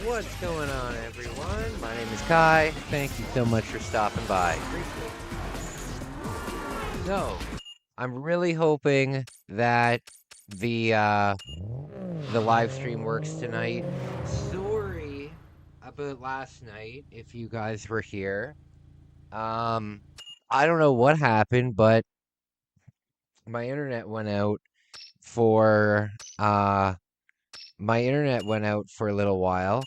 What's going on, everyone? My name is Kai. Thank you so much for stopping by. So, I'm really hoping that the live stream works tonight. Sorry about last night if you guys were here. I don't know what happened, but my internet went out for uh my internet went out for a little while.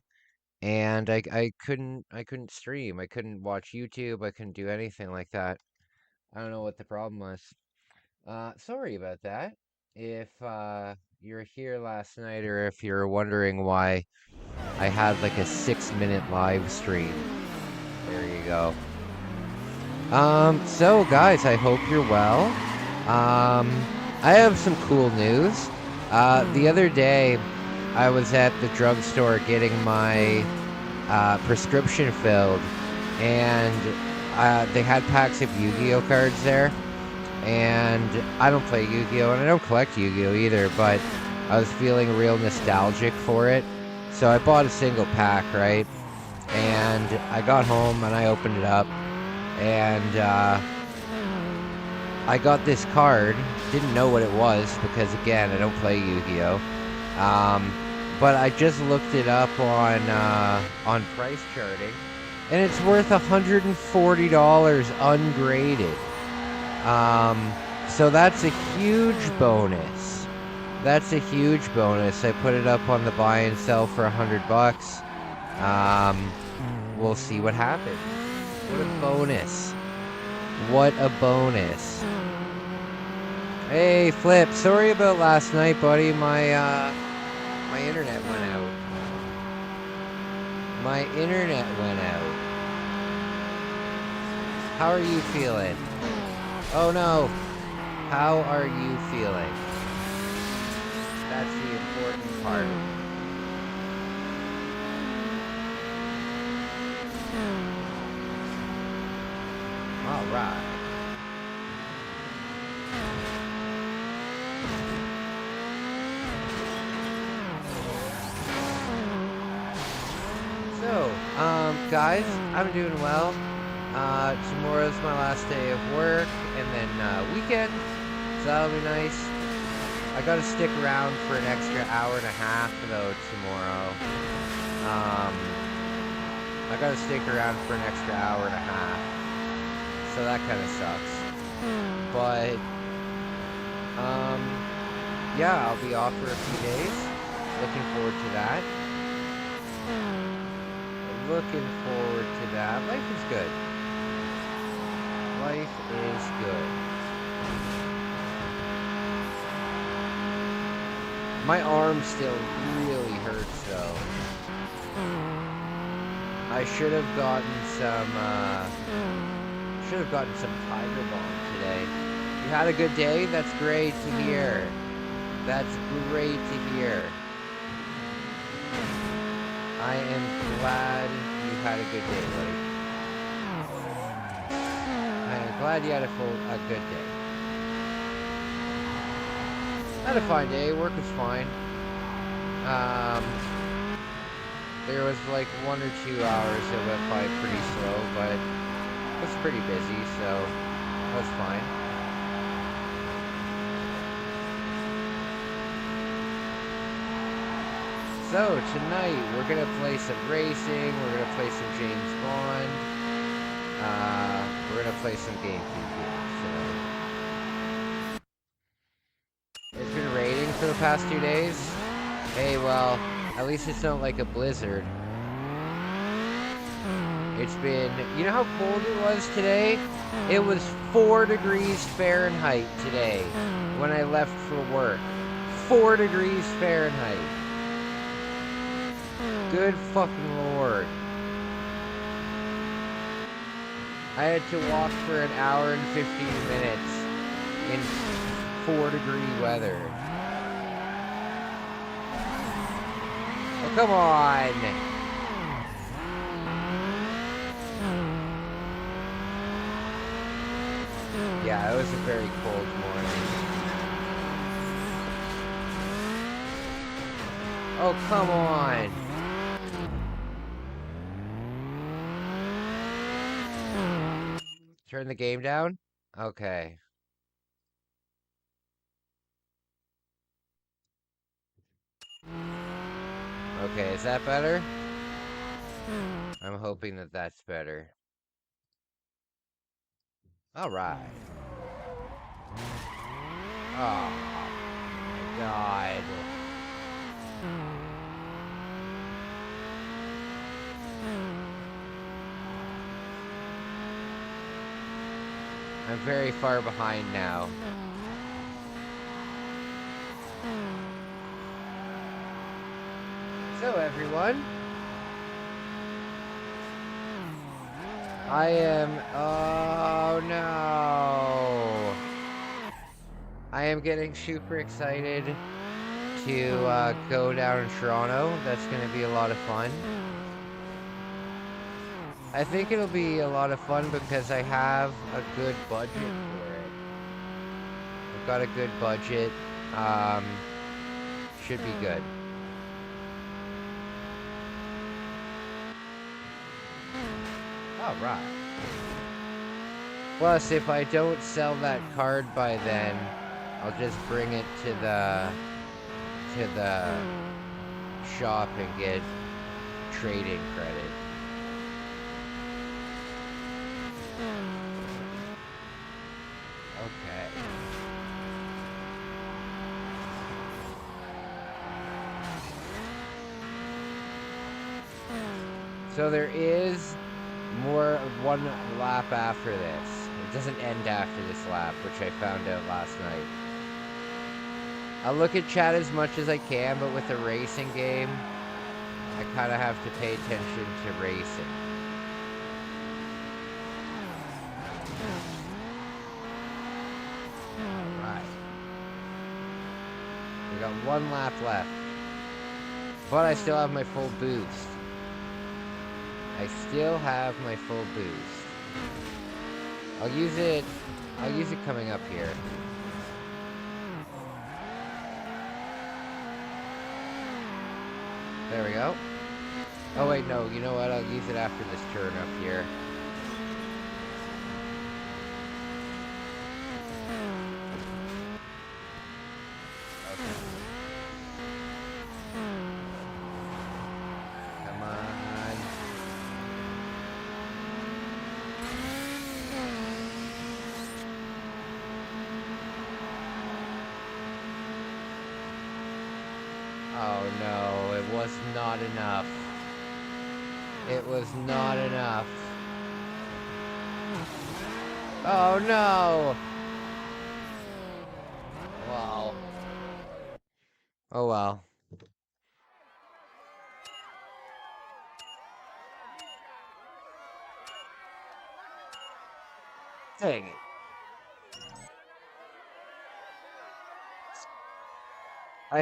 And I couldn't stream. I couldn't watch YouTube. I couldn't do anything like that. I don't know what the problem was. Sorry about that. If you're here last night or if you're wondering why I had like a 6-minute live stream. There you go. So guys, I hope you're well. I have some cool news. The other day I was at the drugstore getting my prescription filled, and they had packs of Yu-Gi-Oh cards there, and I don't play Yu-Gi-Oh, and I don't collect Yu-Gi-Oh either, but I was feeling real nostalgic for it, so I bought a single pack, right? And I got home and I opened it up, and I got this card. Didn't know what it was because, again, I don't play Yu-Gi-Oh. But I just looked it up on price charting, and it's worth $140 ungraded. So that's a huge bonus. That's a huge bonus. I put it up on the buy and sell for $100. We'll see what happens. What a bonus. What a bonus. Hey, Flip. Sorry about last night, buddy. My internet went out. My internet went out. How are you feeling? Oh no. How are you feeling? That's the important part. All right. So, guys, I'm doing well. Tomorrow's my last day of work, and then weekend, so that'll be nice. I gotta stick around for an extra hour and a half, though, tomorrow. I gotta stick around for an extra hour and a half, so that kind of sucks. But, yeah, I'll be off for a few days. Looking forward to that. Looking forward to that. Life is good. Life is good. My arm still really hurts, though. I should have gotten some Tiger Balm today. You had a good day? That's great to hear. That's great to hear. I am glad you had a good day, buddy. I am glad you had a good day. I had a fine day. Work was fine. There was like 1 or 2 hours that went by pretty slow, but it was pretty busy, so that was fine. So, tonight, we're going to play some racing, we're going to play some James Bond, we're going to play some Gamecube games tonight. It's been raining for the past 2 days. Hey, well, at least it's not like a blizzard. It's been, you know how cold it was today? It was 4 degrees Fahrenheit today when I left for work. 4 degrees Fahrenheit. Good fucking lord. I had to walk for an hour and 15 minutes in 4-degree weather. Oh, come on! Yeah, it was a very cold morning. Oh, come on! Turn the game down? Okay. Okay, is that better? I'm hoping that that's better. Alright. Oh, my God. I'm very far behind now. So, everyone. I am... Oh, no. I am getting super excited to go down to Toronto. That's going to be a lot of fun. I think it'll be a lot of fun because I have a good budget for it. I've got a good budget. Should be good. All right. Plus, if I don't sell that card by then, I'll just bring it to the shop and get trading credit. Okay. So there is one lap after this. It doesn't end after this lap, which I found out last night. I'll look at chat as much as I can, but with a racing game, I kind of have to pay attention to racing. Alright. We got one lap left. But I still have my full boost. I still have my full boost. I'll use it coming up here. There we go. Oh wait, no, you know what? I'll use it after this turn up here. Okay. Come on. Oh no, it was not enough. It was not enough. Oh no! Wow. Oh well. Dang it. I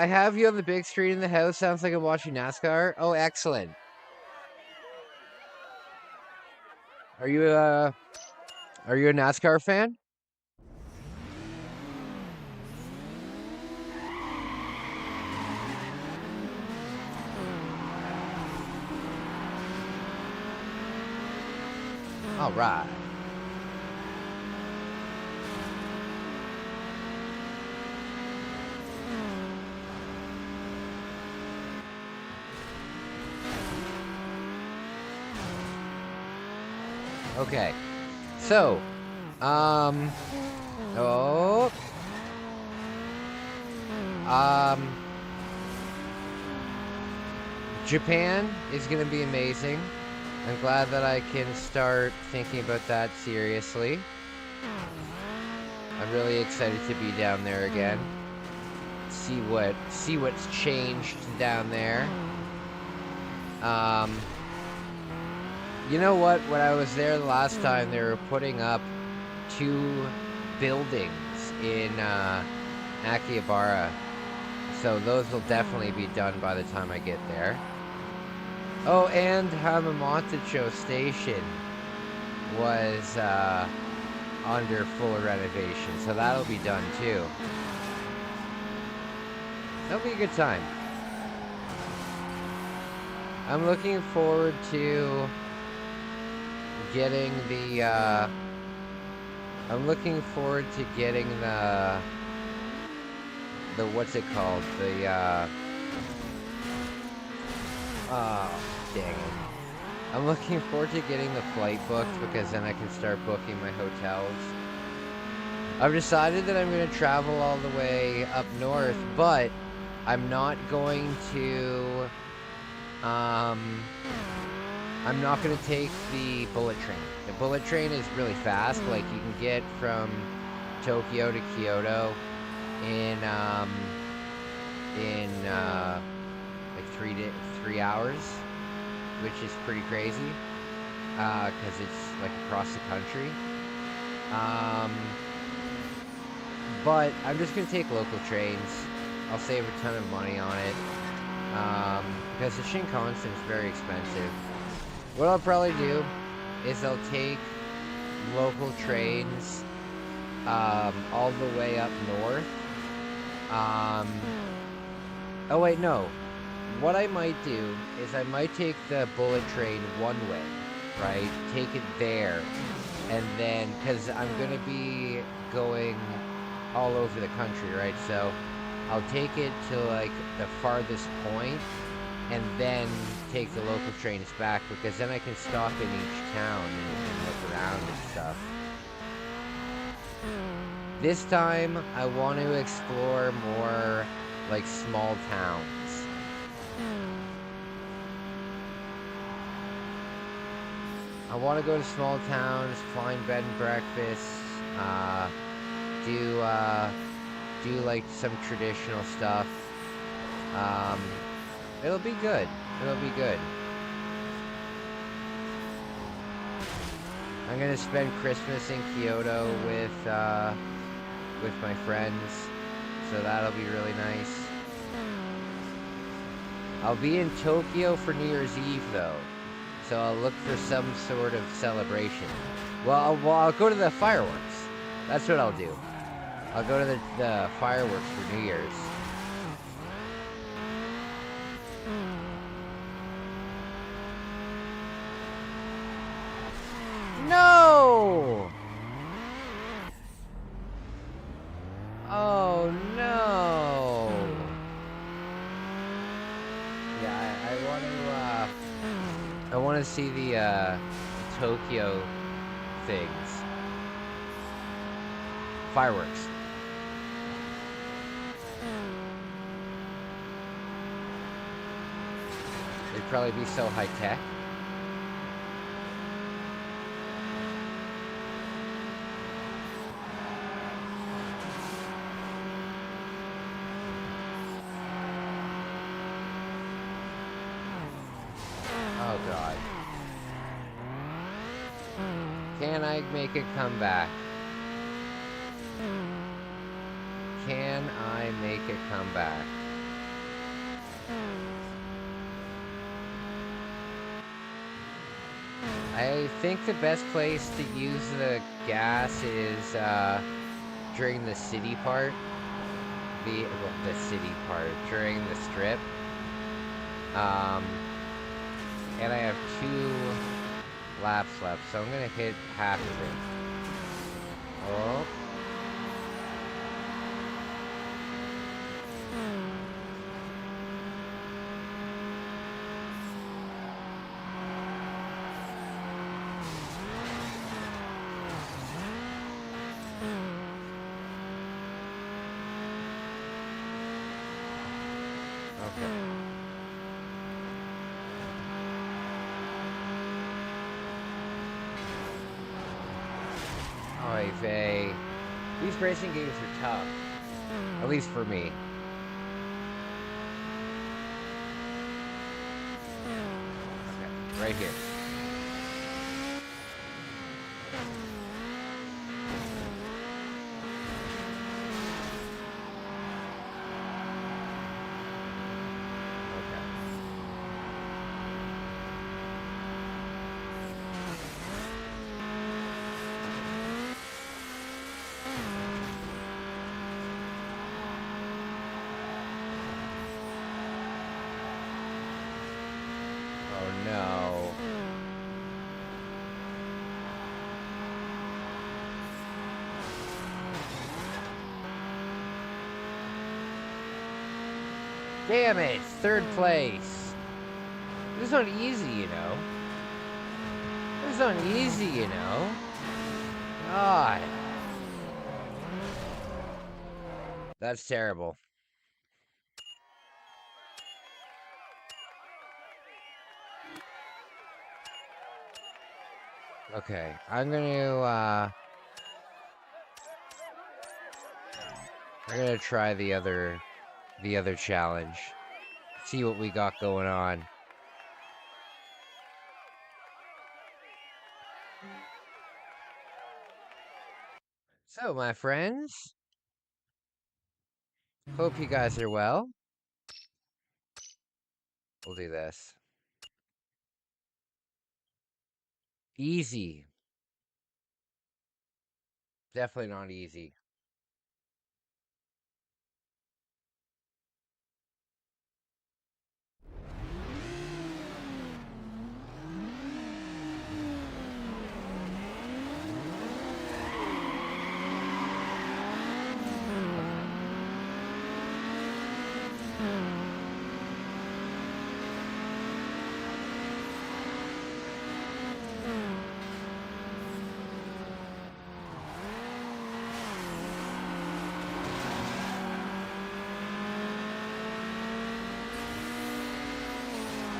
have you on the big screen in the house. Sounds like I'm watching NASCAR. Oh, excellent. Are you a NASCAR fan? All right. Okay. So, Japan is going to be amazing. I'm glad that I can start thinking about that seriously. I'm really excited to be down there again. See what's changed down there. You know what? When I was there the last time, they were putting up 2 buildings in Akihabara. So those will definitely be done by the time I get there. Oh, and Hamamatsucho Station was under full renovation, so that'll be done too. That'll be a good time. I'm looking forward to getting the, I'm looking forward to getting what's it called? Oh, dang it. I'm looking forward to getting the flight booked because then I can start booking my hotels. I've decided that I'm going to travel all the way up north, but I'm not going to, I'm not going to take the bullet train. The bullet train is really fast. Like, you can get from Tokyo to Kyoto in, like 3 hours, which is pretty crazy, because it's, like, across the country. But I'm just going to take local trains. I'll save a ton of money on it, because the Shinkansen is very expensive. What I'll probably do is I'll take local trains all the way up north. Oh wait, no. What I might do is I might take the bullet train one way, right? Take it there, and then, because I'm going to be going all over the country, right? So I'll take it to, like, the farthest point, and then take the local trains back, because then I can stop in each town and look around and stuff. This time, I want to explore more, like, small towns. I want to go to small towns, find bed and breakfasts, do like some traditional stuff. It'll be good. It'll be good. I'm gonna spend Christmas in Kyoto with my friends, so that'll be really nice. I'll be in Tokyo for New Year's Eve though, so I'll look for some sort of celebration. Well, I'll go to the fireworks. That's what I'll do. I'll go to the fireworks for New Year's. No! Oh no! Yeah, I want to see the Tokyo things. Fireworks. They'd probably be so high tech. Oh god. Can I make a comeback? Can I make a comeback? I think the best place to use the gas is during the city part. The city part, during the strip. And I have 2 laps left, so I'm gonna hit half of it. Oh. Okay. Oy vey. These racing games are tough. At least for me. Okay, right here. Oh no. Damn it! Third place. This is not easy, you know. This is not easy, you know. God. That's terrible. Okay, I'm gonna try the other challenge. See what we got going on. So, my friends, hope you guys are well. We'll do this. Easy. Definitely not easy.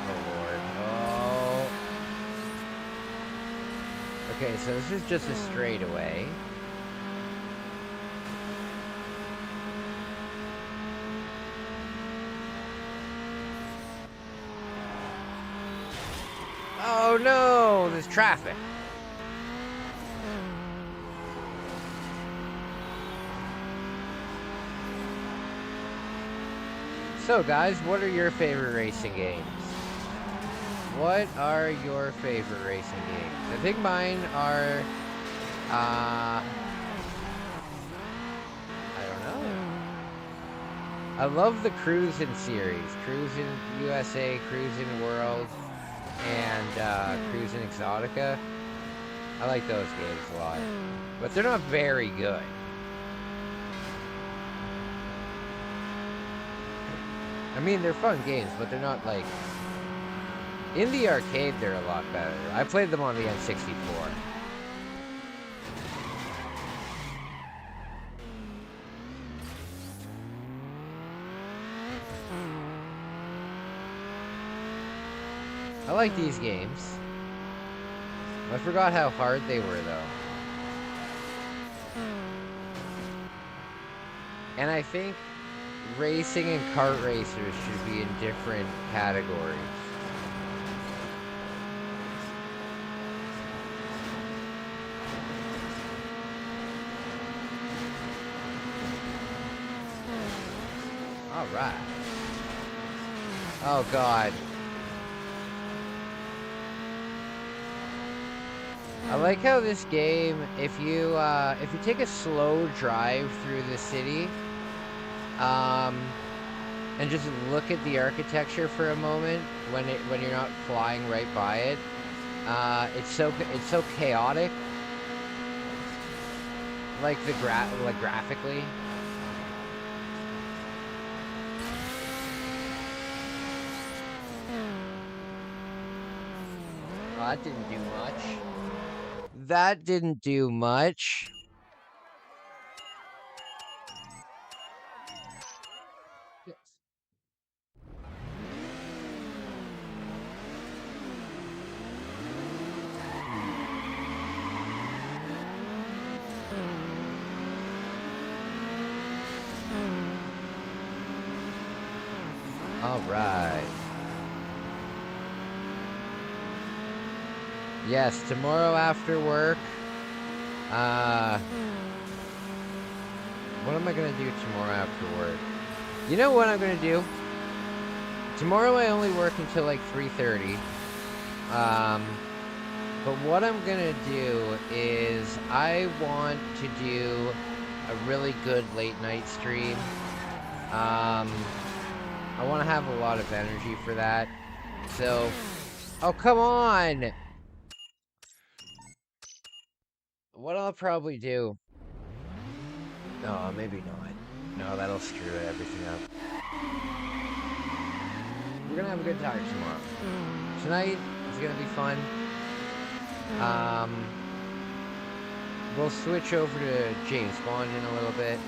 Oh, Lord. Oh. Okay, so this is just a straightaway. Oh no, there's traffic. So guys, what are your favorite racing games? What are your favorite racing games? I think mine are, I don't know. I love the Cruisin' series. Cruisin' USA, Cruisin' World, and Cruisin' Exotica. I like those games a lot. But they're not very good. I mean, they're fun games, but they're not like... In the arcade, they're a lot better. I played them on the N64. I like these games. I forgot how hard they were, though. And I think racing and kart racers should be in different categories. All right. Oh God. I like how this game, if you take a slow drive through the city, and just look at the architecture for a moment when you're not flying right by it, it's so chaotic, like graphically. Well, that didn't do much. That didn't do much. All right. Yes, tomorrow after work. What am I gonna do tomorrow after work? You know what I'm gonna do? Tomorrow I only work until like 3:30. But what I'm gonna do is I want to do a really good late night stream. I want to have a lot of energy for that. So, oh come on! What I'll probably do... No, maybe not. No, that'll screw everything up. we're gonna have a good time tomorrow. Tonight is gonna be fun. Um, we'll switch over to James Bond in a little bit.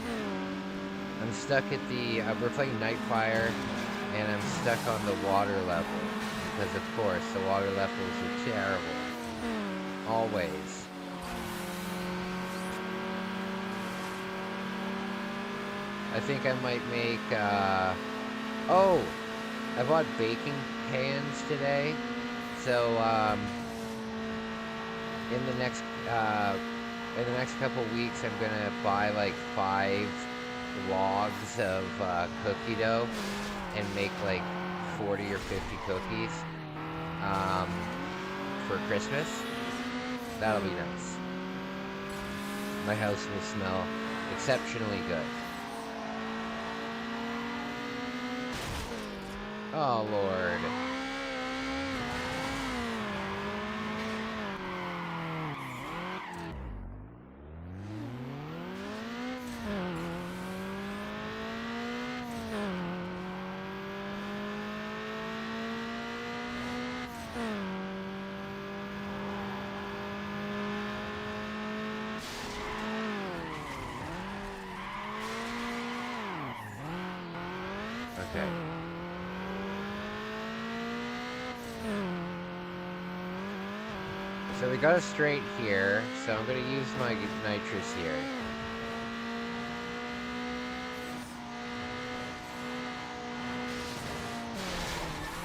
I'm stuck at the, we're playing Nightfire, and I'm stuck on the water level. Because of course, the water levels are terrible. Always. I think I might make, oh! I bought baking pans today. So, in the next couple weeks, I'm gonna buy like 5 logs of cookie dough and make like 40 or 50 cookies for Christmas. That'll be nice. My house will smell exceptionally good. Oh, Lord. Okay. So we got a straight here, so I'm going to use my nitrous here.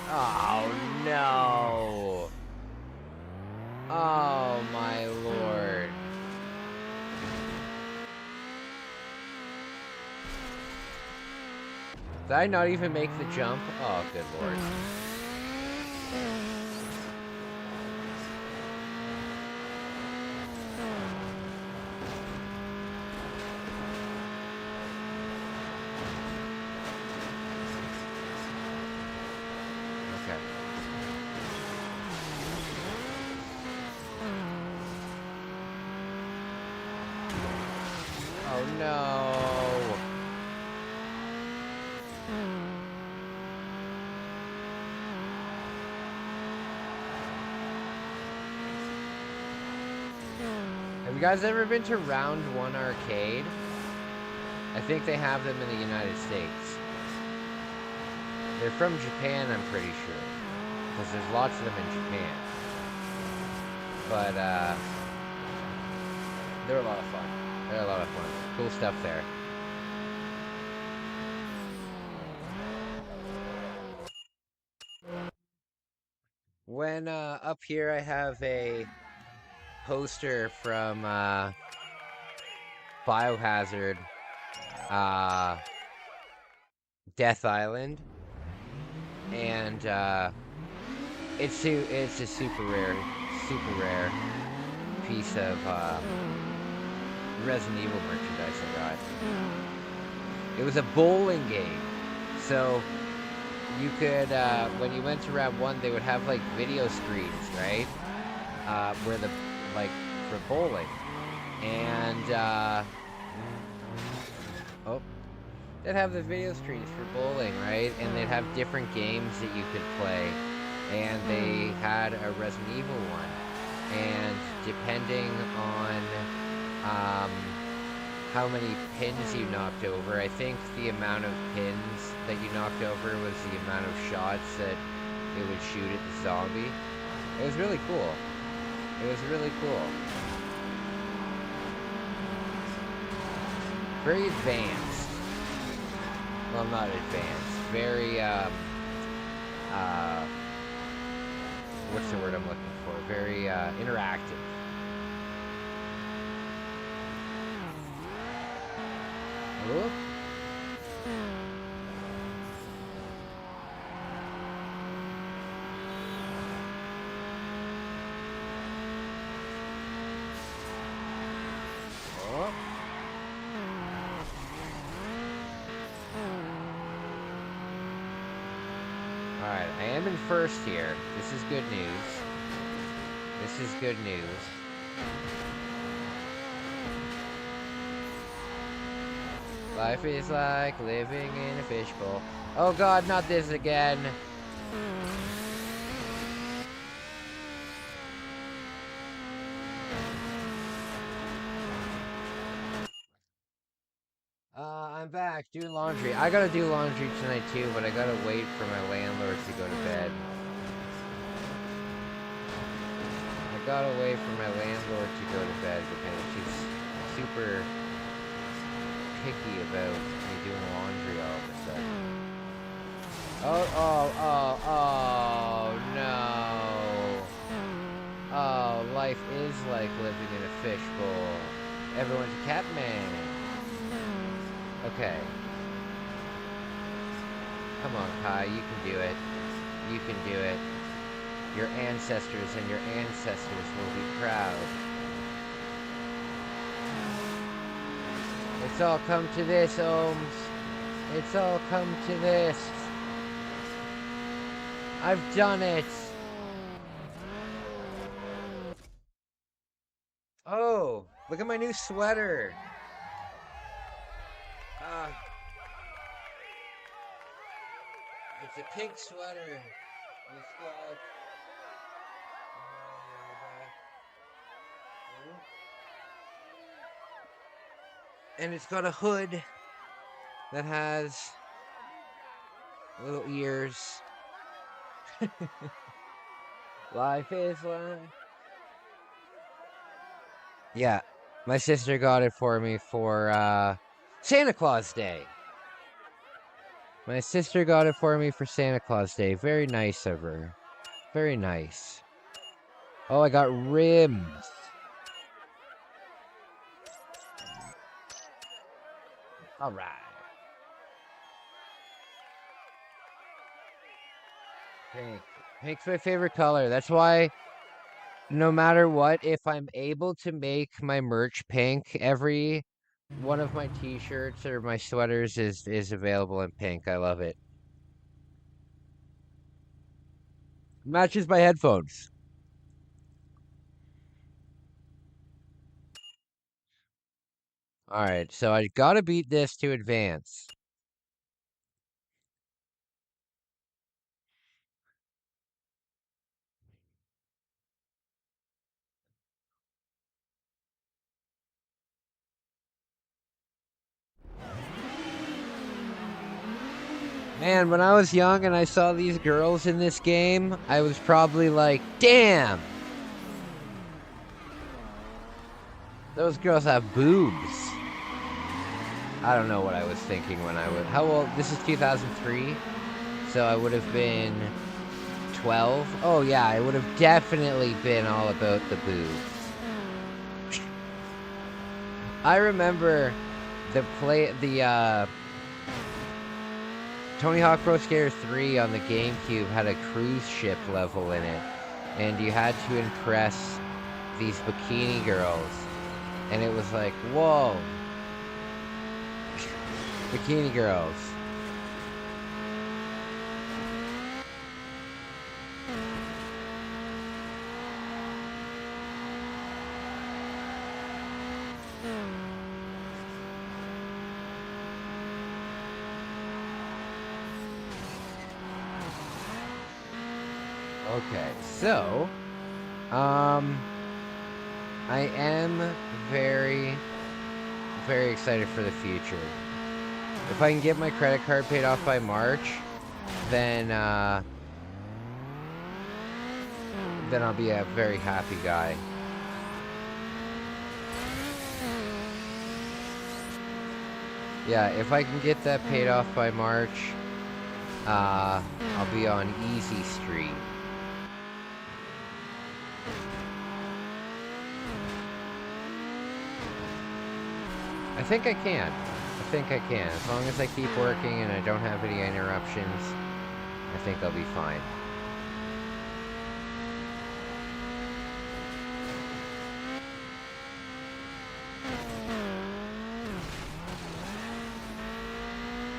Oh, no! Oh, my Lord. Did I not even make the jump? Oh, good Lord. Okay. Oh, no. Have you guys ever been to Round 1 Arcade? I think they have them in the United States. They're from Japan, I'm pretty sure. Because there's lots of them in Japan. But, they're a lot of fun. They're a lot of fun. Cool stuff there. When, up here I have a poster from, Biohazard, Death Island. And, it's a super rare piece of, Resident Evil merchandise I got. It was a bowling game. So, you could, when you went to Round 1, they would have, like, video screens, right? Where the, like, for bowling. And, oh. They'd have the video screens for bowling, right? And they'd have different games that you could play. And they had a Resident Evil one. And depending on how many pins you knocked over, I think the amount of pins that you knocked over was the amount of shots that it would shoot at the zombie. It was really cool. It was really cool. Very advanced. Well, not advanced. Very, what's the word I'm looking for? Very, interactive. Whoop. Oh. Alright, I am in first here. This is good news. This is good news. Life is like living in a fishbowl. Oh god, not this again. I'm back doing laundry. I gotta do laundry tonight too, but I gotta wait for my landlord to go to bed. I gotta wait for my landlord to go to bed because she's super picky about me doing laundry all of a sudden. Oh no. Oh, life is like living in a fishbowl. Everyone's a cat man. Okay. Come on, Kai, you can do it. You can do it. Your ancestors and your ancestors will be proud. It's all come to this, Ohms. It's all come to this. I've done it. Oh, look at my new sweater. It's a pink sweater. It's got... And it's got a hood that has little ears. Life is life. Yeah, my sister got it for me for Santa Claus Day. My sister got it for me for Santa Claus Day. Very nice of her. Very nice. Oh, I got rims. All right. Pink. Pink's my favorite color. That's why no matter what, if I'm able to make my merch pink, every one of my t-shirts or my sweaters is available in pink. I love it. Matches my headphones. All right, so I gotta beat this to advance. Man, when I was young and I saw these girls in this game, I was probably like, damn! Those girls have boobs. I don't know what I was thinking when I was... How old? This is 2003, so I would have been 12. Oh yeah, I would have definitely been all about the boobs. I remember Tony Hawk Pro Skater 3 on the GameCube had a cruise ship level in it, and you had to impress these bikini girls, and it was like, whoa, bikini girls. Okay, so, I am very, very excited for the future. If I can get my credit card paid off by March, then I'll be a very happy guy. Yeah, if I can get that paid off by March, I'll be on Easy Street. I think I can. I think I can. As long as I keep working and I don't have any interruptions, I think I'll be fine.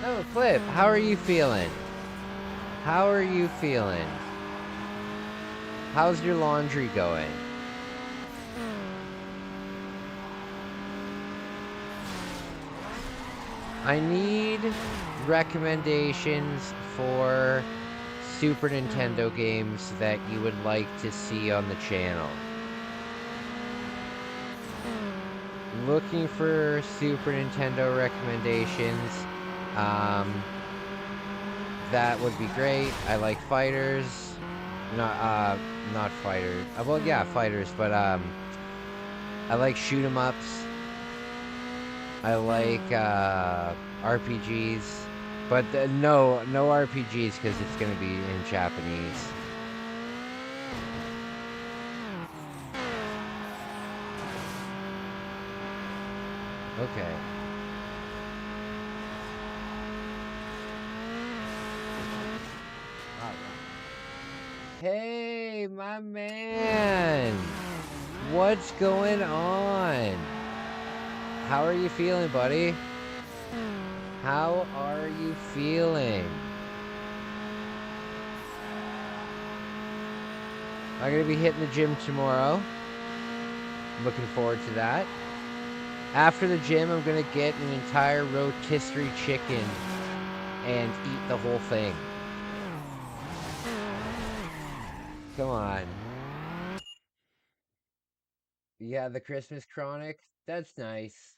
Oh, Flip, how are you feeling? How are you feeling? How's your laundry going? I need recommendations for Super Nintendo games that you would like to see on the channel. Looking for Super Nintendo recommendations. That would be great. I like fighters. Not fighters. Well, yeah, fighters, but I like shoot 'em ups. I like RPGs, but no RPGs because it's gonna be in Japanese. Okay. All right. Hey, my man, what's going on? How are you feeling, buddy? How are you feeling? I'm gonna be hitting the gym tomorrow. Looking forward to that. After the gym, I'm gonna get an entire rotisserie chicken and eat the whole thing. Come on. Yeah, the Christmas Chronic. That's nice.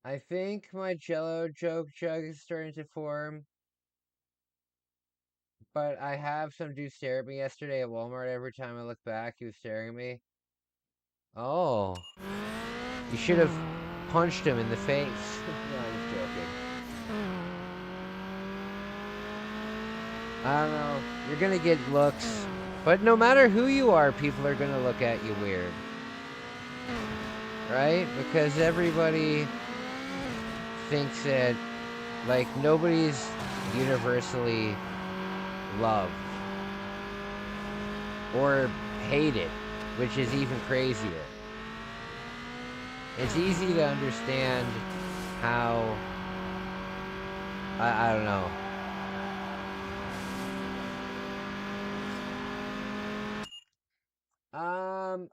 I think my Jello joke jug is starting to form, but I have some dude stare at me yesterday at Walmart. Every time I look back, he was staring at me. Oh, you should have punched him in the face. No, I'm just joking. I don't know. You're gonna get looks, but no matter who you are, people are gonna look at you weird, right? Because everybody thinks that, like, nobody's universally loved or hated, which is even crazier. It's easy to understand how, I don't know.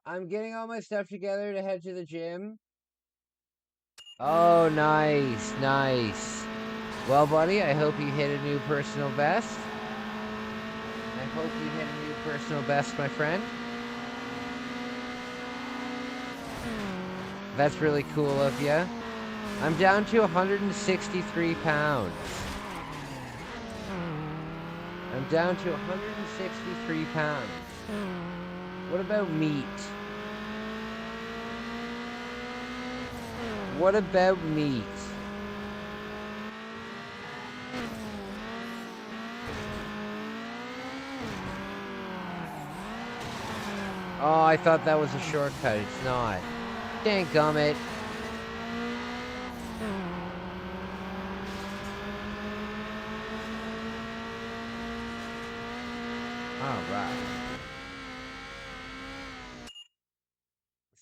I'm getting all my stuff together to head to the gym. Oh, nice, nice. Well, buddy, I hope you hit a new personal best. I hope you hit a new personal best, my friend. That's really cool of you. I'm down to 163 pounds. I'm down to 163 pounds. What about meat? What about meat? Oh, I thought that was a shortcut. It's not. Dadgummit. Alright.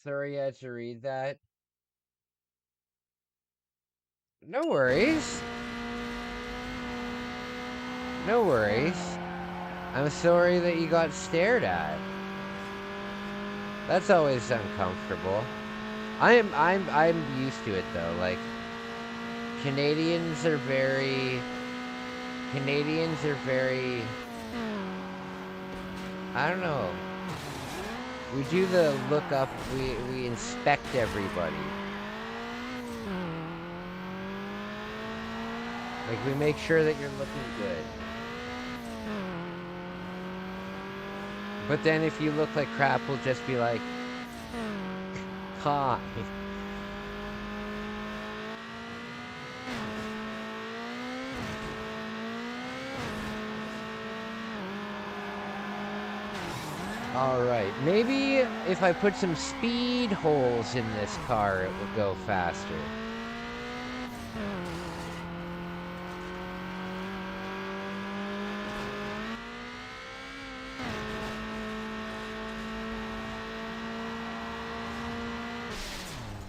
Sorry I had to read that. No worries. No worries. I'm sorry that you got stared at. That's always uncomfortable. I'm used to it though. Like, Canadians are very I don't know. We do the look up, we inspect everybody. Like, we make sure that you're looking good. But then if you look like crap, we'll just be like, hi. Alright, maybe if I put some speed holes in this car, it will go faster.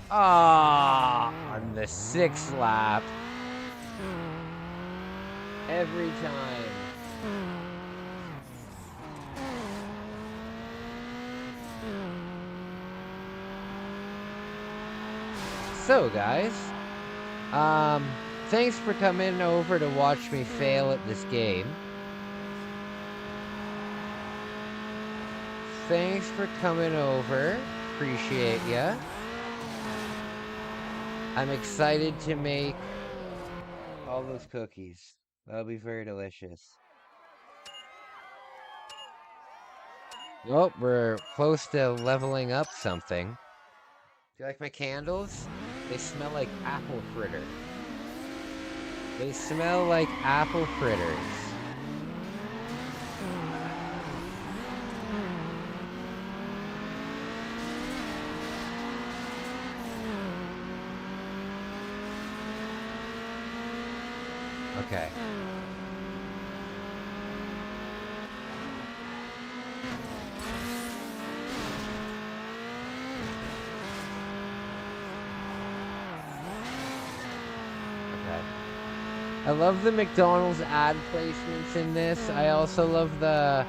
Ah, on the 6th lap. Every time. So, guys, thanks for coming over to watch me fail at this game. thanks for coming over. Appreciate ya. I'm excited to make all those cookies. That'll be very delicious. Oh, we're close to leveling up something. Do you like my candles? They smell like apple fritter. They smell like apple fritters. Okay. I love the McDonald's ad placements in this. I also love I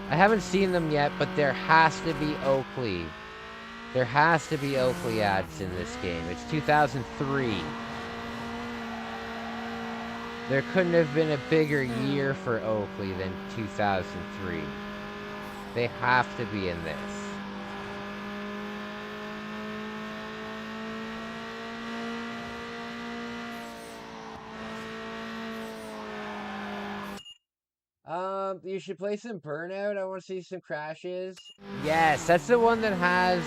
haven't seen them yet, but there has to be Oakley. There has to be Oakley ads in this game. It's 2003. There couldn't have been a bigger year for Oakley than 2003. They have to be in this. You should play some Burnout. I want to see some crashes. Yes, that's the one that has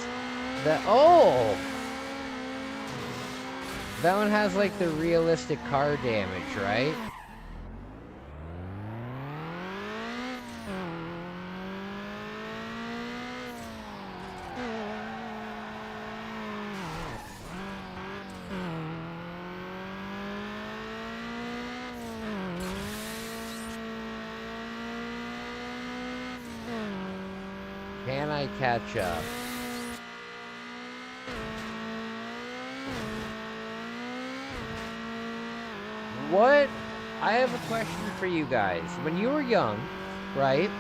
the... Oh! That one has, like, the realistic car damage, right? Can I catch up? What? I have a question for you guys. When you were young, right?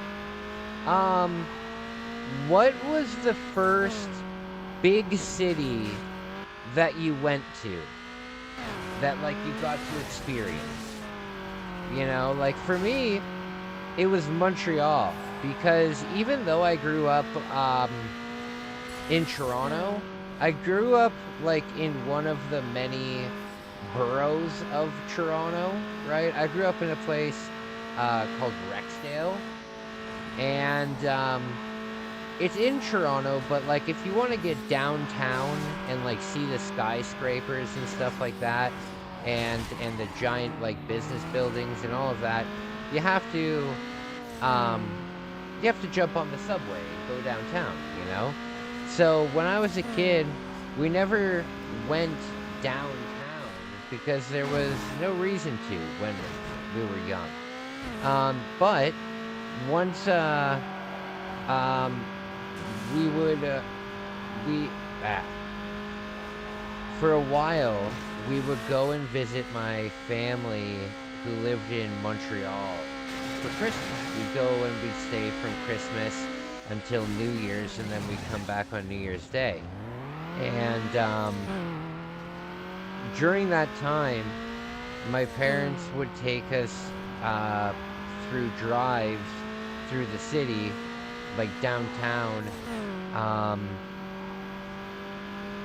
What was the first big city that you went to that, like, you got to experience? You know, like, for me, it was Montreal, because even though I grew up in Toronto, I grew up, like, in one of the many boroughs of Toronto, right? I grew up in a place called Rexdale, and it's in Toronto, but, like, if you want to get downtown and, like, see the skyscrapers and stuff like that, and the giant, like, business buildings and all of that, you have to jump on the subway and go downtown, you know? So when I was a kid, we never went downtown because there was no reason to when we were young. But once we would for a while we would go and visit my family who lived in Montreal for Christmas. We'd go and we'd stay from Christmas until New Year's, and then we'd come back on New Year's Day. And during that time, my parents would take us through drives through the city, like downtown,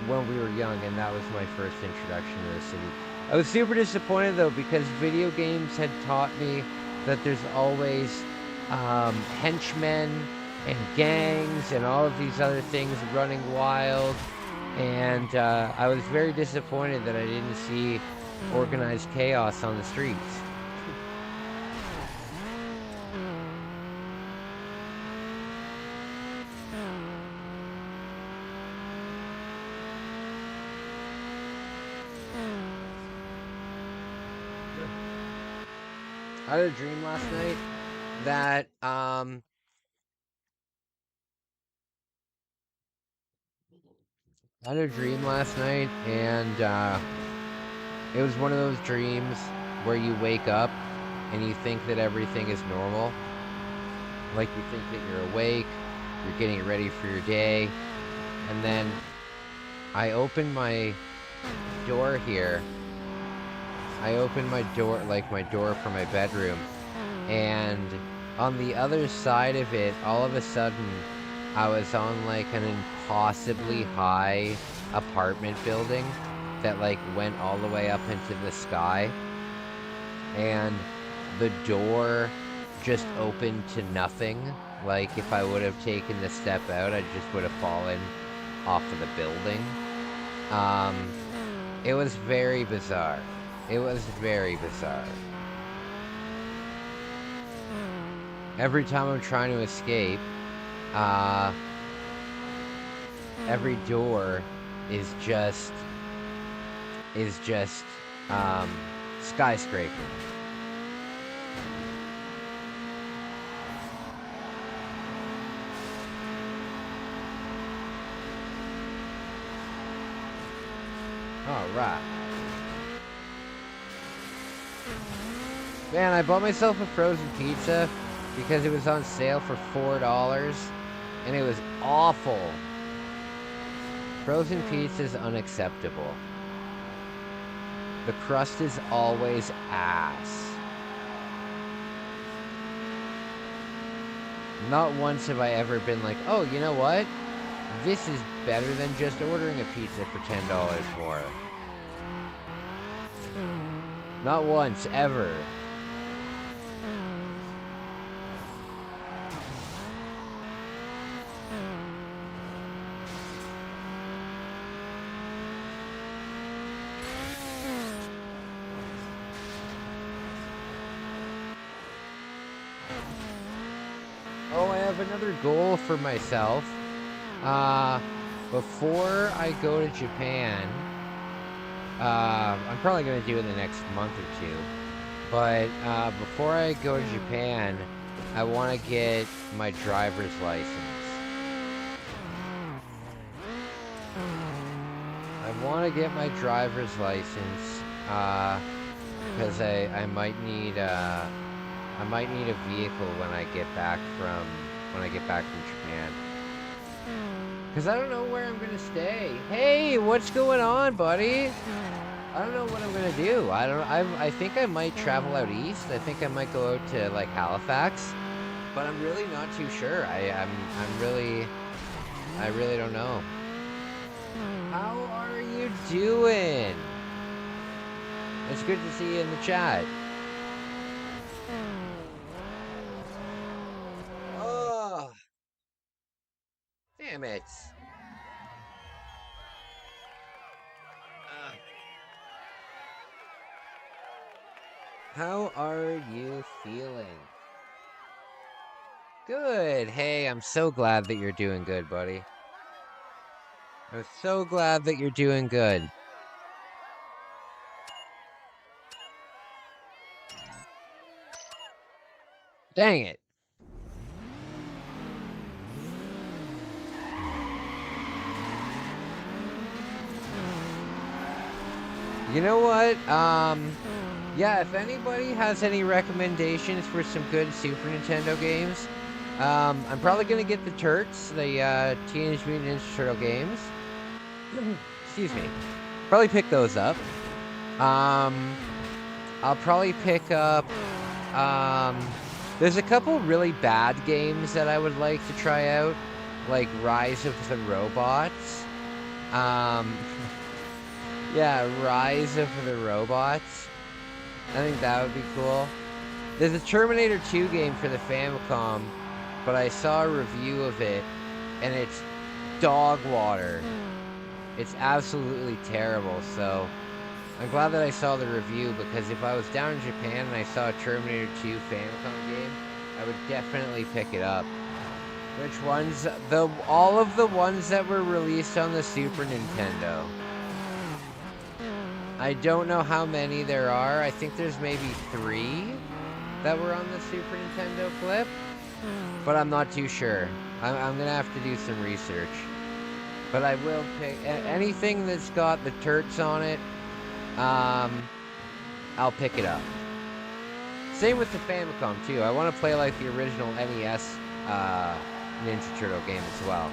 when we were young, and that was my first introduction to the city. I was super disappointed, though, because video games had taught me that there's always henchmen and gangs and all of these other things running wild, and I was very disappointed that I didn't see organized chaos on the streets. I had a dream last night that I had a dream last night, and it was one of those dreams where you wake up and you think that everything is normal. Like, you think that you're awake, you're getting ready for your day, and then I open my door here. I open my door, like my door for my bedroom, and on the other side of it, all of a sudden, I was on like an impossibly high apartment building that like went all the way up into the sky, and the door just opened to nothing. Like if I would have taken the step out, I just would have fallen off of the building. Um, it was very bizarre. It was very bizarre. Every time I'm trying to escape, uh, every door is just is just um, skyscraper. All right, man. I bought myself a frozen pizza because it was on sale for $4, and it was awful. Frozen pizza is unacceptable. The crust is always ass. Not once have I ever been like, oh, you know what? This is better than just ordering a pizza for $10 more. Not once, ever. Oh, I have another goal for myself. Before I go to Japan, I'm probably going to do it in the next month or two. But before I go to Japan, I want to get my driver's license. I want to get my driver's license because I might need a vehicle when I get back from Japan. Because I don't know where I'm gonna stay. Hey, what's going on, buddy? I don't know what I'm gonna do. I think I might travel out east. I think I might go out to like Halifax, but I'm really not too sure. I really don't know. How are you doing? It's good to see you in the chat. Oh, damn it. Uh, how are you feeling? Good. Hey, I'm so glad that you're doing good, buddy. I'm so glad that you're doing good. Dang it. You know what? Yeah, if anybody has any recommendations for some good Super Nintendo games, I'm probably gonna get the Turks, the Teenage Mutant Ninja Turtle games. Excuse me. Probably pick those up. I'll probably pick up, um, there's a couple really bad games that I would like to try out, like Rise of the Robots. Um, yeah, Rise of the Robots. I think that would be cool. There's a Terminator 2 game for the Famicom, but I saw a review of it, and it's dog water. It's absolutely terrible, so I'm glad that I saw the review, because if I was down in Japan and I saw a Terminator 2 Famicom game, I would definitely pick it up. Which ones? All of the ones that were released on the Super Nintendo. I don't know how many there are. I think there's maybe 3 that were on the Super Nintendo flip, but I'm not too sure. I'm gonna have to do some research. But I will pick anything that's got the Turks on it. I'll pick it up. Same with the Famicom too. I want to play like the original NES Ninja Turtle game as well.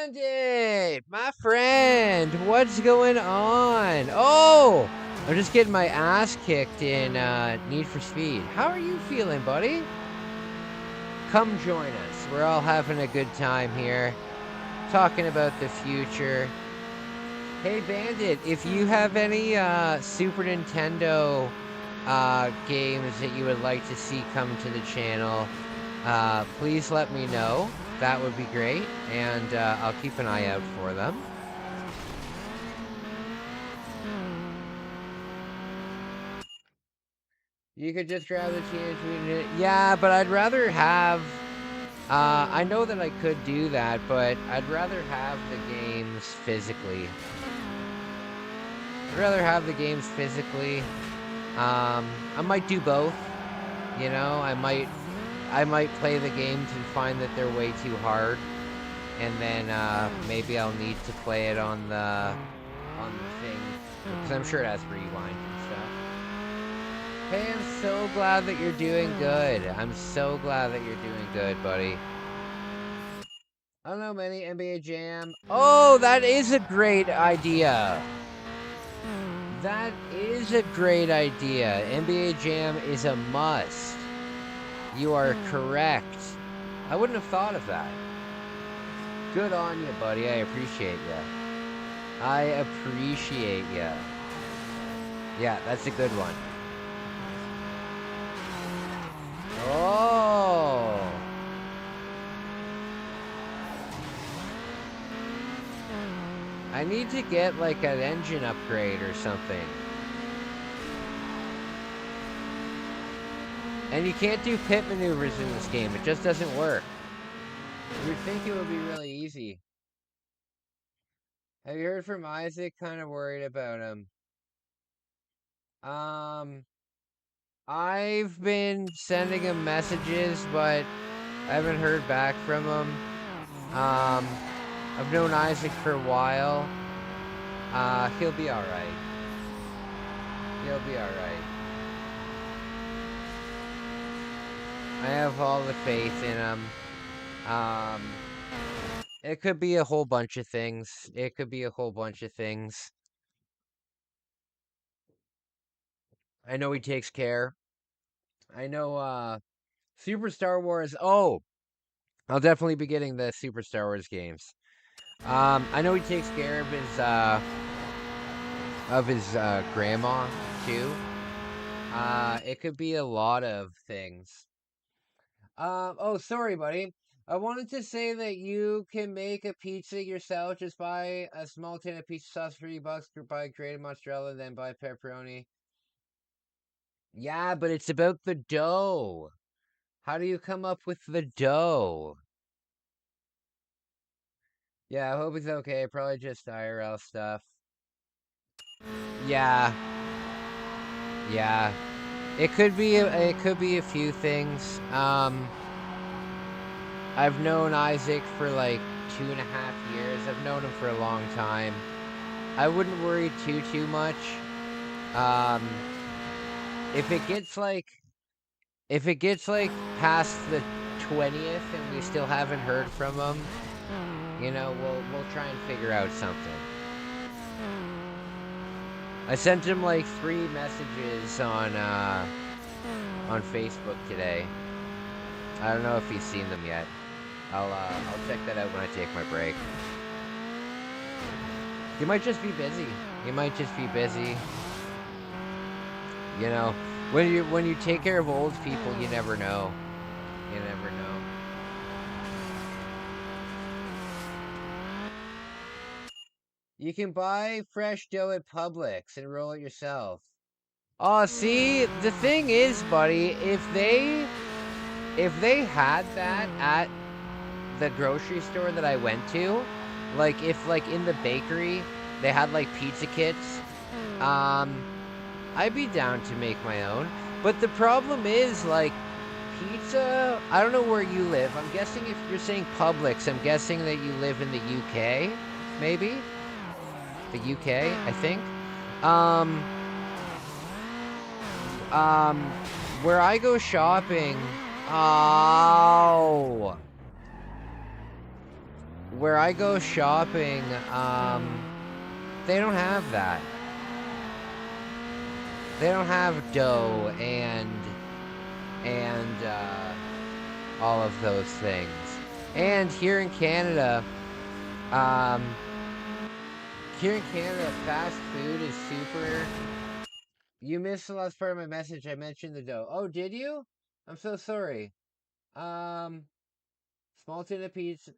Bandit, my friend, what's going on? Oh, I'm just getting my ass kicked in Need for Speed. How are you feeling, buddy? Come join us. We're all having a good time here, talking about the future. Hey, Bandit, if you have any Super Nintendo games that you would like to see come to the channel, please let me know. That would be great, and I'll keep an eye out for them. You could just grab the Teenage Mutant Ninja. Yeah, but I'd rather have... I know that I could do that, but I'd rather have the games physically. I'd rather have the games physically. I might do both. You know, I might play the games and find that they're way too hard, and then maybe I'll need to play it on the thing, because I'm sure it has rewind and stuff. Hey, I'm so glad that you're doing good. I'm so glad that you're doing good, buddy. I don't know, many NBA Jam. Oh, that is a great idea. That is a great idea. NBA Jam is a must. You are correct. I wouldn't have thought of that. Good on you, buddy. I appreciate you. I appreciate you. Yeah, that's a good one. Oh. I need to get like an engine upgrade or something. And you can't do pit maneuvers in this game. It just doesn't work. You would think it would be really easy. Have you heard from Isaac? Kind of worried about him. I've been sending him messages, but I haven't heard back from him. I've known Isaac for a while. He'll be alright. He'll be alright. I have all the faith in him. It could be a whole bunch of things. It could be a whole bunch of things. I know he takes care. I know, Super Star Wars. Oh, I'll definitely be getting the Super Star Wars games. I know he takes care of his grandma too. It could be a lot of things. Oh, sorry, buddy. I wanted to say that you can make a pizza yourself. Just buy a small tin of pizza sauce for $3. Buy grated mozzarella, then buy pepperoni. Yeah, but it's about the dough. How do you come up with the dough? Yeah, I hope he's okay. Probably just IRL stuff. Yeah. Yeah. It could be a few things. I've known Isaac for like 2.5 years. I've known him for a long time. I wouldn't worry too much. If it gets like past the 20th and we still haven't heard from him, you know, we'll try and figure out something. I sent him like 3 messages on Facebook today. I don't know if he's seen them yet. I'll check that out when I take my break. You might just be busy. You might just be busy. You know, when you take care of old people, you never know. You never know. You can buy fresh dough at Publix and roll it yourself. Oh, see, the thing is, buddy, if they had that at the grocery store that I went to, like if like in the bakery they had like pizza kits, I'd be down to make my own. But the problem is, like, pizza, I don't know where you live. I'm guessing if you're saying Publix, I'm guessing that you live in the UK, maybe? The UK, I think. Where I go shopping, where where I go shopping, they don't have that. They don't have dough and all of those things. And here in Canada, fast food is super. You missed the last part of my message. I mentioned the dough. Oh, did you? I'm so sorry. Small tin of pizza,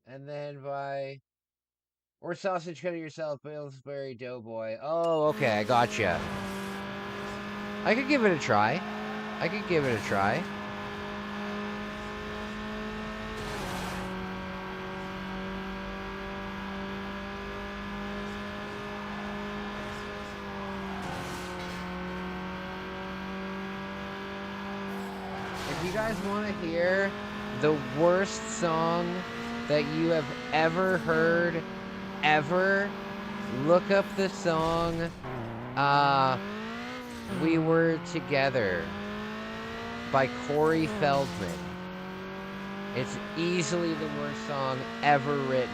and then buy or sausage cutter yourself, Pillsbury Doughboy. Oh, okay, I gotcha. I could give it a try. If you guys want to hear the worst song that you have ever heard, ever, look up the song, We Were Together by Corey Feldman. It's easily the worst song ever written.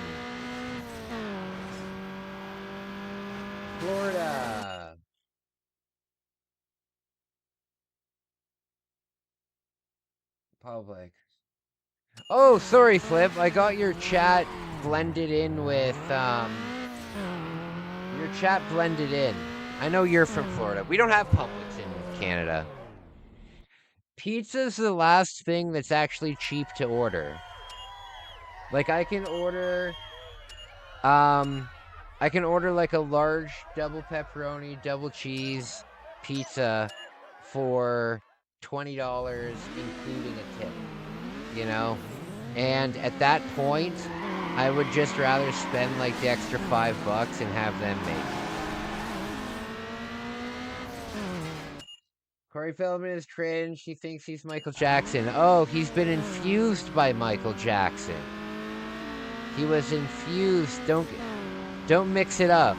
Florida. Public. Oh, sorry, Flip. I got your chat blended in with, your chat blended in. I know you're from Florida. We don't have Publix in Canada. Pizza's the last thing that's actually cheap to order. Like, I can order like a large double pepperoni, double cheese pizza for $20, including a tip, you know? And at that point, I would just rather spend like the extra $5 and have them make it. Corey Feldman is cringe. He thinks he's Michael Jackson. Oh, he's been infused by Michael Jackson. He was infused. Don't mix it up.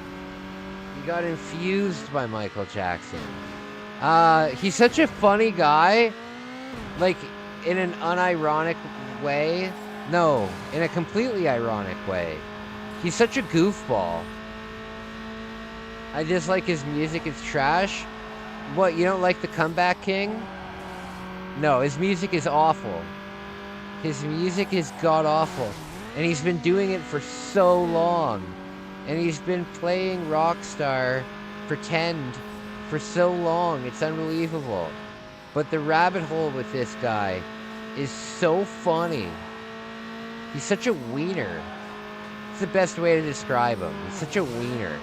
He got infused by Michael Jackson. He's such a funny guy. Like, in an unironic way. No, in a completely ironic way. He's such a goofball. I just like his music. It's trash. What, you don't like the Comeback King? No, his music is awful. His music is god-awful. And he's been doing it for so long. And he's been playing Rockstar Pretend for so long. It's unbelievable. But the rabbit hole with this guy is so funny. He's such a wiener. It's the best way to describe him. He's such a wiener.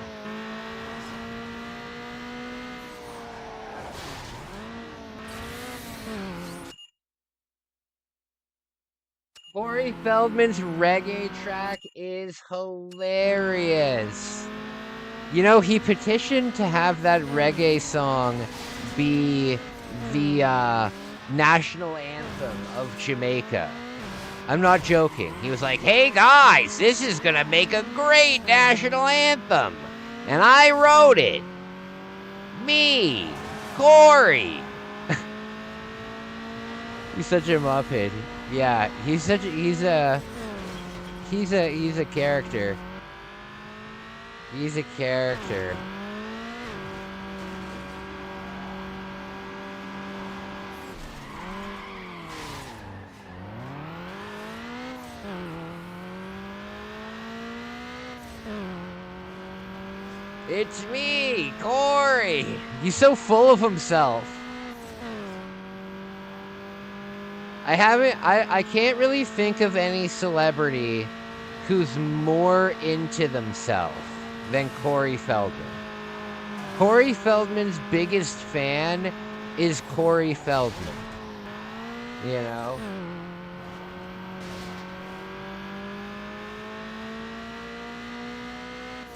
Corey Feldman's reggae track is hilarious. You know, he petitioned to have that reggae song be the national anthem of Jamaica. I'm not joking. He was like, hey guys, this is gonna make a great national anthem. And I wrote it. Me, Corey. He's such a muppet. Yeah, he's a character. He's a character. It's me, Corey. He's so full of himself. I can't really think of any celebrity who's more into themselves than Corey Feldman. Corey Feldman's biggest fan is Corey Feldman. You know?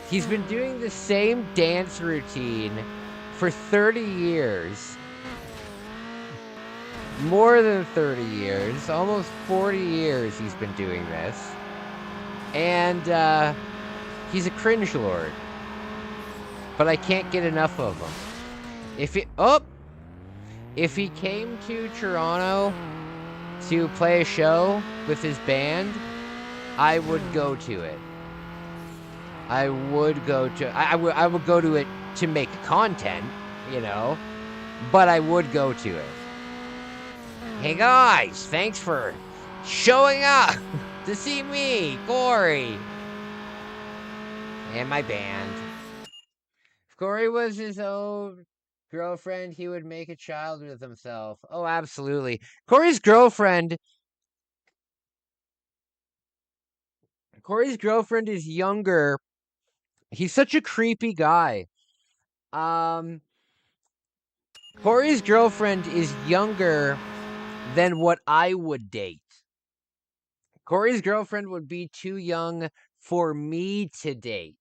He's been doing the same dance routine for 30 years. More than 30 years, almost 40 years he's been doing this. And he's a cringe lord. But I can't get enough of him. If he came to Toronto to play a show with his band, I would go to it. I would go to I would go to it to make content, you know, but I would go to it. Hey guys, thanks for showing up to see me, Corey, and my band. If Corey was his own girlfriend, he would make a child with himself. Oh, absolutely. Corey's girlfriend is younger. He's such a creepy guy. Corey's girlfriend is younger than what I would date. Corey's girlfriend would be too young for me to date,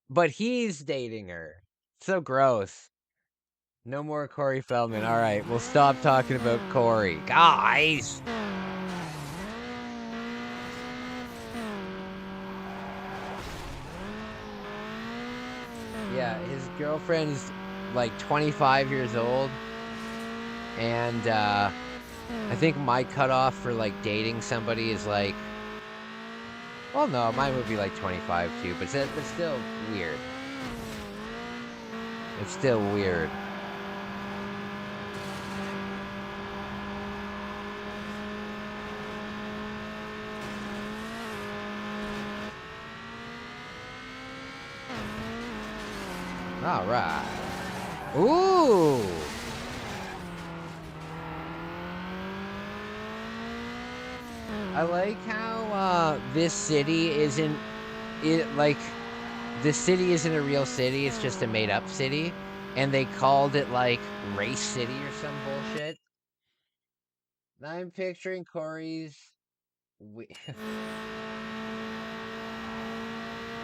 but he's dating her. So gross. No more Corey Feldman. All right, we'll stop talking about Corey. Guys! Yeah, his girlfriend's like 25 years old. And I think my cutoff for like dating somebody is like, well, no, mine would be like 25 too, but still weird. It's still weird. All right. Ooh. I like how this city isn't this city isn't a real city, it's just a made up city, and they called it like Race City or some bullshit. I'm picturing Corey's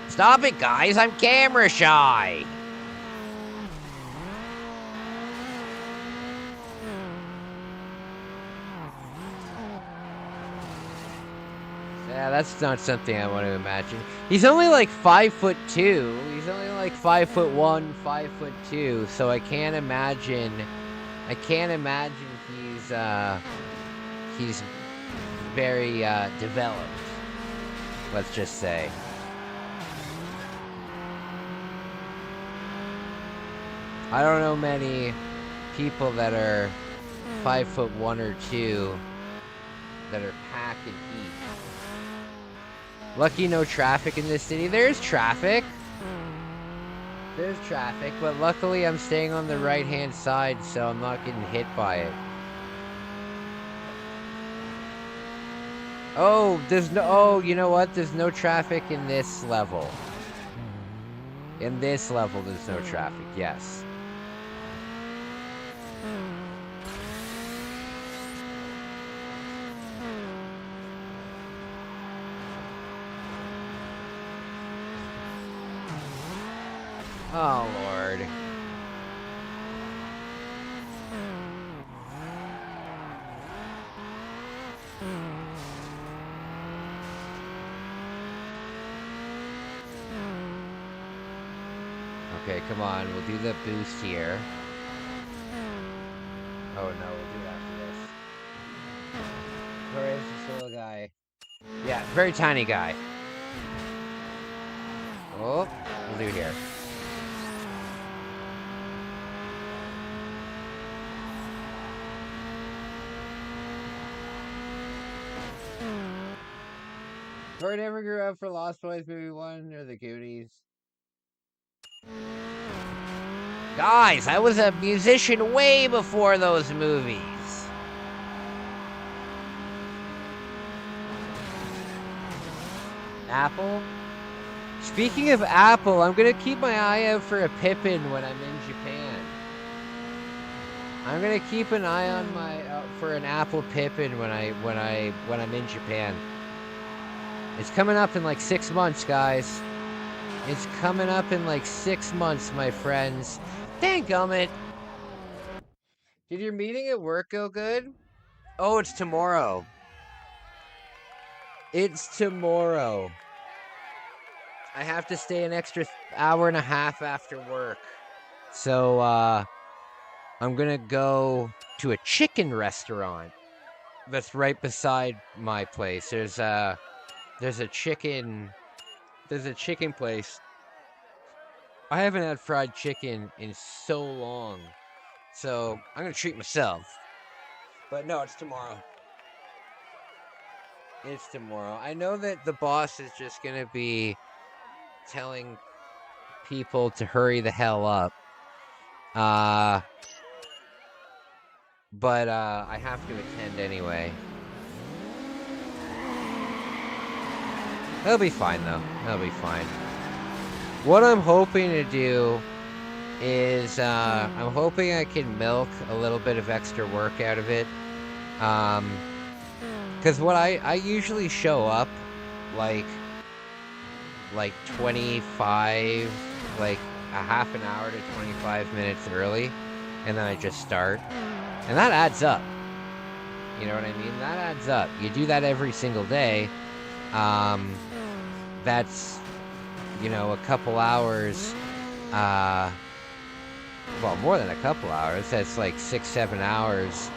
Stop it, guys, I'm camera shy. Yeah, that's not something I want to imagine. He's only like 5'2". He's only like 5'1", 5'2". So I can't imagine. He's very developed. Let's just say. I don't know many people that are 5'1" or 2 that are packed and eat. Lucky no traffic in this city. There's traffic. But luckily I'm staying on the right-hand side, so I'm not getting hit by it. Oh, you know what? There's no traffic in this level. In this level, there's no traffic, yes. Oh, Lord. Okay, come on. We'll do the boost here. Oh, no. We'll do it after this. Where is this little guy? Yeah, very tiny guy. Oh, we'll do it here. Corey never grew up for Lost Boys Movie 1 or The Goonies. Guys, I was a musician way before those movies. Apple? Speaking of Apple, I'm gonna keep my eye out for a Pippin when I'm in Japan. I'm gonna keep an eye on for an Apple Pippin when I'm in Japan. It's coming up in like 6 months, guys. It's coming up in like 6 months, my friends. Danggummit. Did your meeting at work go good? Oh, it's tomorrow. It's tomorrow. I have to stay an extra hour and a half after work. So, I'm gonna go to a chicken restaurant that's right beside my place. There's there's a chicken place. I haven't had fried chicken in so long, so I'm gonna treat myself. But no, it's tomorrow. It's tomorrow. I know that the boss is just gonna be telling people to hurry the hell up. Uh, but I have to attend anyway. That'll be fine though. That'll be fine. What I'm hoping to do is I'm hoping I can milk a little bit of extra work out of it. Because what I usually show up like 25, like a half an hour to 25 minutes early, and then I just start. And that adds up. You know what I mean? That adds up. You do that every single day. That's, a couple hours, well, more than a couple hours. That's like 6-7 hours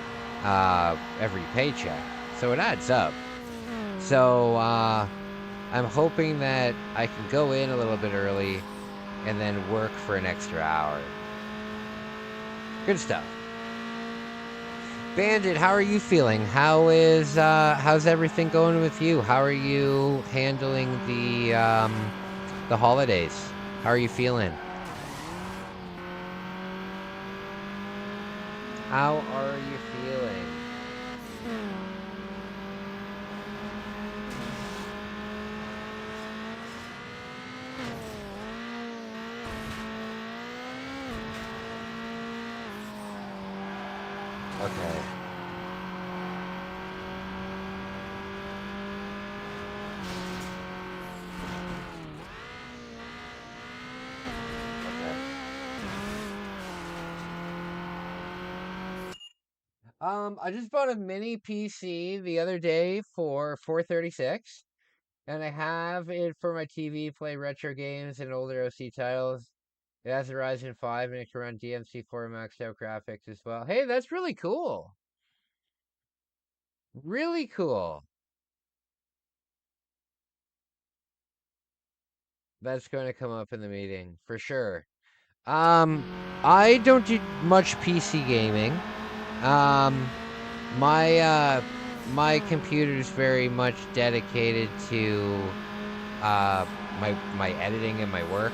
every paycheck. So it adds up. So I'm hoping that I can go in a little bit early and then work for an extra hour. Good stuff. Bandit, how are you feeling? How's everything going with you? How are you handling the holidays? How are you feeling? How are you feeling? Okay. I just bought a mini PC the other day for $436, and I have it for my TV, play retro games and older OC titles. It has a Ryzen 5 and it can run DMC4 maxed out graphics as well. Hey, that's really cool. Really cool. That's going to come up in the meeting for sure. I don't do much PC gaming. My computer's very much dedicated to my editing and my work.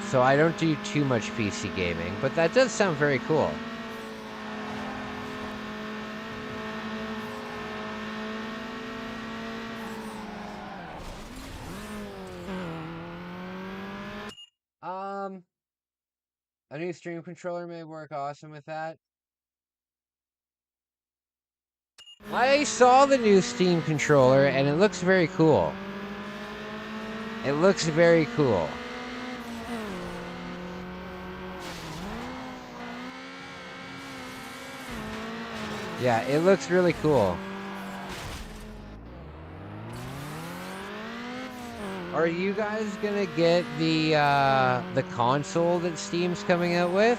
So I don't do too much PC gaming, but that does sound very cool. A new stream controller may work awesome with that. I saw the new Steam controller and it looks very cool. It looks very cool. Yeah, it looks really cool. Are you guys gonna get the console that Steam's coming out with?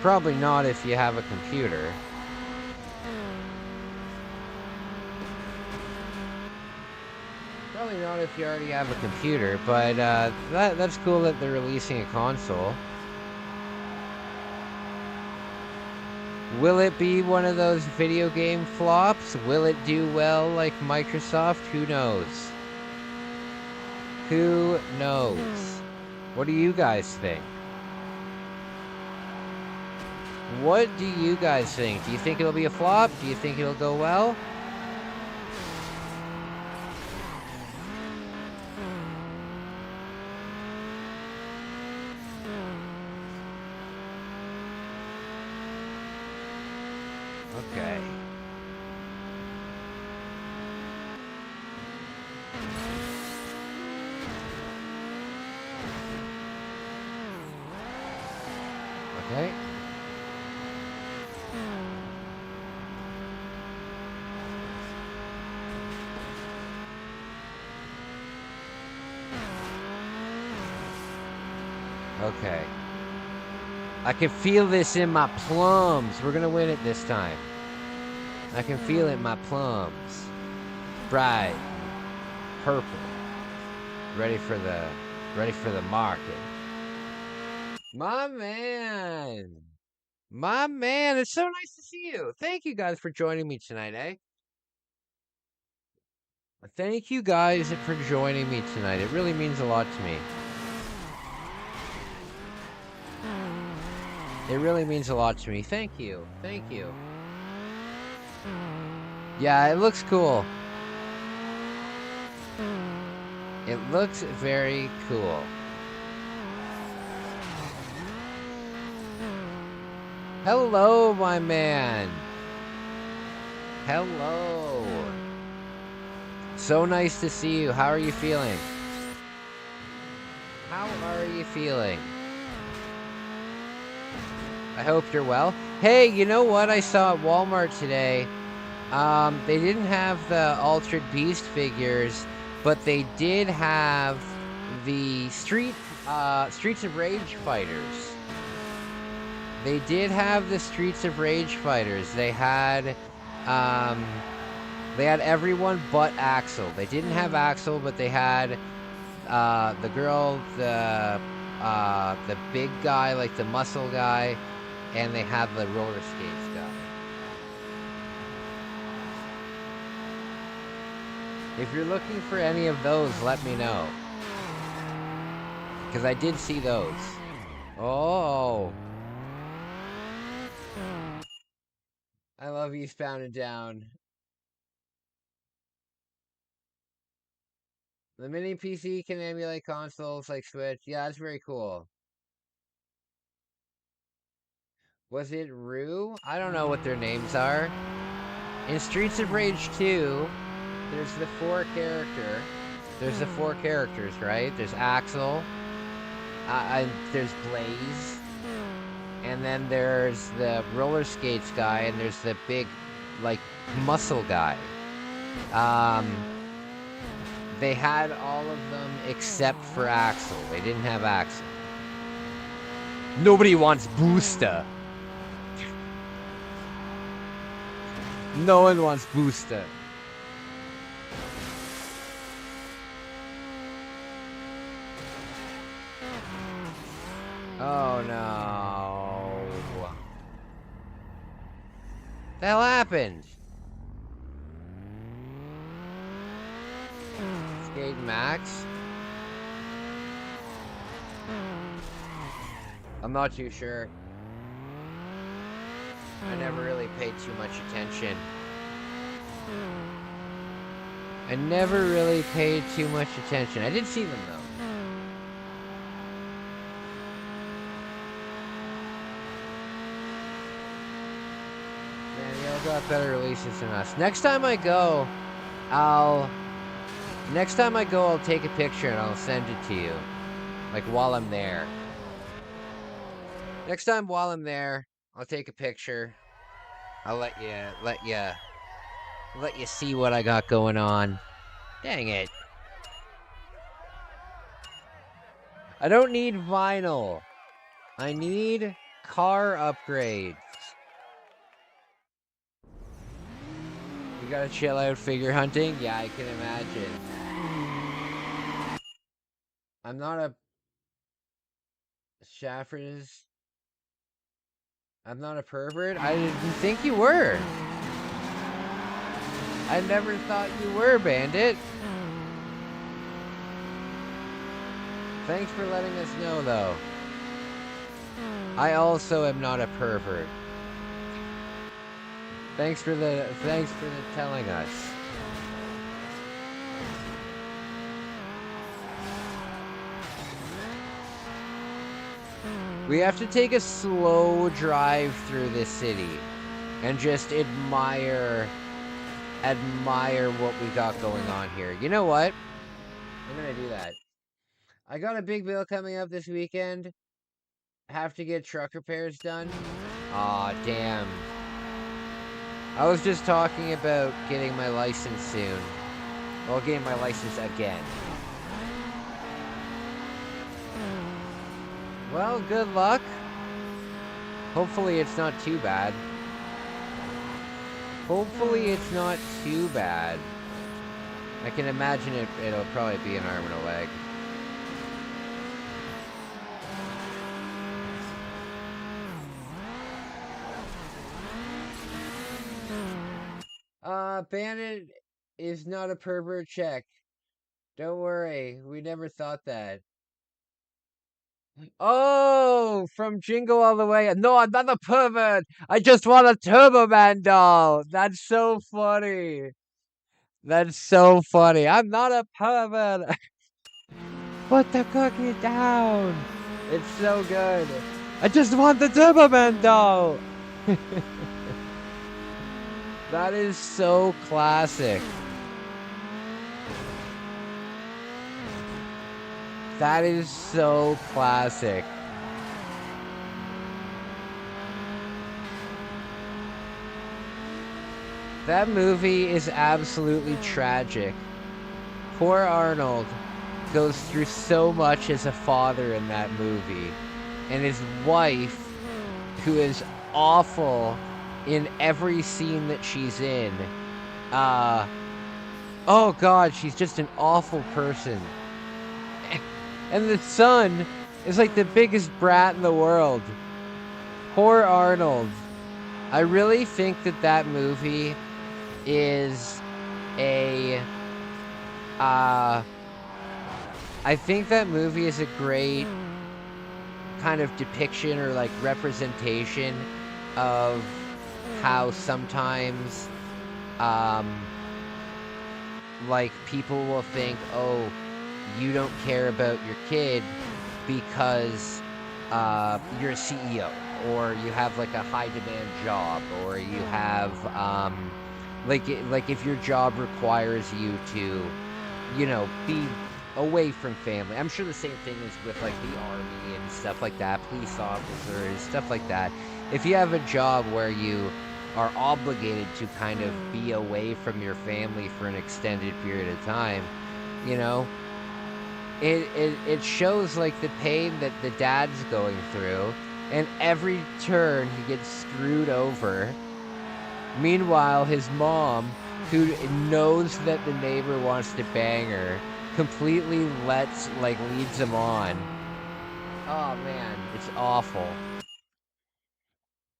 Probably not if you have a computer. Probably not if you already have a computer, but that's cool that they're releasing a console. Will it be one of those video game flops? Will it do well like Microsoft? Who knows? Who knows? What do you guys think? What do you guys think? Do you think it'll be a flop? Do you think it'll go well? Okay. Okay. Okay. I can feel this in my plums. We're gonna win it this time. I can feel it in my plums. Bright, purple, ready for the market. My man. My man, it's so nice to see you. Thank you guys for joining me tonight, eh? Thank you guys for joining me tonight. It really means a lot to me. It really means a lot to me. Thank you. Thank you. Yeah, it looks cool. It looks very cool. Hello, my man. Hello. So nice to see you. How are you feeling? How are you feeling? I hope you're well. Hey, you know what I saw at Walmart today? They didn't have the Altered Beast figures, but they did have the Streets of Rage fighters. They did have the Streets of Rage fighters. They had everyone but Axel. They didn't have Axel, but they had the girl, the big guy, like the muscle guy, and they had the roller skates guy. If you're looking for any of those, let me know. Because I did see those. Oh. I love Eastbound and Down. The mini PC can emulate consoles like Switch. Yeah, that's very cool. Was it Rue? I don't know what their names are. In Streets of Rage 2, there's the four characters, right? There's Axel, there's Blaze, and then there's the roller skates guy, and there's the big, like, muscle guy. They had all of them except for Axel. They didn't have Axel. Nobody wants Booster. No one wants Booster. Oh no. The hell happened? Skate Max? I'm not too sure. I never really paid too much attention. I did see them though. Man, y'all got better releases than us. Next time I go, I'll take a picture and I'll send it to you. Like while I'm there. Next time while I'm there, I'll take a picture. I'll let you see what I got going on. Dang it. I don't need vinyl. I need car upgrades. You gotta chill out figure hunting? Yeah, I can imagine. I'm not a Shafford's. I'm not a pervert? I didn't think you were. I never thought you were, Bandit. Thanks for letting us know, though. I also am not a pervert. Thanks for the telling us. We have to take a slow drive through this city and just admire what we got going on here. You know what? I'm gonna do that. I got a big bill coming up this weekend. Have to get truck repairs done. Aw, damn. I was just talking about getting my license soon. Well, getting my license again. Well, good luck. Hopefully it's not too bad. Hopefully it's not too bad. I can imagine it'll probably be an arm and a leg. Bandit is not a pervert check. Don't worry, we never thought that. Oh, from Jingle All the Way. No, I'm not a pervert. I just want a Turbo Man doll. That's so funny. That's so funny. I'm not a pervert. Put the cookie down. It's so good. I just want the Turbo Man doll. That is so classic. That is so classic. That movie is absolutely tragic. Poor Arnold goes through so much as a father in that movie. And his wife, who is awful in every scene that she's in. Oh god, she's just an awful person. And the son is like the biggest brat in the world. Poor Arnold. I really think that movie is a I think that movie is a great kind of depiction or like representation of how sometimes like people will think, oh, you don't care about your kid because you're a CEO or you have like a high demand job or you have like if your job requires you to, you know, be away from family. I'm sure the same thing is with like the army and stuff like that, police officers, stuff like that. If you have a job where you are obligated to kind of be away from your family for an extended period of time, you know, it shows like the pain that the dad's going through, and every turn he gets screwed over. Meanwhile, his mom, who knows that the neighbor wants to bang her, completely leads him on. Oh man, it's awful.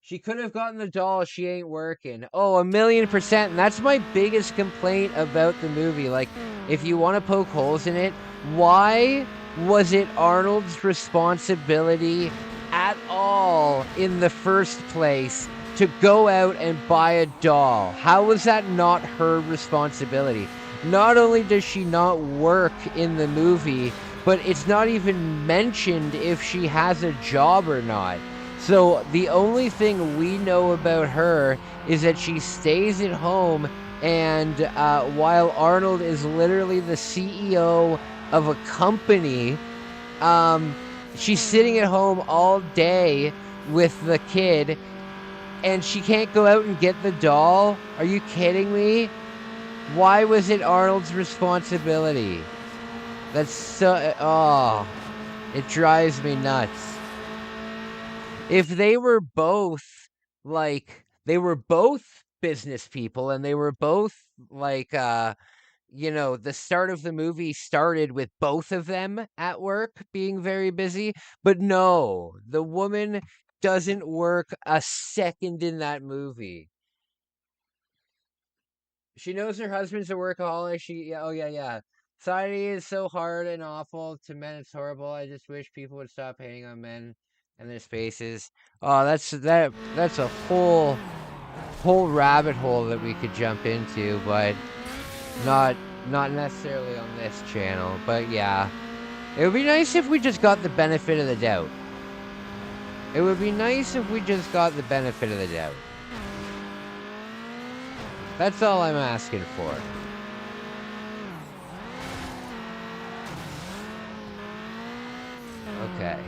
She could have gotten the doll, she ain't working. Oh, 1,000,000%. And that's my biggest complaint about the movie. Like, if you want to poke holes in it, why was it Arnold's responsibility at all in the first place to go out and buy a doll? How was that not her responsibility? Not only does she not work in the movie, but it's not even mentioned if she has a job or not. So the only thing we know about her is that she stays at home, and while Arnold is literally the CEO of a company, she's sitting at home all day with the kid, and she can't go out and get the doll? Are you kidding me? Why was it Arnold's responsibility? That's so... Oh, it drives me nuts. If they were both, like, they were both business people and they were both, like, you know, the start of the movie started with both of them at work being very busy. But no, the woman doesn't work a second in that movie. She knows her husband's a workaholic. Yeah, oh yeah, yeah. Society is so hard and awful. To men, it's horrible. I just wish people would stop hating on men and their spaces. Oh, that's a whole rabbit hole that we could jump into, but not not necessarily on this channel. But yeah, it would be nice if we just got the benefit of the doubt. It would be nice if we just got the benefit of the doubt. That's all I'm asking for. Okay.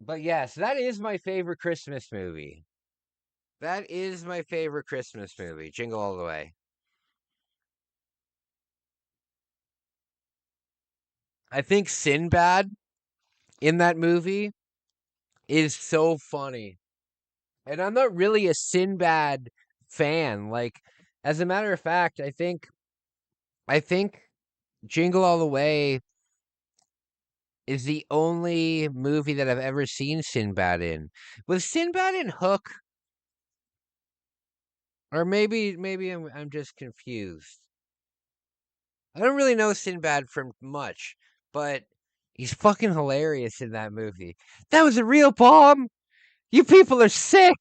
But yes, that is my favorite Christmas movie. That is my favorite Christmas movie, Jingle All the Way. I think Sinbad in that movie is so funny. And I'm not really a Sinbad fan. Like, as a matter of fact, I think Jingle All the Way is the only movie that I've ever seen Sinbad in. Was Sinbad in Hook? Or maybe I'm just confused. I don't really know Sinbad from much, but he's fucking hilarious in that movie. That was a real bomb. You people are sick.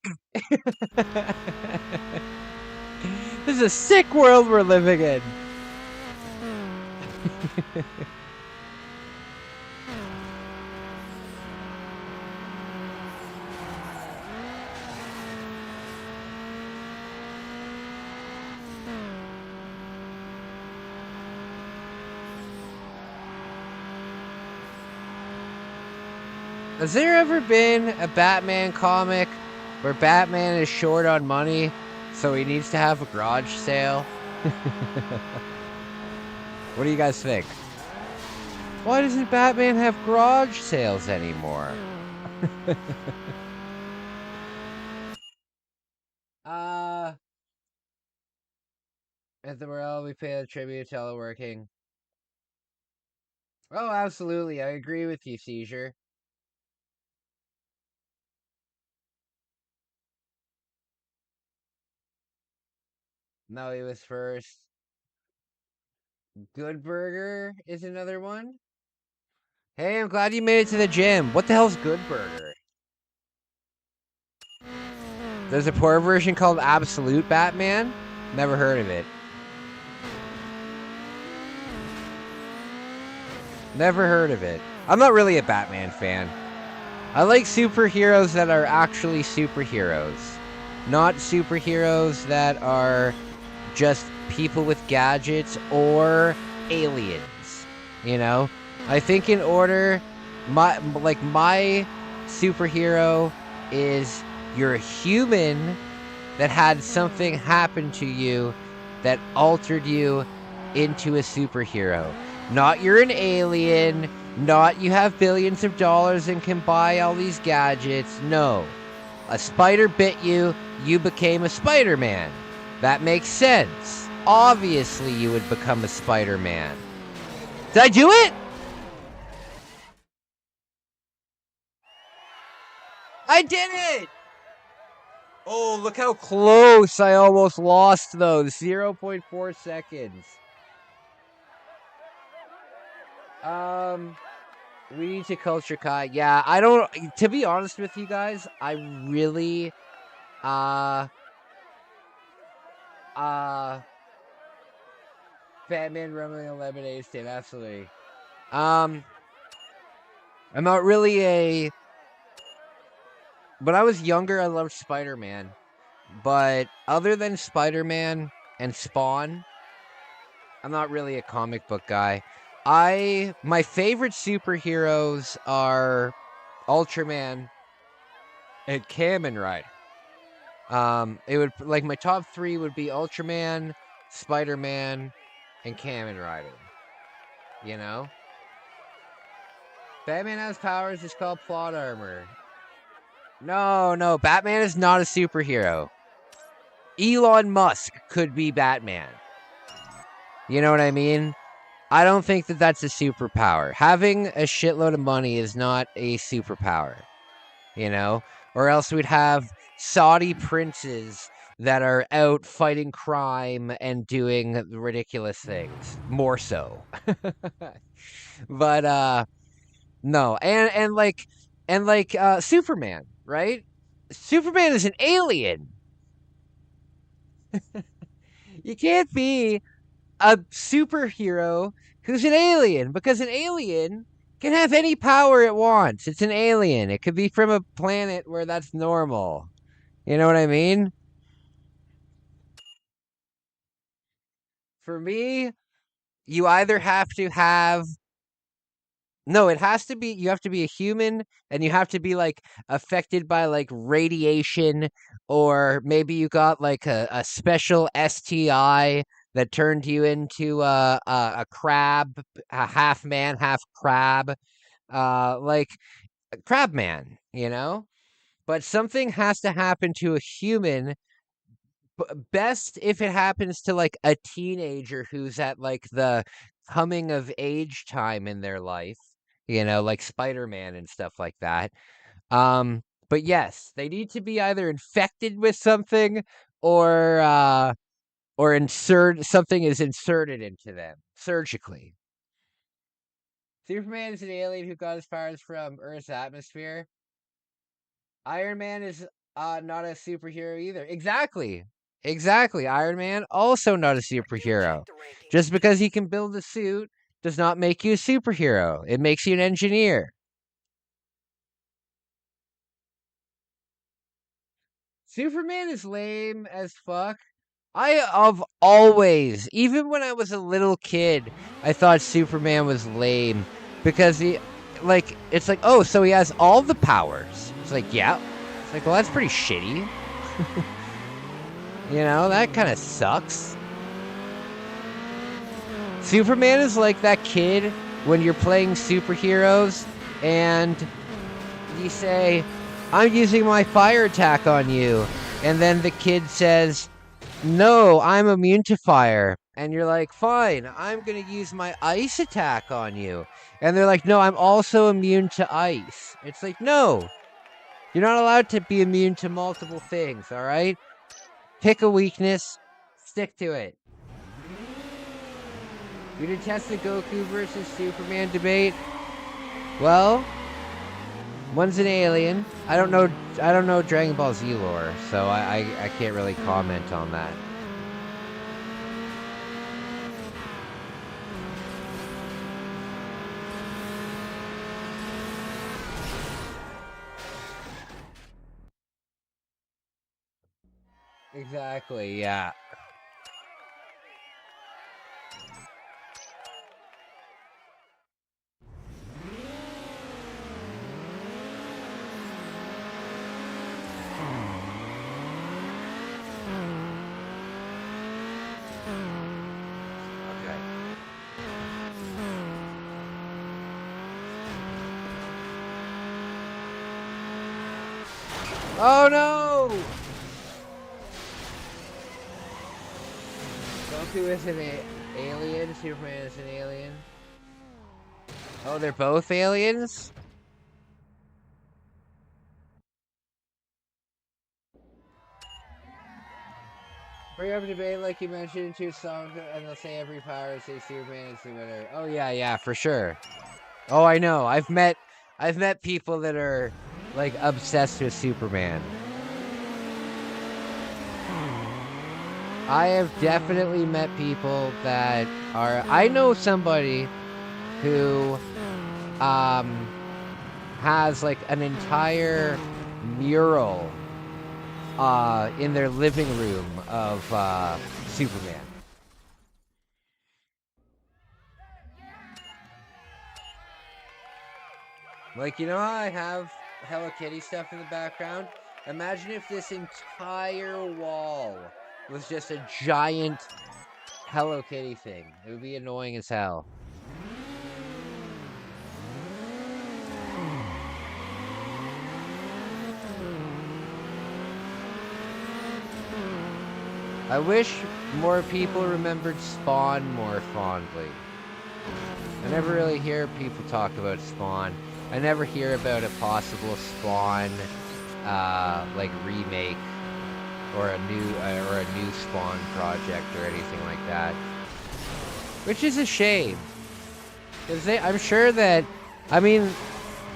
This is a sick world we're living in. Has there ever been a Batman comic where Batman is short on money, so he needs to have a garage sale? What do you guys think? Why doesn't Batman have garage sales anymore? uh, at the Morel, we pay a tribute to teleworking. Oh, absolutely. I agree with you, Seizure. No, he was first. Good Burger is another one. Hey, I'm glad you made it to the gym. What the hell's Good Burger? There's a poor version called Absolute Batman. Never heard of it. Never heard of it. I'm not really a Batman fan. I like superheroes that are actually superheroes, not superheroes that are just people with gadgets or aliens. You know, I think in order, my superhero is you're a human that had something happen to you that altered you into a superhero. Not you're an alien, not you have billions of dollars and can buy all these gadgets. No. A spider bit you, you became a Spider-Man. That makes sense. Obviously you would become a Spider-Man. Did I do it? I did it! Oh, look how close I almost lost those. 0.4 seconds. We need to culture Kai. Yeah, I don't, to be honest with you guys, I really, uh, uh, Batman Rumbling a Lemonade Stand, absolutely. Um, I'm not really when I was younger, I loved Spider-Man. But other than Spider-Man and Spawn, I'm not really a comic book guy. My favorite superheroes are Ultraman and Kamen Rider. It would like my top three would be Ultraman, Spider-Man, and Kamen Rider. You know, Batman has powers. It's called plot armor. No, no, Batman is not a superhero. Elon Musk could be Batman. You know what I mean? I don't think that that's a superpower. Having a shitload of money is not a superpower, you know? Or else we'd have Saudi princes that are out fighting crime and doing ridiculous things. More so. But no. And Superman, right? Superman is an alien. You can't be a superhero who's an alien because an alien can have any power it wants. It's an alien. It could be from a planet where that's normal. You know what I mean? For me, you either have to have no, it has to be you have to be a human and you have to be like affected by like radiation or maybe you got like a special STI that turned you into a crab, a half man, half crab. Like Crabman, you know? But something has to happen to a human. Best if it happens to like a teenager who's at like the coming of age time in their life, like Spider-Man and stuff like that. But yes, they need to be either infected with something or something is inserted into them surgically. Superman is an alien who got his powers from Earth's atmosphere. Iron Man is not a superhero either. Exactly. Exactly. Iron Man also not a superhero. Just because he can build a suit does not make you a superhero. It makes you an engineer. Superman is lame as fuck. I have always, even when I was a little kid, I thought Superman was lame because it's like, oh, so he has all the powers. It's like, yeah. It's like, well, that's pretty shitty. That kind of sucks. Superman is like that kid when you're playing superheroes and you say, I'm using my fire attack on you. And then the kid says, no, I'm immune to fire. And you're like, fine, I'm going to use my ice attack on you. And they're like, no, I'm also immune to ice. It's like, no, you're not allowed to be immune to multiple things, all right? Pick a weakness, stick to it. You did test the Goku versus Superman debate? Well, one's an alien. I don't know Dragon Ball Z lore, so I can't really comment on that. Exactly, yeah. Okay. Oh no! Goku is an alien, Superman is an alien. Oh, they're both aliens? Bring up a debate like you mentioned in 2 songs, and they'll say every power, say Superman is the winner. Oh yeah, for sure. Oh, I know. I've met people that are like obsessed with Superman. I have definitely met people that are. I know somebody who has like an entire mural in their living room of Superman. Like, how I have Hello Kitty stuff in the background? Imagine if this entire wall was just a giant Hello Kitty thing. It would be annoying as hell. I wish more people remembered Spawn more fondly. I never really hear people talk about Spawn. I never hear about a possible Spawn like remake or a new Spawn project or anything like that, which is a shame. Because I'm sure that, I mean,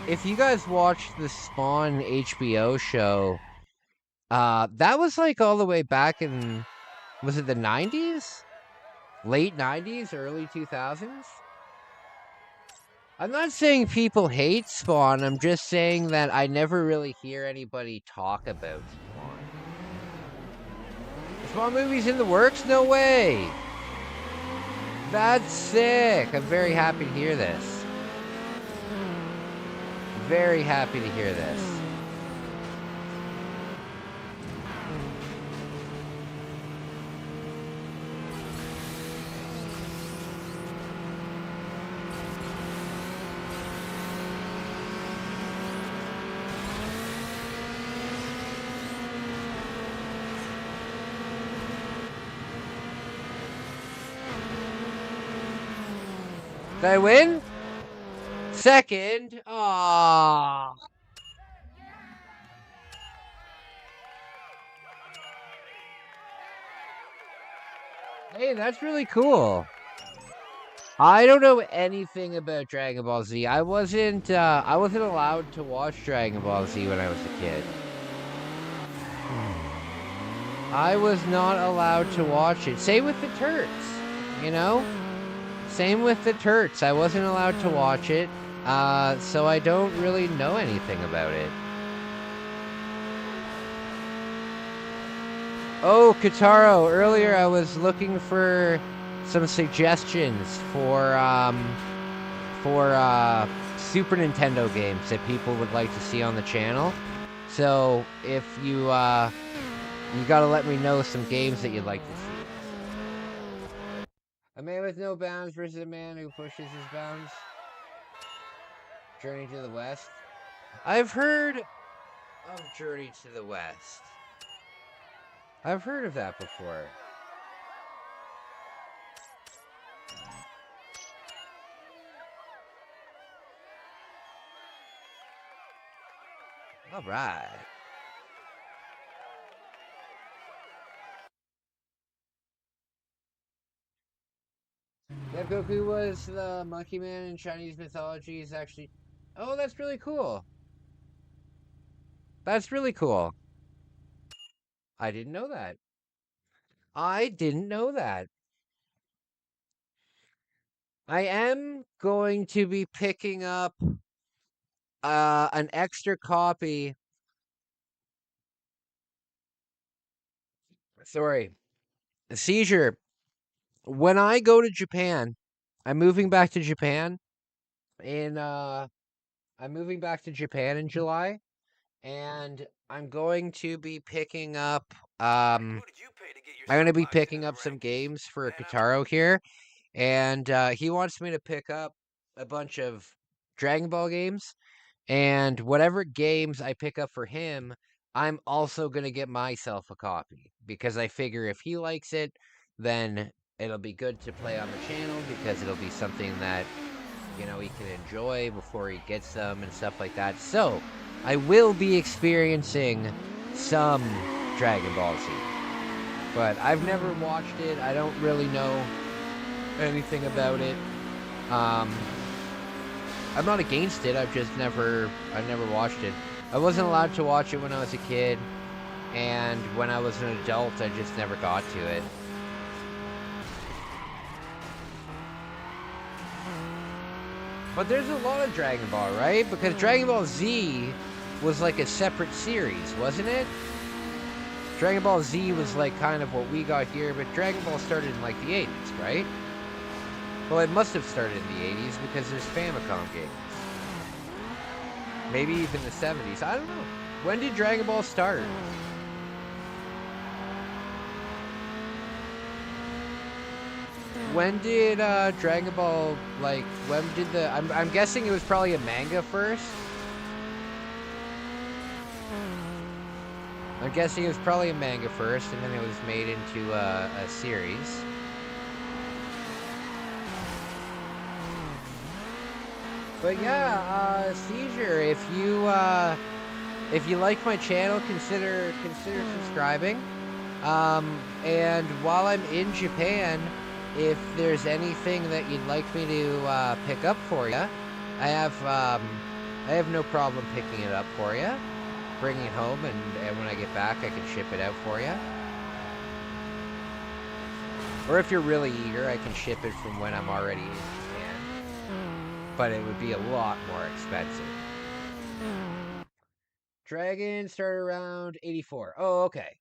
if you guys watched the Spawn HBO show, that was like all the way back in, was it the 90s? Late 90s, early 2000s? I'm not saying people hate Spawn, I'm just saying that I never really hear anybody talk about Spawn. The Spawn movie's in the works? No way! That's sick! I'm very happy to hear this. Very happy to hear this. I win? Second? Aww. Hey, that's really cool. I don't know anything about Dragon Ball Z. I wasn't allowed to watch Dragon Ball Z when I was a kid. I was not allowed to watch it. Same with the Turks, you know? Same with the Turks. I wasn't allowed to watch it, so I don't really know anything about it. Oh, Kataro, earlier I was looking for some suggestions for Super Nintendo games that people would like to see on the channel. So if you gotta let me know some games that you'd like to see. A man with no bounds versus a man who pushes his bounds. Journey to the West. I've heard of Journey to the West. I've heard of that before. All right. That Goku was the monkey man in Chinese mythology is actually... Oh, that's really cool. That's really cool. I didn't know that. I didn't know that. I am going to be picking up an extra copy. Sorry. Seizure. When I go to Japan, I'm moving back to Japan in I'm moving back to Japan in July, and I'm going to be picking up I'm going to be picking up some games for Kataro here, and he wants me to pick up a bunch of Dragon Ball games, and whatever games I pick up for him, I'm also going to get myself a copy, because I figure if he likes it, then it'll be good to play on the channel, because it'll be something that, you know, he can enjoy before he gets them and stuff like that. So, I will be experiencing some Dragon Ball Z. But I've never watched it. I don't really know anything about it. I'm not against it. I've never watched it. I wasn't allowed to watch it when I was a kid, and when I was an adult, I just never got to it. But there's a lot of Dragon Ball, right? Because Dragon Ball Z was like a separate series, wasn't it? Dragon Ball Z was like kind of what we got here, but Dragon Ball started in like the 80s, right? Well, it must have started in the 80s because there's Famicom games. Maybe even the 70s. I don't know. When did Dragon Ball start? When did Dragon Ball, like, when did the... I'm guessing it was probably a manga first. I'm guessing it was probably a manga first, and then it was made into a series. But yeah, Seizure, if you like my channel, consider subscribing. And while I'm in Japan, if there's anything that you'd like me to pick up for you, I have no problem picking it up for you, bringing it home, and when I get back, I can ship it out for you. Or if you're really eager, I can ship it from when I'm already in Japan. But it would be a lot more expensive. Dragon started around 84. Oh, okay.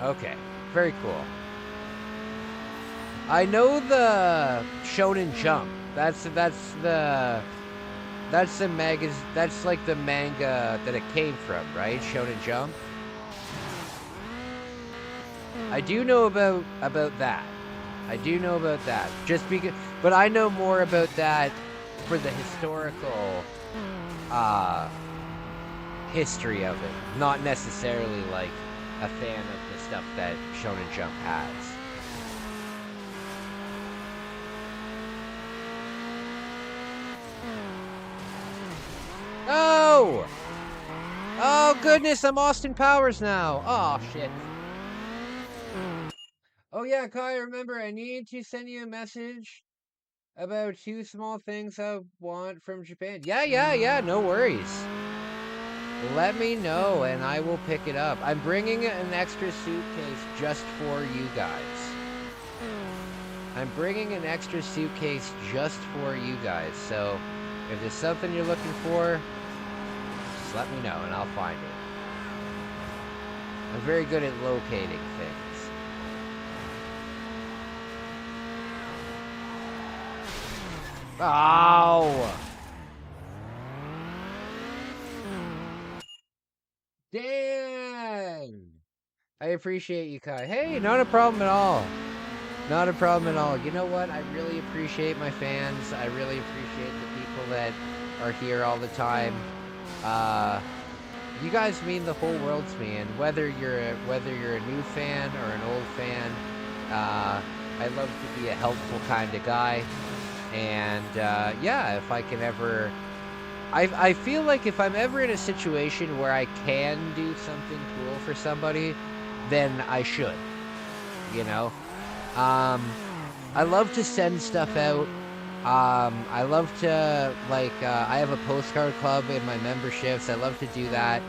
Okay, very cool. I know the Shonen Jump. That's like the manga that it came from, right? Shonen Jump. I do know about that. I do know about that. Just because, but I know more about that for the historical history of it, not necessarily like a fan of the stuff that Shonen Jump has. no! Oh, goodness, I'm Austin Powers now. Oh, shit. Oh, yeah, Kai, remember, I need to send you a message about 2 small things I want from Japan. Yeah, no worries. Let me know, and I will pick it up. I'm bringing an extra suitcase just for you guys. I'm bringing an extra suitcase just for you guys. So, if there's something you're looking for, just let me know, and I'll find it. I'm very good at locating things. Oh! Dang! I appreciate you, Kai. Hey, not a problem at all. Not a problem at all. You know what? I really appreciate my fans. I really appreciate the people that are here all the time. You guys mean the whole world to me, and whether you're a new fan or an old fan, I love to be a helpful kind of guy. And yeah, if I can ever, I feel like if I'm ever in a situation where I can do something cool for somebody, then I should. You know. I love to send stuff out. I love to, like, I have a postcard club in my memberships. I love to do that.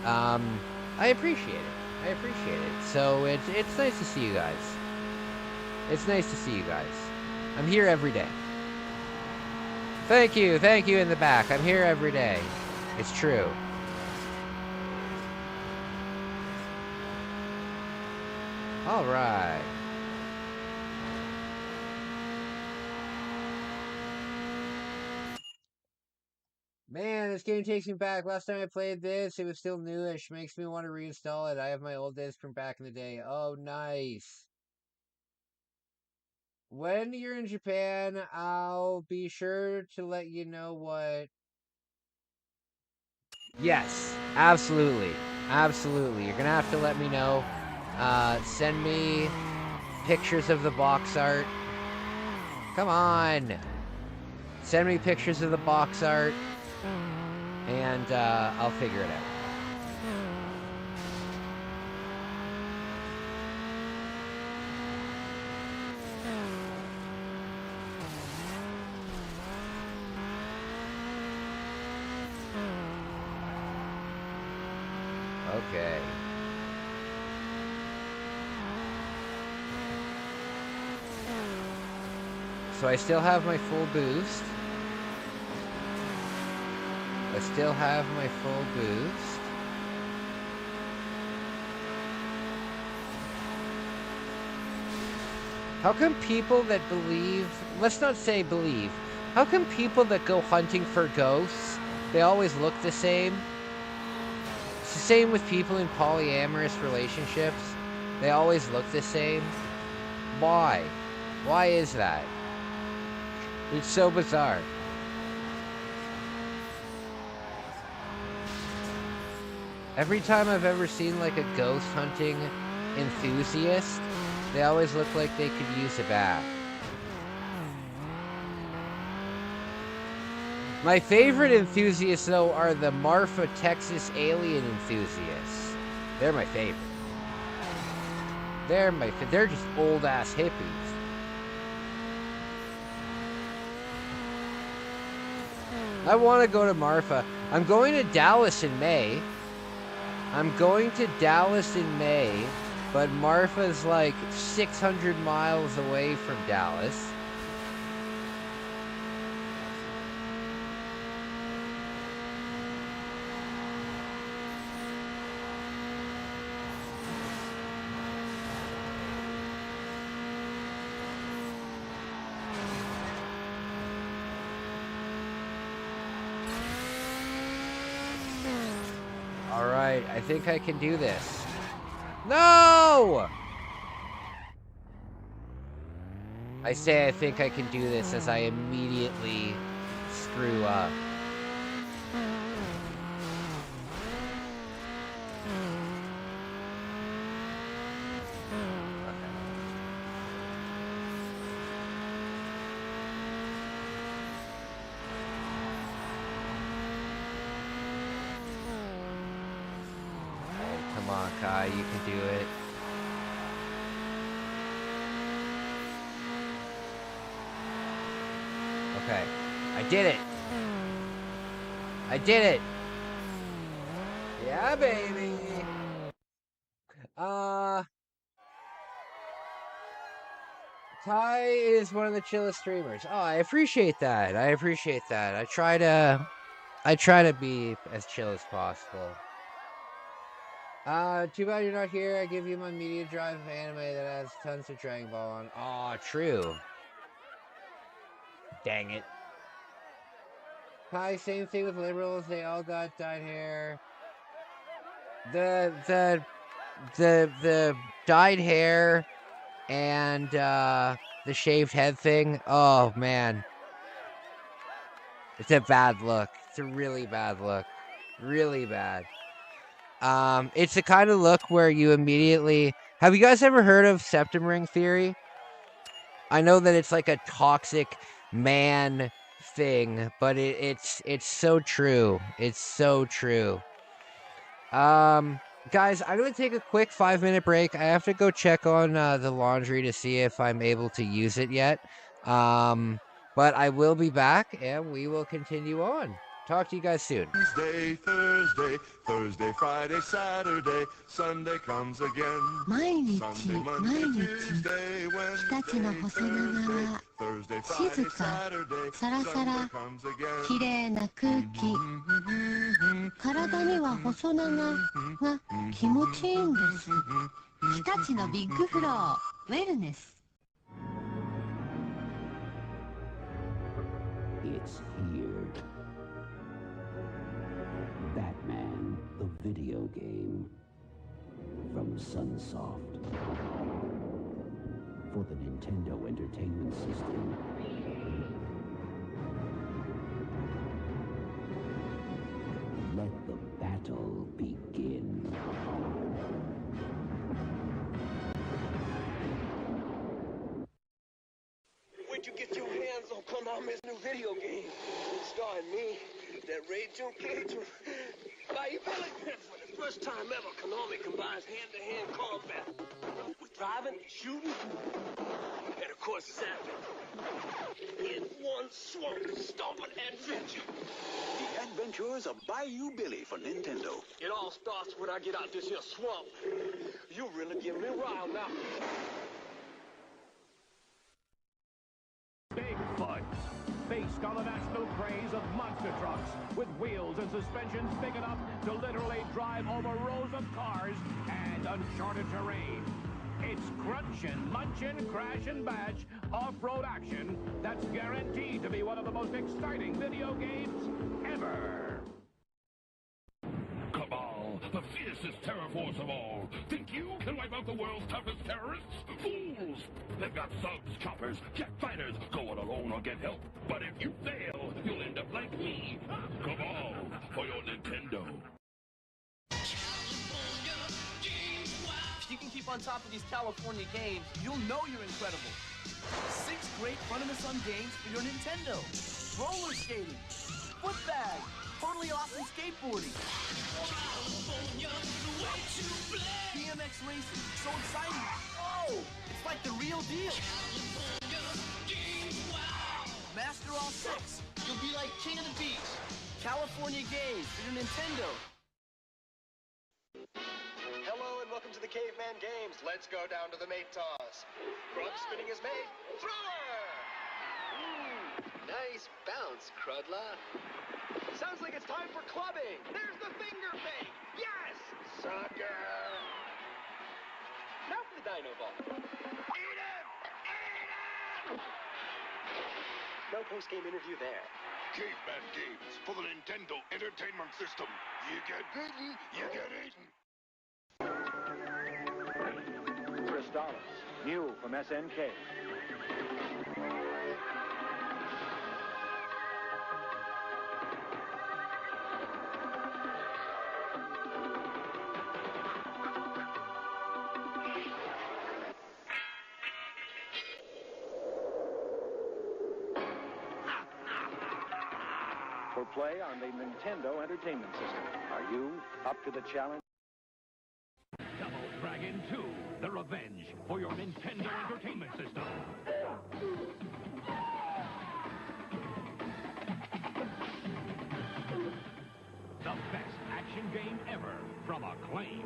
I appreciate it. So it's nice to see you guys. It's nice to see you guys. I'm here every day. Thank you in the back. I'm here every day. It's true. All right. Man, this game takes me back. Last time I played this, it was still newish. Makes me want to reinstall it. I have my old disc from back in the day. Oh, nice. When you're in Japan, I'll be sure to let you know what... Yes, absolutely. Absolutely. You're going to have to let me know. Send me pictures of the box art. Come on. Send me pictures of the box art. And I'll figure it out. Okay. So I still have my full boost. I still have my full boost. How come people that believe, let's not say believe, how come people that go hunting for ghosts, they always look the same? It's the same with people in polyamorous relationships. They always look the same. Why? Why is that? It's so bizarre. Every time I've ever seen like a ghost hunting enthusiast, they always look like they could use a bath. My favorite enthusiasts, though, are the Marfa, Texas alien enthusiasts. They're my favorite. They're just old-ass hippies. I want to go to Marfa. I'm going to Dallas in May. But Marfa's like 600 miles away from Dallas. All right, I think I can do this. No! I say I think I can do this as I immediately screw up. Come on, Kai, you can do it. Okay. I did it. I did it. Yeah, baby. Ty is one of the chillest streamers. Oh, I appreciate that. I appreciate that. I try to be as chill as possible. Too bad you're not here. I give you my media drive of anime that has tons of Dragon Ball on. Oh, true. Dang it. Hi, same thing with liberals. They all got dyed hair. The dyed hair and the shaved head thing. Oh man. It's a bad look. It's a really bad look. Really bad. It's the kind of look where you immediately... Have you guys ever heard of septum ring theory? I know that it's like a toxic man thing, but it's so true. It's so true. Guys, I'm gonna take a quick 5-minute break. I have to go check on the laundry to see if I'm able to use it yet. But I will be back, and we will continue on. Talk to you guys soon. Wednesday, Thursday, Thursday, Friday, Saturday, Sunday comes again. Sunday, Monday, Tuesday, Wednesday, Thursday, Thursday, Friday, Saturday, Sunday comes again. きれいな空気体には細長が気持ちいいんです日立のビッグフローウェルネス It's here. Batman, the video game. From Sunsoft. For the Nintendo Entertainment System. Let the battle begin. Where'd you get your hands on Konami's new video game? Starring me, that Rachel Cajun. By for the first time ever, Konami combines hand-to-hand combat with driving, shooting, and of course zapping. In one swamp, stomping adventure. The Adventures of Bayou Billy for Nintendo. It all starts when I get out this here swamp. You really give me riled now. Bigfoot. Based on the national craze of monster trucks with wheels and suspensions big enough to literally drive over rows of cars and uncharted terrain. It's crunchin', munchin', crash and bash off-road action that's guaranteed to be one of the most exciting video games ever. Cabal, the fiercest terror force of all. Think you can wipe out the world's toughest terrorists? Fools! They've got subs, choppers, jet fighters. Go it alone or get help. But if you fail, you'll end up like me. Cabal, for your Nintendo. If you can keep on top of these California games, you'll know you're incredible. 6 great fun-in-the-sun games for your Nintendo. Roller skating, foot bag, totally awesome skateboarding. BMX racing, so exciting. Oh, it's like the real deal. Master all 6. You'll be like king of the beach. California games for your Nintendo. Hello and welcome to the Caveman Games. Let's go down to the mate toss. Grub spinning his mate. Thrower! Nice bounce, Crudla. Sounds like it's time for clubbing. There's the finger fake. Yes! Sucker! Now for the dino ball. Eat him! Eat him! No post-game interview there. Caveman Games for the Nintendo Entertainment System. You get bitten, you get eaten. Crystallis, new from SNK. For play on the Nintendo Entertainment System. Are you up to the challenge? Dragon 2, The Revenge for your Nintendo Entertainment System. The best action game ever from Acclaim.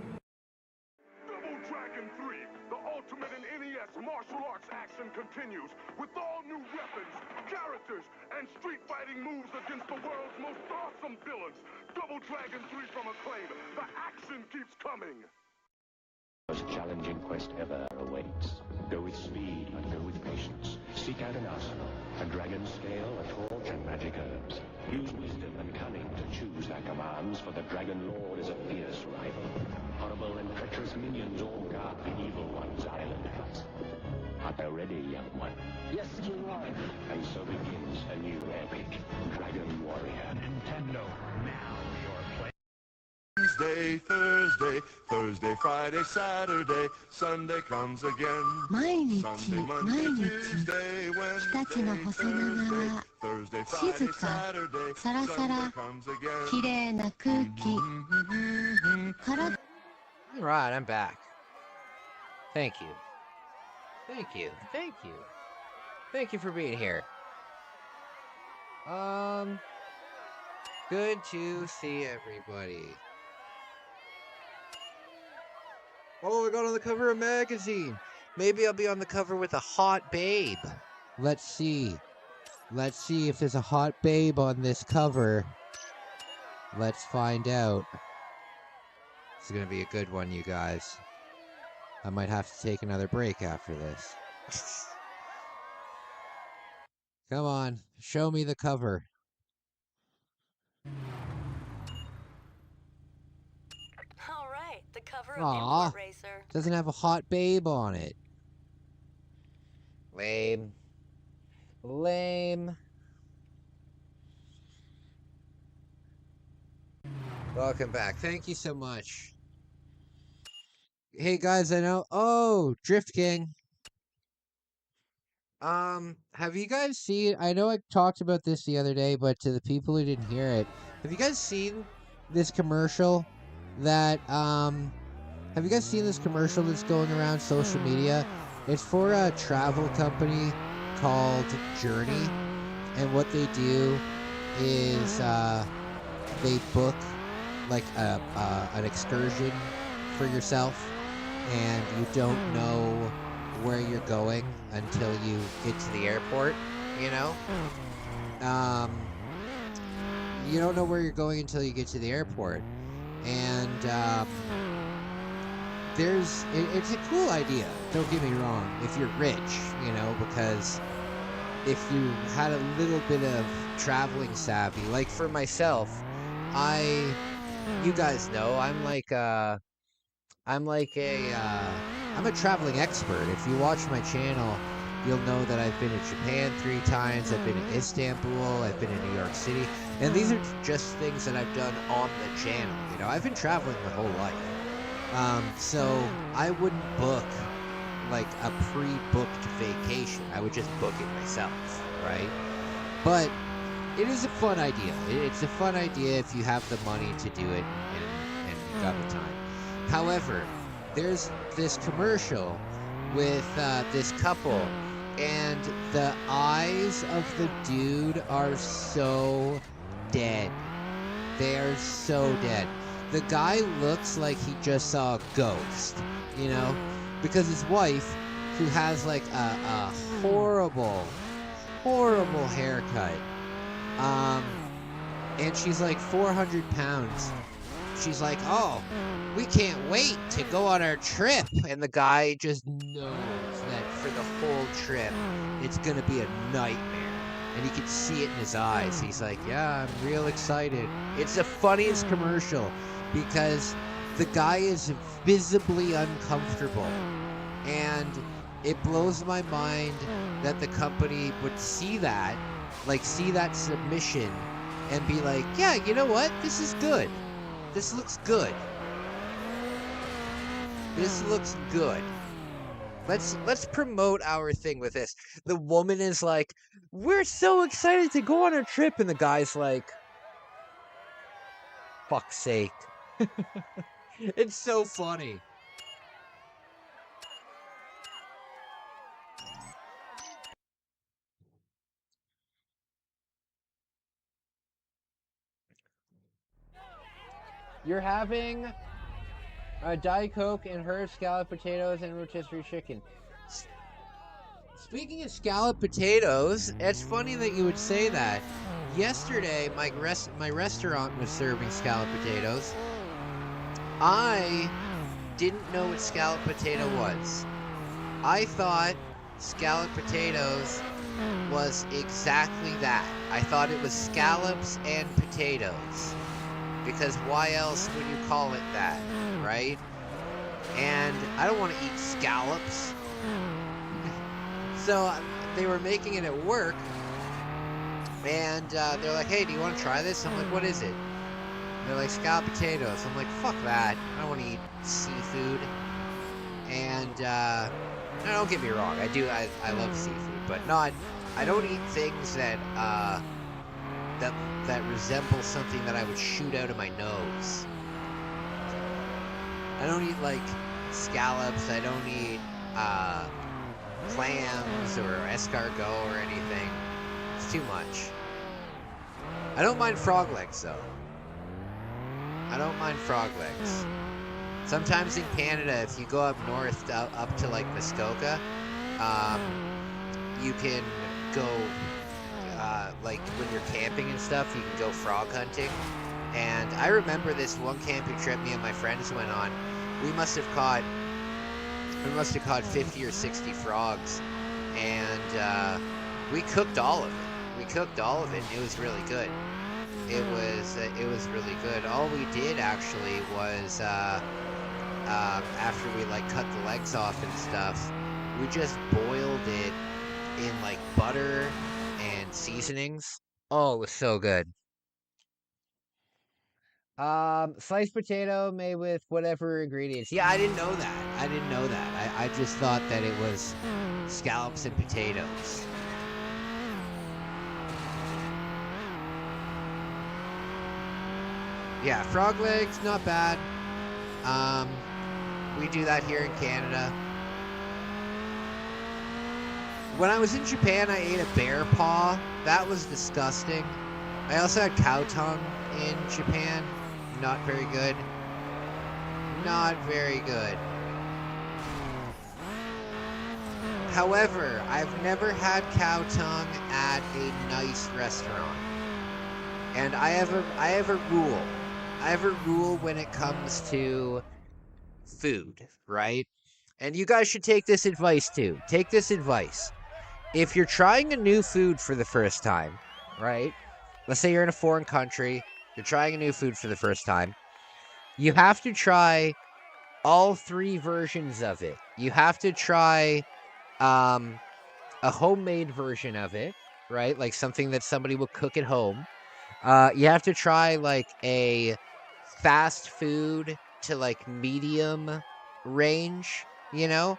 Double Dragon 3, the ultimate in NES martial arts action continues with all new weapons, characters, and street fighting moves against the world's most awesome villains. Double Dragon 3 from Acclaim. The action keeps coming. Most challenging quest ever awaits. Go with speed and go with patience. Seek out an arsenal, a dragon scale, a torch, and magic herbs. Use wisdom and cunning to choose our commands, for the Dragon Lord is a fierce rival. Horrible and treacherous minions all guard the evil one's island house. Are you ready, young one? Yes, King Lord. And so begins a new epic, Dragon Warrior. Nintendo, now you're playing. Wednesday, Thursday, Thursday, Friday, Saturday, Sunday comes again. 毎日 Sunday, 毎 Monday, 日 Tuesday, 日立の Wednesday, 細長 Thursday, 静 Friday, か Saturday, サラサラ Sunday comes again. 綺麗な空気体 All right, I'm back. Thank you. Thank you. Thank you. Thank you for being here. Good to see everybody. Oh, I got on the cover of a magazine. Maybe I'll be on the cover with a hot babe. Let's see. Let's see if there's a hot babe on this cover. Let's find out. This is gonna be a good one, you guys. I might have to take another break after this. Come on, show me the cover. All right, the cover of Aw, Import Racer. doesn't have a hot babe on it. Lame. Lame. Welcome back. Thank you so much. Hey guys, I know. Oh, Drift King. Have you guys seen? I know I talked about this the other day, but to the people who didn't hear it, have you guys seen this commercial? Have you guys seen this commercial that's going around social media? It's for a travel company called Journey, and what they do is they book like an excursion for yourself, and you don't know where you're going until you get to the airport, you know? You don't know where you're going until you get to the airport. And it's a cool idea, don't get me wrong, if you're rich, you know, because if you had a little bit of traveling savvy, like for myself, you guys know, I'm a traveling expert. If you watch my channel, you'll know that I've been to Japan 3 times, I've been to Istanbul, I've been to New York City, and these are just things that I've done on the channel. You know, I've been traveling my whole life. So I wouldn't book like a pre-booked vacation. I would just book it myself, right? But it is a fun idea. It's a fun idea if you have the money to do it and you got the time. However, there's this commercial with this couple, and the eyes of the dude are so dead. They are so dead. The guy looks like he just saw a ghost, you know? Because his wife, who has like a horrible, horrible haircut, and she's like 400 pounds. She's like, oh, we can't wait to go on our trip. And the guy just knows that for the whole trip, it's going to be a nightmare. And you can see it in his eyes. He's like, yeah, I'm real excited. It's the funniest commercial because the guy is visibly uncomfortable. And it blows my mind that the company would see that submission and be like, yeah, you know what? This is good. This looks good. This looks good. Let's promote our thing with this. The woman is like, we're so excited to go on our trip, and the guy's like, fuck's sake. It's so funny. You're having a Diet Coke and her scalloped potatoes and rotisserie chicken. Speaking of scalloped potatoes, it's funny that you would say that. Yesterday, my restaurant was serving scalloped potatoes. I didn't know what scalloped potato was. I thought scalloped potatoes was exactly that. I thought it was scallops and potatoes. Because why else would you call it that, right? And I don't want to eat scallops. So they were making it at work. And they're like, hey, do you want to try this? I'm like, what is it? They're like, scalloped potatoes. I'm like, fuck that. I don't want to eat seafood. And now, don't get me wrong. I love seafood. But not... I don't eat things that that resemble something that I would shoot out of my nose. I don't eat, like, scallops. I don't eat clams or escargot or anything. It's too much. I don't mind frog legs, though. I don't mind frog legs. Sometimes in Canada, if you go up north, up to, like, Muskoka, you can go, like, when you're camping and stuff, you can go frog hunting. And I remember this one camping trip me and my friends went on. We must have caught 50 or 60 frogs. And we cooked all of it. It was really good. It was really good. All we did, actually, was, after we, like, cut the legs off and stuff, we just boiled it in, like, butter and seasonings. Oh, it was so good. Sliced potato made with whatever ingredients. Yeah, I didn't know that. I just thought that it was scallops and potatoes. Yeah, frog legs, not bad. We do that here in Canada. When I was in Japan, I ate a bear paw. That was disgusting. I also had cow tongue in Japan. Not very good. Not very good. However, I've never had cow tongue at a nice restaurant. And I have a rule. I have a rule when it comes to food, right? And you guys should take this advice too. Take this advice. If you're trying a new food for the first time, right? Let's say you're in a foreign country, you're trying a new food for the first time. You have to try all three versions of it. You have to try a homemade version of it, right? Like something that somebody will cook at home. You have to try like a fast food to like medium range, you know?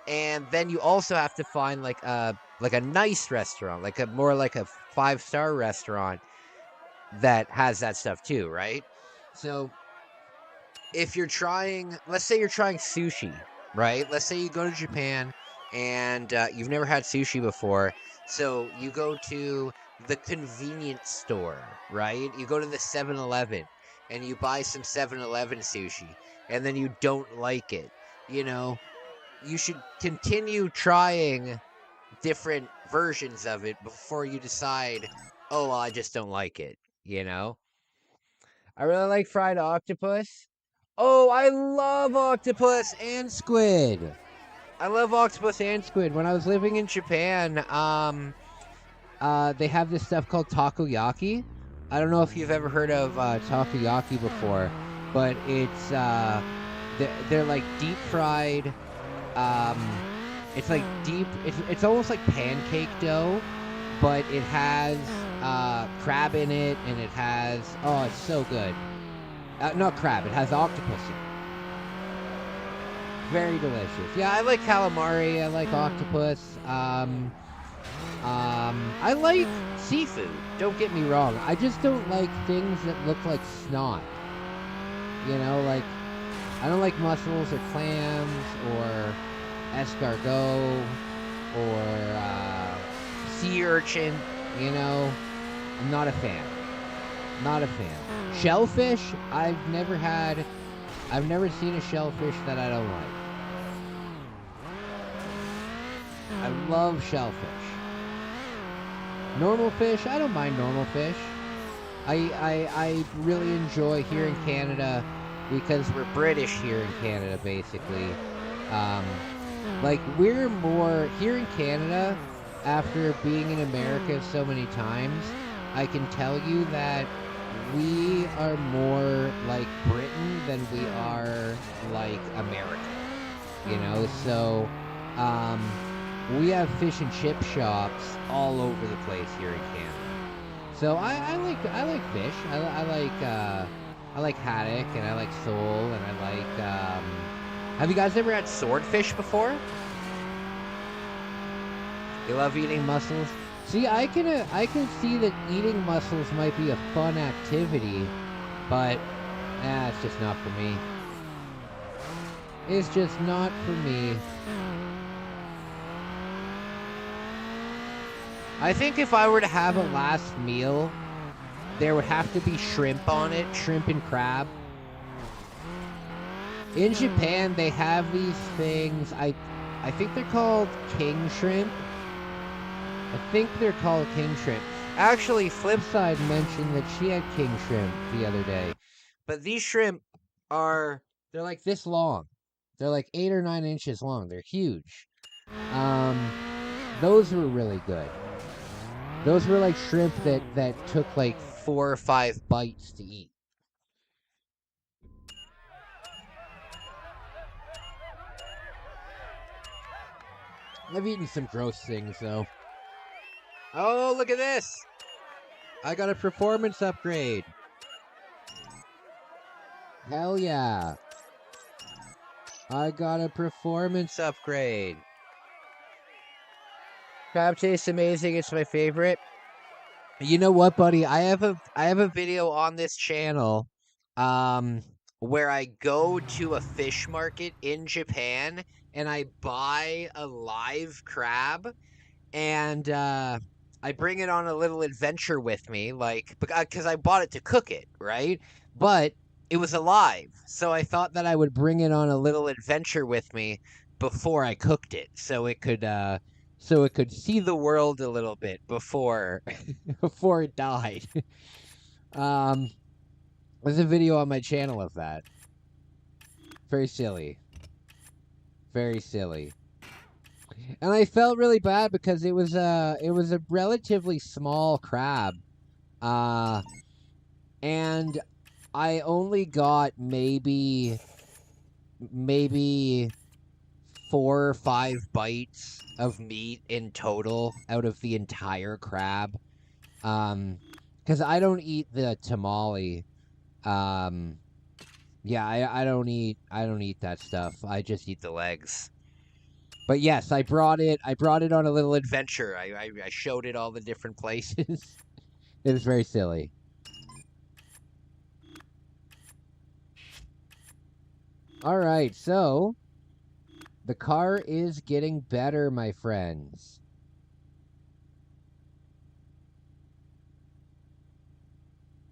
And then you also have to find like a nice restaurant, like a 5-star restaurant that has that stuff too, right? So if you're trying, let's say you're trying sushi, right? Let's say you go to Japan and you've never had sushi before. So you go to the convenience store, right? You go to the 7-Eleven and you buy some 7-Eleven sushi and then you don't like it, you know? You should continue trying different versions of it before you decide, oh, well, I just don't like it, you know? I really like fried octopus. Oh, I love octopus and squid. When I was living in Japan, they have this stuff called takoyaki. I don't know if you've ever heard of takoyaki before, but it's they're like deep fried. It's like it's almost like pancake dough, but it has crab in it, and it has, oh, it's so good. Not crab, it has octopus in it. Very delicious. Yeah, I like calamari, I like octopus. I like seafood, don't get me wrong. I just don't like things that look like snot. You know, like, I don't like mussels or clams or escargot or sea urchin, you know. I'm not a fan. Not a fan. Shellfish, I've never seen a shellfish that I don't like. I love shellfish. Normal fish, I don't mind normal fish. I really enjoy here in Canada because we're British here in Canada, basically. Like, we're more here in Canada after being in America so many times. I can tell you that we are more like Britain than we are like America. You know, so we have fish and chip shops all over the place here in Canada. So I like fish. I like haddock and I like sole and I like. Have you guys ever had swordfish before? You love eating mussels? See, I can see that eating mussels might be a fun activity, but it's just not for me. It's just not for me. I think if I were to have a last meal, there would have to be shrimp on it, shrimp and crab. In Japan, they have these things, I think they're called king shrimp. Actually, Flipside mentioned that she had king shrimp the other day. But these shrimp they're like this long. They're like 8 or 9 inches long. They're huge. Those were really good. Those were like shrimp that took like 4 or 5 bites to eat. I've eaten some gross things, though. Oh, look at this! I got a performance upgrade. Hell yeah. I got a performance upgrade. Crab tastes amazing. It's my favorite. You know what, buddy? I have a video on this channel where I go to a fish market in Japan and I buy a live crab and I bring it on a little adventure with me, like, because I bought it to cook it, right? But it was alive, so I thought that I would bring it on a little adventure with me before I cooked it, so it could see the world a little bit before before it died. There's a video on my channel of that. Very silly. Very silly. And I felt really bad because it was a relatively small crab. And I only got maybe 4 or 5 bites of meat in total out of the entire crab. Because I don't eat the tamale. Yeah, I don't eat that stuff. I just eat the legs. But yes, I brought it on a little adventure. I showed it all the different places. It was very silly. All right, so the car is getting better, my friends.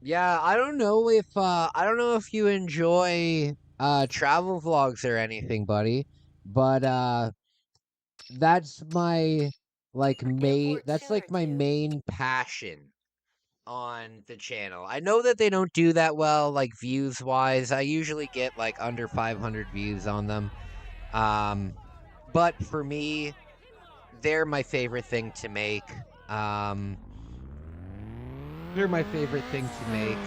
Yeah, I don't know if you enjoy travel vlogs or anything, buddy, but that's my main passion on the channel. I know that they don't do that well, like, views wise. I usually get like under 500 views on them. But for me, they're my favorite thing to make. They're my favorite thing to make.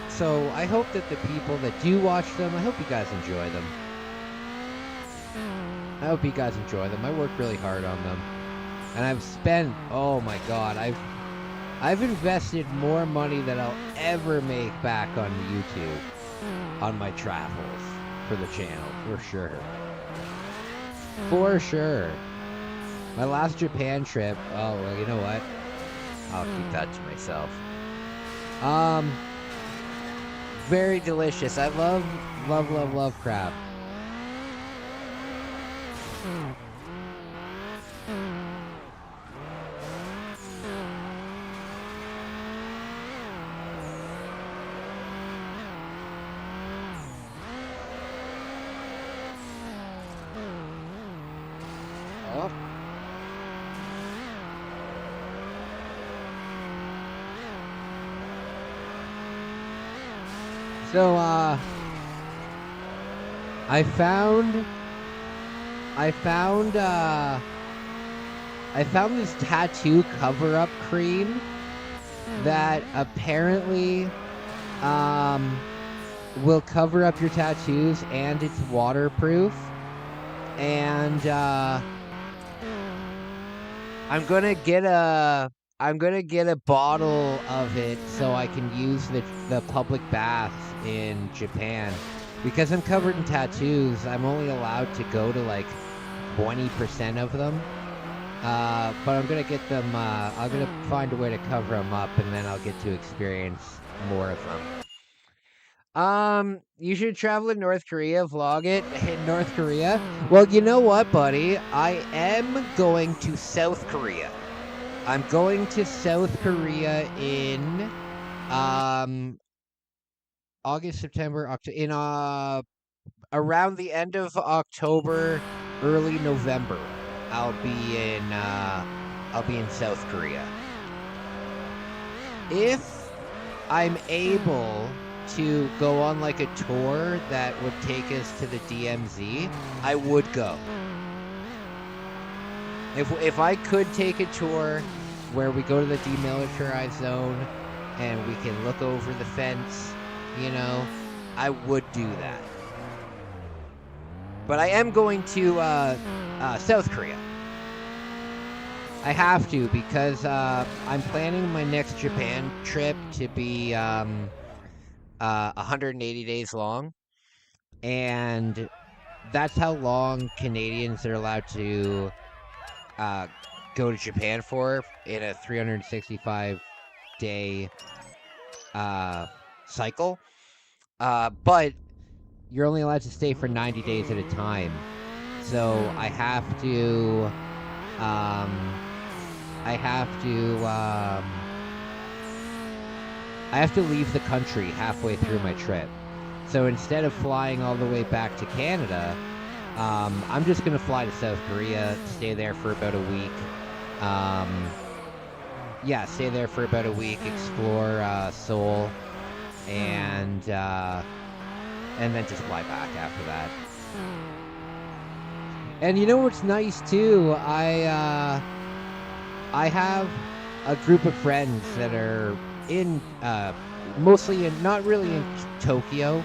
So I hope that the people that do watch them, I hope you guys enjoy them. I work really hard on them. And I've spent, oh my god, I've invested more money than I'll ever make back on YouTube on my travels for the channel, for sure. For sure. My last Japan trip, oh, well, you know what? I'll keep that to myself. Very delicious. I love crab. So, I found this tattoo cover-up cream that apparently will cover up your tattoos, and it's waterproof. And I'm gonna get a bottle of it so I can use the public baths in Japan. Because I'm covered in tattoos, I'm only allowed to go to like 20% of them. But I'm gonna get them. I'm gonna find a way to cover them up, and then I'll get to experience more of them. You should travel to North Korea, vlog it in North Korea. Well, you know what, buddy? I am going to South Korea. I'm going to South Korea in August, September, October, around the end of October, early November. I'll be in South Korea. If I'm able to go on like a tour that would take us to the DMZ, I would go. If I could take a tour where we go to the demilitarized zone and we can look over the fence, you know, I would do that. But I am going to South Korea. I have to because I'm planning my next Japan trip to be 180 days long. And that's how long Canadians are allowed to go to Japan for in a 365-day cycle. But you're only allowed to stay for 90 days at a time. So I have to leave the country halfway through my trip. So instead of flying all the way back to Canada, I'm just going to fly to South Korea, stay there for about a week. Stay there for about a week, explore Seoul, and then just fly back after that. And you know what's nice too? I have a group of friends that are in mostly not really in Tokyo.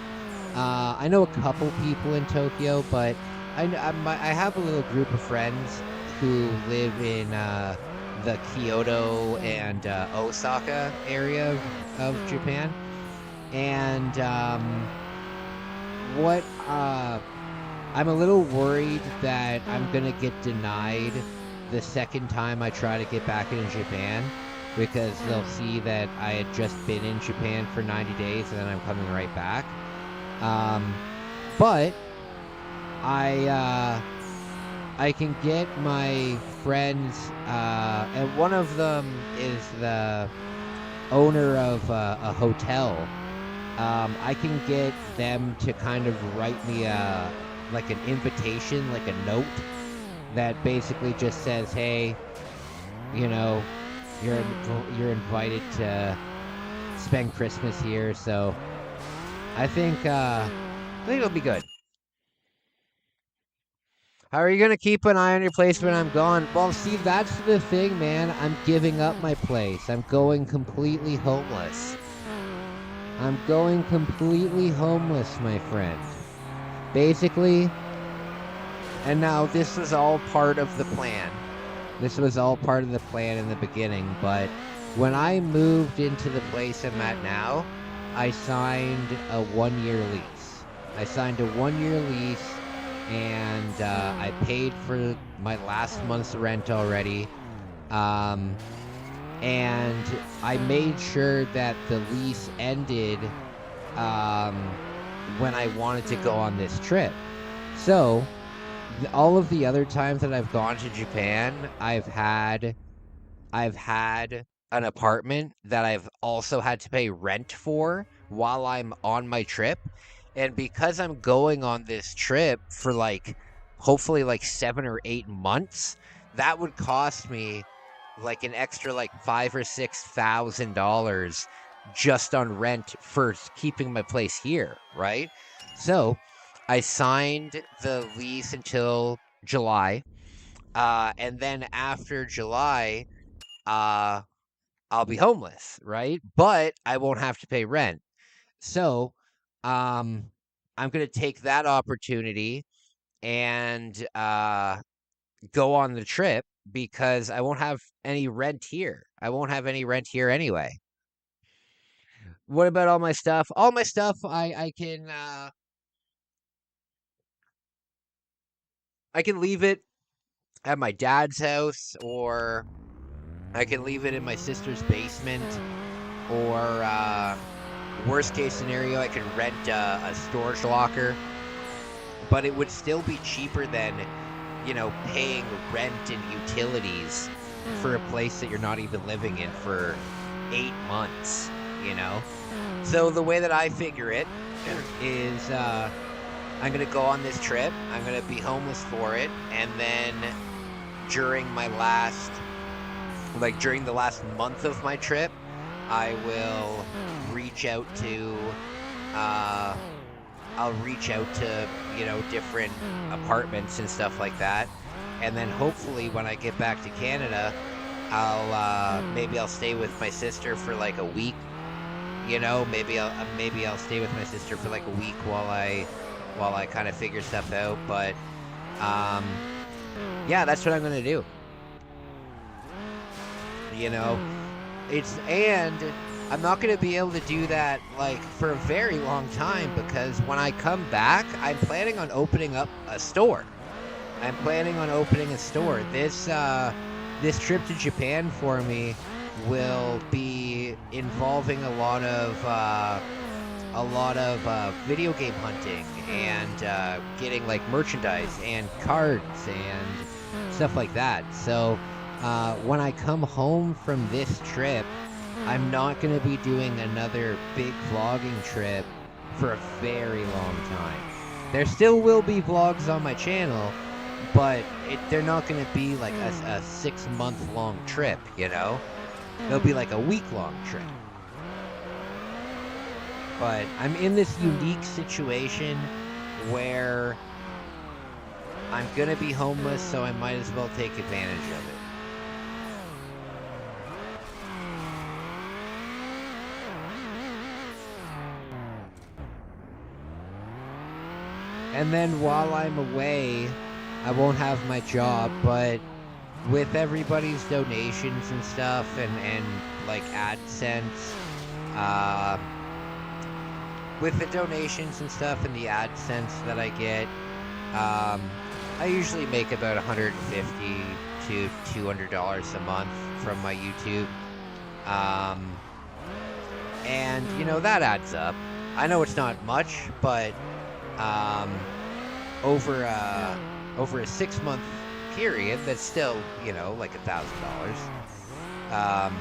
I know a couple people in Tokyo, but I have a little group of friends who live in the Kyoto and Osaka area of Japan. And I'm a little worried that I'm gonna get denied the second time I try to get back into Japan, because they'll see that I had just been in Japan for 90 days and then I'm coming right back. But I can get my friends, and one of them is the owner of a hotel. I can get them to kind of write me like an invitation, like a note that basically just says, hey, you know, you're invited to spend Christmas here. So I think it'll be good. How are you going to keep an eye on your place when I'm gone? Well, see, that's the thing, man. I'm giving up my place. I'm going completely homeless. I'm going completely homeless, my friend. Basically, and now this was all part of the plan. This was all part of the plan in the beginning, but when I moved into the place I'm at now, I signed a 1-year lease. And I paid for my last month's rent already. And I made sure that the lease ended when I wanted to go on this trip. So all of the other times that I've gone to Japan, I've had an apartment that I've also had to pay rent for while I'm on my trip. And because I'm going on this trip for hopefully 7 or 8 months, that would cost me like an extra $5,000 or $6,000 just on rent for keeping my place here, right? So I signed the lease until July. And then after July, uh, I'll be homeless, right? But I won't have to pay rent. So um, I'm going to take that opportunity and go on the trip because I won't have any rent here. I won't have any rent here anyway. What about all my stuff? All my stuff I can leave it at my dad's house, or I can leave it in my sister's basement, or worst case scenario, I can rent a storage locker. But it would still be cheaper than, paying rent and utilities for a place that you're not even living in for 8 months, you know? So the way that I figure it is I'm going to go on this trip. I'm going to be homeless for it. And then during during the last month of my trip, I will reach out to, different apartments and stuff like that. And then hopefully when I get back to Canada, maybe I'll stay with my sister for like a week. Maybe I'll stay with my sister for like a week while I kind of figure stuff out. But yeah, that's what I'm gonna do. And I'm not gonna be able to do that like for a very long time, because when I come back, I'm planning on opening up a store. This trip to Japan for me will be involving a lot of video game hunting and getting like merchandise and cards and stuff like that. So when I come home from this trip, I'm not going to be doing another big vlogging trip for a very long time. There still will be vlogs on my channel, but they're not going to be like a 6-month long trip, They'll be like a week-long trip. But I'm in this unique situation where I'm going to be homeless, so I might as well take advantage of it. And then while I'm away, I won't have my job, but with everybody's donations and stuff and like AdSense, with the donations and stuff and the AdSense that I get, I usually make about $150 to $200 a month from my YouTube. And that adds up. I know it's not much, but over a 6-month period, that's still like $1,000.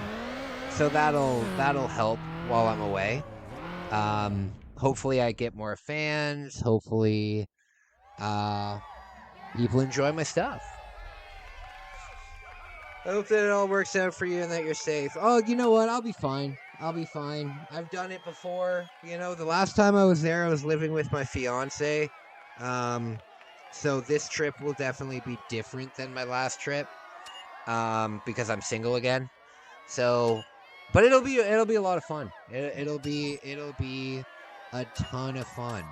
So that'll help while I'm away. Hopefully I get more fans. Hopefully people enjoy my stuff. I hope that it all works out for you and that you're safe. Oh, you know what? I'll be fine. I've done it before. The last time I was there, I was living with my fiance. So this trip will definitely be different than my last trip, because I'm single again. So, but it'll be a lot of fun. It'll be a ton of fun.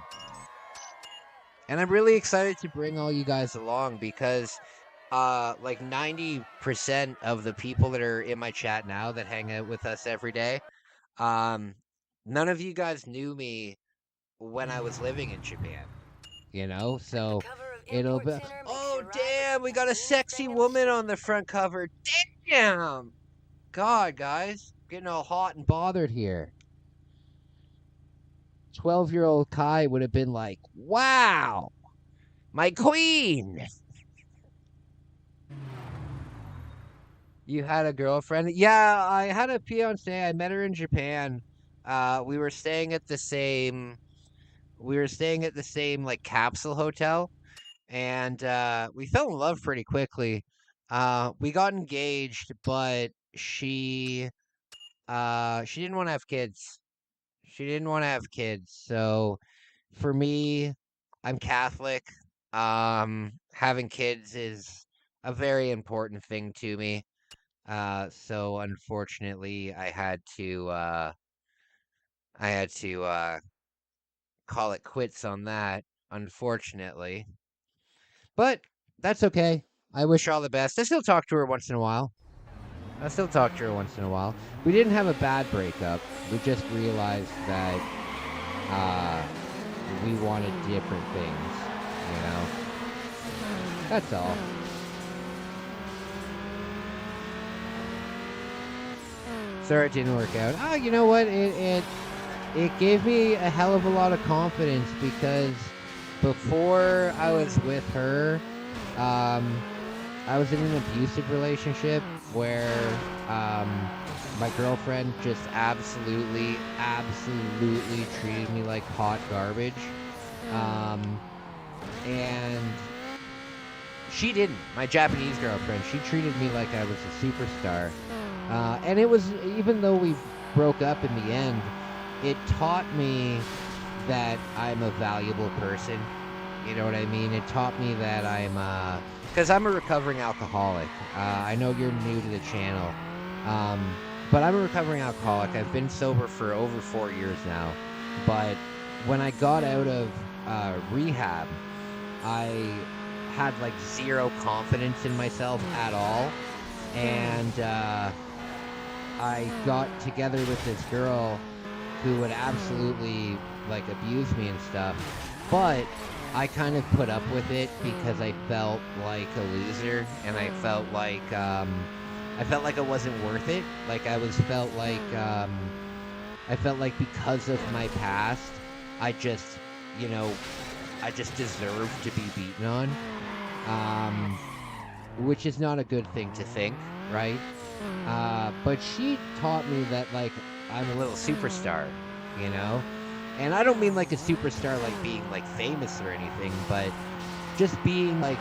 And I'm really excited to bring all you guys along, because like 90% of the people that are in my chat now that hang out with us every day, none of you guys knew me when I was living in Japan. So it'll be. Oh damn, we got a sexy woman on the front cover. Damn. God, guys, getting all hot and bothered here. 12-year-old Kai would have been like, "Wow, my queen." You had a girlfriend? Yeah, I had a fiance. I met her in Japan. We were staying at the same like capsule hotel, and we fell in love pretty quickly. We got engaged, but she she didn't want to have kids. She didn't want to have kids. So for me, I'm Catholic. Having kids is a very important thing to me. So unfortunately, I had to call it quits on that. Unfortunately, but that's okay. I wish her all the best. I still talk to her once in a while. I still talk to her once in a while. We didn't have a bad breakup. We just realized that we wanted different things. You know, that's all. Sorry it didn't work out. Oh, you know what? It gave me a hell of a lot of confidence because before I was with her, I was in an abusive relationship where my girlfriend just absolutely treated me like hot garbage. And she didn't. My Japanese girlfriend, she treated me like I was a superstar. And it was, even though we broke up in the end, it taught me that I'm a valuable person. You know what I mean? It taught me that because I'm a recovering alcoholic. I know you're new to the channel, but I'm a recovering alcoholic. I've been sober for over 4 years now. But when I got out of rehab, I had like zero confidence in myself at all. And I got together with this girl who would absolutely like abuse me and stuff. But I kind of put up with it because I felt like a loser, and I felt like it wasn't worth it. Like I felt like because of my past, I just deserved to be beaten on, which is not a good thing to think, right? But she taught me that like I'm a little superstar, you know? And I don't mean like a superstar like being like famous or anything, but just being like,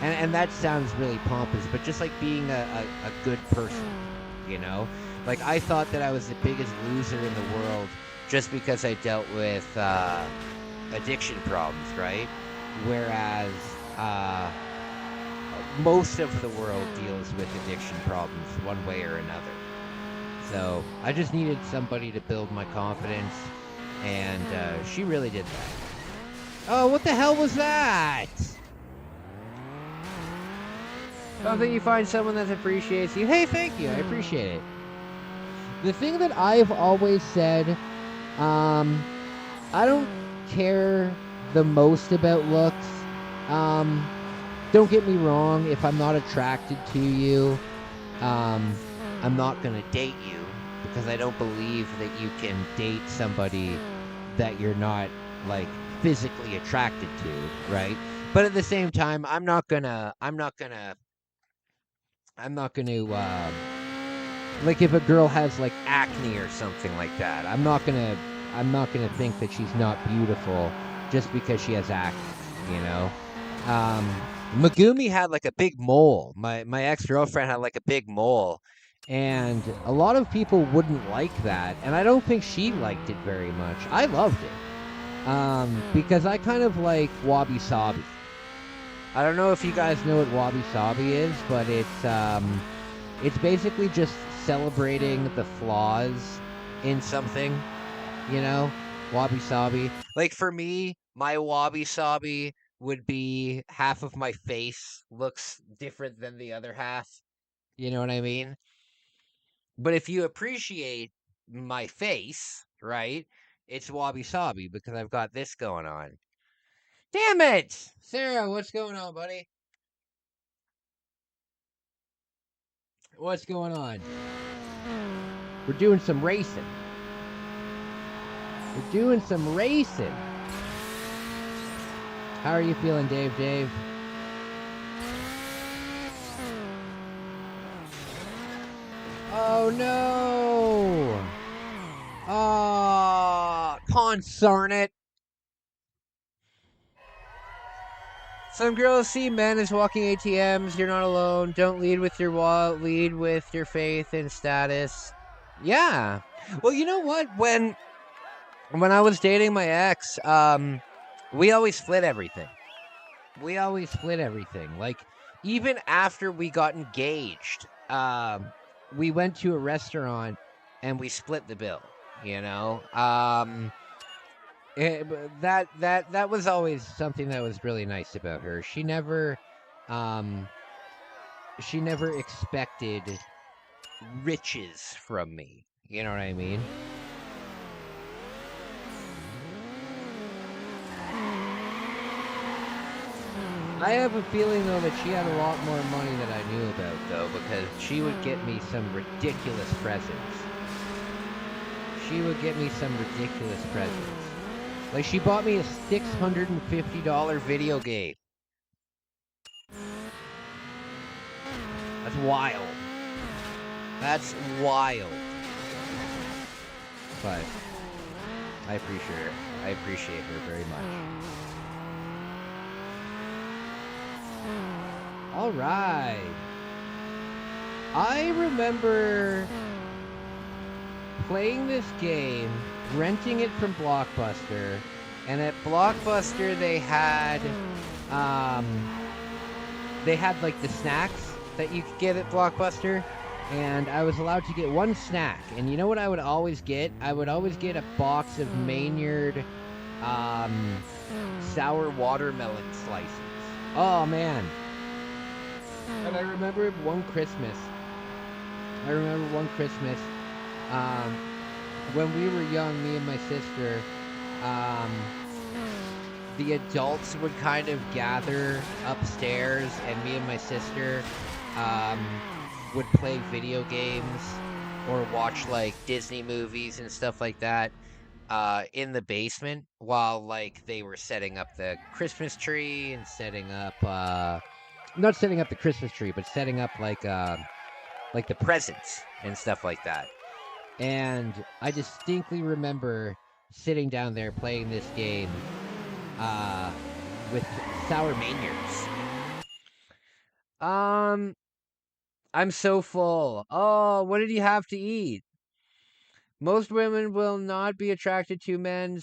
and that sounds really pompous, but just like being a good person, you know? Like I thought that I was the biggest loser in the world just because I dealt with addiction problems, right? Whereas most of the world deals with addiction problems one way or another. So I just needed somebody to build my confidence, and she really did that. Oh, what the hell was that? Something you find someone that appreciates you. Hey, thank you. I appreciate it. The thing that I've always said, I don't care the most about looks. Don't get me wrong. If I'm not attracted to you, I'm not going to date you, because I don't believe that you can date somebody that you're not like physically attracted to, right? But at the same time, I'm not gonna like if a girl has like acne or something like that, I'm not gonna think that she's not beautiful just because she has acne, you know? Megumi had like a big mole. My ex-girlfriend had like a big mole, and a lot of people wouldn't like that, and I don't think she liked it very much. I loved it, because I kind of like wabi-sabi. I don't know if you guys know what wabi-sabi is, but it's basically just celebrating the flaws in something, you know? Wabi-sabi. Like for me, my wabi-sabi would be half of my face looks different than the other half. You know what I mean? But if you appreciate my face, right, it's wabi-sabi because I've got this going on. Damn it! Sarah, what's going on, buddy? What's going on? We're doing some racing. We're doing some racing. How are you feeling, Dave? Dave? Oh, no! Ah, concern it. Some girls see men as walking ATMs. You're not alone. Don't lead with your wallet. Lead with your faith and status. Yeah. Well, you know what? When I was dating my ex, we always split everything. We always split everything. Like, even after we got engaged, we went to a restaurant and we split the bill. You know, that was always something that was really nice about her. Um, she never expected riches from me. You know what I mean? I have a feeling though that she had a lot more money than I knew about though, because she would get me some ridiculous presents. She would get me some ridiculous presents. Like she bought me a $650 video game. That's wild. That's wild. But I appreciate her. I appreciate her very much. All right. I remember playing this game, renting it from Blockbuster, and at Blockbuster they had like the snacks that you could get at Blockbuster, and I was allowed to get one snack. And you know what I would always get? I would always get a box of Maynard sour watermelon slices. Oh man. And I remember one Christmas, when we were young, me and my sister, the adults would kind of gather upstairs, and me and my sister would play video games or watch like Disney movies and stuff like that in the basement while like they were setting up the Christmas tree and setting up not setting up the Christmas tree, but setting up like the presents and stuff like that. And I distinctly remember sitting down there playing this game with sour Maynards. I'm so full. Oh, what did you have to eat? Most women will not be attracted to men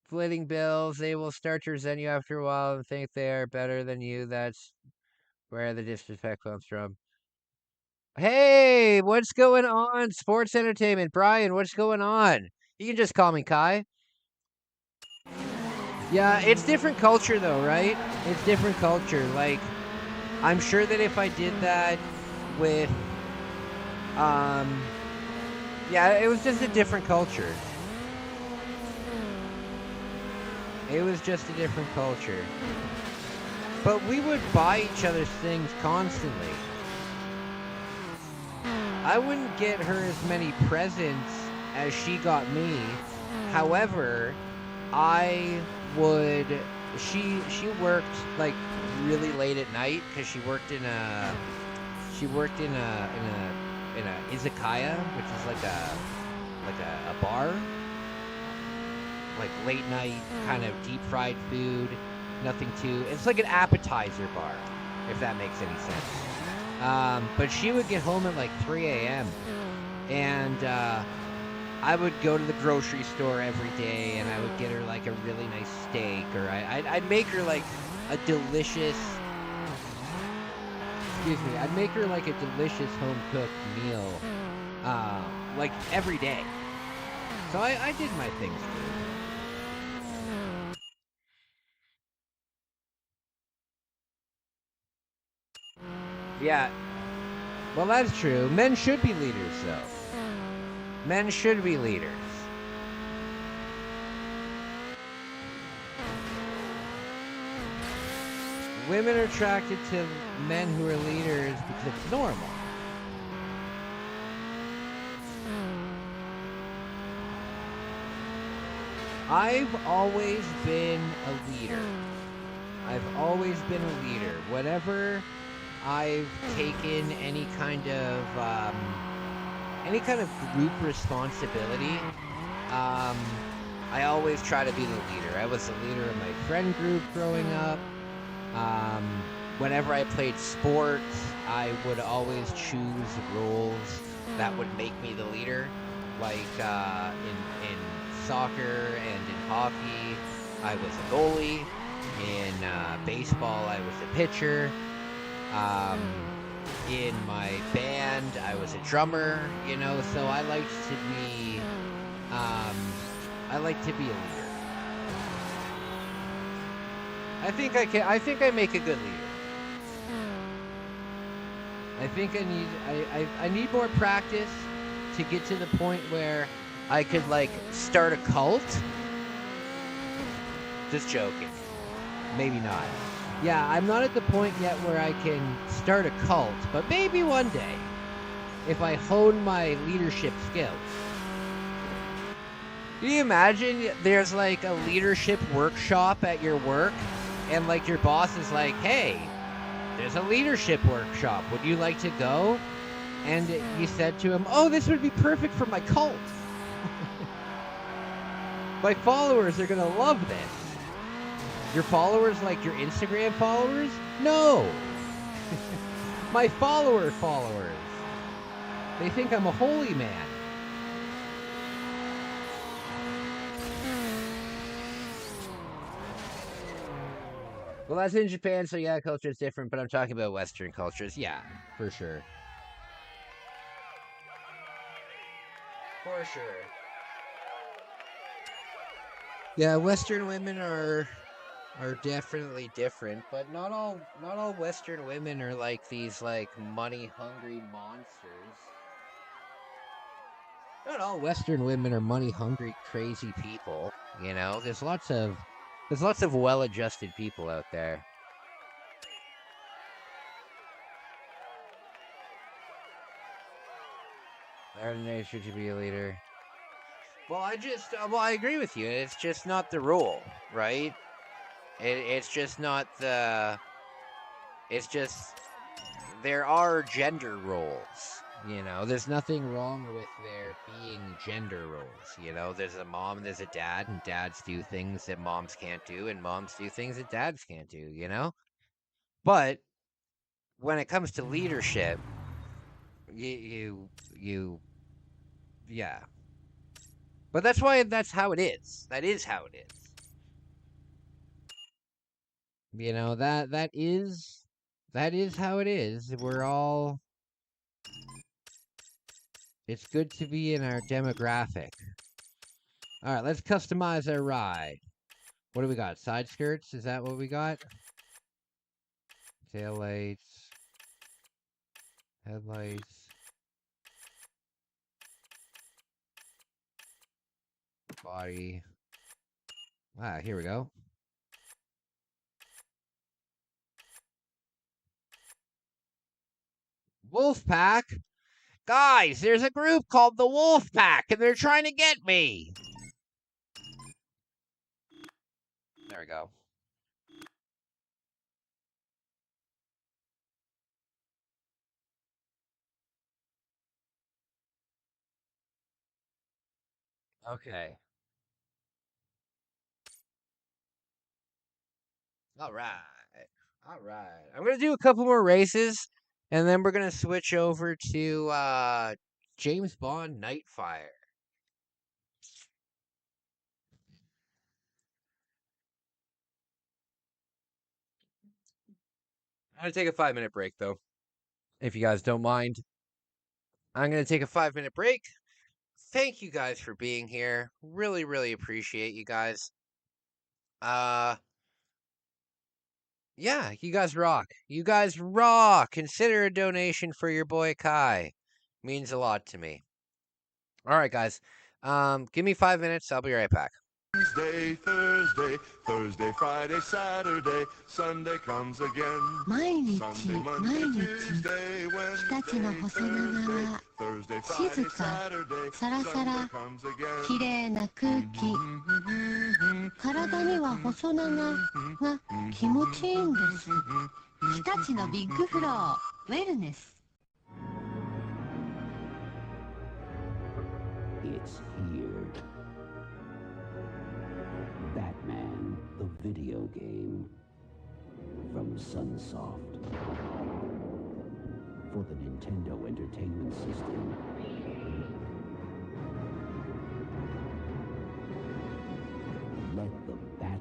splitting bills. They will start to resent you after a while and think they are better than you. That's where the disrespect comes from. Hey, what's going on? Sports entertainment. Brian, what's going on? You can just call me Kai. Yeah, it's different culture though, right? It's different culture. Like, I'm sure that if I did that with, yeah, it was just a different culture. It was just a different culture. But we would buy each other's things constantly. I wouldn't get her as many presents as she got me. However, she worked like really late at night because she worked in a izakaya, which is like a bar, like late night kind of deep fried food. Nothing too. It's like an appetizer bar, if that makes any sense. But she would get home at like 3 a.m. and I would go to the grocery store every day, and I would get her like a really nice steak, or I'd make her like a delicious. Excuse me. I'd make her like a delicious home cooked meal, like every day. So I did my things for her. Yeah. Well, that's true. Men should be leaders, though. Men should be leaders. Women are attracted to men who are leaders because it's normal. I've always been a leader. I've always been a leader. Whatever I've taken any kind of group responsibility, I always try to be the leader. I was the leader of my friend group growing up. Whenever I played sports, I would always choose roles that would make me the leader. in soccer and in hockey, I was a goalie. In baseball, I was a pitcher. In my band, I was a drummer. So I liked to be a leader. I think I make a good leader. I think I need more practice to get to the point where I could start a cult. Just joking. Maybe not. Yeah, I'm not at the point yet where I can start a cult, but maybe one day, if I hone my leadership skills. Can you imagine there's a leadership workshop at your work, and your boss is like, hey, there's a leadership workshop. Would you like to go? And you said to him, oh, this would be perfect for my cult. My followers are going to love this. Your followers like your Instagram followers? No. My followers. They think I'm a holy man. Well, that's in Japan, so yeah, culture is different, but I'm talking about Western cultures. Yeah, for sure. For sure. Yeah, Western women are definitely different, but not all Western women are like these money-hungry monsters. Not all Western women are money-hungry, crazy people. There's lots of well-adjusted people out there. Our nature to be a leader. Well, I agree with you. It's just not the rule, right? It's just not the. It's just there are gender roles. There's nothing wrong with there being gender roles. There's a mom and there's a dad, and dads do things that moms can't do, and moms do things that dads can't do. But when it comes to leadership, yeah. But that's how it is. That is how it is. That is how it is. It's good to be in our demographic. All right, let's customize our ride. What do we got? Side skirts? Is that what we got? Tail lights. Headlights. Body. Here we go. Wolf Pack? Guys, there's a group called the Wolf Pack, and they're trying to get me. There we go. Okay. All right. I'm going to do a couple more races, and then we're going to switch over to James Bond Nightfire. I'm going to take a 5-minute break, though, if you guys don't mind. I'm going to take a 5-minute break. Thank you guys for being here. Really, really appreciate you guys. Yeah, you guys rock. You guys rock. Consider a donation for your boy Kai. Means a lot to me. All right, guys. Give me 5 minutes. I'll be right back. Wednesday, Thursday, Friday, Saturday, Sunday comes again. 毎日 Sunday, 毎 Monday, 日 Tuesday, 日立の Wednesday, 細長 Thursday, 静 Friday, か Saturday, サラサラ Sunday comes again. きれいな空気体には細長が気持ちいいんです日立のビッグフローウェルネス It's here. Batman, the video game. From Sunsoft. For the Nintendo Entertainment System.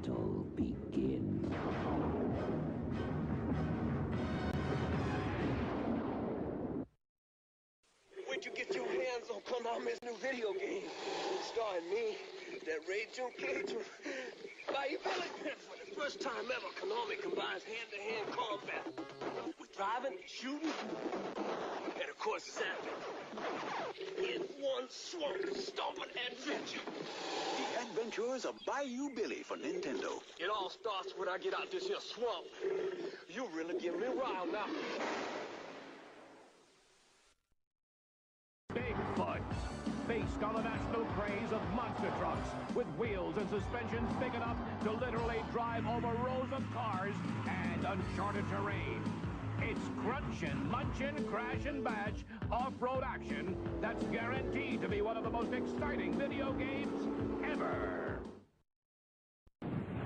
battle begin. Where'd you get your hands on Konami's new video game? Starring me, that Ray Junkator, by your belly. For the first time ever, Konami combines hand-to-hand combat with driving, shooting, and of course zapping. In one swamp, stomping adventure. The Adventures of Bayou Billy for Nintendo. It all starts when I get out this here swamp. You really give me riled now. Bigfoot. Based on the national craze of monster trucks with wheels and suspensions big enough to literally drive over rows of cars and uncharted terrain. It's crunchin', munchin', crash and bash, off-road action that's guaranteed to be one of the most exciting video games ever.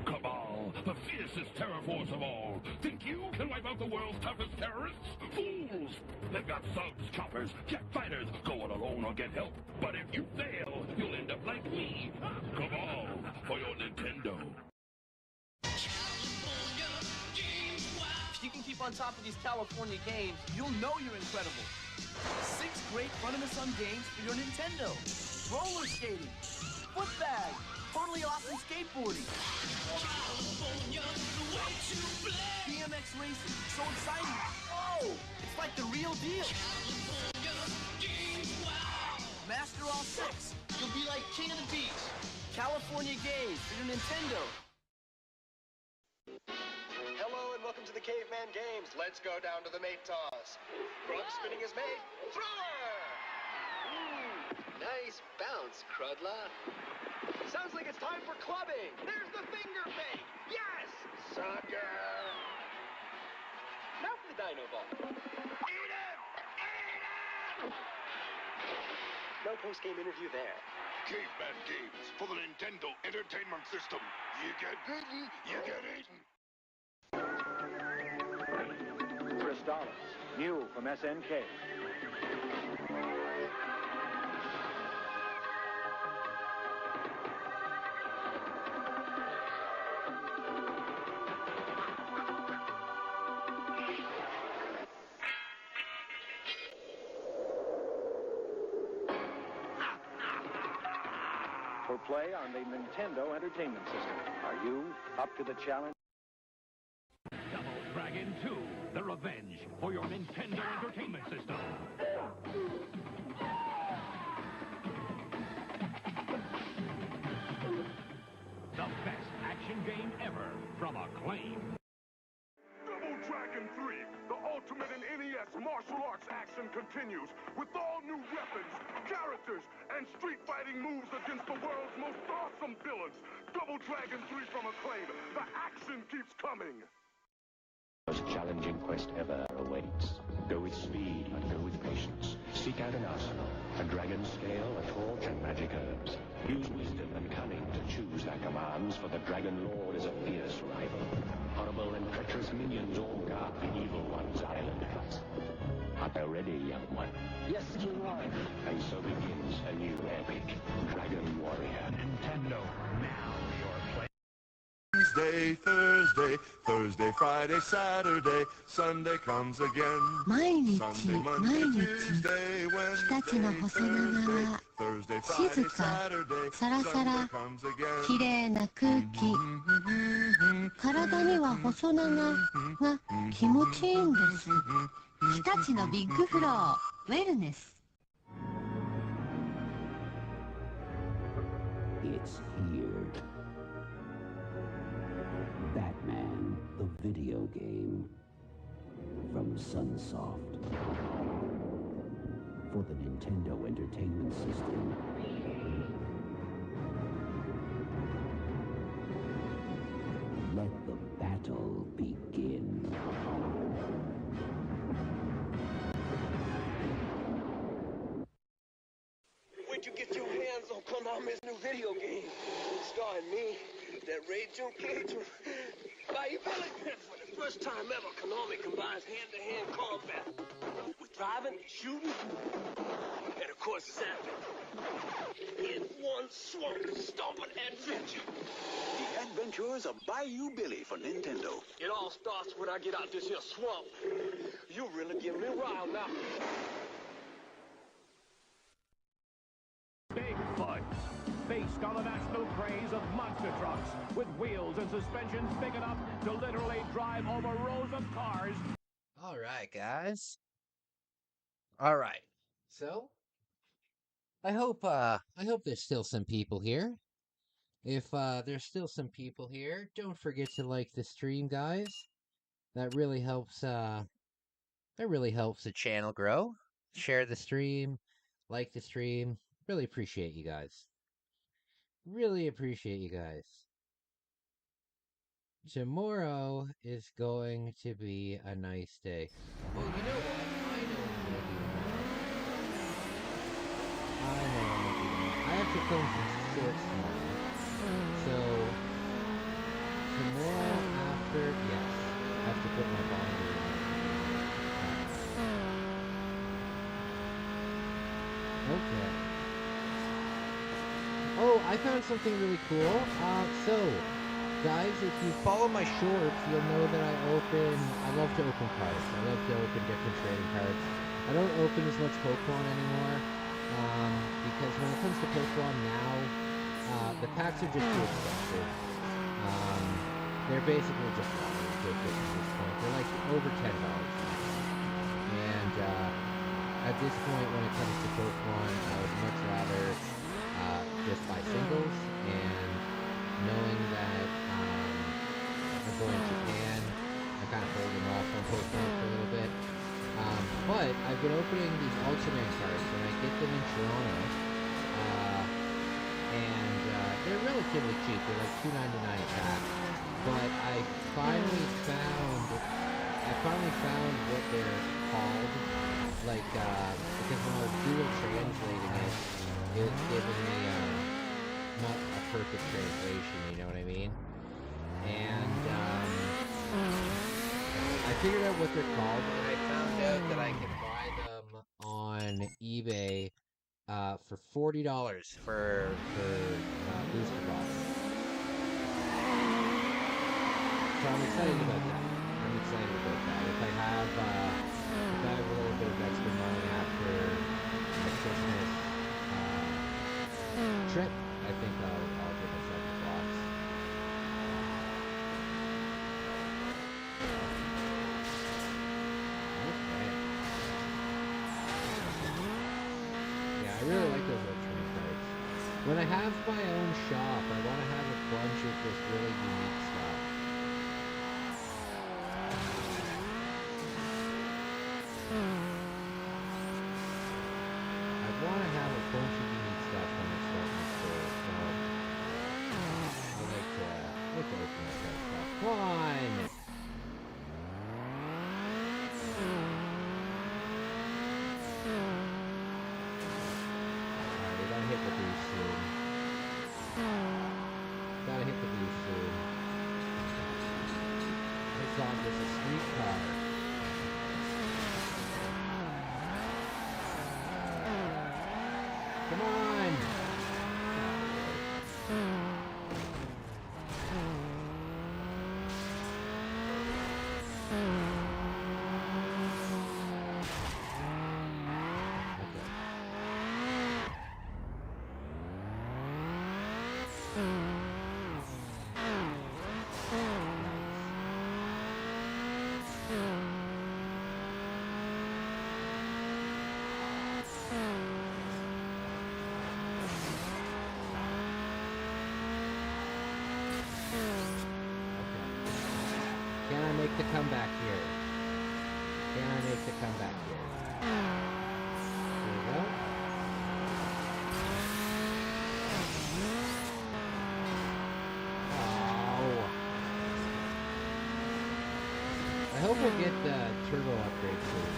Cabal, the fiercest terror force of all. Think you can wipe out the world's toughest terrorists? Fools! They've got thugs, choppers, jet fighters, go it alone or get help. But if you fail, you'll end up like me. Cabal, for your Nintendo. If you can keep on top of these California games, you'll know you're incredible. 6 great fun-in-the-sun games for your Nintendo. Roller skating, foot bag, totally awesome skateboarding. BMX racing, so exciting. Oh, it's like the real deal. Master all 6. You'll be like king of the beach. California games for your Nintendo. Hello and welcome to the Caveman Games. Let's go down to the mate toss. Grub spinning his mate. Thrower! Nice bounce, Crudla. Sounds like it's time for clubbing. There's the finger bait. Yes! Sucker! Now for the dino ball. Eat him! Eat him! No post-game interview there. Caveman Games for the Nintendo Entertainment System. You get bitten, you get eaten. Crystal, new from SNK. For play on the Nintendo Entertainment System. Are you up to the challenge? Double Dragon 2, The Revenge for your Nintendo Entertainment System. The best action game ever from Acclaim. Double Dragon 3, the ultimate in NES martial arts action continues with all new weapons, characters, and street fighting moves against the world's most awesome villains. Double Dragon 3 from Acclaim. The action keeps coming. Most challenging quest ever awaits. Go with speed and go with patience. Seek out an arsenal, a dragon scale, a torch, and magic herbs. Use wisdom and cunning to choose thy commands, for the Dragon Lord is a fierce rival. Horrible and treacherous minions all guard the evil one's island. Art thou ready, young one? Yes, King Lord. And so begins a new epic, Dragon Warrior. Nintendo, now your play. Thursday, Friday, Saturday, Sunday comes again. 毎日 Sunday, 毎 Monday, 日 Tuesday, 日立の Wednesday, 細長 Thursday, 静 Friday, か Saturday, サラサラ Sunday comes again. きれいな空気体には細長が気持ちいいんです日立のビッグフローウェルネス It's here. Batman, the video game. From Sunsoft. For the Nintendo Entertainment System. Let the battle begin. Where'd you get your hands on Konami's new video game? Starring me, that Ray Junkator, by your belly. For the first time ever, Konami combines hand-to-hand combat with driving, shooting, and of course is epic. In one swamp stomping adventure. The Adventures of Bayou Billy for Nintendo. It all starts when I get out this here swamp. You really get me riled now. Bigfoot. Based on the national craze of monster trucks with wheels and suspensions big enough to literally drive over rows of cars. All right, guys. All right. So, I hope there's still some people here. If there's still some people here, don't forget to like the stream, guys. That really helps the channel grow. Share the stream, like the stream. Really appreciate you guys. Really appreciate you guys. Tomorrow is going to be a nice day. Oh, you know what? I know what I'm gonna do tomorrow. I know what I'm gonna do tomorrow. I have to film some shorts tomorrow. So tomorrow after, yes, I have to put my binder in. Okay. Oh, I found something really cool. So, guys, if you follow my shorts, you'll know that I love to open cards. I love to open different trading cards. I don't open as much Pokemon anymore, because when it comes to Pokemon now, the packs are just too expensive. They're basically just lottery tickets at this point. They're like over $10. And, at this point, when it comes to Pokemon, I would much rather just buy singles, and knowing that I'm going to Japan, I'm kind of holding off on Pokemon for a little bit. But I've been opening these Ultraman cards, and I get them in Toronto, and they're relatively cheap. They're like $2.99 a pack. But I finally found what they're called. Like, because when I was Google translating it, it was giving me not a perfect translation, you know what I mean? And I figured out what they're called, and I found out that I can buy them on eBay for $40 for booster boxes. So I'm excited about that. If I have a little bit of extra money after my Christmas trip, I think I'll get myself a box. Okay. Yeah, I really like those Ultraman cards. When I have my own shop, I want to have a bunch of this really unique stuff. I want to have a bunch of unique stuff when I start my store, so I like to open that kind of stuff. Come on! Alright, we gotta hit the boost soon. Gotta hit the boost soon. It's on just a streetcar. Come on! Can I make the comeback here? Can I make the comeback here? There we go. Oh. I hope we'll get the turbo upgrade soon.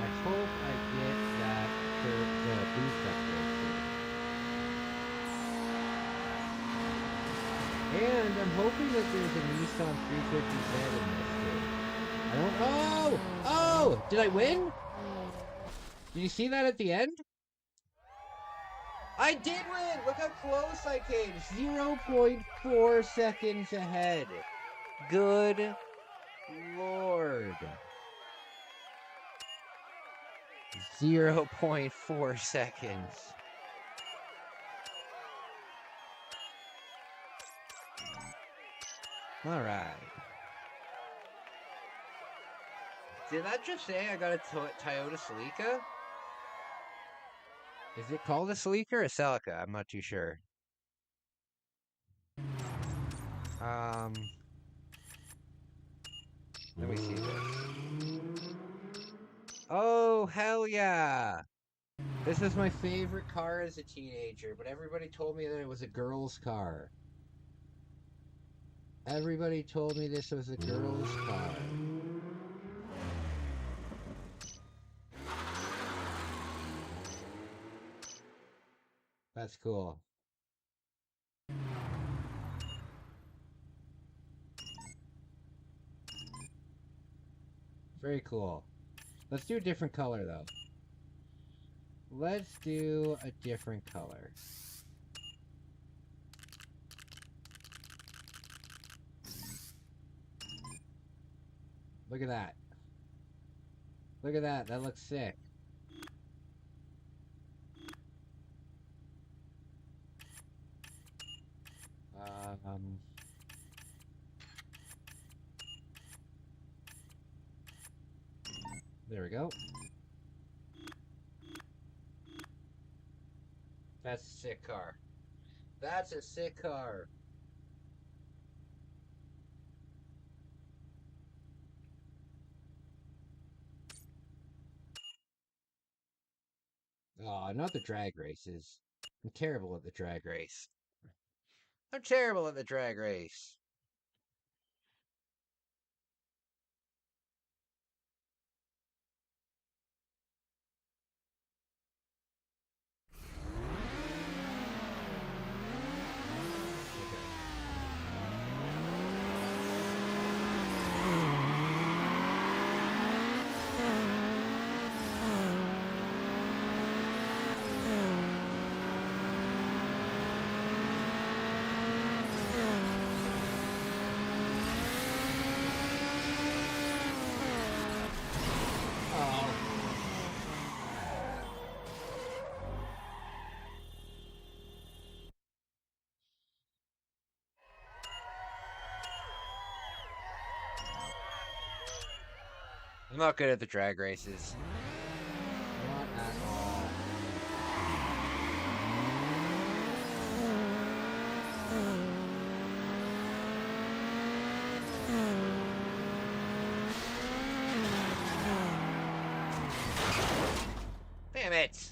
I hope I get that the boost upgrade soon. And I'm hoping that there's a Nissan 350Z in this game. I don't... Oh! Oh! Did I win? Did you see that at the end? I did win! Look how close I came! 0.4 seconds ahead. Good Lord. 0.4 seconds. Alright. Did that just say I got a Toyota Celica? Is it called a Celica or a Celica? I'm not too sure. Let me see this. Oh, hell yeah! This was my favorite car as a teenager, but everybody told me that it was a girl's car. Everybody told me this was a girl's car. That's cool. Very cool. Let's do a different color, though. Let's do a different color. Look at that. Look at that. That looks sick. There we go. That's a sick car. That's a sick car. Oh, not the drag races. I'm terrible at the drag race. I'm terrible at the drag race. I'm not good at the drag races. Not at all. Damn it!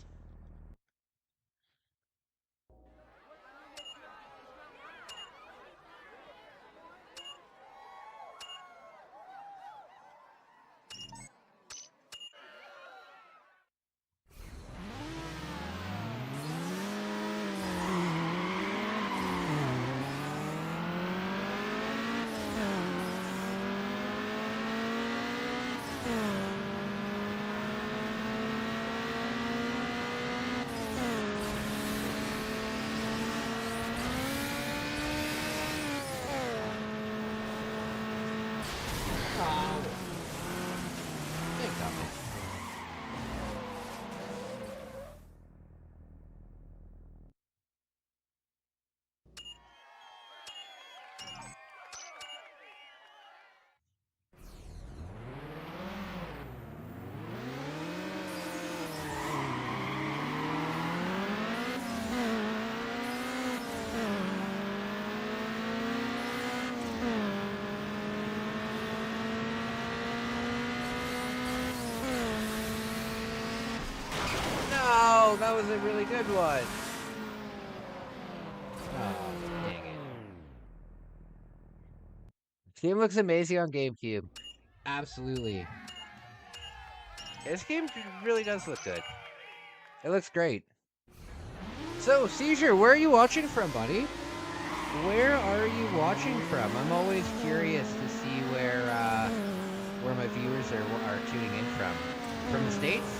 No, that was a really good one. Oh, dang it. This game looks amazing on GameCube. Absolutely. This game really does look good. It looks great. So, Seizure, where are you watching from, buddy? Where are you watching from? I'm always curious to see where my viewers are tuning in from. From the States?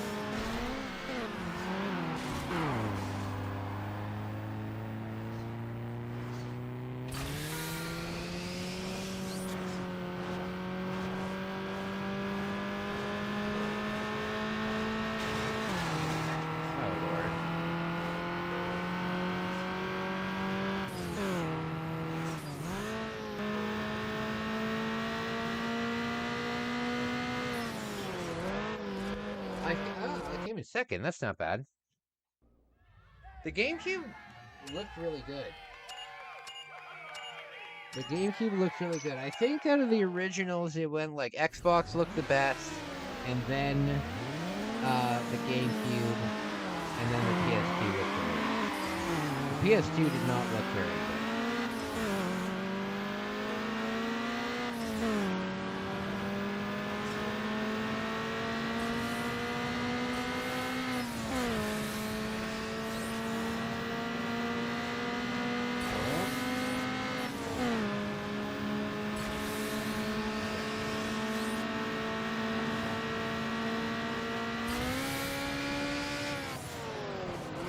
came in second. That's not bad. The GameCube looked really good. The GameCube looked really good. I think out of the originals, it went like Xbox looked the best, and then the GameCube, and then the PS2 looked the worst. The PS2 did not look very good.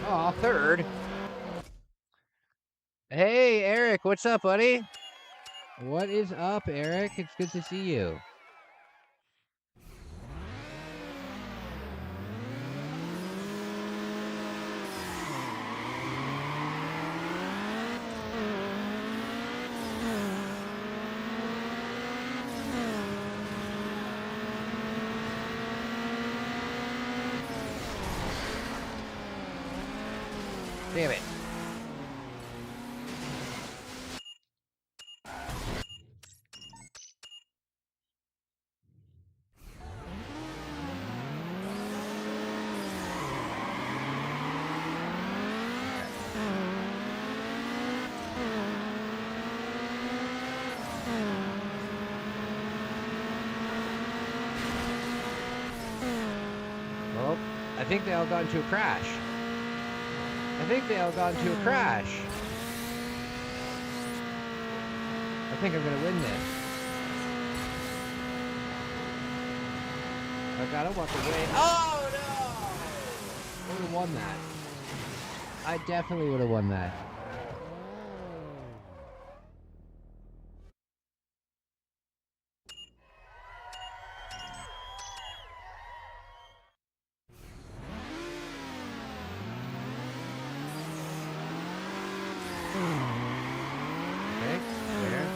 Aw, third. Hey, Eric, what's up, buddy? What is up, Eric? It's good to see you. Damn it. Well, I think they all got into a crash. I think I'm gonna win this. I gotta walk away. Oh no! I would have won that. I definitely would have won that. Okay, there.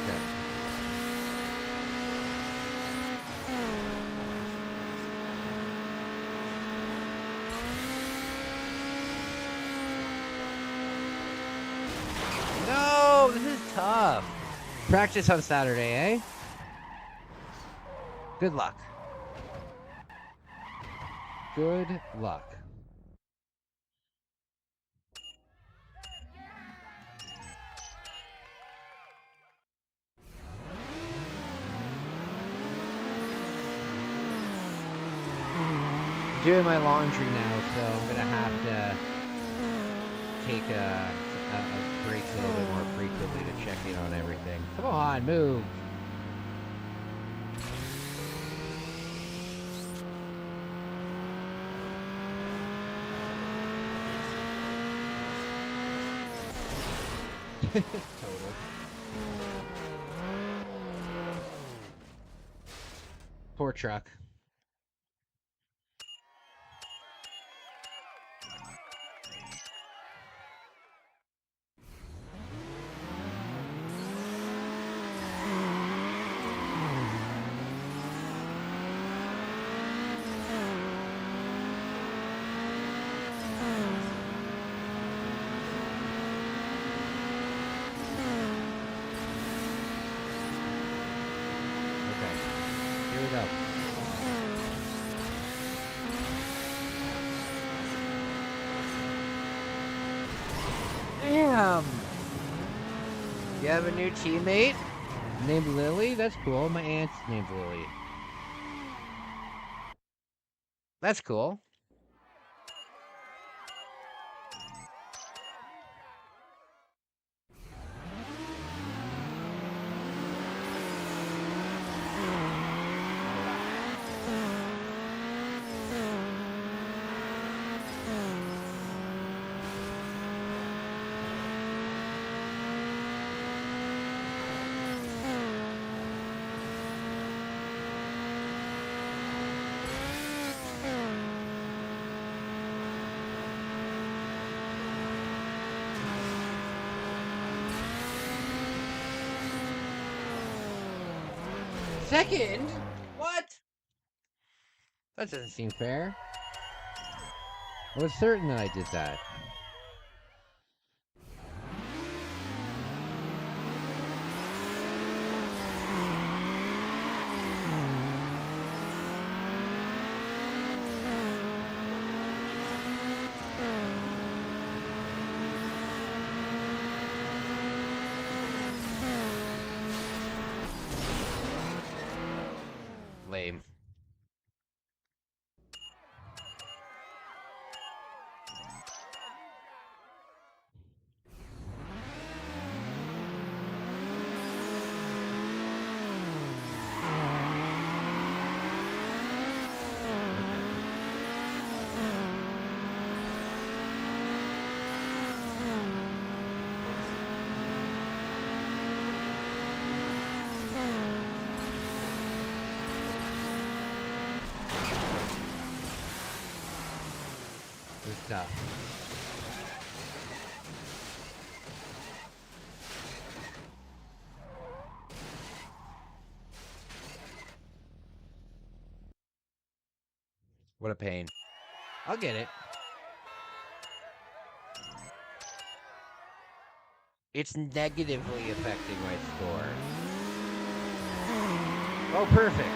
Okay. No, this is tough. Practice on Saturday, eh? Good luck. Good luck. Doing my laundry now, so I'm gonna have to take a break a little bit more frequently to check in on everything. Come on, move. Total. Poor truck. Here we go. Damn! You have a new teammate named Lily? That's cool. My aunt's named Lily. That's cool. second? What? That doesn't seem fair. I was certain that I did that. Lame. Good stuff. What a pain. I'll get it. It's negatively affecting my score. Oh, perfect.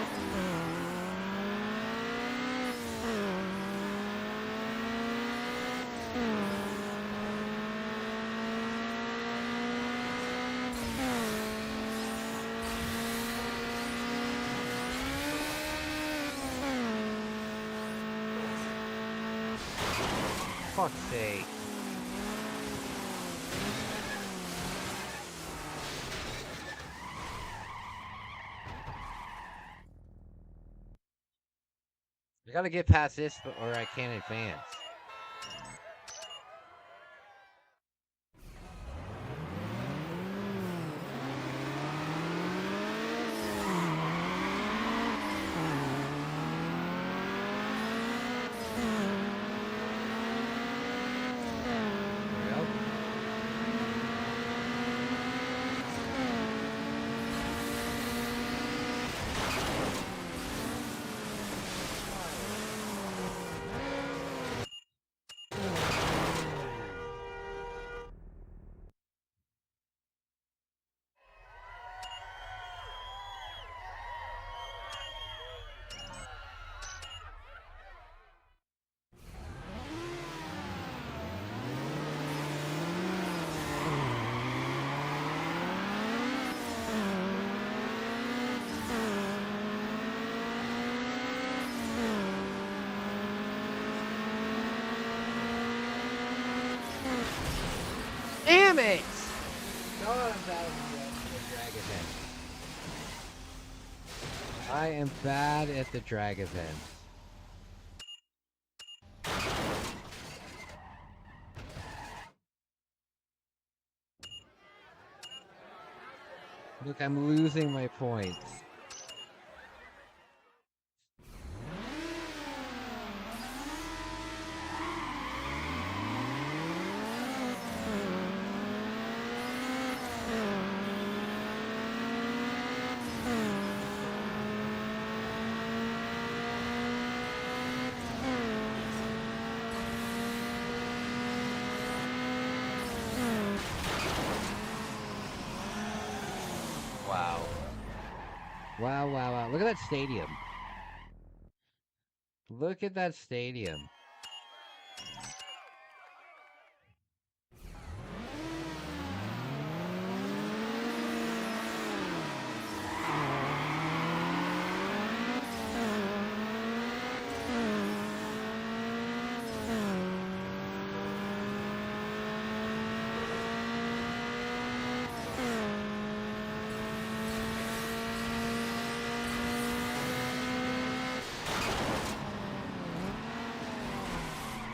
Fuck's sake. I gotta get past this or I can't advance. Damn it! God, I'm bad at the drag event. I am bad at the drag event. Look, I'm losing my points. Wow. Wow, wow, wow. Look at that stadium. Look at that stadium.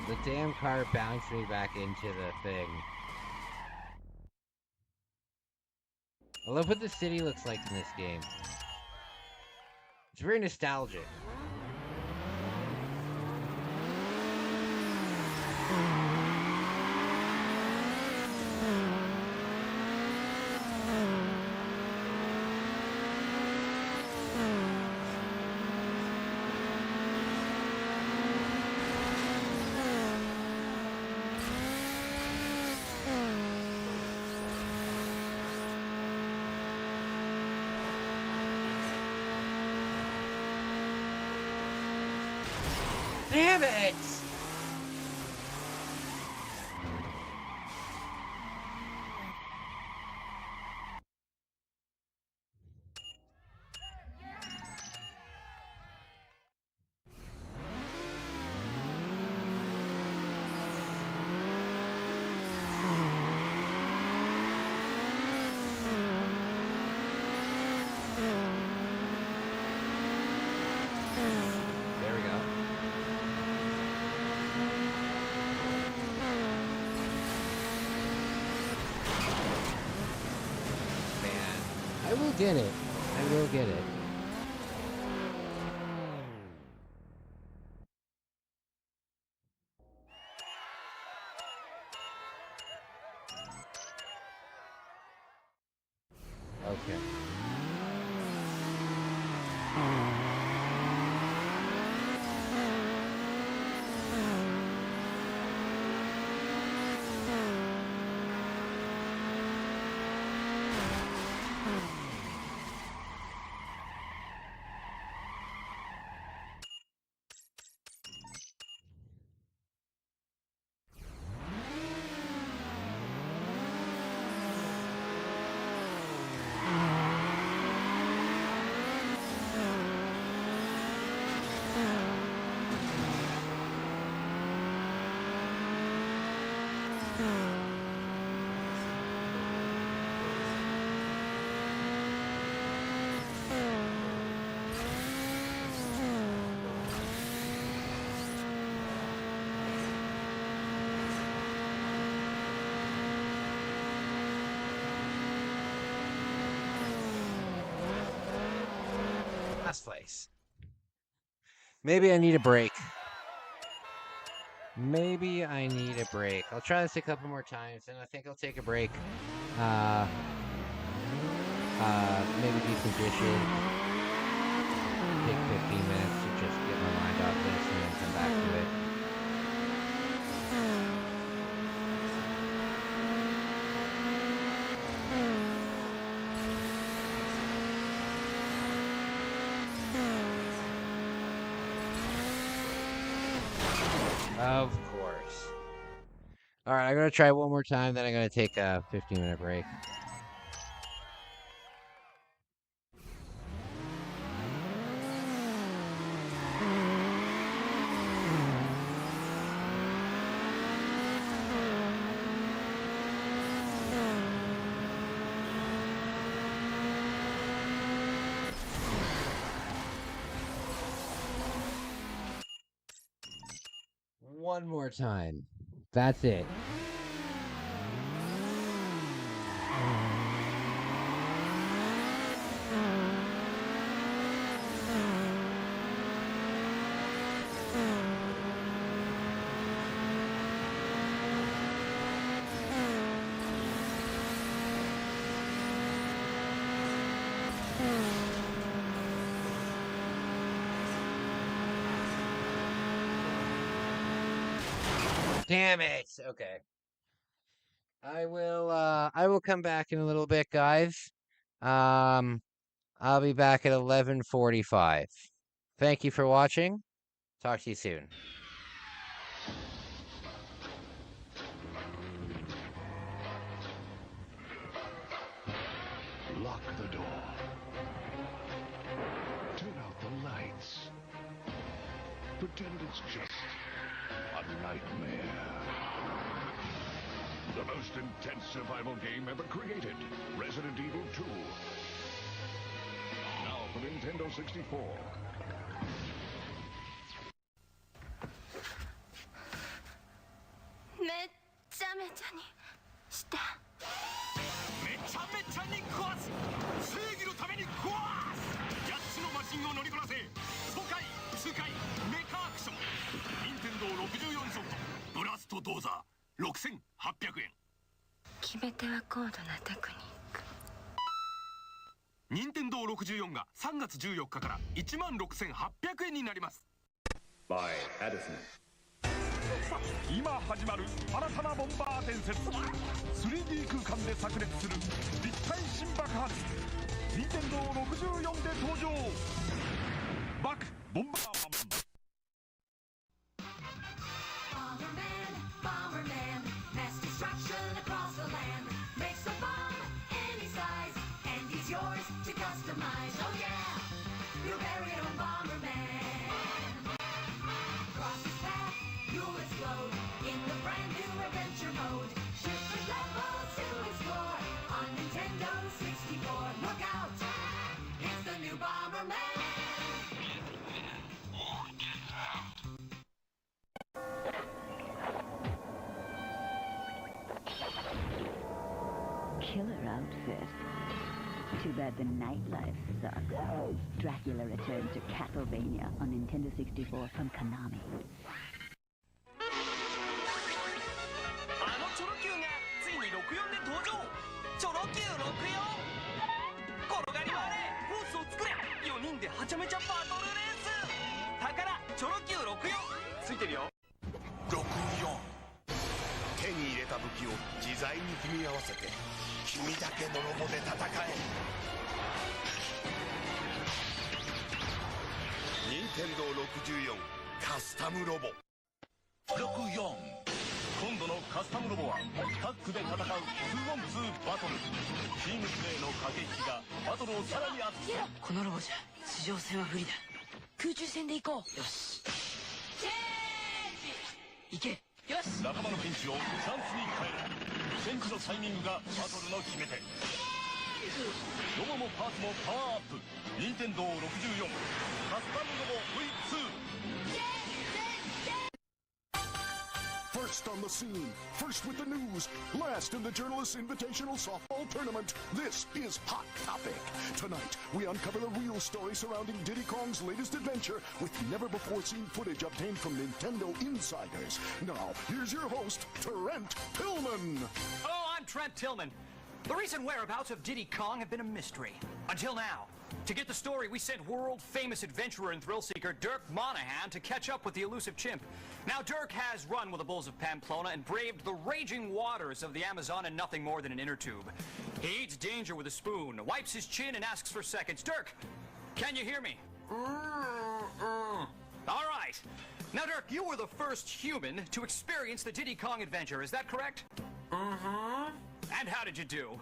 The damn car bounced me back into the thing. I love what the city looks like in this game. It's very nostalgic. Damn it! There we go. Man, I will get it. I will get it. Okay. Last place. Maybe I need a break. Maybe I need a break. I'll try this a couple more times, and I think I'll take a break. Maybe do some dishes. Take 15 minutes to just get my mind off this, and then come back to it. Of course. All right, I'm going to try one more time, then I'm going to take a 15-minute break. One more time. That's it. Damn it. Okay. I will come back in a little bit, guys. I'll be back at 11:45. Thank you for watching. Talk to you soon. Lock the door. Turn out the lights. Pretend it's just a nightmare. The most intense survival game ever created. Resident Evil 2. Now for Nintendo 64. めっちゃめちゃにしためちゃめちゃに壊す正義のために壊す8つのマシンを乗りこなせ爽快痛快メカアクション任天堂64ソフトブラストドーザー6800円決め手は高度なテクニック任天堂64が3月14日から16,800円になります By Edison今始まる新たなボンバー伝説 3D 空間で炸裂する立体新爆発任天堂64で登場バックボンバーマン it. Too bad the nightlife sucks. Dracula returns to Castlevania on Nintendo 64 from Konami. あのチョロ Q がついに64で登場。チョロ Q64。転がり回れ、コースを作れ。4人ではちゃめちゃバトルレース。宝チョロ Q64 ついてるよ。64。手に入れた武器を自在に組み合わせて君だけのロボで戦え。任天堂64カスタムロボ。64。今度のカスタムロボはタッグで戦う 2on2 バトル。チームプレーの駆け引きがバトルをさらに熱くする。このロボじゃ地上戦は不利だ。空中戦で行こう。よし。行け。よし。仲間のピンチをチャンスに変える。チェンジのタイミングがバトルの決め手。ロボもパーツもパワーアップ。任天堂64カスタムロボ V2。First on the scene, first with the news, last in the Journalists Invitational Softball Tournament. This is Hot Topic. Tonight, we uncover the real story surrounding Diddy Kong's latest adventure with never-before-seen footage obtained from Nintendo insiders. Now, here's your host, Trent Tillman. Hello, I'm Trent Tillman. The recent whereabouts of Diddy Kong have been a mystery. Until now. To get the story, we sent world-famous adventurer and thrill-seeker Dirk Monahan to catch up with the elusive chimp. Now, Dirk has run with the bulls of Pamplona and braved the raging waters of the Amazon in nothing more than an inner tube. He eats danger with a spoon, wipes his chin, and asks for seconds. Dirk, can you hear me? All right. Now, Dirk, you were the first human to experience the Diddy Kong adventure. Is that correct? Mm-hmm. And how did you do?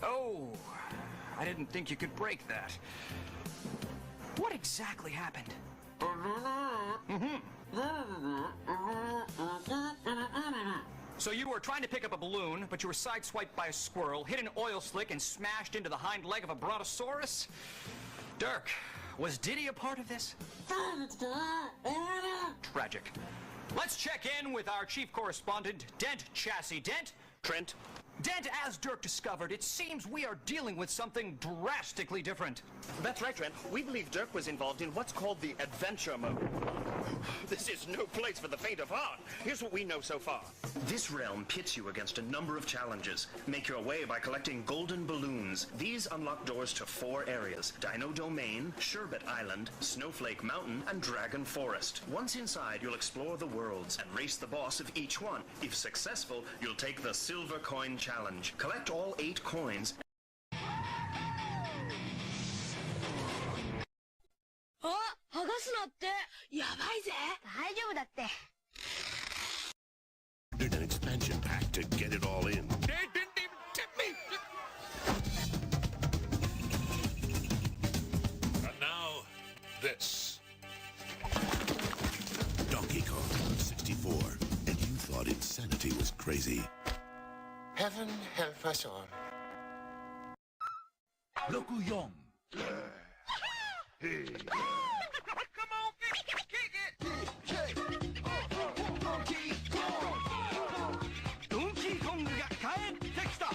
Oh, I didn't think you could break that. What exactly happened? So you were trying to pick up a balloon, but you were sideswiped by a squirrel, hit an oil slick, and smashed into the hind leg of a brontosaurus? Dirk, was Diddy a part of this? Tragic. Let's check in with our chief correspondent, Dent Chassis. Dent? Trent? Dent, as Dirk discovered, it seems we are dealing with something drastically different. That's right, Trent. We believe Dirk was involved in what's called the adventure mode. This is no place for the faint of heart. Here's what we know so far. This realm pits you against a number of challenges. Make your way by collecting golden balloons. These unlock doors to 4 areas: Dino Domain, Sherbet Island, Snowflake Mountain, and Dragon Forest. Once inside, you'll explore the worlds and race the boss of each one. If successful, you'll take the Silver Coin Challenge. Collect all 8 coins. あ、剥がすなって。やばいぜ。大丈夫だって。An expansion pack to get it all in. They didn't even tip me! And now, this. Donkey Kong 64. And you thought insanity was crazy. Heaven help us all. 64. Hey. Donkey Kong が帰ってきた。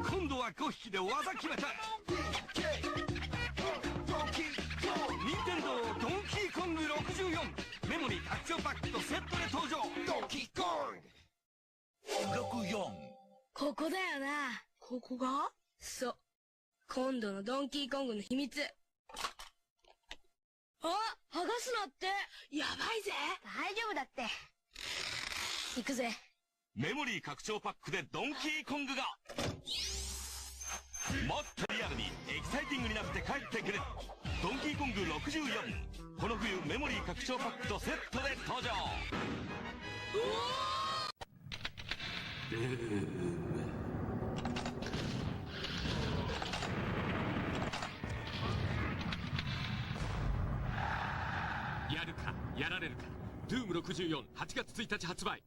今度は5匹で技決めた。任天堂ドンキーコング64メモリー拡張パックとセットで登場。ドンキーコング64。ここだよな。ここが？そう。今度のドンキーコングの秘密。あ、剥がすなって。やばいぜ。大丈夫だって。行くぜ。メモリー拡張パックでドンキーコングがもっとリアルにエキサイティングになって帰ってくる。ドンキーコング64。この冬メモリー拡張パックとセットで登場。やるかやられるか。ドゥーム64、8月1日発売。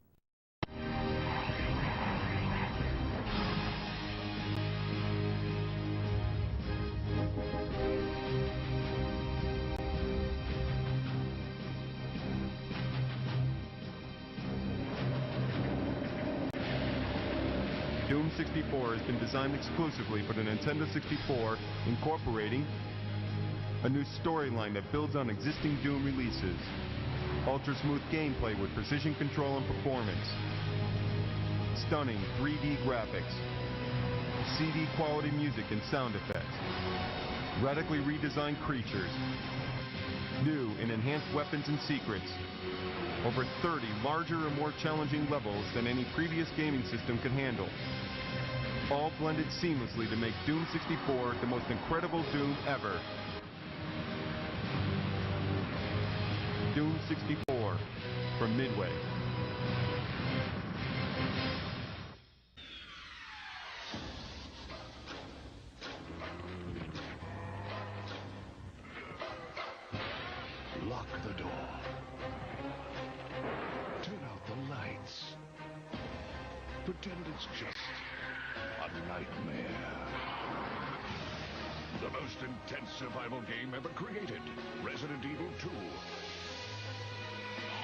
Doom 64 has been designed exclusively for the Nintendo 64, incorporating a new storyline that builds on existing Doom releases, ultra-smooth gameplay with precision control and performance, stunning 3D graphics, CD quality music and sound effects, radically redesigned creatures, new and enhanced weapons and secrets, over 30 larger and more challenging levels than any previous gaming system could handle, all blended seamlessly to make Doom 64 the most incredible Doom ever. Doom 64 from Midway. Lock the door. Turn out the lights. Pretend it's just a nightmare. The most intense survival game ever created. Resident Evil 2.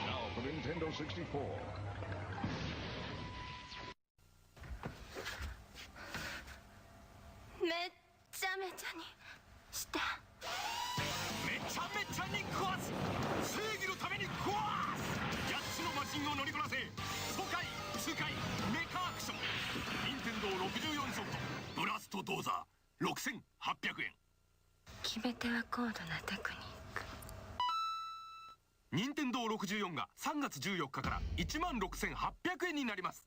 Now for Nintendo 64. めっちゃめちゃにした。めちゃめちゃに壊す。正義のために壊す。8つのマシンを乗りこなせ。爽快、痛快、メカアクション。任天堂64ソフトブラストドーザー6800円。決め手は高度なテクニック。任天堂64が3月14日から16,800円になります。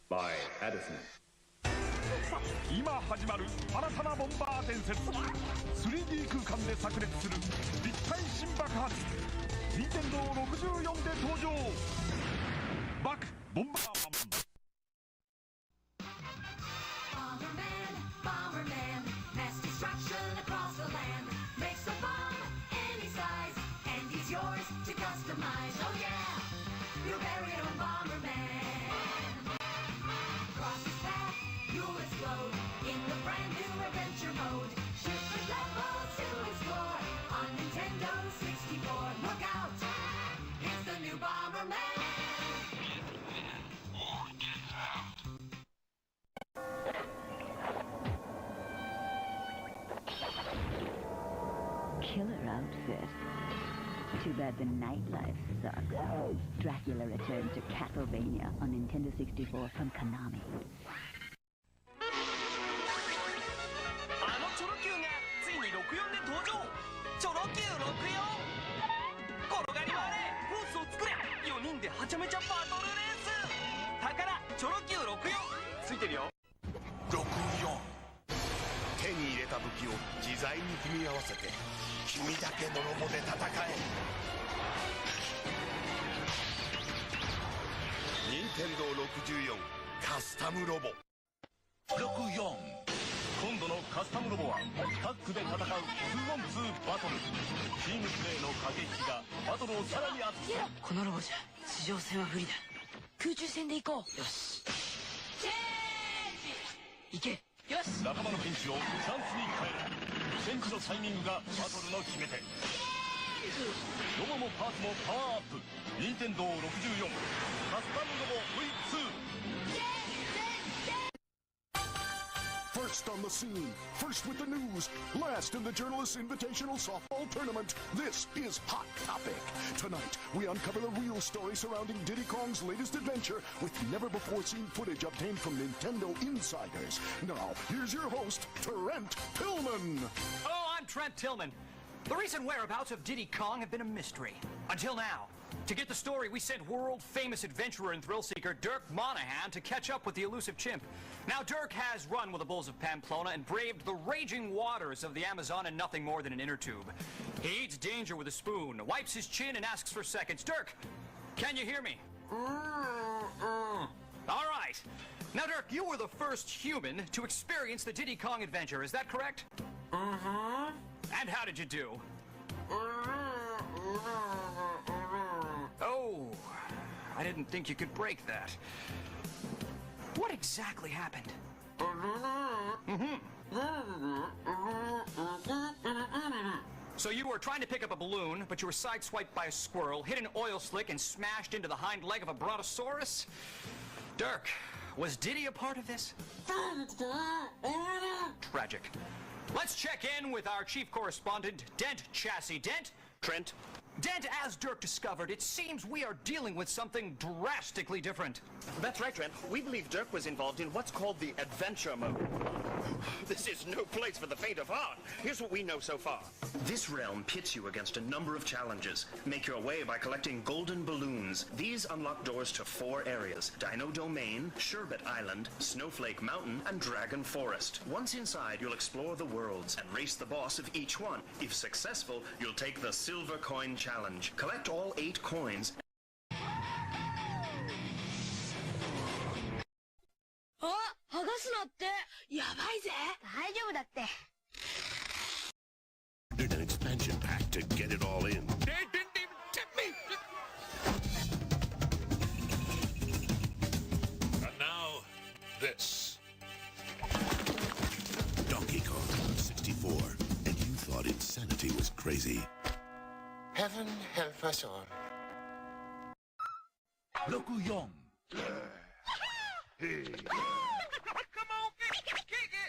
By Addison. 今始まる新たなボンバー伝説。 3D 空間で炸裂する立体新爆発。任天堂64で登場。バクボンバーマン。 Killer outfit. Too bad the nightlife sucks. Dracula returns to Castlevania on Nintendo 64 from Konami. あのチョロ Q がついに64で登場。チョロ Q64。転がり回れ、コースを作れ。4人ではちゃめちゃバトルレース。宝チョロ Q64 ついてるよ。64。手に入れた武器を自在に組み合わせて君だけのロボで戦え。任天堂64カスタムロボ。64。今度のカスタムロボはタッグで戦う 2on2 バトル。チームプレーの駆け引きがバトルをさらに熱くする。このロボじゃ地上戦は不利だ。空中戦で行こう。よし。チェンジ。行け。よし。仲間のピンチをチャンスに変える。チェンジのタイミングがバトルの決め手。ロボもパーツもパワーアップ。任天堂64カスタムロボ V2。 First on the scene, first with the news, last in the Journalists Invitational Softball Tournament. This is Hot Topic. Tonight, we uncover the real story surrounding Diddy Kong's latest adventure with never-before-seen footage obtained from Nintendo insiders. Now, here's your host, Trent Tillman. Hello, I'm Trent Tillman. The recent whereabouts of Diddy Kong have been a mystery. Until now. To get the story, we sent world-famous adventurer and thrill-seeker Dirk Monahan to catch up with the elusive chimp. Now, Dirk has run with the bulls of Pamplona and braved the raging waters of the Amazon in nothing more than an inner tube. He eats danger with a spoon, wipes his chin, and asks for seconds. Dirk, can you hear me? All right. Now, Dirk, you were the first human to experience the Diddy Kong adventure. Is that correct? Mm-hmm. And how did you do? Oh, I didn't think you could break that. What exactly happened? So you were trying to pick up a balloon, but you were sideswiped by a squirrel, hit an oil slick, and smashed into the hind leg of a brontosaurus? Dirk, Was Diddy a part of this? Tragic. Let's check in with our chief correspondent, Dent Chassis. Dent? Trent? Dent, as Dirk discovered, it seems we are dealing with something drastically different. That's right, Trent. We believe Dirk was involved in what's called the adventure mode. This is no place for the faint of heart. Here's what we know so far. This realm pits you against a number of challenges. Make your way by collecting golden balloons. These unlock doors to 4 areas: Dino Domain, Sherbet Island, Snowflake Mountain, and Dragon Forest. Once inside, you'll explore the worlds and race the boss of each one. If successful, you'll take the Silver Coin Challenge. Collect all 8 coins. あ、剥がすなって。やばいぜ。大丈夫だって。Did an expansion pack to get it all in. They didn't even tip me! And now, this. Donkey Kong 64. And you thought insanity was crazy. Heaven help us all. 64 Hey. Come on, kick it!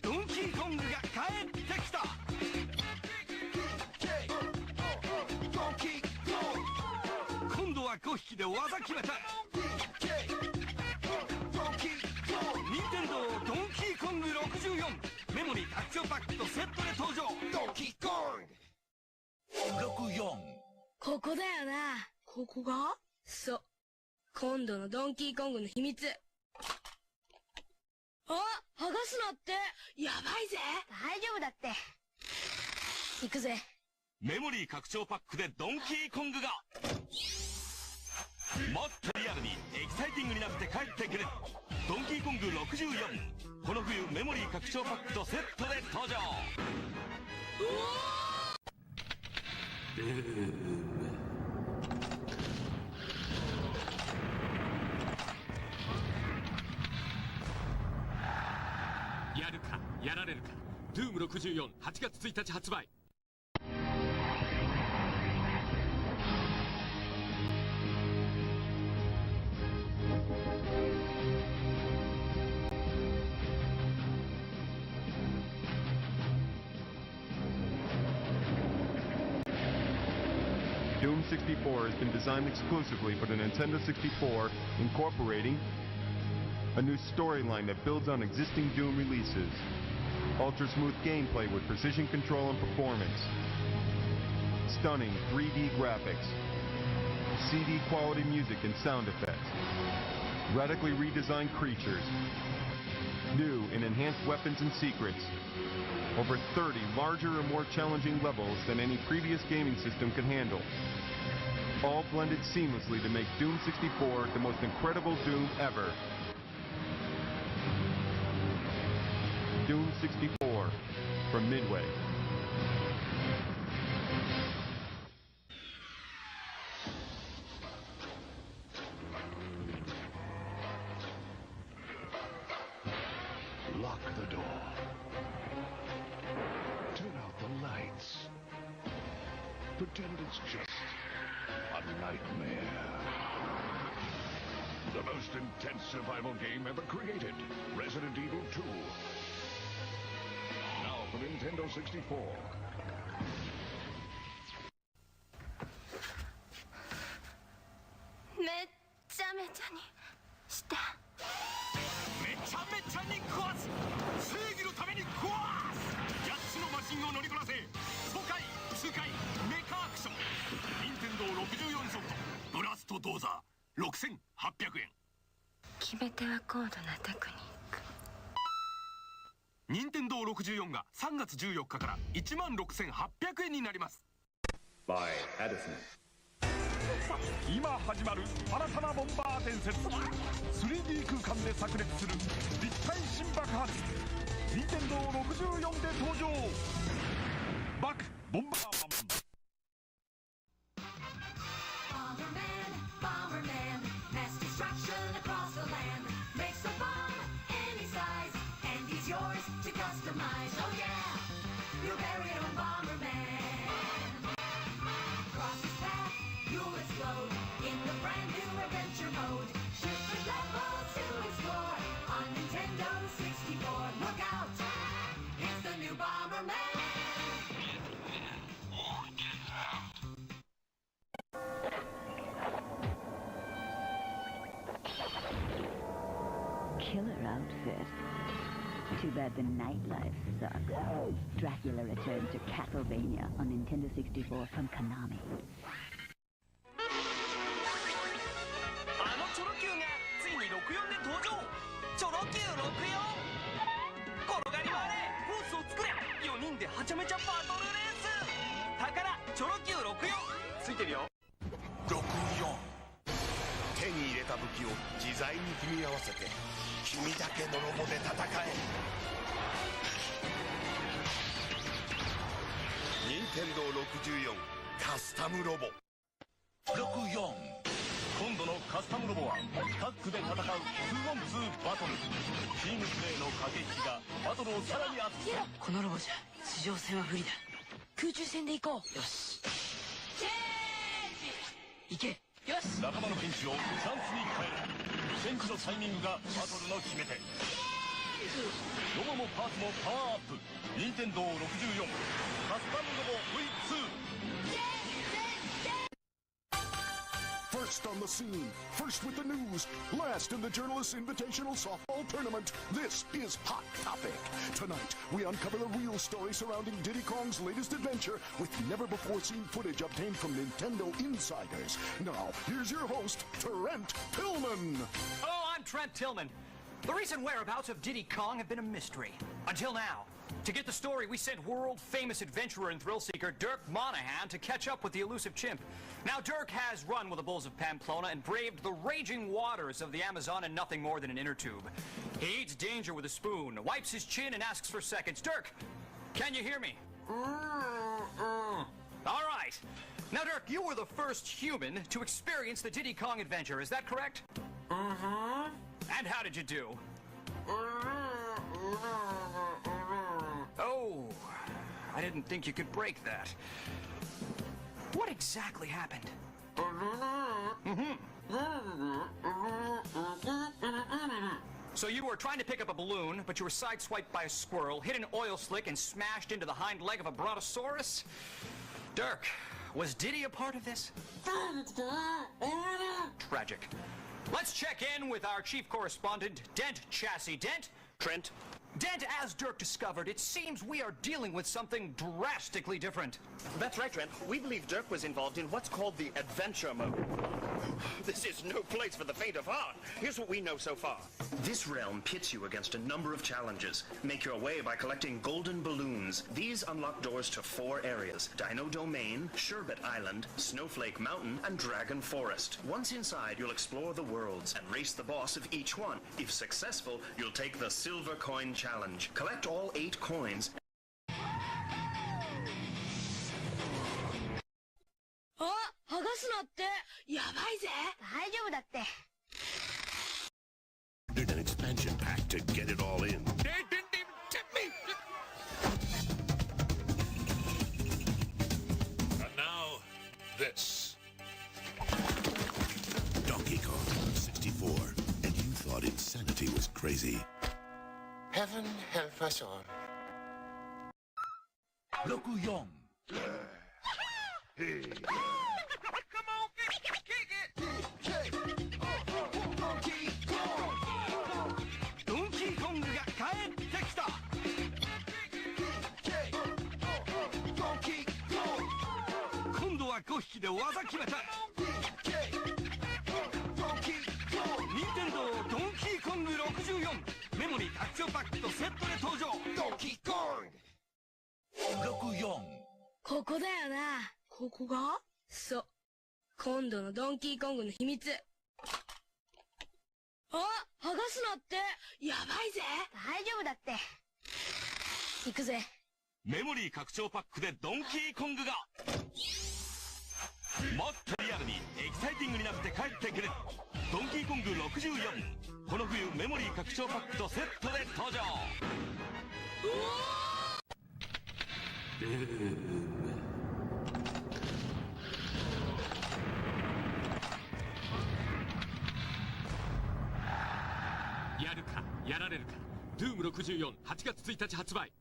Donkey Kong が帰ってきた。今度は5匹で技決めた。任天堂ドンキーコング64メモリー拡張パックとセットで登場。ドンキーコング64。ここだよな。ここが？そう。今度のドンキーコングの秘密。あ、剥がすなって。やばいぜ。大丈夫だって。行くぜ。メモリー拡張パックでドンキーコングがもっとリアルにエキサイティングになって帰ってくる。ドンキーコング64、この冬メモリー拡張パックとセットで登場。やるかやられるか。ドゥーム64、8月1日発売。Doom 64 has been designed exclusively for the Nintendo 64, incorporating a new storyline that builds on existing Doom releases, ultra-smooth gameplay with precision control and performance, stunning 3D graphics, CD-quality music and sound effects, radically redesigned creatures, new and enhanced weapons and secrets, over 30 larger and more challenging levels than any previous gaming system could handle, all blended seamlessly to make Doom 64 the most incredible Doom ever. Doom 64 from Midway. Lock the door. Turn out the lights. Pretend it's just a nightmare. The most intense survival game ever created. Resident Evil 2. Now for Nintendo 64. めっちゃめちゃにした。めちゃめちゃに壊す。正義のために壊す。8つのマシンを乗りこなせ。爽快、痛快、メカアクション。任天堂64ソフトブラストドーザー6800円。決め手は高度なテクニック。任天堂64が3月14日から16,800円になります。 by Edison. 今始まる新たなボンバー伝説。 3D 空間で炸裂する立体新爆発。任天堂64で登場。バクボンバーマン。 Across his path, you'll explode. killer outfit. Too bad the nightlife sucks. Dracula returns to Castlevania on Nintendo 64 from Konami. あのチョロ Q がついに64で登場。チョロ Q64。転がり回れ、コースを作れ。4人ではちゃめちゃバトルレース。宝チョロ Q64 ついてるよ。64手に入れた武器を自在に組み合わせて君だけのロボで戦え。任天堂64カスタムロボ。64今度のカスタムロボはタッグで戦う 2on2 バトル。チームプレーの駆け引きがバトルをさらに熱くする。このロボじゃ地上戦は不利だ。空中戦で行こう。よしチェンジ。行け。よし。仲間のピンチをチャンスに変える。チェンジのタイミングがバトルの決め手。ロボもパーツもパワーアップ。任天堂64カスタムロボ V2。First on the scene, first with the news, last in the Journalists Invitational Softball Tournament. This is Hot Topic. Tonight, we uncover the real story surrounding Diddy Kong's latest adventure with never-before-seen footage obtained from Nintendo insiders. Now, here's your host, Trent Tillman. Hello, I'm Trent Tillman. The recent whereabouts of Diddy Kong have been a mystery. Until now. To get the story, we sent world-famous adventurer and thrill-seeker Dirk Monahan to catch up with the elusive chimp. Now, Dirk has run with the bulls of Pamplona and braved the raging waters of the Amazon in nothing more than an inner tube. He eats danger with a spoon, wipes his chin, and asks for seconds. Dirk, can you hear me? All right. Now, Dirk, you were the first human to experience the Diddy Kong adventure. Is that correct? Mm-hmm. And how did you do? Oh, I didn't think you could break that. What exactly happened? So you were trying to pick up a balloon, but you were sideswiped by a squirrel, hit an oil slick, and smashed into the hind leg of a brontosaurus? Dirk, was Diddy a part of this? Tragic. Let's check in with our chief correspondent, Dent Chassis. Dent? Trent? Dent, as Dirk discovered, it seems we are dealing with something drastically different. That's right, Trent. We believe Dirk was involved in what's called the adventure mode. This is no place for the faint of heart. Here's what we know so far. This realm pits you against a number of challenges. Make your way by collecting golden balloons. These unlock doors to 4 areas: Dino Domain, Sherbet Island, Snowflake Mountain, and Dragon Forest. Once inside, you'll explore the worlds and race the boss of each one. If successful, you'll take the Silver Coin Challenge. Collect all 8 coins. あ、剥がすなって。やばいぜ。大丈夫だって。Did an expansion pack to get it all in. They didn't even tip me! And now, this. Donkey Kong 64. And you thought insanity was crazy. Heaven help us all. 64 Hey. Come on, kick it! ドンキーコングが帰ってきた。今度は5匹で技決めた。任天堂ドンキーコング64メモリー拡張パックとセットで登場。ドンキーコング64ここだよな。ここが？そう。今度のドンキーコングの秘密。あ、剥がすなって。やばいぜ。大丈夫だって。行くぜ。メモリー拡張パックでドンキーコングがもっとリアルにエキサイティングになって帰ってくる。ドンキーコング64この冬メモリー拡張パックとセットで登場。やるかやられるか。ドゥーム64、8月1日発売。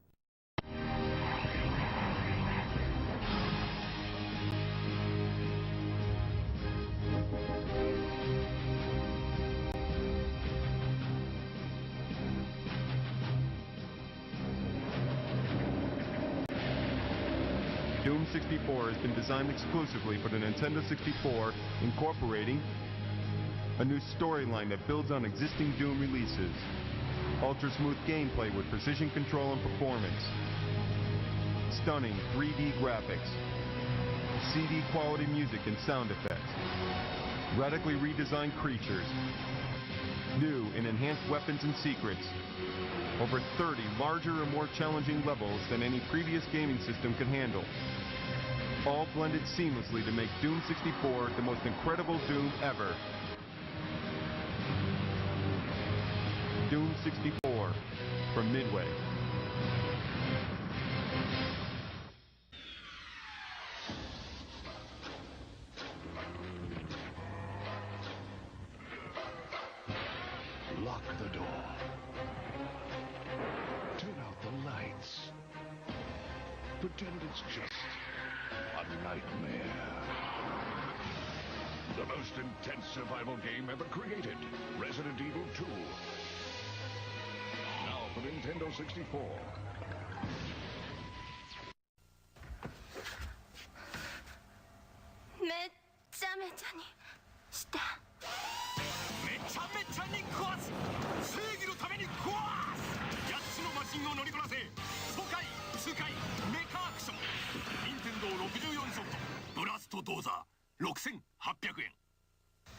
Doom 64 has been designed exclusively for the Nintendo 64, incorporating a new storyline that builds on existing Doom releases, ultra-smooth gameplay with precision control and performance, stunning 3D graphics, CD-quality music and sound effects, radically redesigned creatures, new and enhanced weapons and secrets, over 30 larger and more challenging levels than any previous gaming system could handle, all blended seamlessly to make Doom 64 the most incredible Doom ever. Doom 64 from Midway. Lock the door. Turn out the lights. Pretend it's just a nightmare. The most intense survival game ever created. Resident Evil 2. Now for Nintendo 64. めっちゃめちゃにした。めちゃめちゃに壊す。正義のために壊す。8つのマシンを乗りこなせ。爽快、痛快、メカアクション。任天堂64ソフトブラストドーザー6800円。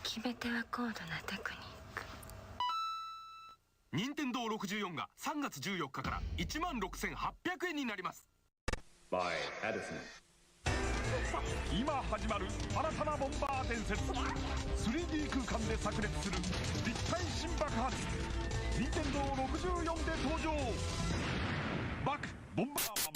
決め手は高度なテクニック。任天堂64が3月14日から16,800円になります。 By Addison. 今始まる新たなボンバー伝説。 3D 空間で炸裂する立体新爆発。任天堂64で登場。バクボンバーマン。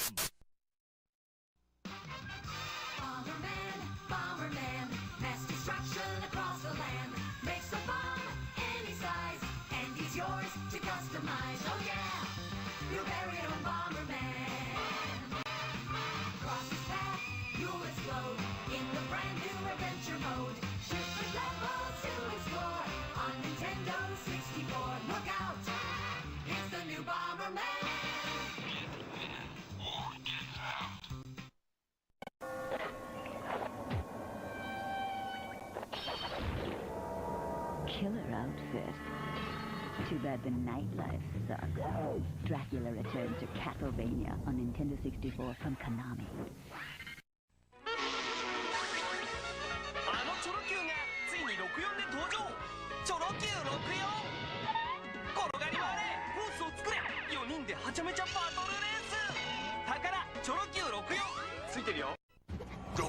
Killer outfit. Too bad the nightlife sucks. Dracula returns to Castlevania on Nintendo 64 from Konami. あのチョロ Q がついに64で登場。チョロ Q64。転がり回れ、コースを作れ。4人ではちゃめちゃバトルレース。宝チョロ Q64 ついてるよ。64。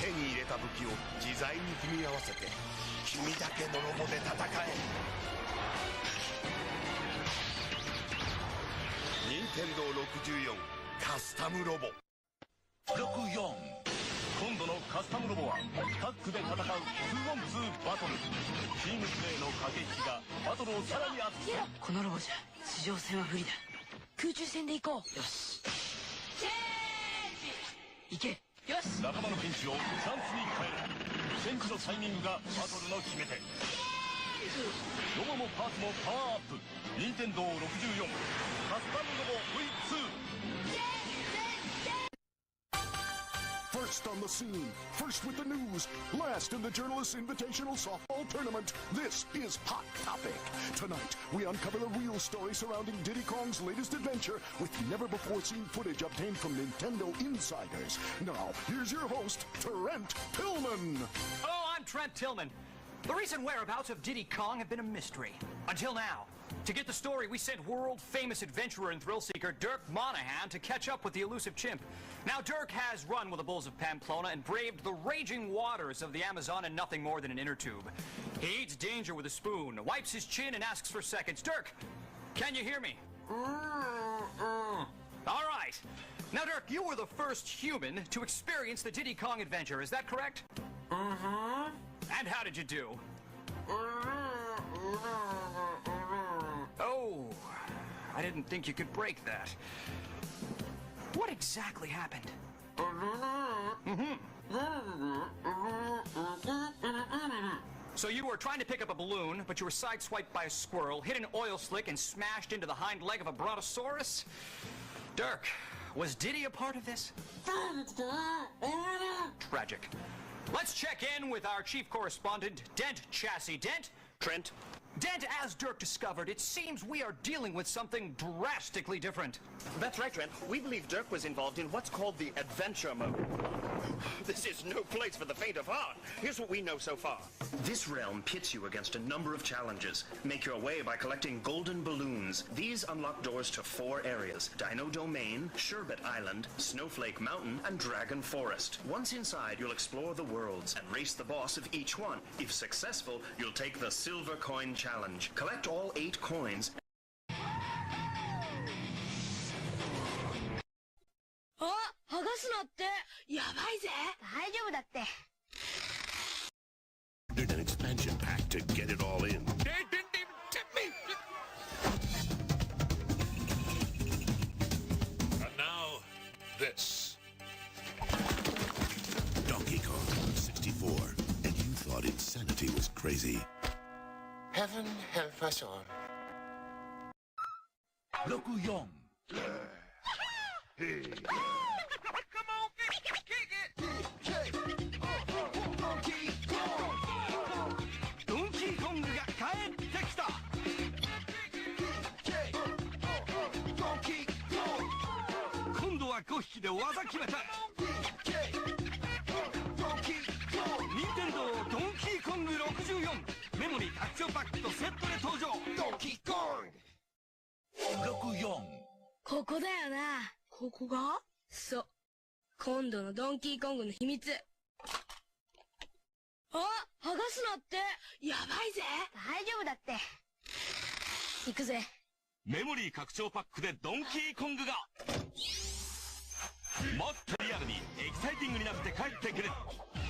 手に入れた武器を自在に組み合わせて君だけのロボで戦え。任天堂64カスタムロボ。64。今度のカスタムロボはタッグで戦う 2on2 バトル。チームプレーの駆け引きがバトルをさらに熱くする。このロボじゃ地上戦は不利だ。空中戦で行こう。よし。チェンジ。行け。よし。仲間のピンチをチャンスに変える。チェンジのタイミングがバトルの決め手。ロボもパーツもパワーアップ。任天堂64カスタムロボ V2。 First on the scene, first with the news, last in the Journalists Invitational Softball Tournament. This is Hot Topic. Tonight, we uncover the real story surrounding Diddy Kong's latest adventure with never-before-seen footage obtained from Nintendo insiders. Now, here's your host, Trent Tillman. Hello, I'm Trent Tillman. The recent whereabouts of Diddy Kong have been a mystery. Until now. To get the story, we sent world-famous adventurer and thrill-seeker Dirk Monahan to catch up with the elusive chimp. Now, Dirk has run with the bulls of Pamplona and braved the raging waters of the Amazon in nothing more than an inner tube. He eats danger with a spoon, wipes his chin, and asks for seconds. Dirk, can you hear me? All right. Now, Dirk, you were the first human to experience the Diddy Kong adventure. Is that correct? Mm-hmm. And how did you do? Oh, I didn't think you could break that. What exactly happened? So you were trying to pick up a balloon, but you were sideswiped by a squirrel, hit an oil slick, and smashed into the hind leg of a brontosaurus? Dirk, Was Diddy a part of this? Tragic. Let's check in with our chief correspondent, Dent Chassis. Dent? Trent? Dent, as Dirk discovered, it seems we are dealing with something drastically different. That's right, Trent. We believe Dirk was involved in what's called the adventure mode. This is no place for the faint of heart. Here's what we know so far. This realm pits you against a number of challenges. Make your way by collecting golden balloons. These unlock doors to 4 areas: Dino Domain, Sherbet Island, Snowflake Mountain, and Dragon Forest. Once inside, you'll explore the worlds and race the boss of each one. If successful, you'll take the Silver Coin Challenge. Collect all 8 coins. あ、剥がすなって。やばいぜ。大丈夫だって。Did an expansion pack to get it all in. They didn't even tip me! And now, this. Donkey Kong 64. And you thought insanity was crazy. Heaven help us all. 64. Hey. Come on, kick it! Donkey Kong が帰ってきた。今度は5匹で技決めた。任天堂ドンキーコング64メモリー拡張パックとセットで登場。ドンキーコング64. ここだよな。ここが？そう。今度のドンキーコングの秘密。あ、剥がすなって。やばいぜ。大丈夫だって。行くぜ。メモリー拡張パックでドンキーコングがもっとリアルにエキサイティングになって帰ってくる。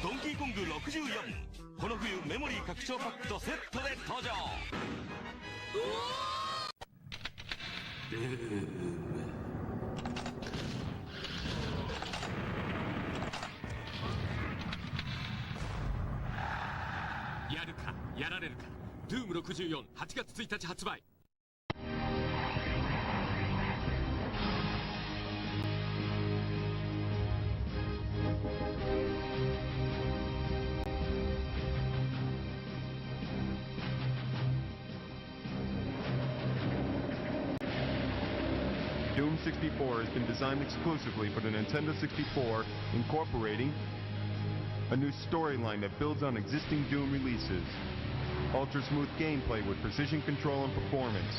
ドンキーコング64、この冬メモリー拡張パックとセットで登場。やるかやられるか。ドゥーム64、8月1日発売。Doom 64 has been designed exclusively for the Nintendo 64, incorporating a new storyline that builds on existing Doom releases, ultra-smooth gameplay with precision control and performance,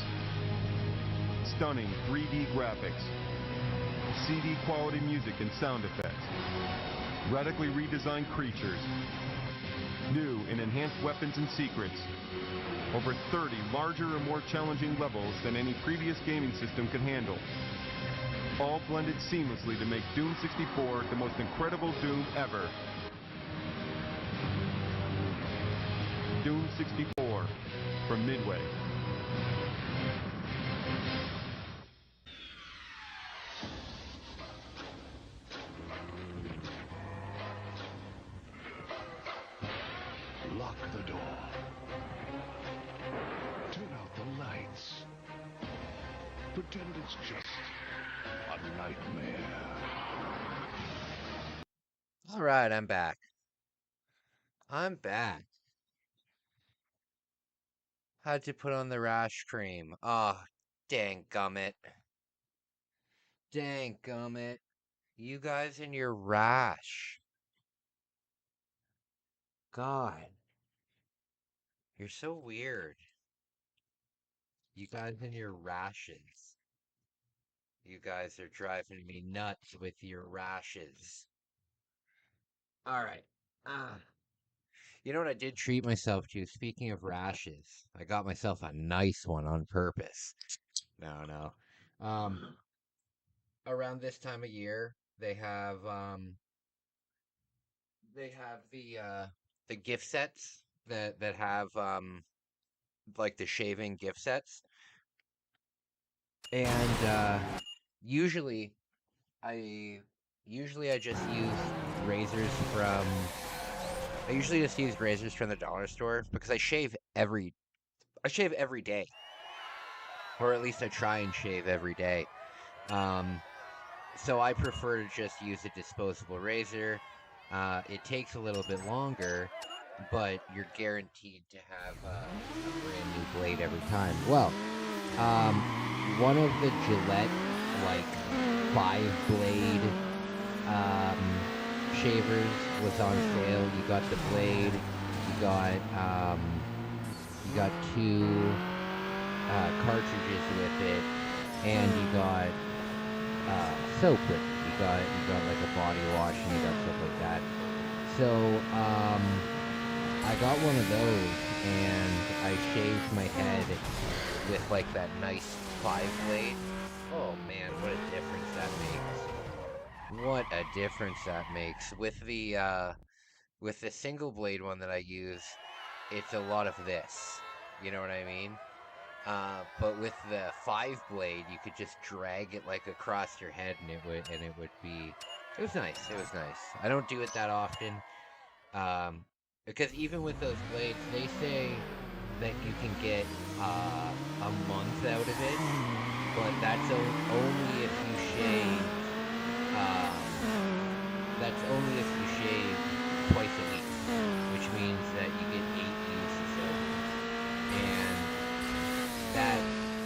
stunning 3D graphics, CD-quality music and sound effects, radically redesigned creatures, new and enhanced weapons and secrets, over 30 larger and more challenging levels than any previous gaming system could handle, all blended seamlessly to make Doom 64 the most incredible Doom ever. Doom 64 from Midway. Lock the door. Turn out the lights. Pretend it's just a nightmare. All right, I'm back. I'm back. How'd you put on the rash cream? Oh, dang gummit. Dang gummit. You guys and your rash. God. You're so weird. You guys and your rashes. You guys are driving me nuts with your rashes. Alright. You know what I did treat myself to? Speaking of rashes, I got myself a nice one on purpose. No. Around this time of year, they have the gift sets that have like the shaving gift sets. And usually I just use razors from the dollar store because I shave every day. Or at least I try and shave every day. So I prefer to just use a disposable razor. It takes a little bit longer, but you're guaranteed to have a brand new blade every time. Well, one of the Gillette like 5-blade shavers was on sale. You got the blade, you got two cartridges with it, and you got soap with it. You got like a body wash and you got stuff like that. So I got one of those and I shaved my head with like that nice 5-blade. Oh man, what a difference that makes. What a difference that makes. With the single blade one that I use, it's a lot of this. You know what I mean? But with the 5-blade, you could just drag it like across your head, and it would be. It was nice. It was nice. I don't do it that often, because even with those blades, they say that you can get a month out of it, but that's only if you shave. Um, that's only if you shave twice a week, which means that you get 8 uses out of it, and that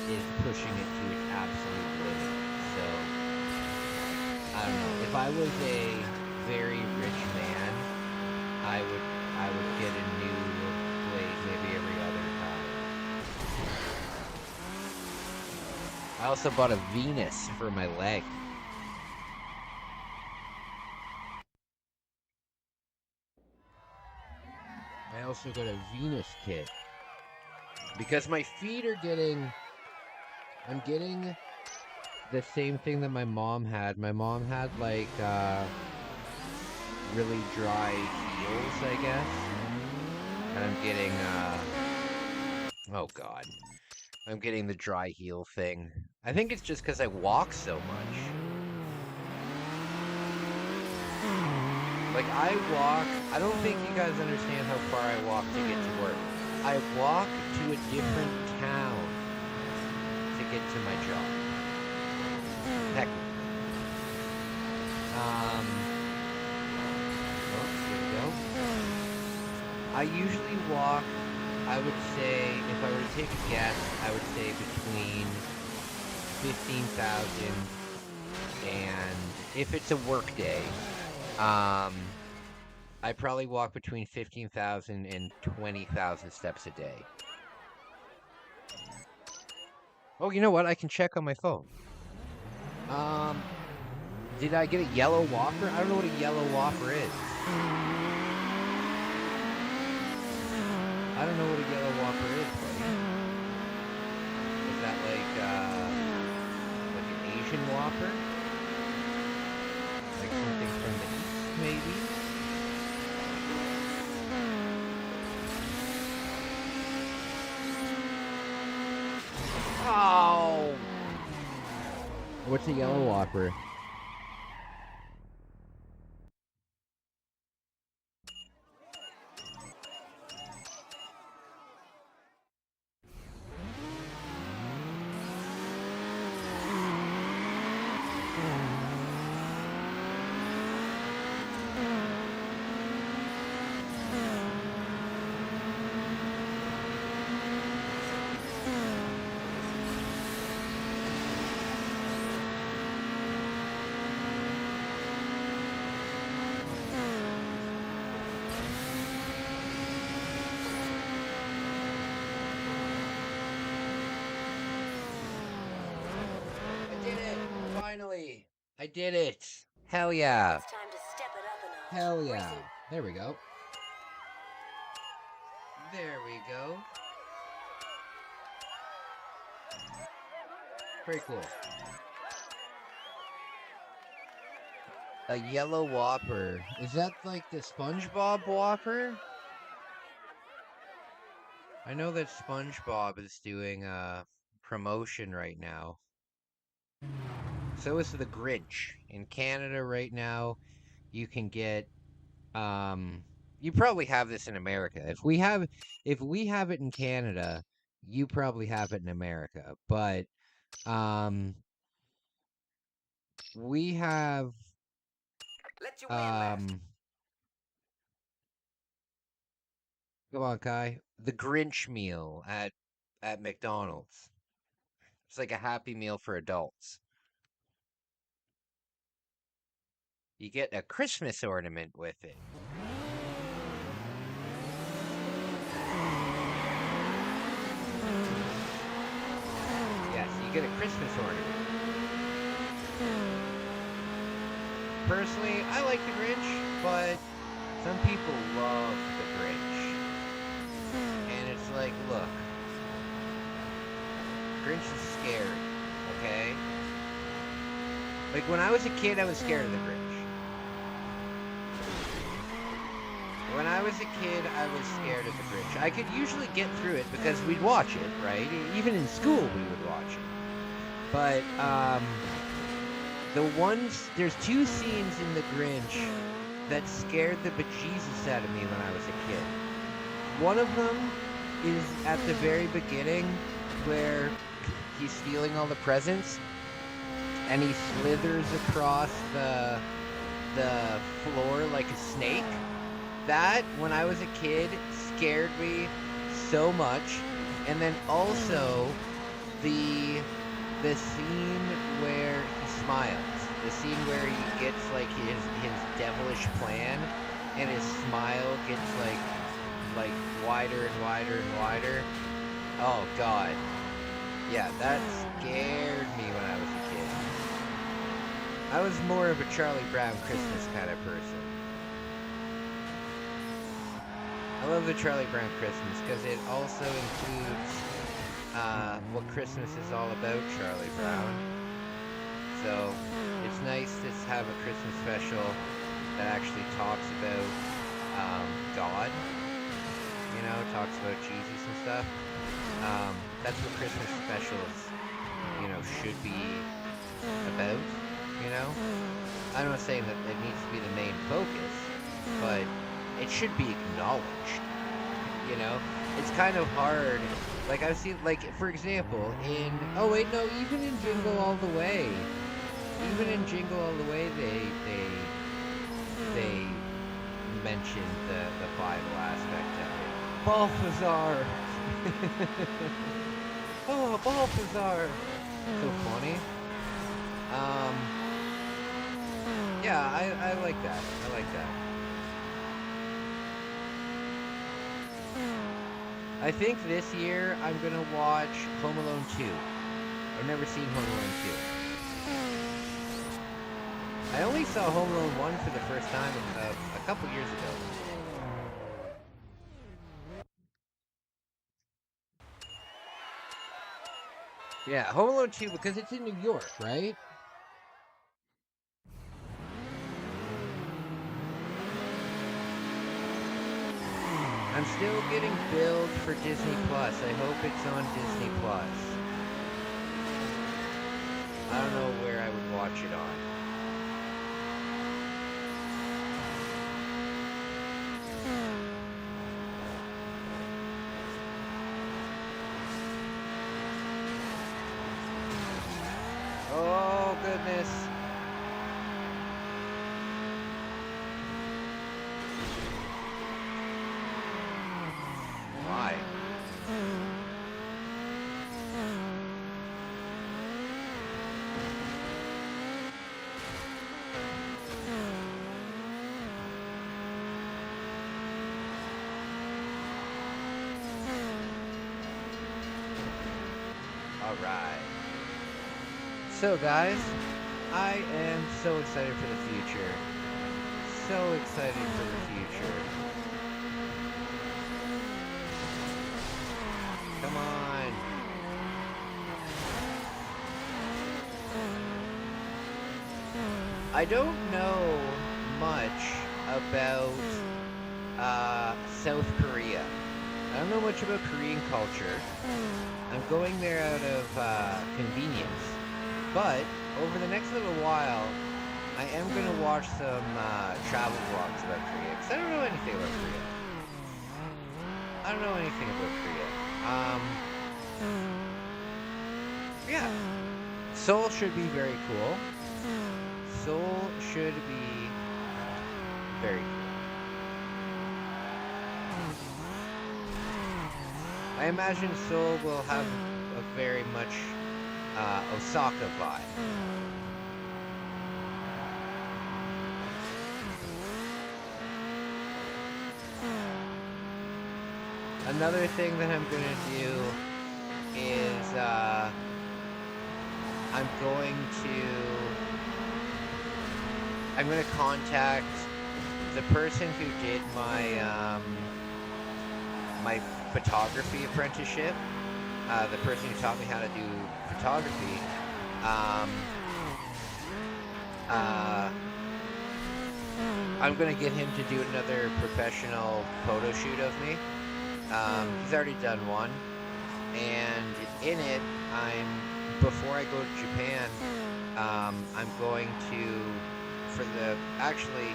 is pushing it to its absolute limit. So, I don't know. If I was a very rich man, I would get a new blade maybe every other time. I also bought a Venus for my leg. I also got a Venus kit because my feet are getting. I'm getting the same thing that my mom had. My mom had like really dry heels, I guess. And I'm getting oh god. I'm getting the dry heel thing. I think it's just because I walk so much. Like I don't think you guys understand how far I walk to get to work. I walk to a different town to get to my job. Technically. Oh, here we go. I usually walk, I would say, if I were to take a guess, I would say between 15,000 and, if it's a work day, I probably walk between 15,000 and 20,000 steps a day. Oh, you know what? I can check on my phone. Did I get a yellow Whopper? I don't know what a yellow Whopper is. I don't know what a yellow Whopper is, buddy. Is that like an Asian Whopper? Like something from the East, maybe? Oh! What's a yellow Whopper? Finally! I did it! Hell yeah! It's time to step it up a notch. Hell yeah! There we go. There we go. Very cool. A yellow Whopper. Is that like the SpongeBob Whopper? I know that SpongeBob is doing a promotion right now. So is the Grinch. In Canada right now, you can get you probably have this in America. If we have it in Canada, you probably have it in America. But we have come on, Kai. The Grinch meal at McDonald's. It's like a Happy Meal for adults. You get a Christmas ornament with it. Yes, you get a Christmas ornament. Personally, I like the Grinch, but some people love the Grinch. And it's like, look, Grinch is scary, okay? Like, when I was a kid, I was scared of the Grinch. When I was a kid, I was scared of the Grinch. I could usually get through it because we'd watch it, right? Even in school, we would watch it. But, there's two scenes in The Grinch that scared the bejesus out of me when I was a kid. One of them is at the very beginning where he's stealing all the presents and he slithers across the floor like a snake. That, when I was a kid, scared me so much. And then also the scene where he smiles, the scene where he gets like his devilish plan, and his smile gets like wider and wider and wider. Oh God, yeah, that scared me when I was a kid. I was more of a Charlie Brown Christmas kind of person. I love the Charlie Brown Christmas because it also includes what Christmas is all about, Charlie Brown. So it's nice to have a Christmas special that actually talks about God. You know, talks about Jesus and stuff. That's what Christmas specials, you know, should be about. You know, I'm not saying that it needs to be the main focus, but it should be acknowledged. You know, it's kind of hard. Like I've seen, like for example, even in Jingle All the Way, they mentioned the Bible aspect of it. Balthazar. Oh, Balthazar. So funny. Yeah, I like that. I like that. I think this year I'm gonna watch Home Alone 2. I've never seen Home Alone 2. I only saw Home Alone 1 for the first time a couple years ago. Yeah, Home Alone 2 because it's in New York, right? I'm still getting billed for Disney Plus. I hope it's on Disney Plus. I don't know where I would watch it on. Oh, goodness. Why? All right. So guys, I am so excited for the future. So excited for the future. Come on. I don't know much about South Korea. I don't know much about Korean culture. I'm going there out of convenience. But over the next little while, I am going to watch some travel vlogs about Korea. Because I don't know anything about Korea. I don't know anything about Korea. Yeah. Seoul should be very cool. Seoul should be very cool. I imagine Seoul will have a very much Osaka vibe. Another thing that I'm gonna do is I'm gonna contact the person who did my my photography apprenticeship, the person who taught me how to do photography. I'm gonna get him to do another professional photo shoot of me. He's already done one, and in it, before I go to Japan, I'm going to, for the, actually,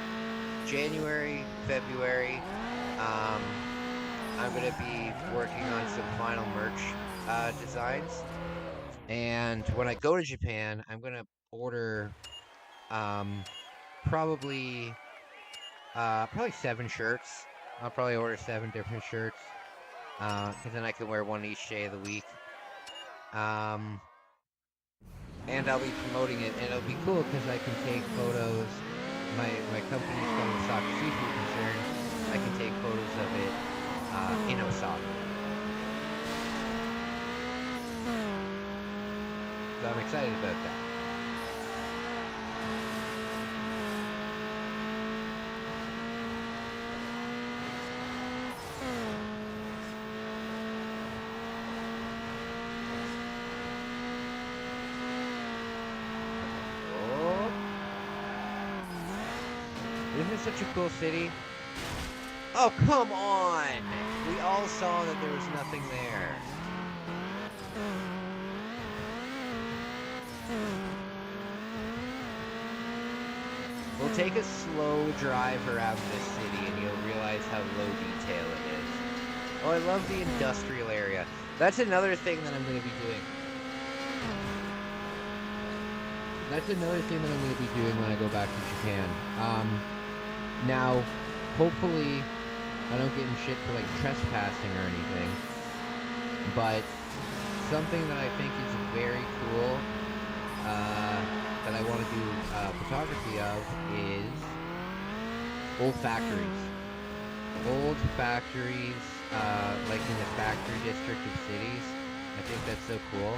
January, February, I'm going to be working on some final merch designs. And when I go to Japan, I'm going to order probably 7 shirts. I'll probably order 7 different shirts. Because then I can wear one each day of the week. And I'll be promoting it, and it'll be cool because I can take photos. My company's called Osaka Seafood Concern. I can take photos of it in Osaka. So I'm excited about that. Isn't it such a cool city? Oh, come on! We all saw that there was nothing there. We'll take a slow drive around this city and you'll realize how low detail it is. Oh, I love the industrial area. That's another thing that I'm going to be doing. That's another thing that I'm going to be doing when I go back to Japan. Now, hopefully, I don't get in shit for, like, trespassing or anything. But something that I think is very cool, that I want to do photography of, is old factories. Old factories, like in the factory district of cities. I think that's so cool.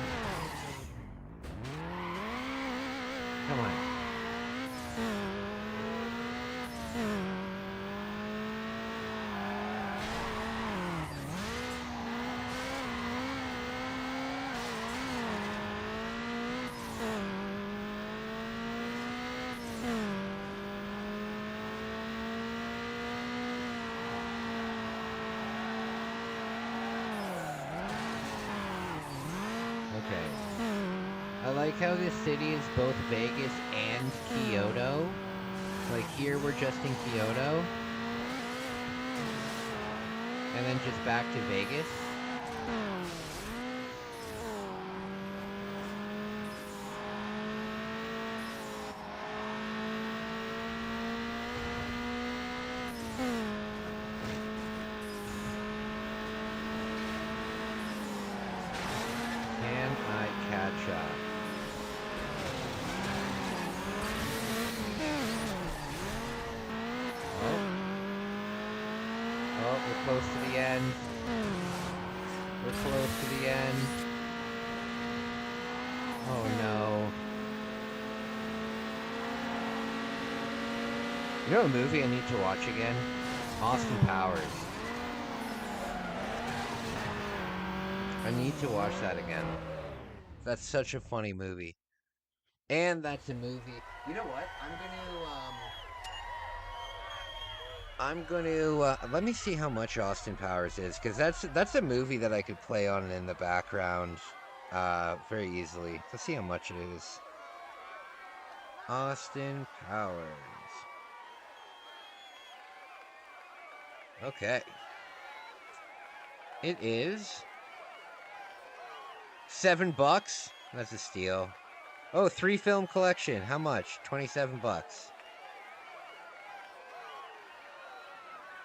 Come on. Okay. I like how this city is both Vegas and Kyoto. Like here we're just in Kyoto. And then just back to Vegas. Can I catch up? Oh, we're close to the end. We're close to the end. Oh no. You know a movie I need to watch again? Austin Powers. I need to watch that again. That's such a funny movie. And that's a movie. You know what? I'm going to let me see how much Austin Powers is, because that's a movie that I could play on in the background very easily. Let's see how much it is. Austin Powers. Okay. It is $7. That's a steal. Oh, 3-film collection. How much? 27 bucks.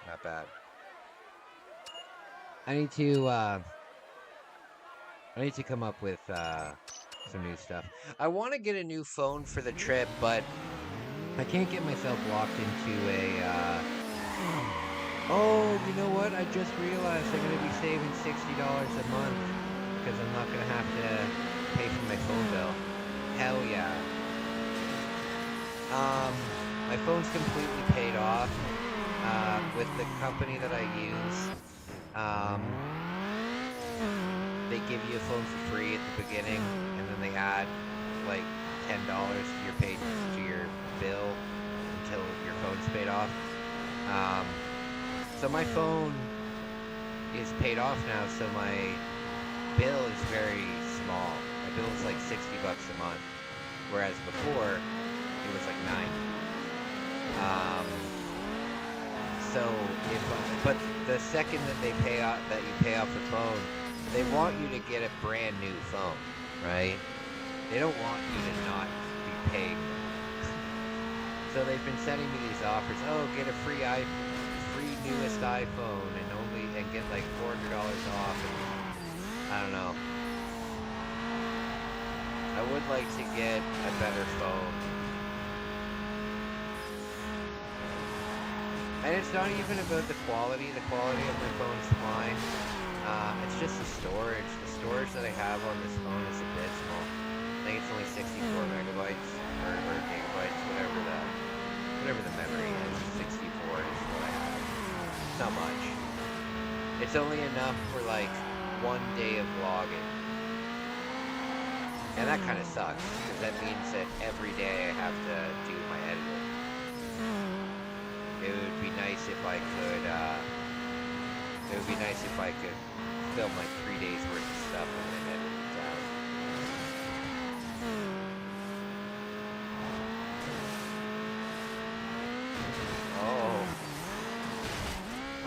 Not bad. I need to come up with some new stuff. I want to get a new phone for the trip, but I can't get myself locked into a Oh, you know what? I just realized I'm going to be saving $60 a month because I'm not going to have to pay for my phone bill. Hell yeah. My phone's completely paid off with the company that I use. They give you a phone for free at the beginning, and then they add like $10 to your bill until your phone's paid off. So my phone is paid off now, so my bill is very small. My bill is like 60 bucks a month, whereas before it was like 90. But the second that you pay off the phone, they want you to get a brand new phone, right? They don't want you to not be paying them. So they've been sending me these offers. Oh, get a free newest iPhone and get like $400 off. And I don't know. I would like to get a better phone. And it's not even about the quality. The quality of my phone is fine. It's just the storage. The storage that I have on this phone is abysmal. I think it's only 64 megabytes or gigabytes, whatever the memory is. 64 is what I have. It's not much. It's only enough for like 1 day of vlogging. And that kind of sucks, because that means that every day I have to do my editing. It would be nice if I could, film like 3 days worth of stuff and then edit it down.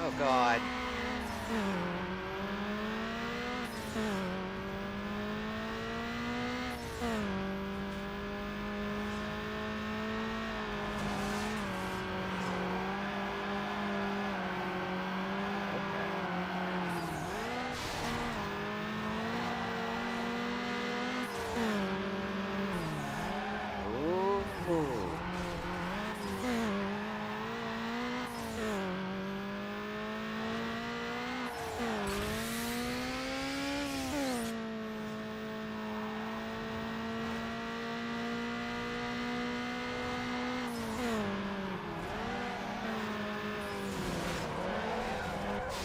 Oh God.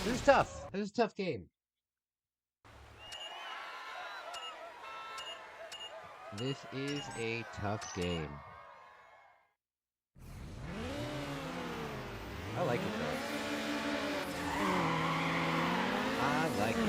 This is tough. This is a tough game. This is a tough game. I like it though. I like it.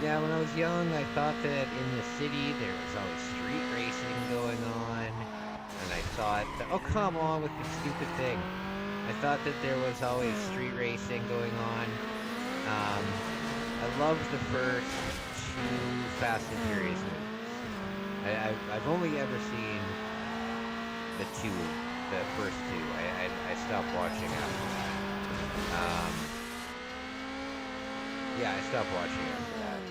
Yeah, when I was young, I thought that in the city there was always street racing going on. And I thought, oh, come on with this stupid thing. I thought that there was always street racing going on. I loved the first 2 Fast and Furious movies. I've only ever seen the first 2. I stopped watching after that. Yeah, I stopped watching after that.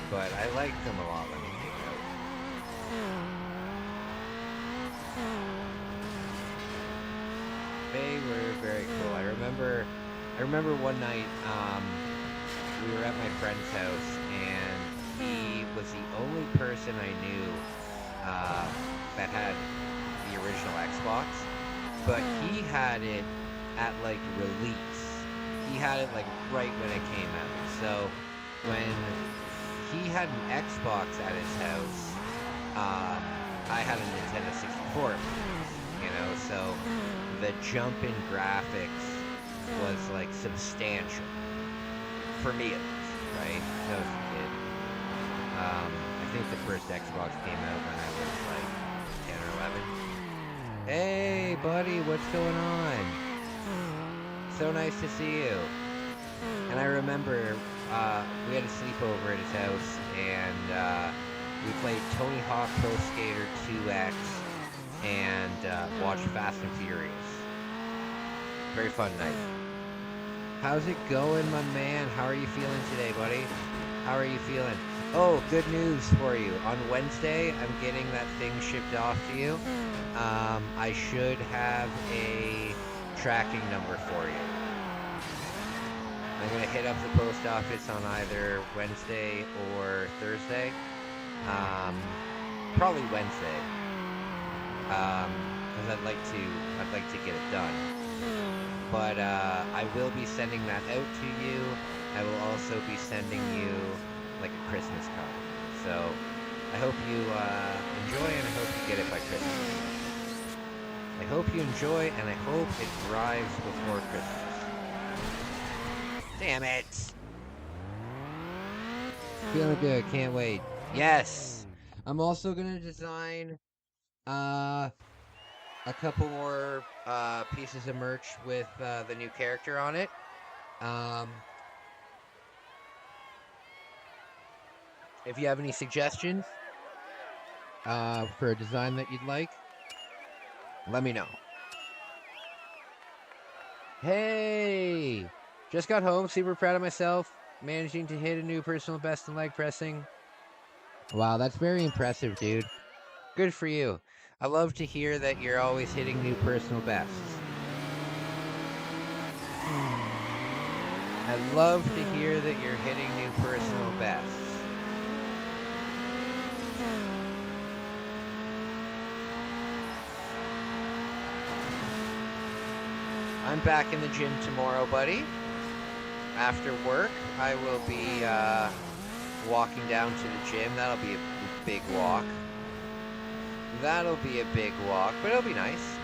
But I liked them a lot when they came out. They were very cool. I remember one night, we were at my friend's house, and he was the only person I knew that had the original Xbox, but he had it at like release. He had it like right when it came out. So when he had an Xbox at his house, I had a Nintendo 64, you know, so the jump in graphics was like substantial for me at least, right? I was a kid. I think the first Xbox came out when I was like 10 or 11. Hey, buddy, what's going on? So nice to see you. And I remember we had a sleepover at his house, and we played Tony Hawk Pro Skater 2X and watched Fast and Furious. Very fun night. How's it going, my man? How are you feeling today, buddy? How are you feeling? Oh, good news for you. On Wednesday, I'm getting that thing shipped off to you. I should have a tracking number for you. I'm going to hit up the post office on either Wednesday or Thursday. Probably Wednesday. Because I'd like to get it done. But I will be sending that out to you. I will also be sending you like a Christmas card. So I hope you enjoy, and I hope you get it by Christmas. I hope you enjoy, and I hope it arrives before Christmas. Damn it! Feeling good, can't wait. Yes! I'm also gonna design a couple more pieces of merch with the new character on it. If you have any suggestions for a design that you'd like, let me know. Hey! Just got home, super proud of myself, managing to hit a new personal best in leg pressing. Wow, that's very impressive, dude. Good for you. I love to hear that you're always hitting new personal bests. I love to hear that you're hitting new personal bests. I'm back in the gym tomorrow, buddy. After work, I will be walking down to the gym. That'll be a big walk. That'll be a big walk, but it'll be nice.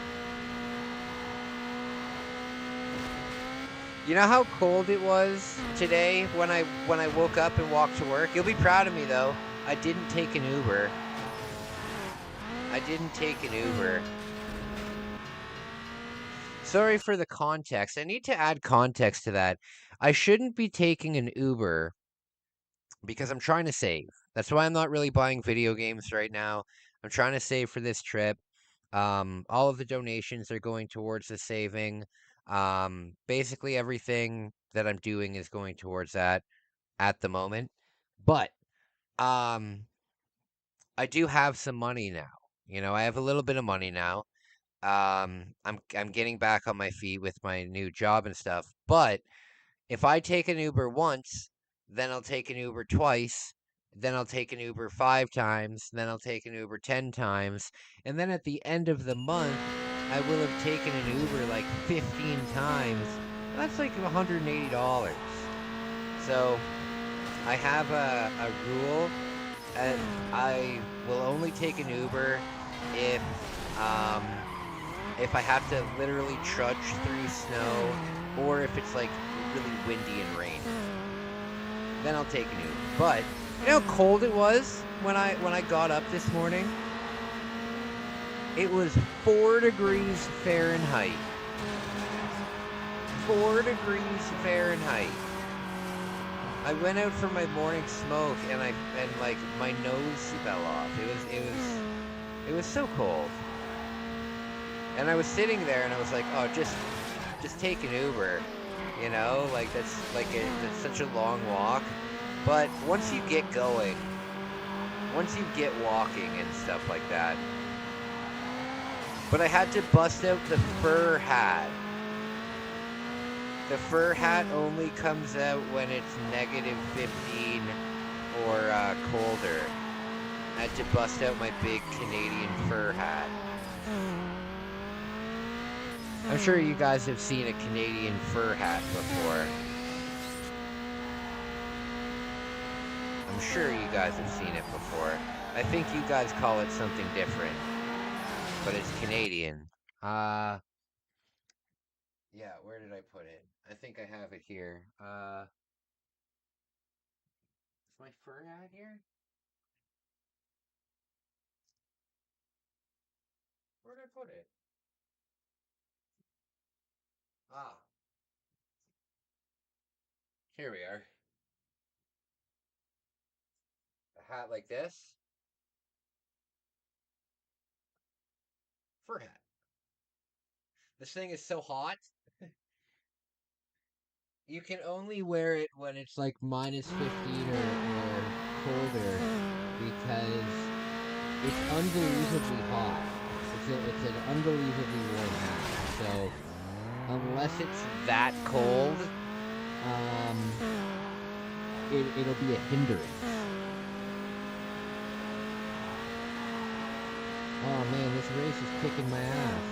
You know how cold it was today when I woke up and walked to work? You'll be proud of me, though. I didn't take an Uber. I didn't take an Uber. Sorry for the context. I need to add context to that. I shouldn't be taking an Uber because I'm trying to save. That's why I'm not really buying video games right now. I'm trying to save for this trip. All of the donations are going towards the saving. Basically everything that I'm doing is going towards that at the moment. But I do have some money now. You know, I have a little bit of money now. I'm getting back on my feet with my new job and stuff. But if I take an Uber once, then I'll take an Uber twice, then I'll take an Uber 5 times, then I'll take an Uber 10 times, and then at the end of the month, I will have taken an Uber like 15 times. That's like $180. So I have a rule, and I will only take an Uber if I have to literally trudge through snow, or if it's like really windy and rainy. Then I'll take an Uber. But you know how cold it was when I got up this morning? It was 4 degrees Fahrenheit. 4 degrees Fahrenheit. I went out for my morning smoke and like my nose fell off. It was so cold. And I was sitting there and I was like, oh, just take an Uber. You know, like that's such a long walk. But once you get going, once you get walking and stuff like that. But I had to bust out the fur hat. The fur hat only comes out when it's negative 15 or colder. I had to bust out my big Canadian fur hat. I'm sure you guys have seen a Canadian fur hat before. I'm sure you guys have seen it before. I think you guys call it something different. But it's Canadian. Yeah, where did I put it? I think I have it here. Is my fur hat here? I put it? Ah, here we are. A hat like this. Fur hat. This thing is so hot. You can only wear it when it's like minus 15 or colder because it's unbelievably hot. It's an unbelievably warm hat. So unless it's that cold, it'll be a hindrance. Oh man, this race is kicking my ass.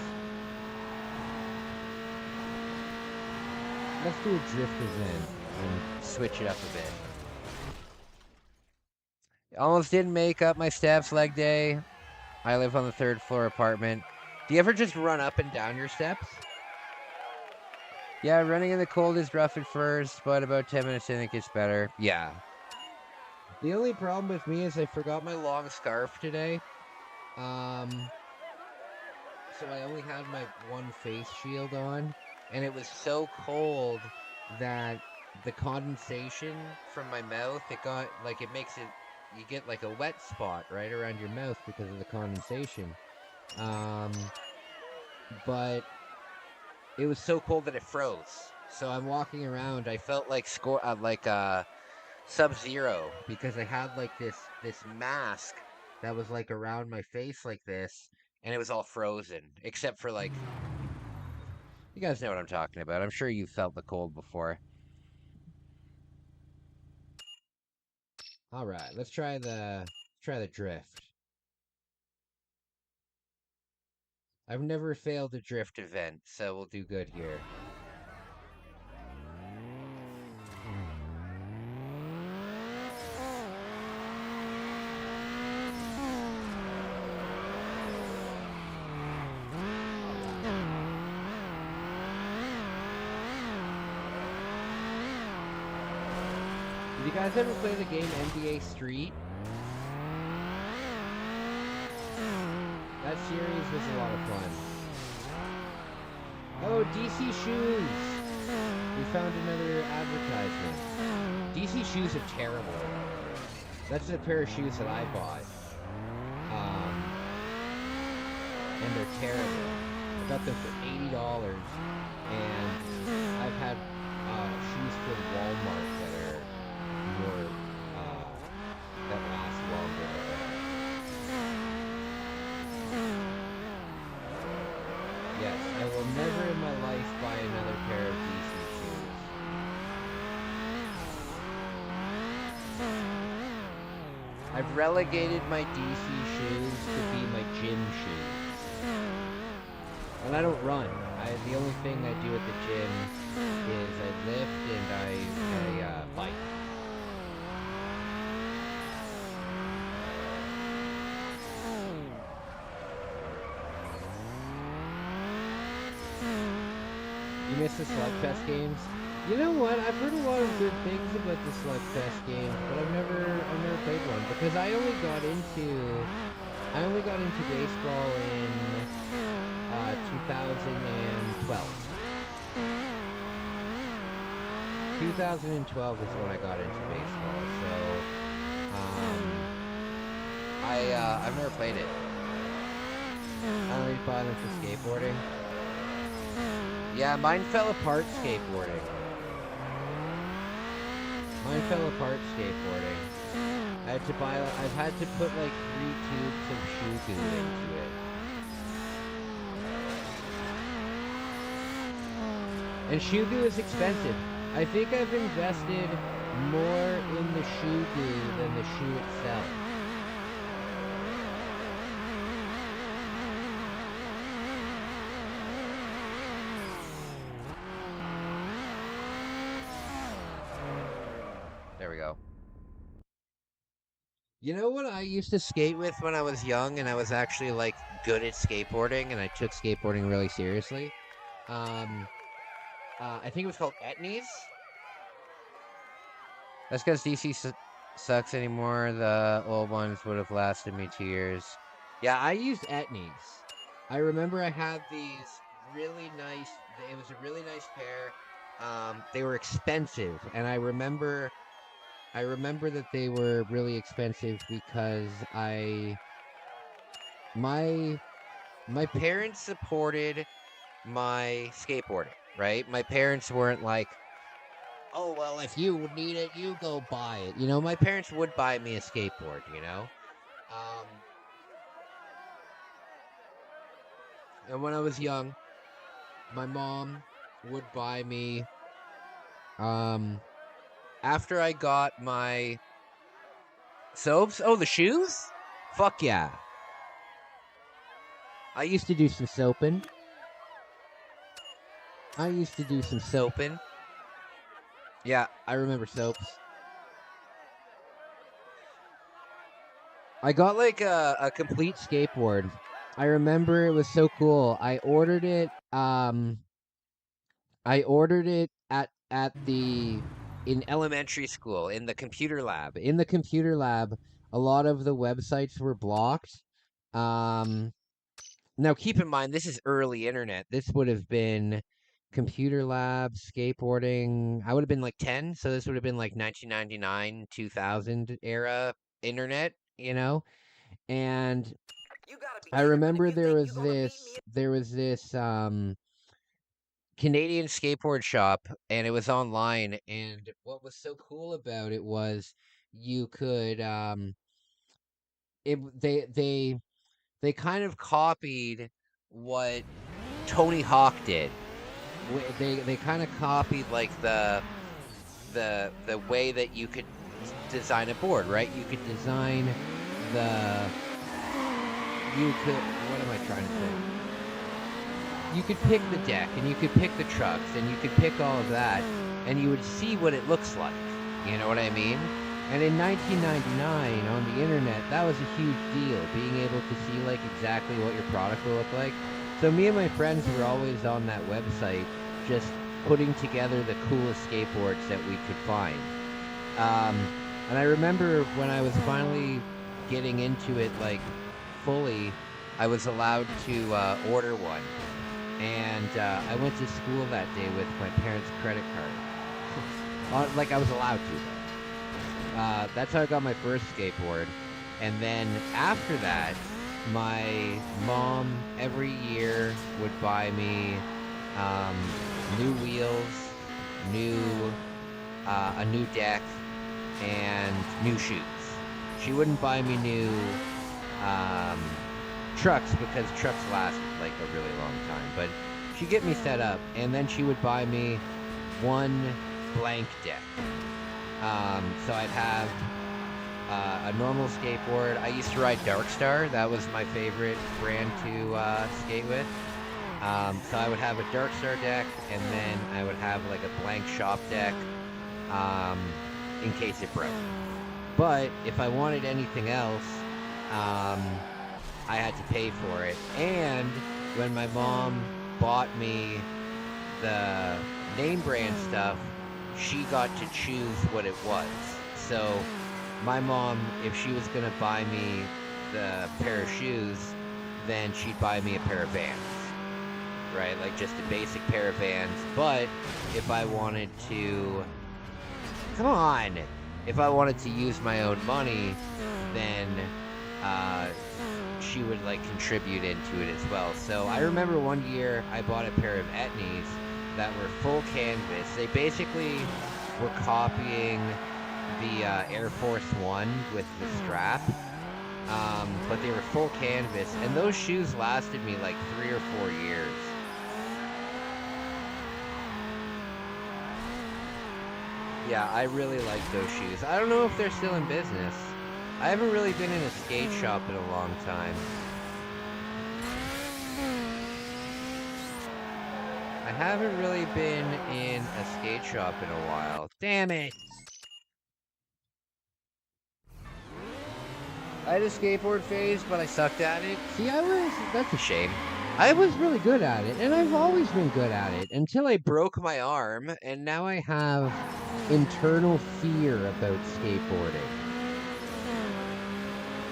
Let's do a drift event and switch it up a bit. Almost didn't make up my steps leg day. I live on the 3rd floor apartment. Do you ever just run up and down your steps? Yeah, running in the cold is rough at first, but about 10 minutes in it gets better. Yeah. The only problem with me is I forgot my long scarf today. So I only had my one face shield on, and it was so cold that the condensation from my mouth, it makes it, you get like a wet spot right around your mouth because of the condensation. But it was so cold that it froze. So I'm walking around, I felt like Sub-Zero because I had like this mask that was like around my face like this, and it was all frozen except for like, you guys know what I'm talking about. I'm sure you felt the cold before. All right, let's try the drift. I've never failed a drift event, so we'll do good here. Did you guys ever play the game NBA Street? That series was a lot of fun. Oh, DC Shoes! We found another advertisement. DC Shoes are terrible. That's a pair of shoes that I bought. And they're terrible. I got them for $80, and I've had shoes from Walmart that are more, that last longer. Yes, I will never in my life buy another pair of DC shoes. I've relegated my DC shoes to be my gym shoes. And I don't run. The only thing I do at the gym is I lift and I bike. You miss the Slugfest games? You know what? I've heard a lot of good things about the Slugfest games, but I've never played one because I only got into baseball in 2012. 2012 is when I got into baseball, so I've never played it. I only bought them for skateboarding. Yeah, mine fell apart skateboarding. I've had to put like 3 tubes of shoe glue into it. And shoe glue is expensive. I think I've invested more in the shoe glue than the shoe itself. There we go. You know what I used to skate with when I was young and I was actually like good at skateboarding and I took skateboarding really seriously? I think it was called Etnies. That's because DC sucks anymore. The old ones would have lasted me 2 years. Yeah, I used Etnies. I remember I had these really nice. It was a really nice pair. They were expensive, and I remember that they were really expensive because my my parents supported my skateboarding, right? My parents weren't like, "Oh, well, if you need it, you go buy it." You know, my parents would buy me a skateboard, you know? Um, and when I was young, my mom would buy me um after I got my soaps. Oh, the shoes? Fuck yeah. I used to do some soaping. I used to do some soaping. Yeah, I remember soaps. I got like a complete skateboard. I remember it was so cool. I ordered it at the in elementary school in the computer lab. In the computer lab, a lot of the websites were blocked. Um Now keep in mind this is early internet. This would have been computer lab, skateboarding. I would have been like 10, so this would have been like 1999, 2000 era internet, you know? And I remember there was this Canadian skateboard shop, and it was online, and what was so cool about it was you could it they kind of copied what Tony Hawk did. They kind of copied like the way that you could design a board, right? You could design the you could what am I trying to say? You could pick the deck, and you could pick the trucks, and you could pick all of that, and you would see what it looks like. You know what I mean? And in 1999, on the internet, that was a huge deal, being able to see like exactly what your product will look like. So me and my friends were always on that website, just putting together the coolest skateboards that we could find. And I remember when I was finally getting into it, like fully, I was allowed to order one. And I went to school that day with my parents' credit card. Like I was allowed to. That's how I got my first skateboard. And then after that, my mom every year would buy me new wheels, a new deck, and new shoes. She wouldn't buy me new trucks because trucks last like a really long time, but she'd get me set up, and then she would buy me one blank deck. So I'd have a normal skateboard. I used to ride Darkstar. That was my favorite brand to skate with. So I would have a Darkstar deck, and then I would have like a blank shop deck in case it broke. But if I wanted anything else, I had to pay for it. And when my mom bought me the name brand stuff, she got to choose what it was. So my mom, if she was going to buy me the pair of shoes, then she'd buy me a pair of Vans, right? Like just a basic pair of Vans. But if I wanted to, if I wanted to use my own money, then she would like contribute into it as well. So I remember one year I bought a pair of Etnies that were full canvas. They basically were copying the Air Force One with the strap, but they were full canvas, and those shoes lasted me like 3 or 4 years. Yeah, I really like those shoes. I don't know if they're still in business. I haven't really been in a skate shop in a long time. I haven't really been in a skate shop in a while. Damn it! I had a skateboard phase, but I sucked at it. See, that's a shame. I was really good at it, and I've always been good at it, until I broke my arm, and now I have internal fear about skateboarding.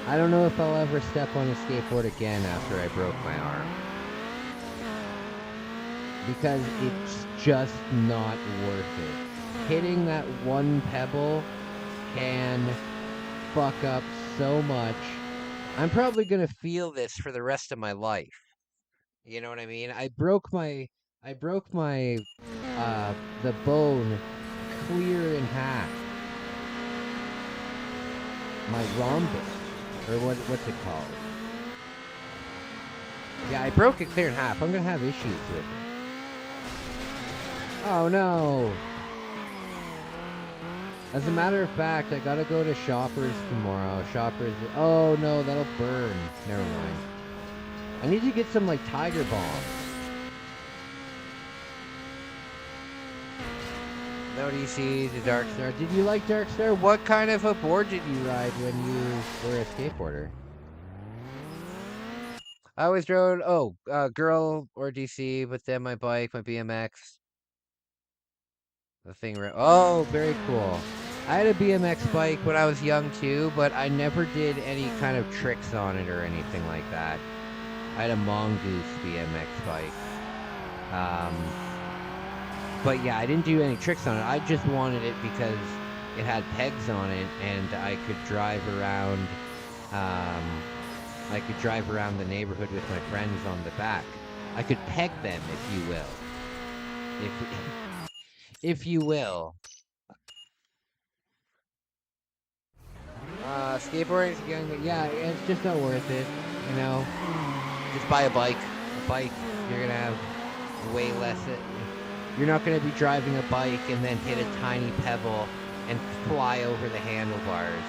I don't know if I'll ever step on a skateboard again after I broke my arm. because it's just not worth it. Hitting that one pebble can fuck up so much. I'm probably gonna feel this for the rest of my life. You know what I mean? I broke my the bone clear in half. My rhombus, or what's it called? Yeah, I broke it clear in half. I'm gonna have issues with it. Oh no! As a matter of fact, I gotta go to Shoppers tomorrow. Shoppers. Oh no, that'll burn. Never mind. I need to get some like Tiger Balm. No DC to Dark Star. Did you like Dark Star? What kind of a board did you ride when you were a skateboarder? I always rode, girl or DC, but then my bike, my BMX. The thing, oh, very cool. I had a BMX bike when I was young too, but I never did any kind of tricks on it or anything like that. I had a Mongoose BMX bike. But yeah, I didn't do any tricks on it. I just wanted it because it had pegs on it and I could drive around, the neighborhood with my friends on the back. I could peg them, if you will. If you will. Skateboarding's young, yeah, it's just not worth it, you know? Just buy a bike. A bike, you're gonna have way less. You're not gonna be driving a bike and then hit a tiny pebble and fly over the handlebars.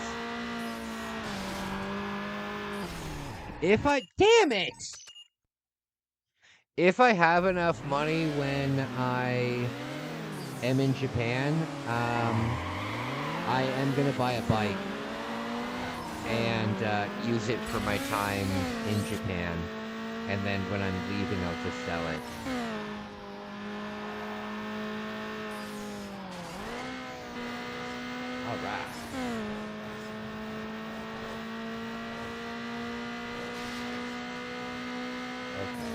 Damn it! If I have enough money when I am in Japan, I am gonna buy a bike and use it for my time in Japan, and then when I'm leaving, I'll just sell it. All right. Okay.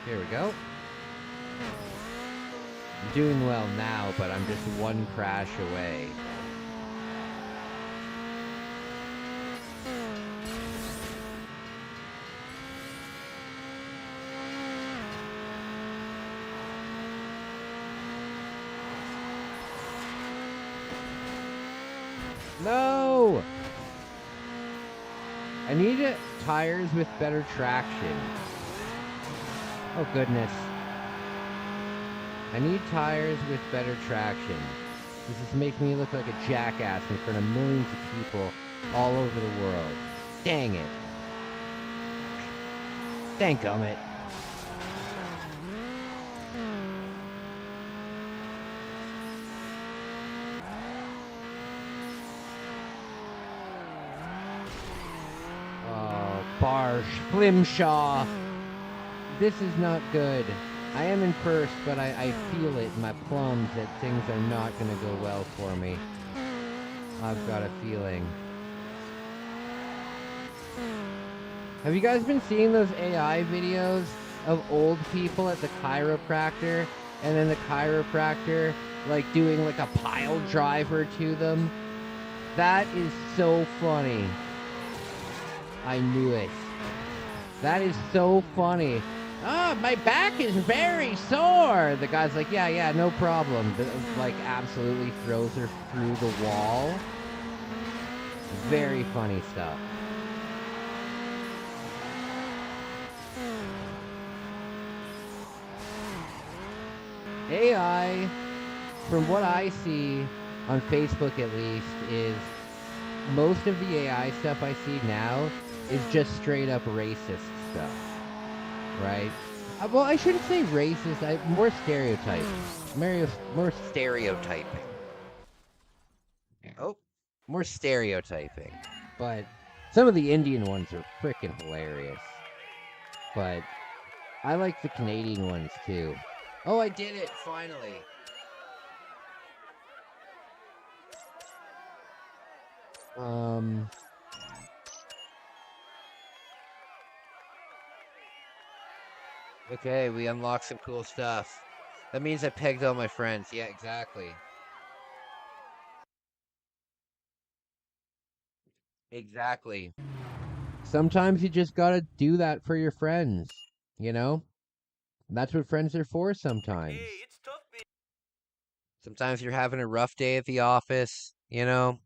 Here we go. I'm doing well now, but I'm just one crash away. No! I need tires with better traction. Oh, goodness. I need tires with better traction. This is making me look like a jackass in front of millions of people all over the world. Dang it. Danggummit. Oh, Barsh, Flimshaw. This is not good. I am in first, but I feel it in my plums that things are not going to go well for me. I've got a feeling. Have you guys been seeing those AI videos of old people at the chiropractor, and then the chiropractor like doing like a pile driver to them? That is so funny. I knew it. That is so funny. Oh, my back is very sore. The guy's like, yeah, no problem. Like, absolutely throws her through the wall. Very funny stuff. AI, from what I see on Facebook at least, is most of the AI stuff I see now is just straight up racist stuff. Right? Well, I shouldn't say racist. More stereotyping. More stereotyping. Oh, more stereotyping. But some of the Indian ones are freaking hilarious. But I like the Canadian ones too. Oh, I did it finally. Okay, we unlocked some cool stuff. That means I pegged all my friends. Yeah, exactly. Exactly. Sometimes you just gotta do that for your friends, you know? That's what friends are for sometimes. Sometimes you're having a rough day at the office, you know?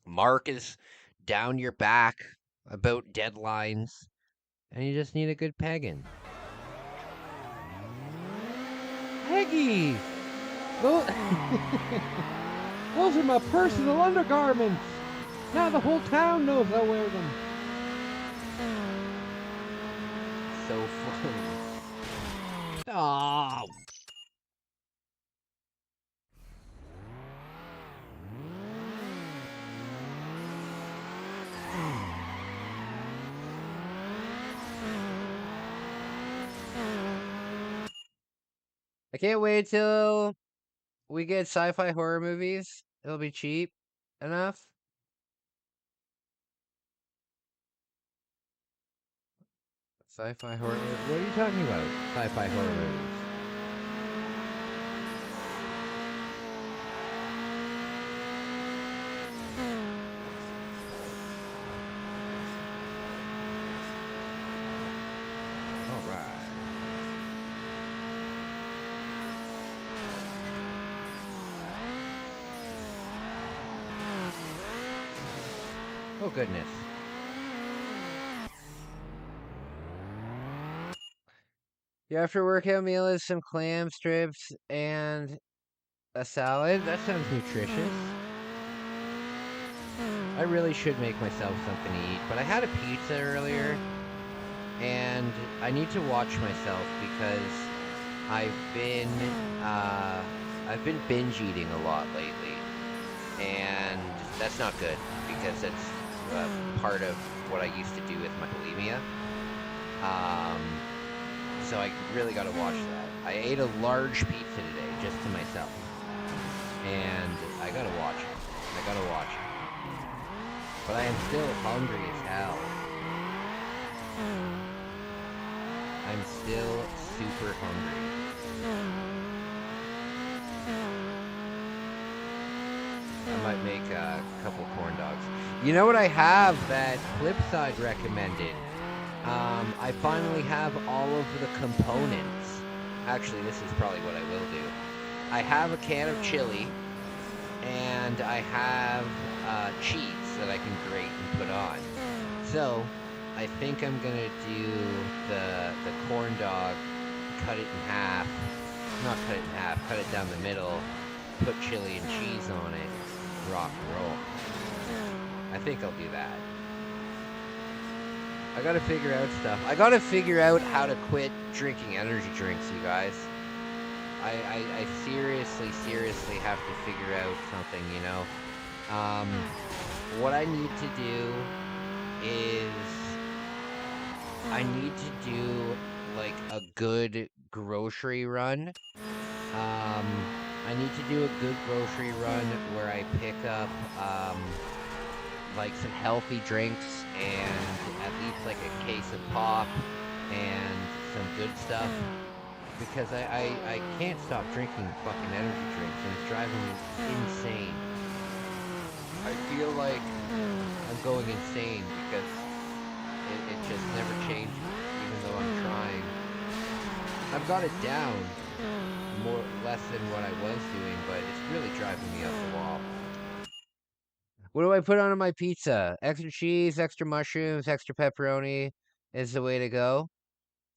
Mark is down your back about deadlines, and you just need a good pegging. Peggy! Those, those are my personal undergarments! Now the whole town knows I wear them. So funny. Oh. I can't wait till we get sci-fi horror movies. It'll be cheap enough. Sci-fi horror. What are you talking about? Sci-fi horror movies. All right. Oh goodness. Your after workout meal is some clam strips and a salad. That sounds nutritious. I really should make myself something to eat, but I had a pizza earlier, and I need to watch myself because I've been binge eating a lot lately, and that's not good because that's part of what I used to do with my bulimia. So I really got to watch that. I ate a large pizza today just to myself, and I gotta watch it. I gotta watch it. But I am still hungry as hell. I'm still super hungry. I might make a couple corn dogs. You know what I have that Flipside recommended? I finally have all of the components. Actually, this is probably what I will do. I have a can of chili, and I have cheese that I can grate and put on. So, I think I'm gonna do the corn dog, cut it in half. Not cut it in half, cut it down the middle, put chili and cheese on it, rock and roll. I think I'll do that. I gotta figure out stuff. I gotta figure out how to quit drinking energy drinks, you guys. I seriously have to figure out something, you know? What I need to do is I need to do like a good grocery run. I need to do a good grocery run where I pick up like some healthy drinks and at least like a case of pop and some good stuff, because I can't stop drinking fucking energy drinks and it's driving me insane. I feel like I'm going insane because it just never changes, even though I'm trying. I've got it down less than what I was doing, but it's really driving me up the wall. What do I put on my pizza? Extra cheese, extra mushrooms, extra pepperoni is the way to go.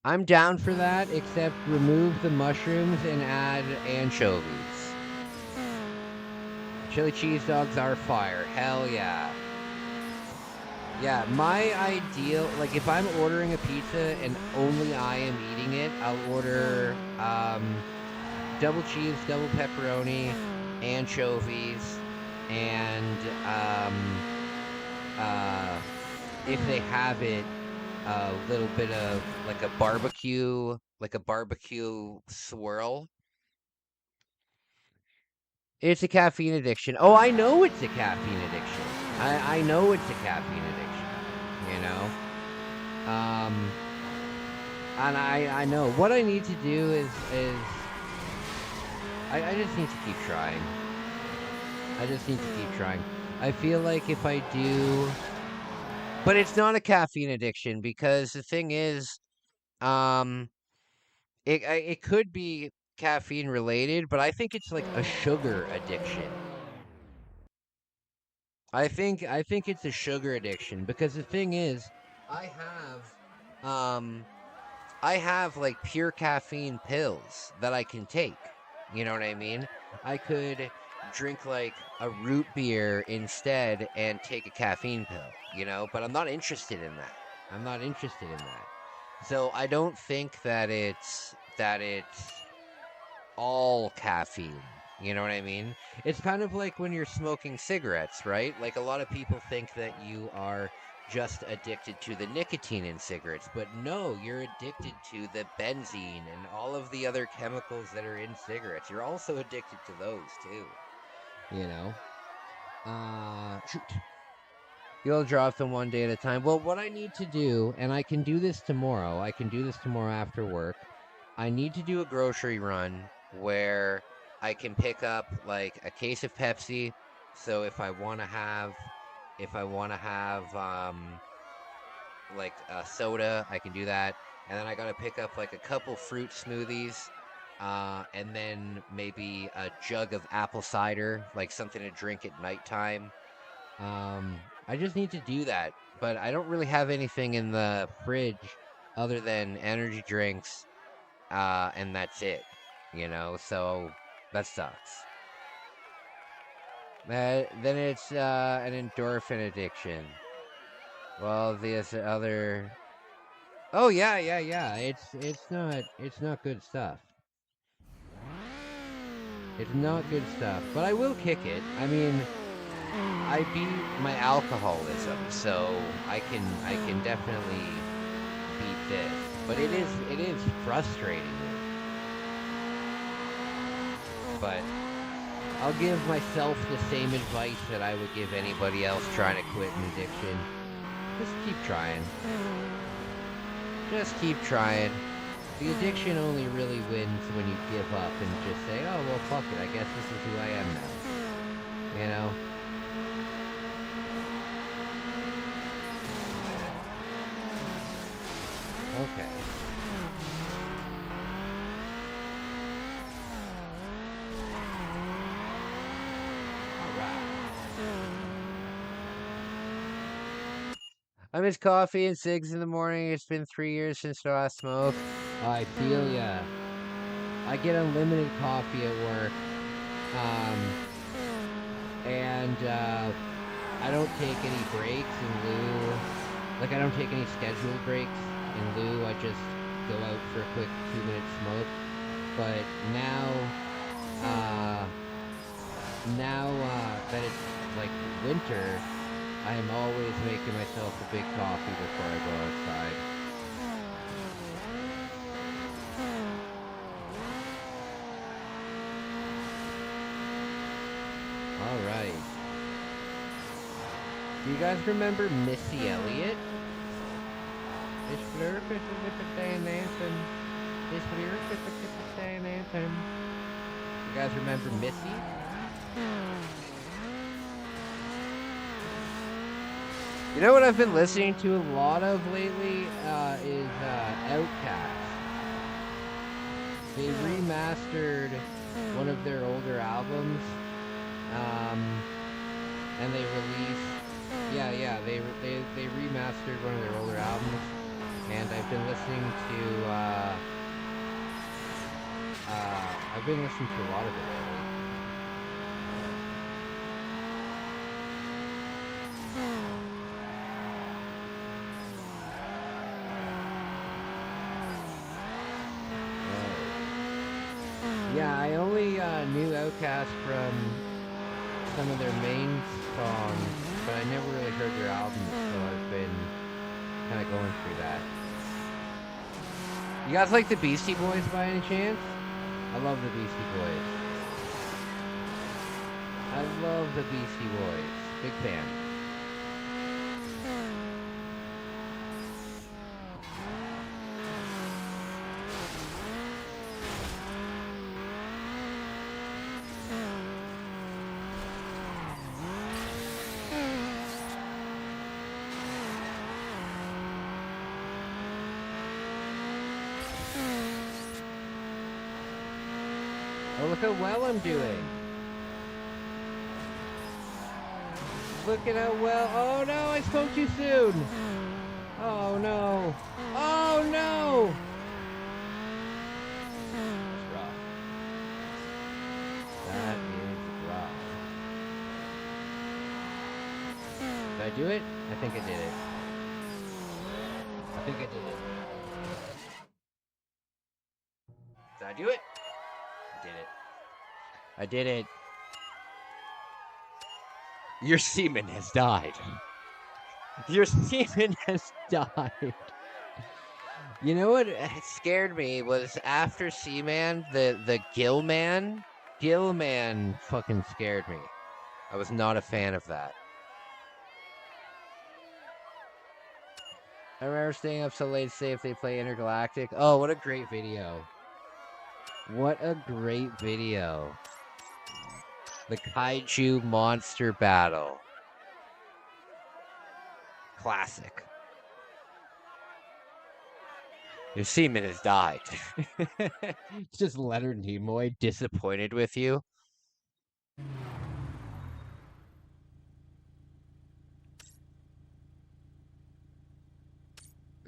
I'm down for that, except remove the mushrooms and add anchovies. Chili cheese dogs are fire. Hell yeah. Yeah, my ideal, like if I'm ordering a pizza and only I am eating it, I'll order double cheese, double pepperoni, anchovies, and if they have it, a little bit of like a barbecue swirl. It's a caffeine addiction. Oh, I know it's a caffeine addiction. I know it's a caffeine addiction, you know? And I know what I need to do is I just need to keep trying. I just need to keep trying. I feel like if I do, but it's not a caffeine addiction because the thing is, um, it could be caffeine related, but I think it's like a sugar addiction. I think it's a sugar addiction because the thing is, I have um I have like pure caffeine pills that I can take. You know what I mean? I could drink like a root beer instead and take a caffeine pill, but I'm not interested in that. I'm not interested in that. So I don't think that it's all caffeine. You know what I mean? It's kind of like when you're smoking cigarettes, right? Like a lot of people think that you are just addicted to the nicotine in cigarettes, but no, you're addicted to the benzene and all of the other chemicals that are in cigarettes. You're also addicted to those too, you know? Shoot. You'll drop them one day at a time. Well, what I need to do, and I can do this tomorrow, I can do this tomorrow after work. I need to do a grocery run where I can pick up like a case of Pepsi. So if I want to have like a soda, I can do that. And then I got to pick up like a couple fruit smoothies. And then maybe a jug of apple cider, like something to drink at nighttime. I just need to do that, but I don't really have anything in the fridge other than energy drinks, and that's it. So that sucks. Then it's an endorphin addiction. Well, this other. Oh yeah, yeah, yeah. It's not good stuff. It's not good stuff, but I will kick it. I mean, I beat my alcoholism, so I can definitely beat this. But it is frustrating. But I'll give myself the same advice that I would give anybody else trying to quit an addiction. Just keep trying. Just keep trying. The addiction only really wins when you give up and just say, oh, well, fuck it. I guess this is who I am now. You know? Okay. I miss coffee and cigs in the morning. It's been 3 years since the last smoke. I feel ya. I get unlimited coffee at work. And I don't take any breaks in lieu. Like, I don't take any scheduled breaks in lieu. I just go out for a quick 2-minute smoke. But now that it's like winter, I am always making myself a big coffee before I go outside. All right. Do you guys remember Missy Elliott? It's blur, it's a day and anthem. It's blur, it's a day and anthem. You guys remember Missy? You know what I've been listening to a lot of lately is Outkast. They remastered one of their older albums, and they released, they remastered one of their older albums, and I've been listening to a lot of it lately. Yeah, I only knew Outkast from some of their main songs, but I never really heard their albums, so I've been kind of going through that. You guys like the Beastie Boys by any chance? I love the Beastie Boys. I love the Beastie Boys. Big fan. Oh, look how well I'm doing. Look at how well. Oh no, I spoke too soon. Oh no. Oh no. That's rough. That is rough. Did I do it? I think I did it. I think I did it. Did I do it? I did it. I did it. Your semen has died. Your semen has died. You know what scared me was after Seaman, the Gillman. Gillman fucking scared me. I was not a fan of that. I remember staying up so late to say if they play Intergalactic. Oh, what a great video. What a great video. The Kaiju Monster Battle. Classic. Your semen has died. It's just Leonard Nimoy disappointed with you.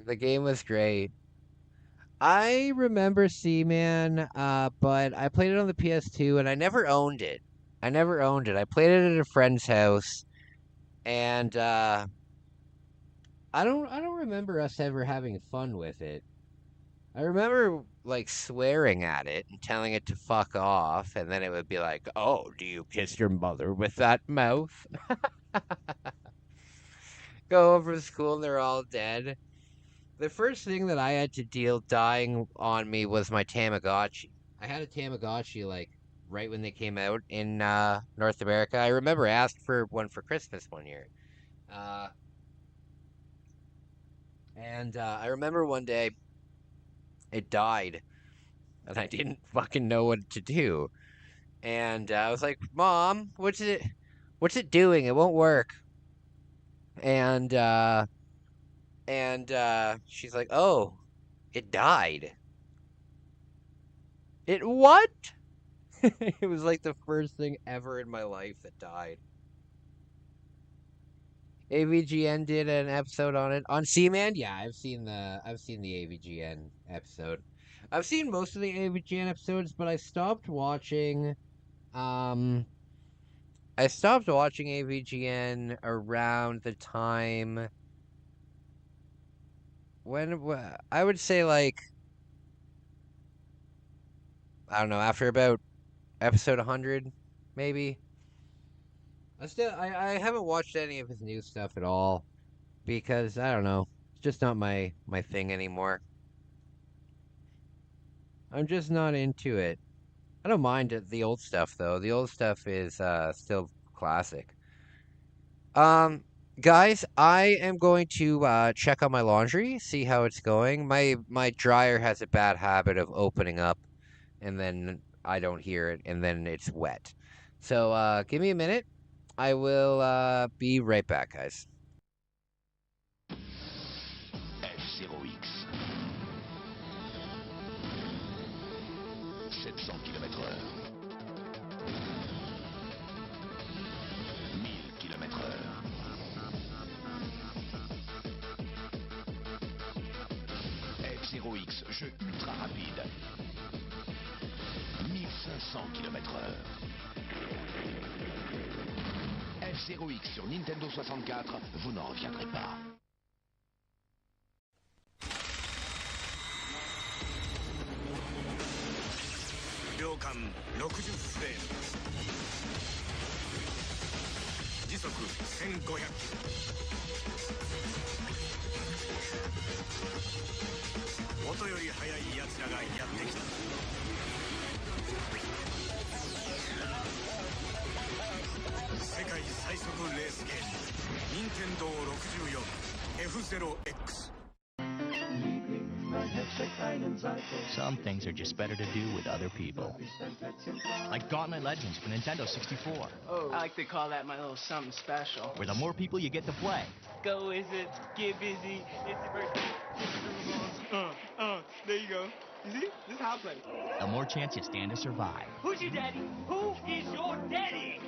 The game was great. I remember Seaman, but I played it on the PS2 and I never owned it. I never owned it. I played it at a friend's house, and I don't remember us ever having fun with it. I remember like swearing at it and telling it to fuck off, and then it would be like, "Oh, do you kiss your mother with that mouth?" Go over to school and they're all dead. The first thing that I had to deal dying on me was my Tamagotchi. I had a Tamagotchi like right when they came out in North America. I remember I asked for one for Christmas one year. Uh, and I remember one day it died and I didn't fucking know what to do. And I was like, "Mom, what's it doing? It won't work." And she's like, "Oh, it died." It what? It was like the first thing ever in my life that died. AVGN did an episode on it. On Seaman? Yeah, I've seen the AVGN episode. I've seen most of the AVGN episodes, but um I stopped watching AVGN around the time I would say like I don't know, after about episode 100 maybe. I haven't watched any of his new stuff at all because I don't know, it's just not my thing anymore. I'm just not into it. I don't mind the old stuff though. The old stuff is still classic. Um guys, I am going to check on my laundry, see how it's going. My dryer has a bad habit of opening up and then I don't hear it and then it's wet. So give me a minute. I will be right back, guys. F0X. 700 km/h. 1000 km/h. F0X, jeu ultra rapide. 1500 km/h. F0X sur Nintendo 64, vous n'en reviendrez pas. 秒間60フレーム、時速1500キロ。音より速い奴らがやってきた。世界最速レースゲーム、任天堂64 F0X。 Some things are just better to do with other people. Like Gauntlet Legends for Nintendo 64. Oh, I like to call that my little something special. Where the more people you get to play. Go Wizards, get busy, it's your birthday, There you go. You see? This is how I play. The more chance you stand to survive. Who's your daddy? Who is your daddy?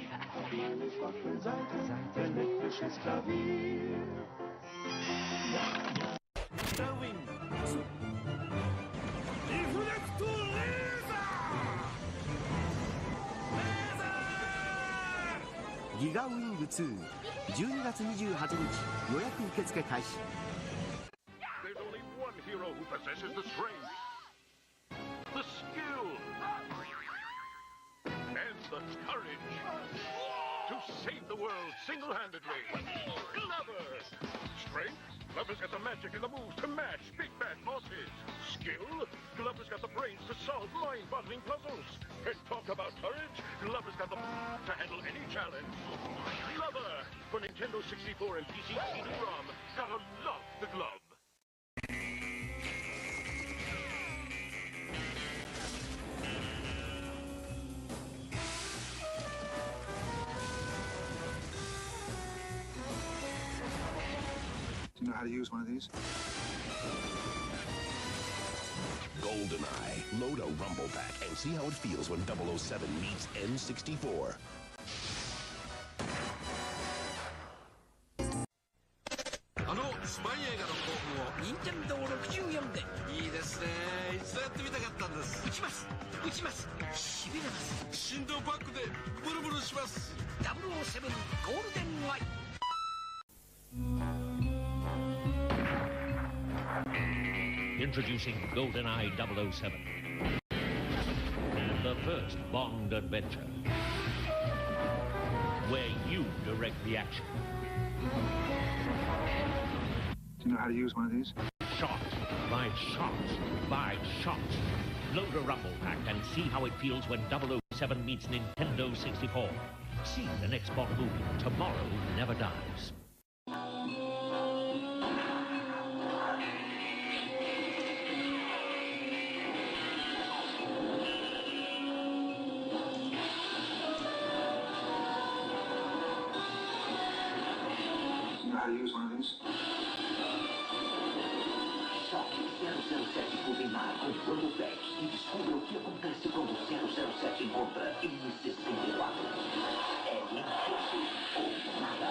Giga Wing 2 12月28日予約受付開始 There's only one hero who possesses the strength, the skill, and the courage to save the world single-handedly. Glover! Strength? Glover's got the magic and the moves to match big bad bosses. Skill? Glover's got the brains to solve mind-boggling puzzles. And talk about courage? Glover's got the to handle any challenge. Glover! For Nintendo 64 and PC CD-ROM, gotta love the glove. Do you know how to use one of these? GoldenEye. Load a Rumble Pack and see how it feels when 007 meets N64. スパイ映画の興奮を任天堂64でいいですね。一度やってみたかったんです。撃ちますしびれます。振動パックでブルブルします。007ゴールデンアイ。Introducing GoldenEye 007 and the first Bond adventure, where you direct the action. Do you know how to use one of these? Shot by shot by shot. Load a Rumble Pack and see how it feels when 007 meets Nintendo 64. See the next Bond movie, Tomorrow Never Dies. Do you know how to use one of these? Choque 007 Goldeneye com Rumble Pack e descubra o que acontece quando 007 encontra M64. É Nintendo ou nada.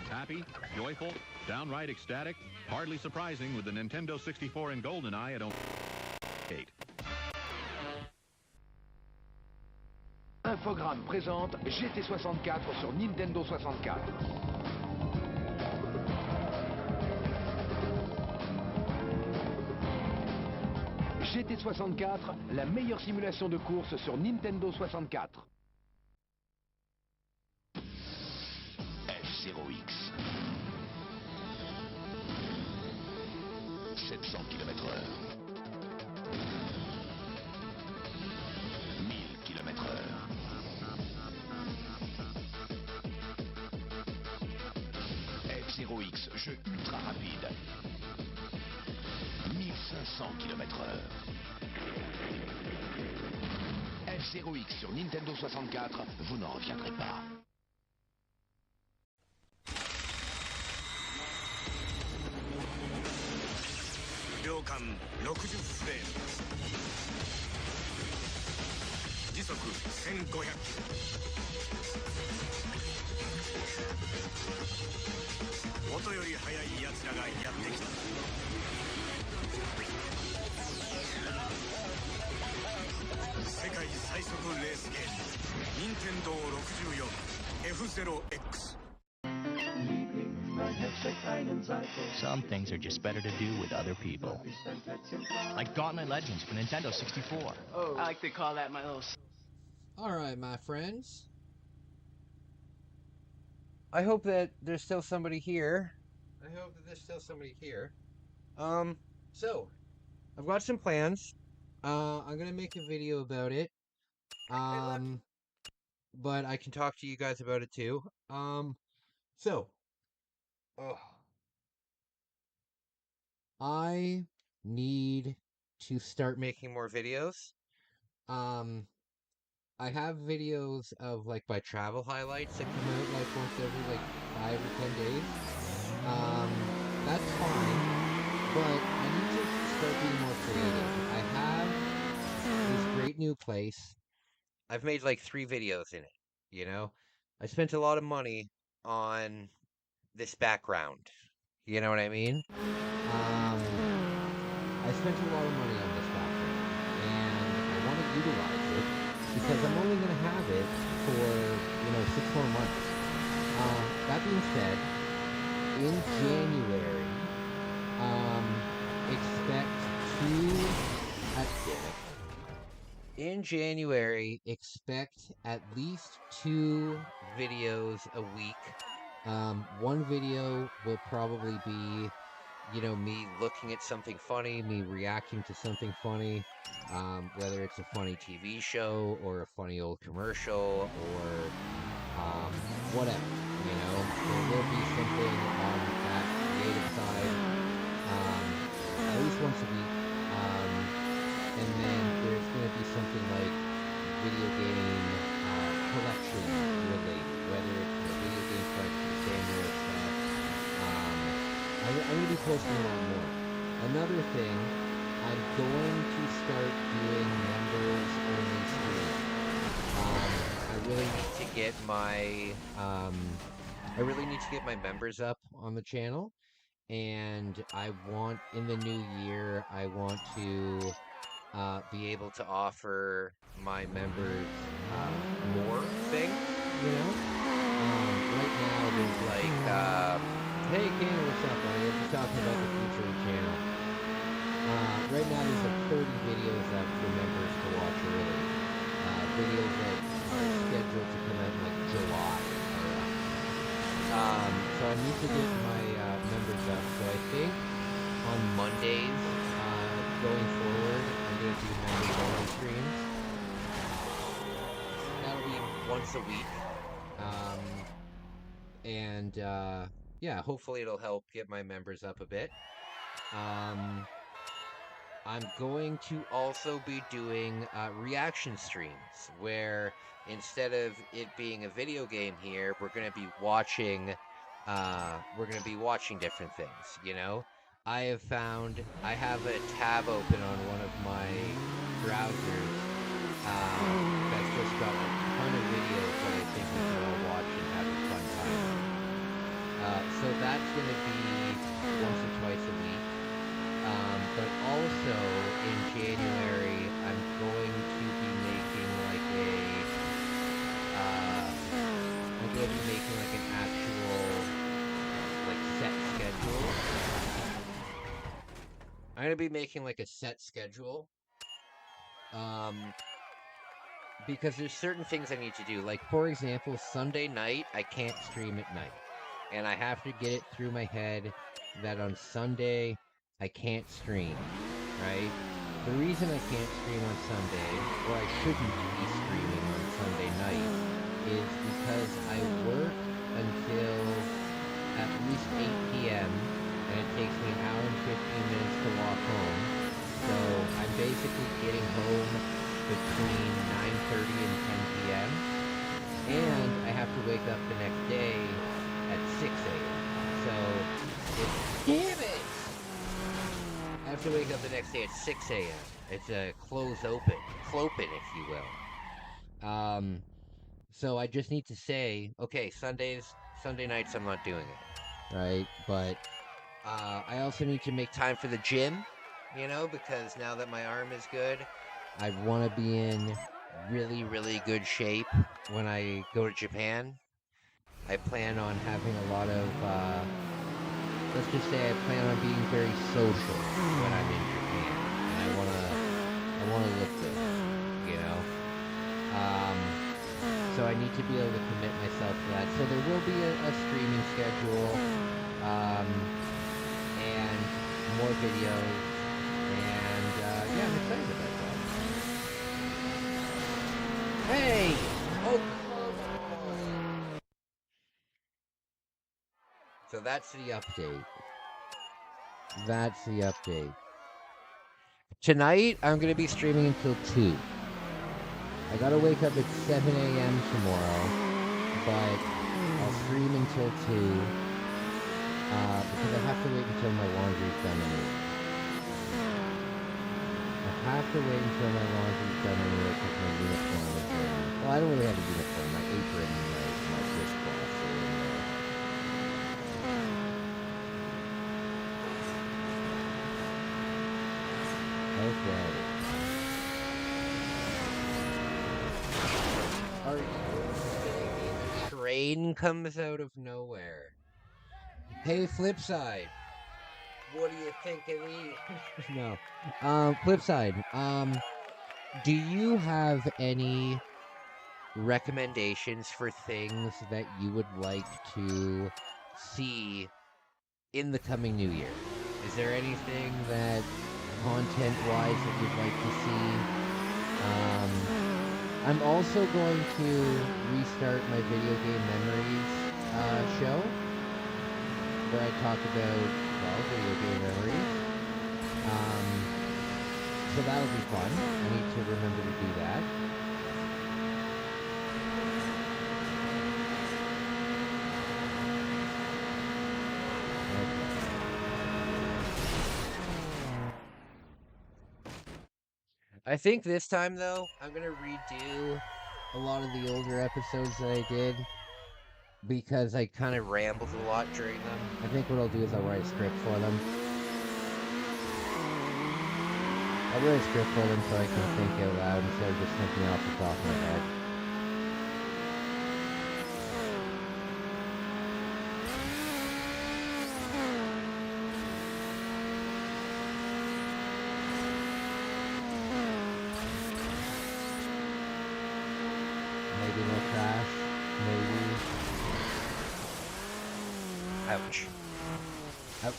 Happy, joyful, downright ecstatic, hardly surprising with the Nintendo 64 and GoldenEye at only 8. Infogrames présente GT64 sur Nintendo 64. GT64, la meilleure simulation de course sur Nintendo 64. F0X. 700 km/h. 1000 km/h. F0X, jeu ultra rapide. 1500 km/h. F0X sur Nintendo 64, vous n'en reviendrez pas. Ryokan 60 フレーム。時速1500キロ。音より速い奴らがやってきた。世界最速レースゲーム、任天堂64 F0X。 Some things are just better to do with other people. Like Gauntlet Legends for Nintendo 64. Oh, I like to call that my little... Alright, my friends. I hope that there's still somebody here. So, I've got some plans. I'm gonna make a video about it. But I can talk to you guys about it too. I need to start making more videos. I have videos of like my travel highlights that come out like once every like 5 or 10 days. That's fine, but I need start being more creative. I have this great new place. I've made like 3 videos in it, you know? I spent a lot of money on this background. You know what I mean? I spent a lot of money on this background, and I want to utilize it because I'm only going to have it for, 6 more months. That being said, in January, expect at least 2 videos a week. One video will probably be, me looking at something funny, me reacting to something funny, whether it's a funny TV show or a funny old commercial or whatever, There will be something on that creative side, at least once a week. And then there's going to be something like video game collection related, whether it's a video game collection, Samuel stuff. I'm going to be posting a lot more. Another thing, I'm going to start doing members only streams. I really need to get my members up on the channel, and I want in the new year I want to be able to offer my members more things, right now there's like, hey Ken, what's up, buddy? I'm just talking about the future of the channel. Right now there's like 30 videos up for members to watch early. Videos that are scheduled to come out in like July. So I need to get my members up. So I think on Mondays going forward, I'm going to do members only streams. That'll be once a week. And yeah, hopefully it'll help get my members up a bit. I'm going to also be doing reaction streams where instead of it being a video game here, we're going to be watching different things, I have found I have a tab open on one of my browsers that's just got a ton of videos that I think we can all watch and have a fun time. So that's going to be once or twice a week. But also in January, I'm going to be making an actual set schedule. I'm going to be making like a set schedule. Because there's certain things I need to do. Like, for example, Sunday night, I can't stream at night. And I have to get it through my head that on Sunday, I can't stream, right? The reason I can't stream on Sunday, or I shouldn't be streaming on Sunday night, is because I work until at least 8 p.m., and it takes me an hour and 15 minutes to walk home. So I'm basically getting home between 9:30 and 10 p.m., and I have to wake up the next day at 6 a.m. So damn it! I have to wake up the next day at 6 a.m. It's a clopen, if you will. So I just need to say, okay, Sunday nights I'm not doing it, right? But I also need to make time for the gym, because now that my arm is good, I want to be in really, really good shape when I go to Japan. I plan on having a lot of, let's just say I plan on being very social when I'm in Japan. And I want to look good, So I need to be able to commit myself to that. So there will be a streaming schedule, and more videos, and yeah, I'm excited about that. Hey! Oh! So that's the update. Tonight, I'm going to be streaming until 2. I got to wake up at 7 a.m. tomorrow, but I'll stream until 2, because I have to wait until my laundry's done anyway. have to wait until my laundry's done anyway because my uniform is ready. Well, I don't really have a uniform. My apron and my dishcloths are in there. Okay. Are you kidding me? The train comes out of nowhere. Hey, Flipside. What do you think of these? No. Flipside. Do you have any recommendations for things that you would like to see in the coming new year? Is there anything that content-wise that you'd like to see? I'm also going to restart my video game memories show where I talk about, well, video game memories. So that'll be fun. I need to remember to do that. I think this time, though, I'm going to redo a lot of the older episodes that I did because I kind of rambled a lot during them. I think what I'll do is I'll write a script for them. I'll write a script for them so I can think out loud instead of just thinking off the top of my head. Maybe no crash. Maybe. Ouch. Ouch.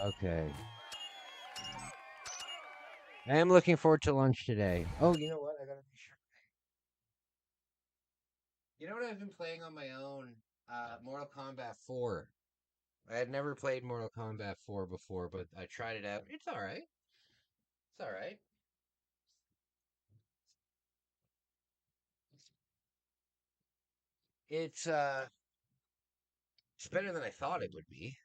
Okay. I am looking forward to lunch today. Oh, you know what? I gotta be sure. You know what I've been playing on my own? Mortal Kombat 4. I had never played Mortal Kombat 4 before, but I tried it out. It's alright. It's alright. It's better than I thought it would be.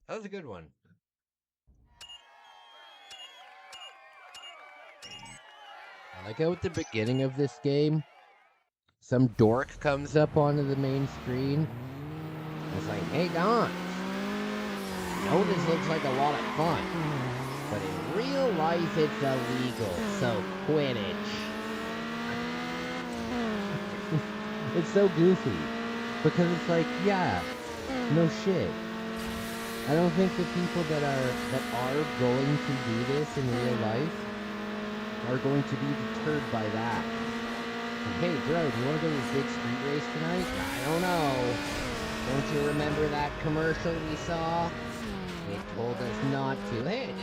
That was a good one. I like how at the beginning of this game, some dork comes up onto the main screen. It's like, hey, Don, I know this looks like a lot of fun, but in real life it's illegal, so quit it. It's so goofy, because it's like, yeah, no shit. I don't think the people that are going to do this in real life are going to be deterred by that. Like, hey, bro, do you want to go to this big street race tonight? I don't know. Don't you remember that commercial we saw? It told us not to. Hey,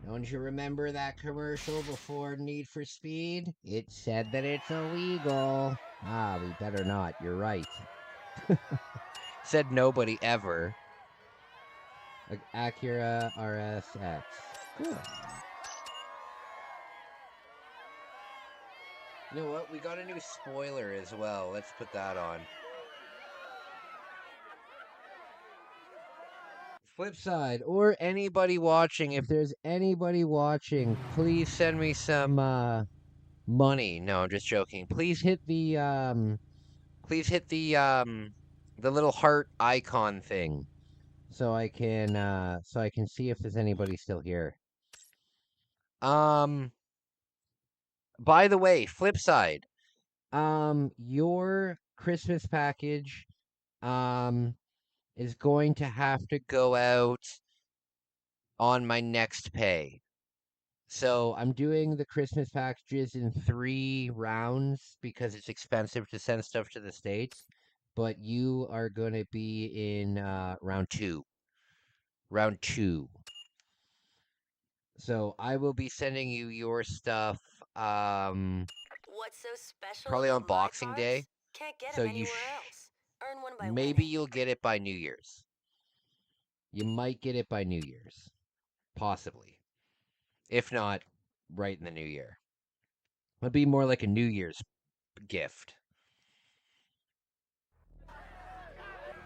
don't you remember that commercial before Need for Speed? It said that it's illegal. Ah, we better not. You're right. Said nobody ever. Like Acura RSX. Cool. You know what? We got a new spoiler as well. Let's put that on. Flip side, or anybody watching, if there's anybody watching, please send me some money. No, I'm just joking. The little heart icon thing. So I can see if there's anybody still here. By the way, flip side. Your Christmas package is going to have to go out on my next pay. So I'm doing the Christmas packages in 3 rounds because it's expensive to send stuff to the States. But you are going to be in round 2. Round 2. So I will be sending you your stuff What's so special probably on about my Boxing cards? Day. Can't get So them anywhere else. Earn one by maybe winning. you'll get it by New Year's. You might get it by New Year's. Possibly. If not, right in the new year. It'd be more like a New Year's gift.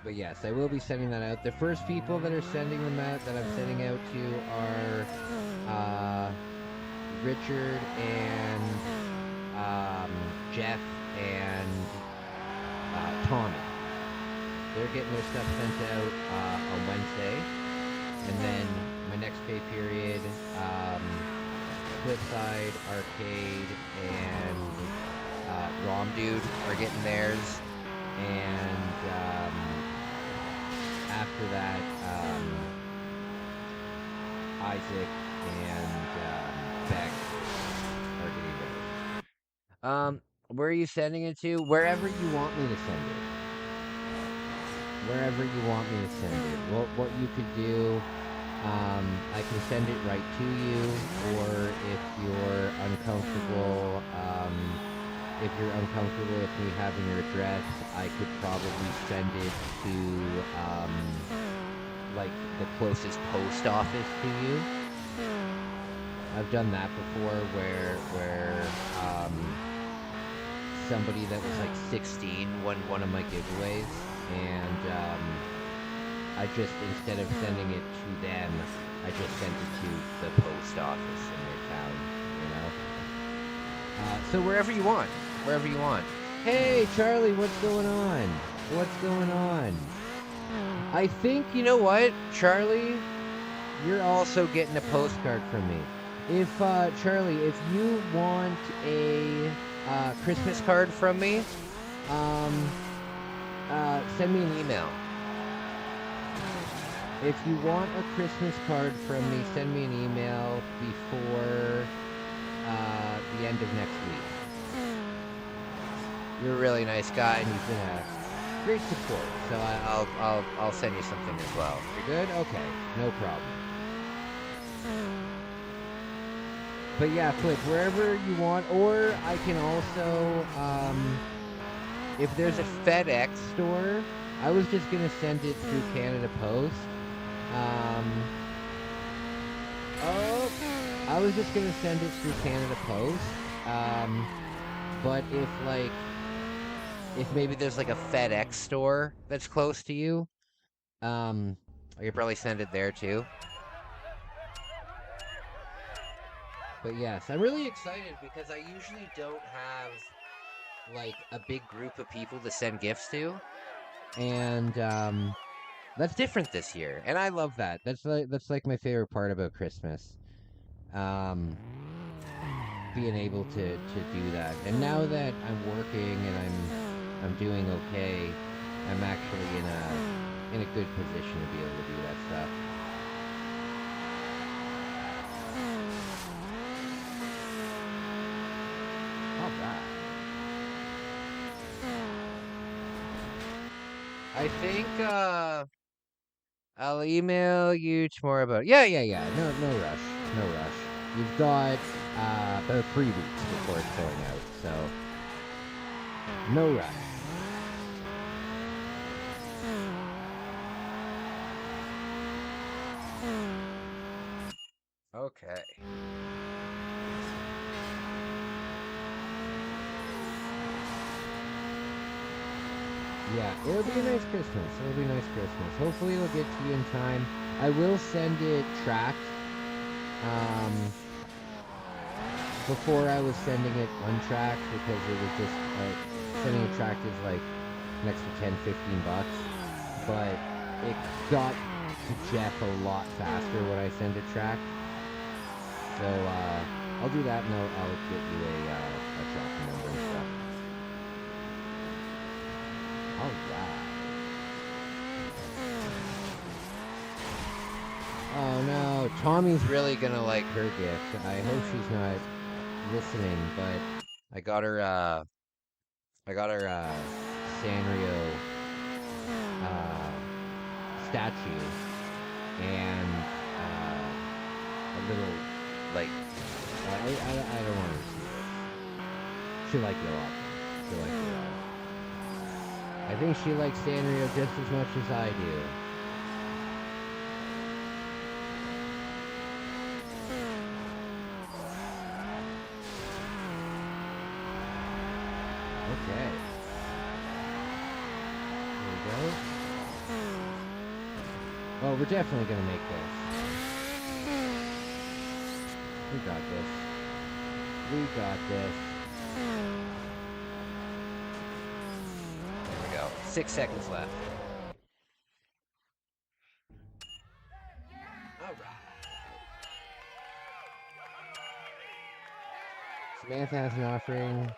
But yes, I will be sending that out. The first people that are sending them out, that I'm sending out to, are Richard and Jeff and Tommy. They're getting their stuff sent out on Wednesday. And then my next pay period, Cliffside, Arcade, and Rom Dude are getting theirs. And after that, Isaac and Beck are getting theirs. Where are you sending it to? Wherever you want me to send it. Wherever you want me to send it. What you could do, I can send it right to you, or if you're uncomfortable, with me having your address, I could probably send it to, like, the closest post office to you. I've done that before, where somebody that was like 16 won one of my giveaways, and I just, instead of sending it to them, I just sent it to the post office in their town, you know? So wherever you want. Hey, Charlie, what's going on? I think, you know what, Charlie? You're also getting a postcard from me. If, Charlie, if you want a Christmas card from me, send me an email. If you want a Christmas card from me, send me an email before the end of next week. You're a really nice guy, and you've been a great support. So I'll send you something as well. You're good? Okay, no problem. But yeah, Flip, wherever you want, or I can also, if there's a FedEx store, I was just gonna send it through Canada Post. I was just gonna send it through Canada Post. But if maybe there's like a FedEx store that's close to you, I could probably send it there too. But yes, I'm really excited because I usually don't have like a big group of people to send gifts to, and that's different this year, and I love that. That's like my favorite part about Christmas. Being able to do that. And now that I'm working and I'm doing okay, I'm actually in a good position to be able to do that stuff. All right. I think I'll email you tomorrow about. Yeah. No rush. You've got about 3 weeks before it's going out, so no rush. Okay. Yeah, it'll be a nice Christmas. Hopefully it'll get to you in time. I will send it tracked. Before I was sending it untracked because it was just, sending it tracked is like next to 10, 15 bucks. But it got to Jeff a lot faster when I send it tracked. So, I'll do that and I'll get you a tracking number and stuff. Alright. Oh no, Tommy's really gonna like her gift. I hope she's not listening, but I got her Sanrio statue and a little like I don't want to see this. She liked it a lot. She liked it a lot. I think she likes Sanrio just as much as I do. Okay. Here we go. Oh, we're definitely gonna make this. We got this. We got this. There we go. 6 seconds left. Alright. Samantha has an offering.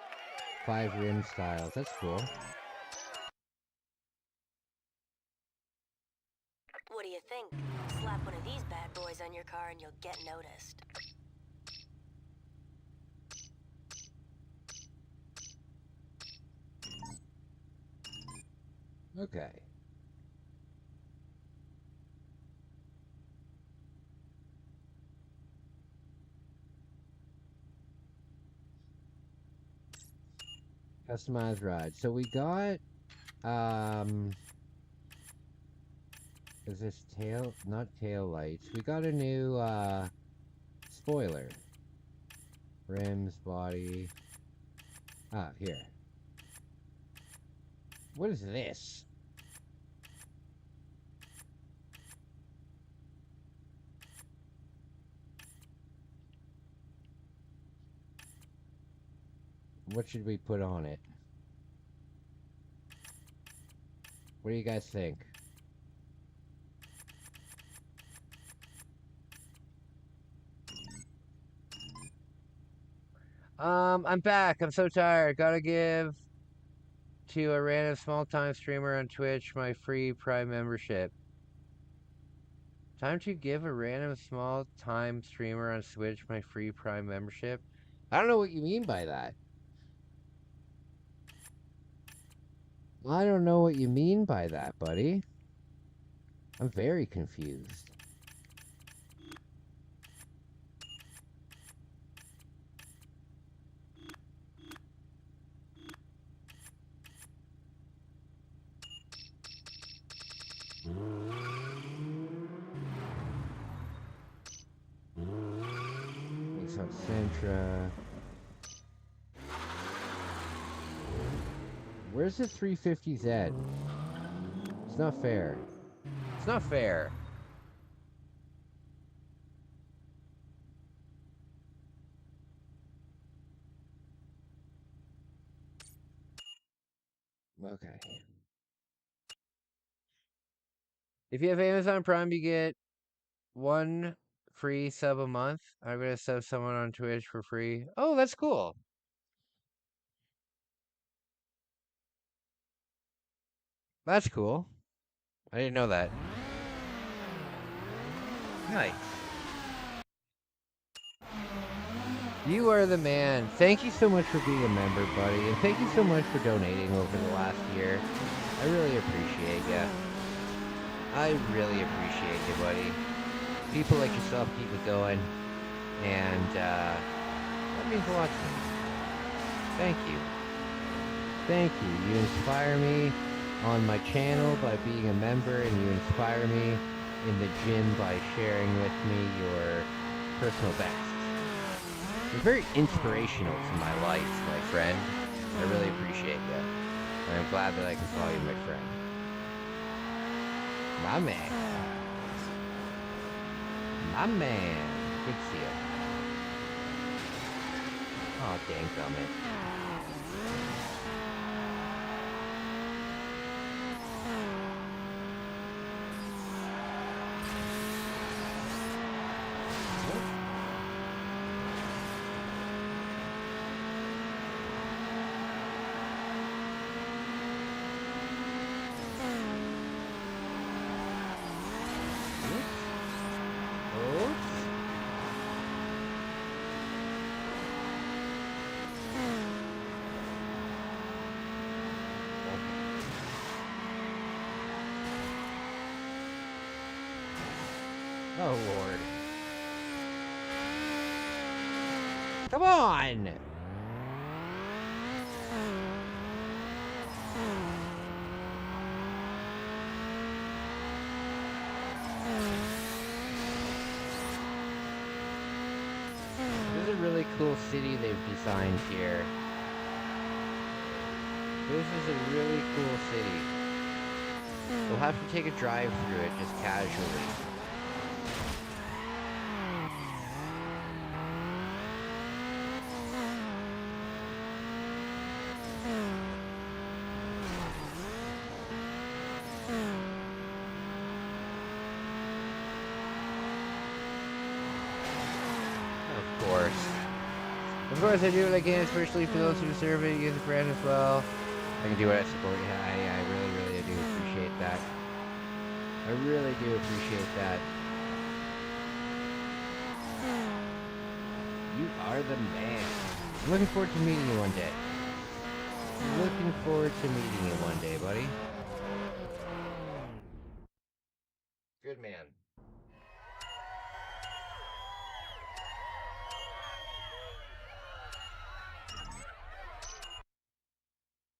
5 rim styles. That's cool. What do you think? Slap one of these bad boys on your car and you'll get noticed. Okay. Customized ride. So we got is this tail? Not tail lights. We got a new spoiler. Rims, body. Ah, here. What is this? What should we put on it? What do you guys think? I'm back. I'm so tired. Gotta give to a random small-time streamer on Twitch my free Prime membership. Time to give a random small-time streamer on Switch my free Prime membership? I don't know what you mean by that. I don't know what you mean by that, buddy. I'm very confused. Makes up Sentra. Where's the 350Z? It's not fair. It's not fair. Okay. If you have Amazon Prime, you get 1 free sub a month. I'm gonna sub someone on Twitch for free. Oh, that's cool. That's cool. I didn't know that. Nice. You are the man. Thank you so much for being a member, buddy. And thank you so much for donating over the last year. I really appreciate you. I really appreciate you, buddy. People like yourself keep me going. And that means a lot to me. Thank you. Thank you. You inspire me on my channel by being a member, and you inspire me in the gym by sharing with me your personal best. You're very inspirational to my life, my friend. I really appreciate you. And I'm glad that I can call you my friend. My man. My man. Good to see you. Oh, dang gummit. Oops. Lord. Come on! This is a really cool city they've designed here. This is a really cool city. We'll have to take a drive through it just casually. Of course I do what I can, especially for those who serve it as a friend as well. I can do what I support. Yeah, I really do appreciate that. I really do appreciate that. You are the man. I'm looking forward to meeting you one day. Looking forward to meeting you one day, buddy. Good man.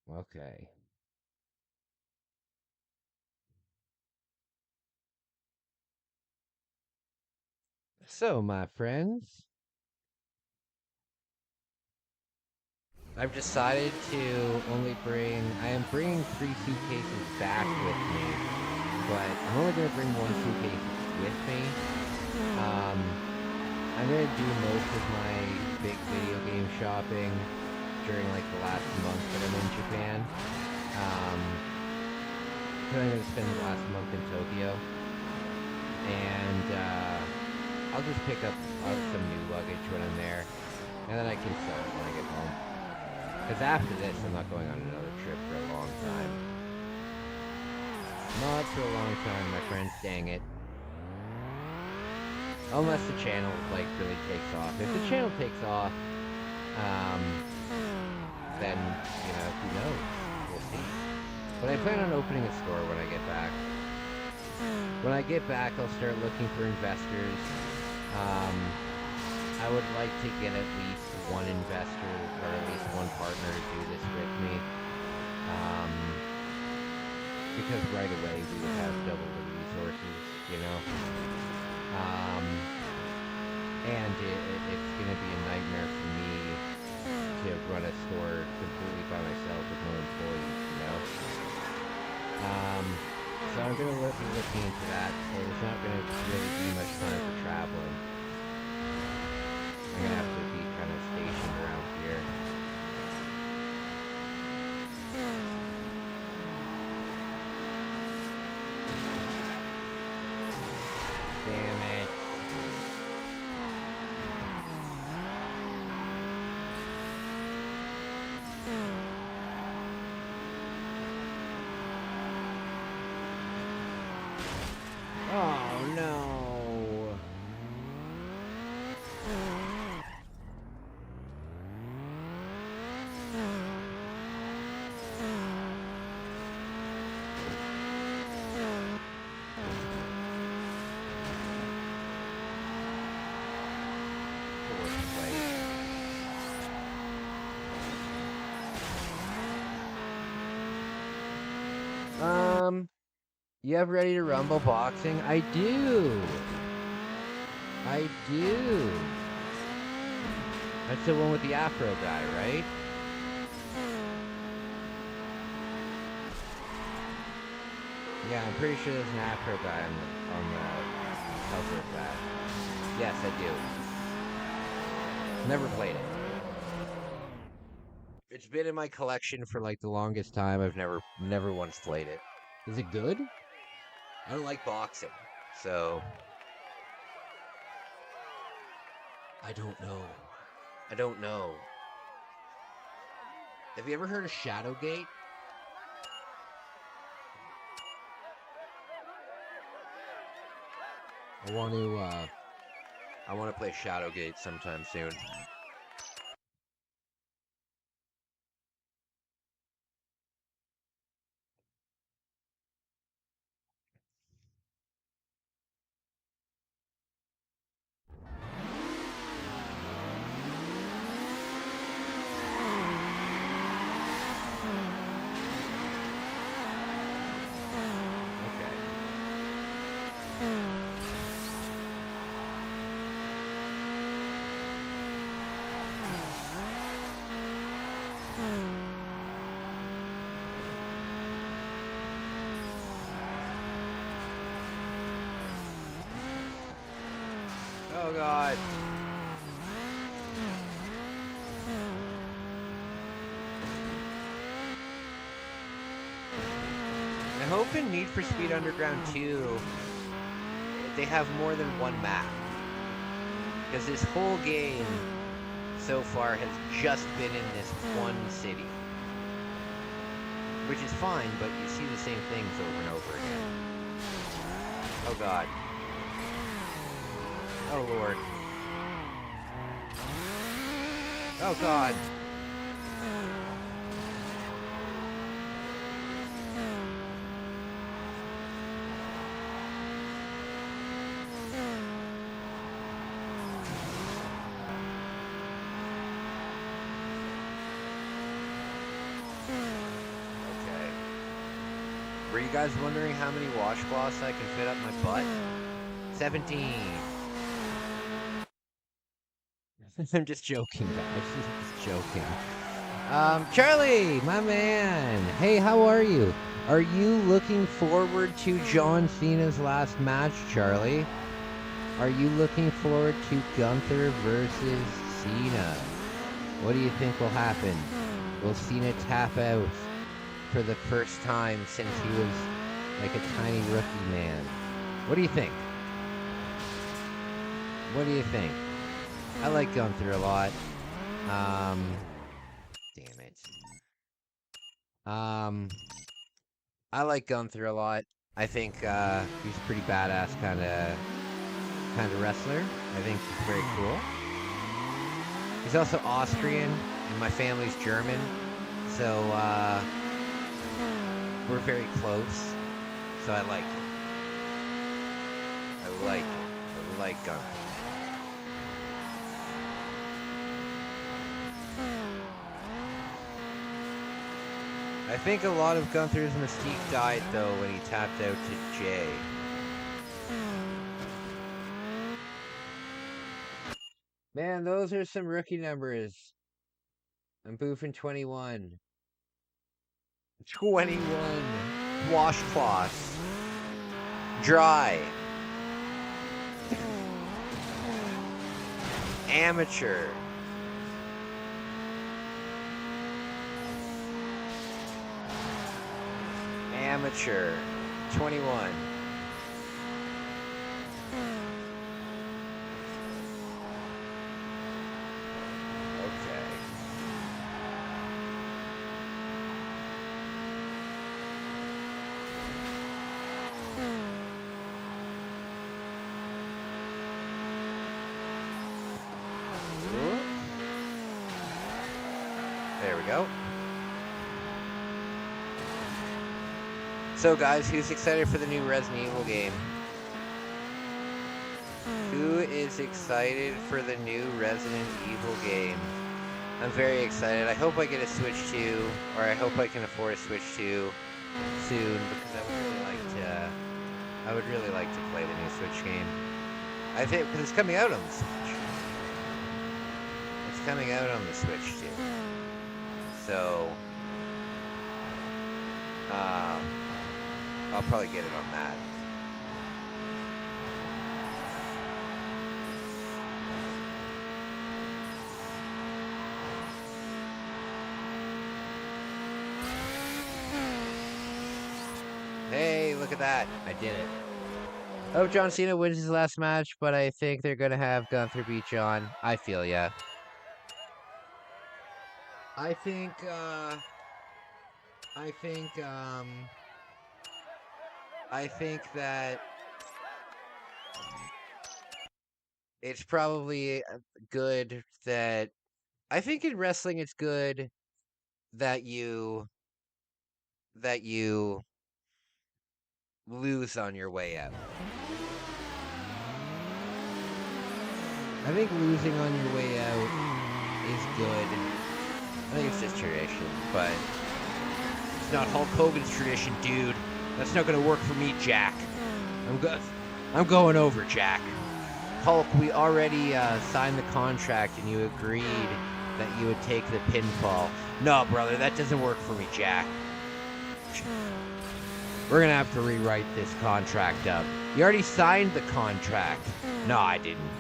Okay. So, my friends, I've decided to I am bringing 3 suitcases back with me, but I'm only going to bring 1 suitcase with me. I'm going to do most of my big video game shopping during like the last month that I'm in Japan. So I'm going to spend the last month in Tokyo, and I'll just pick up some new luggage when I'm there, and then I can sell it when I get home. Because after this, I'm not going on another trip for a long time. Not for a long time, my friends, dang it. Unless the channel, like, really takes off. If the channel takes off, then, you know, who knows? We'll see. But I plan on opening a store when I get back. When I get back, I'll start looking for investors. I would like to get at least 1 investor, or at least 1 partner to do this with me. Because right away we would have double the resources, you know? And it's going to be a nightmare for me to run a store completely by myself with no employees, you know? So I'm going to be looking into that. There's not going to really be much time for traveling. I'm going to have to be kind of stationed around here. Damn it. Oh no. You have Ready to Rumble boxing? I do. I do. That's the one with the Afro guy, right? Yeah, I'm pretty sure there's an Afro guy on the cover of that. Yes, I do. Never played it. It's been in my collection for like the longest time. I've never once played it. Is it good? I don't like boxing, so I don't know. I don't know. Have you ever heard of Shadowgate? I want to play Shadowgate sometime soon. Oh god. I hope in Need for Speed Underground 2 they have more than one map. Because this whole game so far has just been in this one city. Which is fine, but you see the same things over and over again. Oh god. Oh lord. Oh god. Were you guys wondering how many washcloths I can fit up my butt? 17. I'm just joking, guys. I'm just joking. Charlie, my man. Hey, how are you? Are you looking forward to John Cena's last match, Charlie? Are you looking forward to Gunther versus Cena? What do you think will happen? Will Cena tap out for the first time since he was like a tiny rookie man? What do you think? What do you think? I like Gunther a lot. Damn it. I like Gunther a lot. I think he's a pretty badass kind of wrestler. I think he's very cool. He's also Austrian, and my family's German, so we're very close. So I like it. I like Gunther. I think a lot of Gunther's mystique died, though, when he tapped out to Jay. Man, those are some rookie numbers. I'm boofing 21. 21 washcloths. Dry. Amateur. Amateur. 21. Okay. There we go. So guys, who's excited for the new Resident Evil game? Who is excited for the new Resident Evil game? I'm very excited. I hope I get a Switch 2, or I hope I can afford a Switch 2 soon, because I would really like to play the new Switch game. I think because it's coming out on the Switch. It's coming out on the Switch too. So I'll probably get it on that. Hey, look at that. I did it. I hope John Cena wins his last match, but I think they're going to have Gunther beat John. I feel ya. I think that it's probably good that... I think in wrestling it's good that you lose on your way out. I think losing on your way out is good. I think it's just tradition, but it's not Hulk Hogan's tradition, dude. That's not gonna work for me, Jack. I'm going over, Jack. Hulk, we already signed the contract and you agreed that you would take the pinfall. No, brother, that doesn't work for me, Jack. We're gonna have to rewrite this contract up. You already signed the contract. No, I didn't.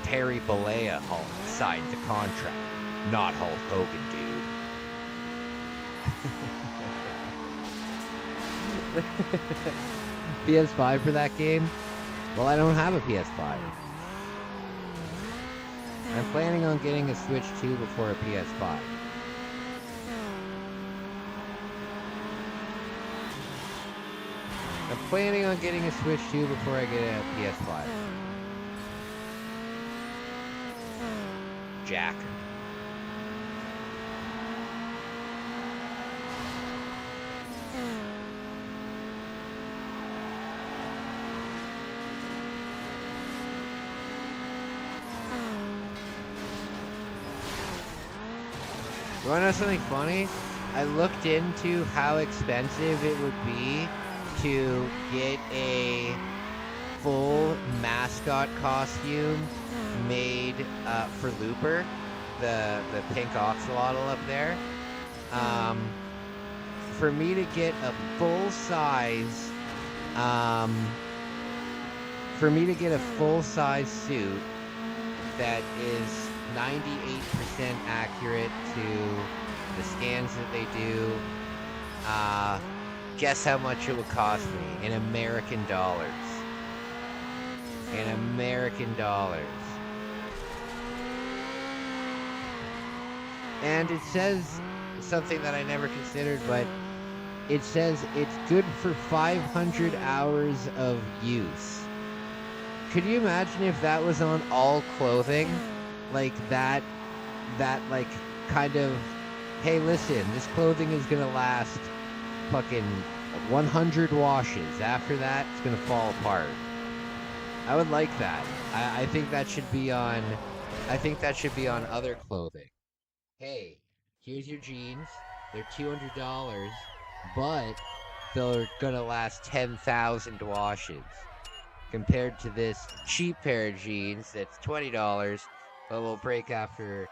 Terry Bollea Hulk signed the contract, not Hulk Hogan, dude. PS5 for that game? Well, I don't have a PS5. I'm planning on getting a Switch 2 before a PS5. I'm planning on getting a Switch 2 before I get a PS5. Jack. You wanna know something funny? I looked into how expensive it would be to get a full mascot costume made for Looper, the pink oxalotl up there. For me to get a full size, suit that is 98% accurate to the scans that they do, guess how much it would cost me in American dollars. In American dollars. And it says something that I never considered, but it says it's good for 500 hours of use. Could you imagine if that was on all clothing? Like that like kind of, hey listen, this clothing is gonna last fucking 100 washes. After that, it's gonna fall apart. I would like that. I think that should be on other clothing. Hey, here's your jeans. They're $200, but they're gonna last 10,000 washes. Compared to this cheap pair of jeans that's $20, but will break after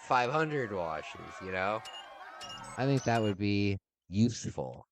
500 washes, you know? I think that would be useful.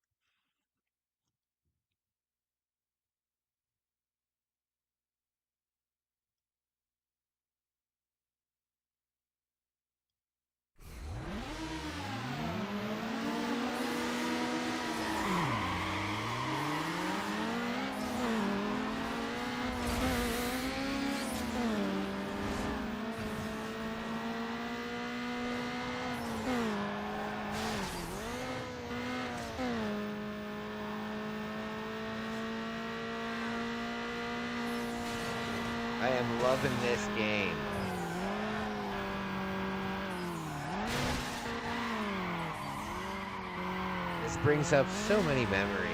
I am loving this game. This brings up so many memories.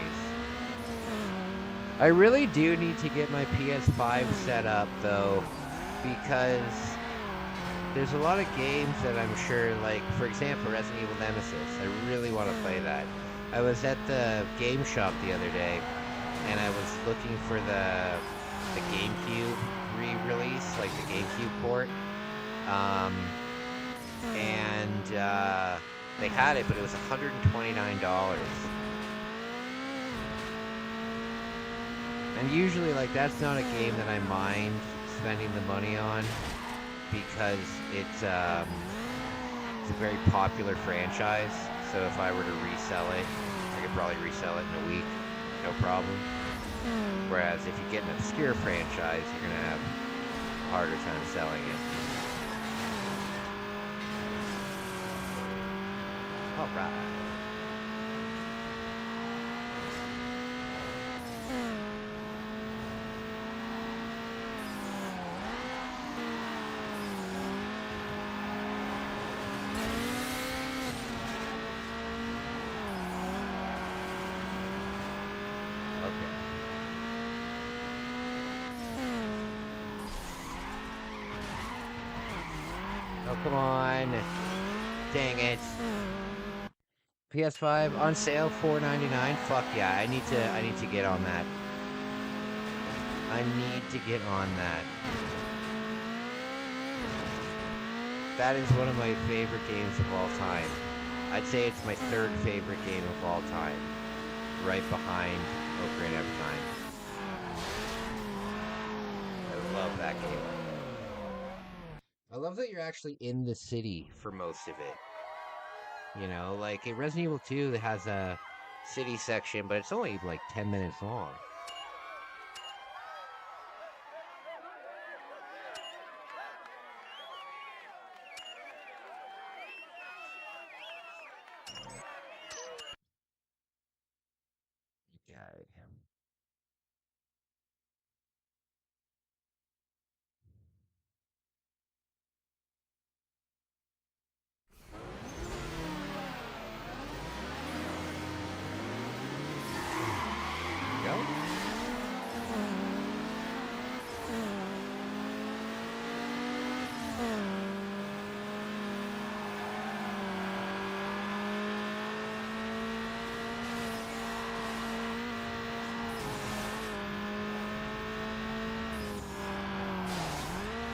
I really do need to get my PS5 set up, though, because there's a lot of games that I'm sure, like, for example, Resident Evil Nemesis. I really want to play that. I was at the game shop the other day, and I was looking for the GameCube re-release, like the GameCube port. And they had it, but it was $129. And usually, like, that's not a game that I mind spending the money on, because it's a very popular franchise. So if I were to resell it, I could probably resell it in a week, no problem. Whereas if you get an obscure franchise, you're gonna have a harder time selling it. All right. Oh, come on. Dang it. PS5 on sale, $4.99. Fuck yeah, I need to get on that. I need to get on that. That is one of my favorite games of all time. I'd say it's my third favorite game of all time. Right behind Ocarina of Time. I love that game. love that you're actually in the city for most of it. You know, like in Resident Evil 2 that has a city section, but it's only like 10 minutes long. Okay. Go.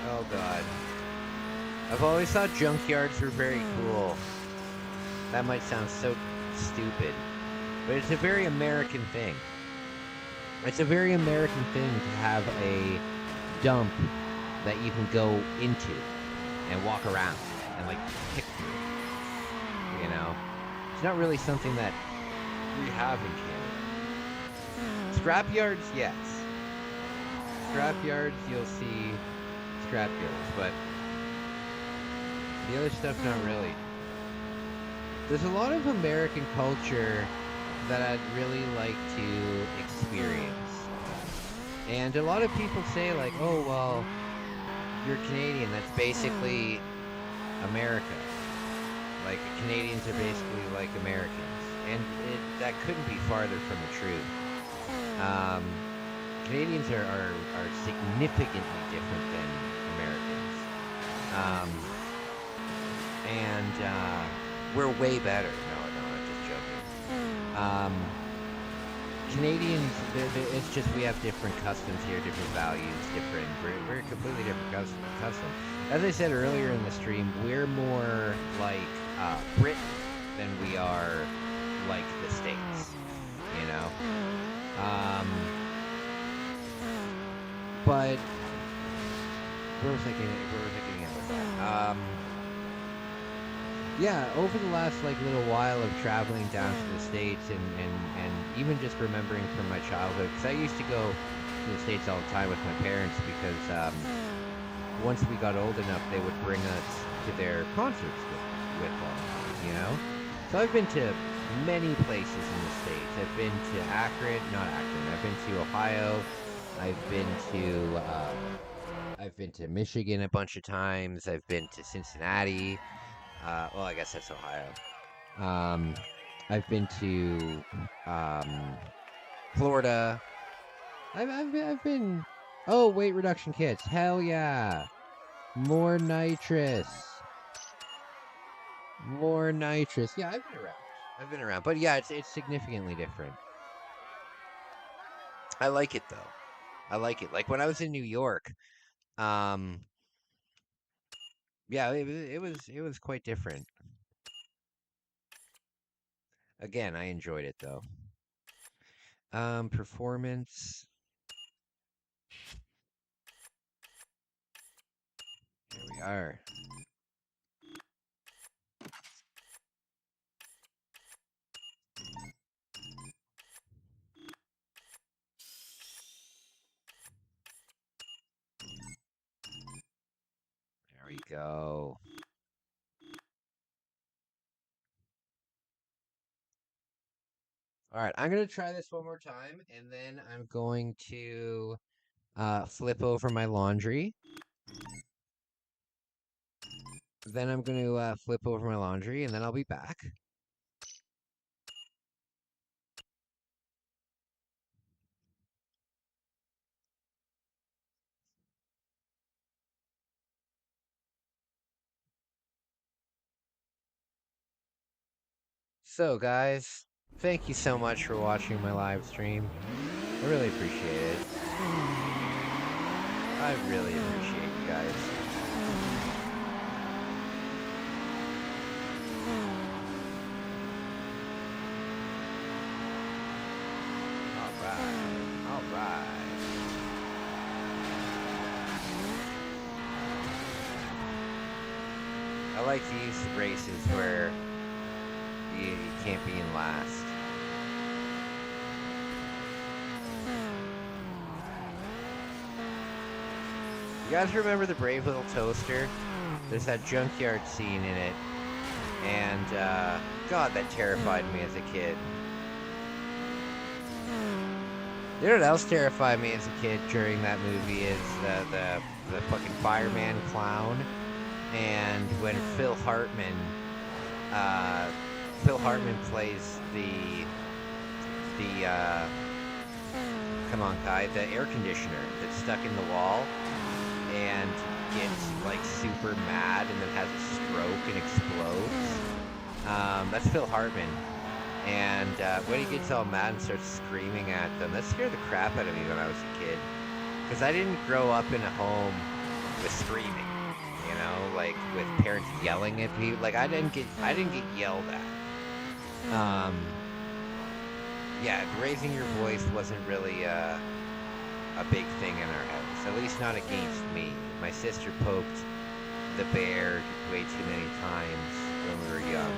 Oh god. I've always thought junkyards were very cool. That might sound so stupid, but it's a very American thing. It's a very American thing to have a dump that you can go into and walk around and like pick through. You know? It's not really something that we have in Canada. Scrapyards, yes. Scrapyards, you'll see scrapyards, but the other stuff, not really. There's a lot of American culture that I'd really like to experience. And a lot of people say like, oh, well, you're Canadian, that's basically America. Like, Canadians are basically like Americans. And that couldn't be farther from the truth. Canadians are significantly different than Americans. And we're way better. No, I'm just joking. Canadians, it's just we have different customs here, different values, we're completely different customs. As I said earlier in the stream, we're more like Britain than we are like the States, you know? But where was I getting at with that? Yeah, over the last like little while of traveling down to the States and even just remembering from my childhood, because I used to go to the States all the time with my parents because once we got old enough, they would bring us to their concerts with them, you know? So I've been to many places in the States. I've been to I've been to Ohio. I've been to Michigan a bunch of times. I've been to Cincinnati. Well, I guess that's Ohio. I've been to Florida. I've been. Oh, weight reduction kits. Hell yeah! More nitrous. More nitrous. Yeah, I've been around. But yeah, it's significantly different. I like it though. I like it. Like when I was in New York, yeah, it was quite different. Again, I enjoyed it though. Performance. Here we are. There we go. All right, I'm going to try this one more time, and then I'm going to flip over my laundry. Then I'm going to flip over my laundry, and then I'll be back. So, guys, thank you so much for watching my live stream. I really appreciate it. I really appreciate you guys. All right. I like these races where you can't be in last. You guys remember the Brave Little Toaster? There's that junkyard scene in it. And, God, that terrified me as a kid. You know what else terrified me as a kid during that movie is the fucking fireman clown. And when Phil Hartman plays the come on, Kai, the air conditioner that's stuck in the wall and gets like super mad and then has a stroke and explodes. That's Phil Hartman. And when he gets all mad and starts screaming at them, that scared the crap out of me when I was a kid. Because I didn't grow up in a home with screaming, you know, like with parents yelling at people. Like I didn't get yelled at. Yeah, raising your voice wasn't really a big thing in our house. At least not against me. My sister poked the bear way too many times when we were young.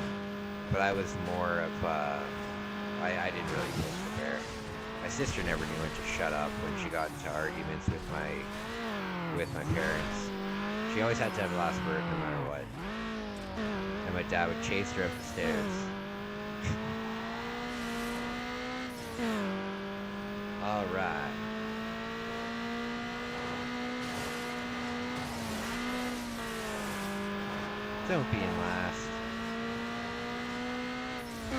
But I was more of, I didn't really poke the bear. My sister never knew when to shut up when she got into arguments with my parents. She always had to have the last word no matter what. And my dad would chase her up the stairs. Alright. Don't be in last. Oh,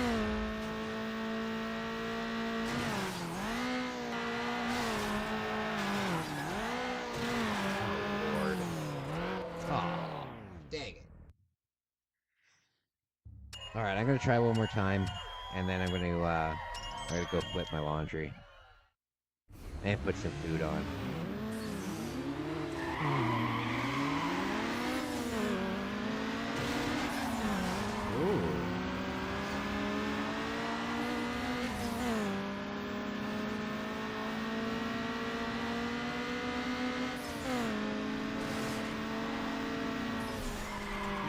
Lord. Aw, dang it. Alright, I'm gonna try one more time, and then I'm gonna go flip my laundry. And put some food on. Ooh.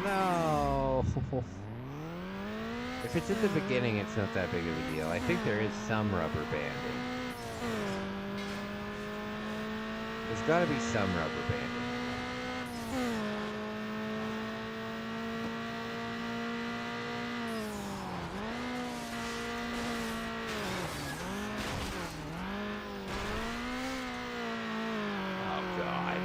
No. If it's at the beginning, it's not that big of a deal. I think there is some rubber banding. There's gotta be some rubber banding. Oh, God.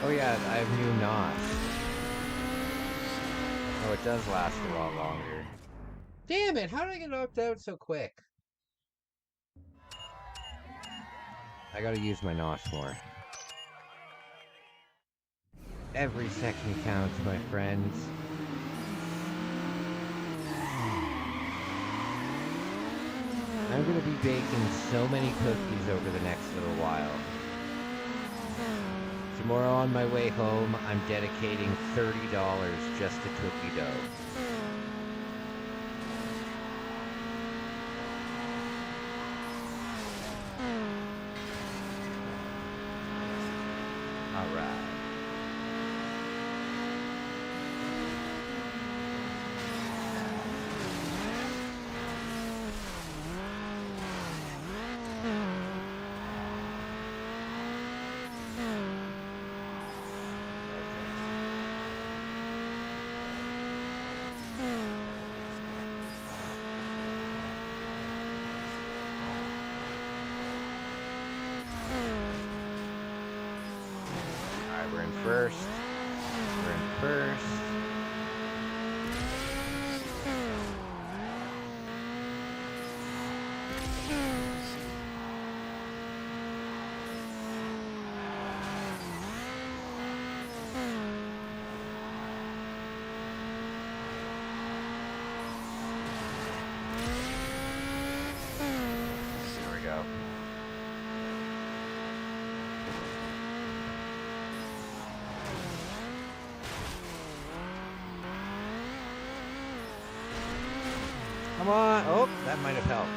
Oh yeah, I have new knots. Oh, it does last a lot longer. Damn it, how did I get knocked out so quick? I gotta use my NOS more. Every second counts, my friends. I'm gonna be baking so many cookies over the next little while. Tomorrow on my way home, I'm dedicating $30 just to cookie dough. All right. We're in first. We're in first. There we go. Come on. Oh, that might have helped.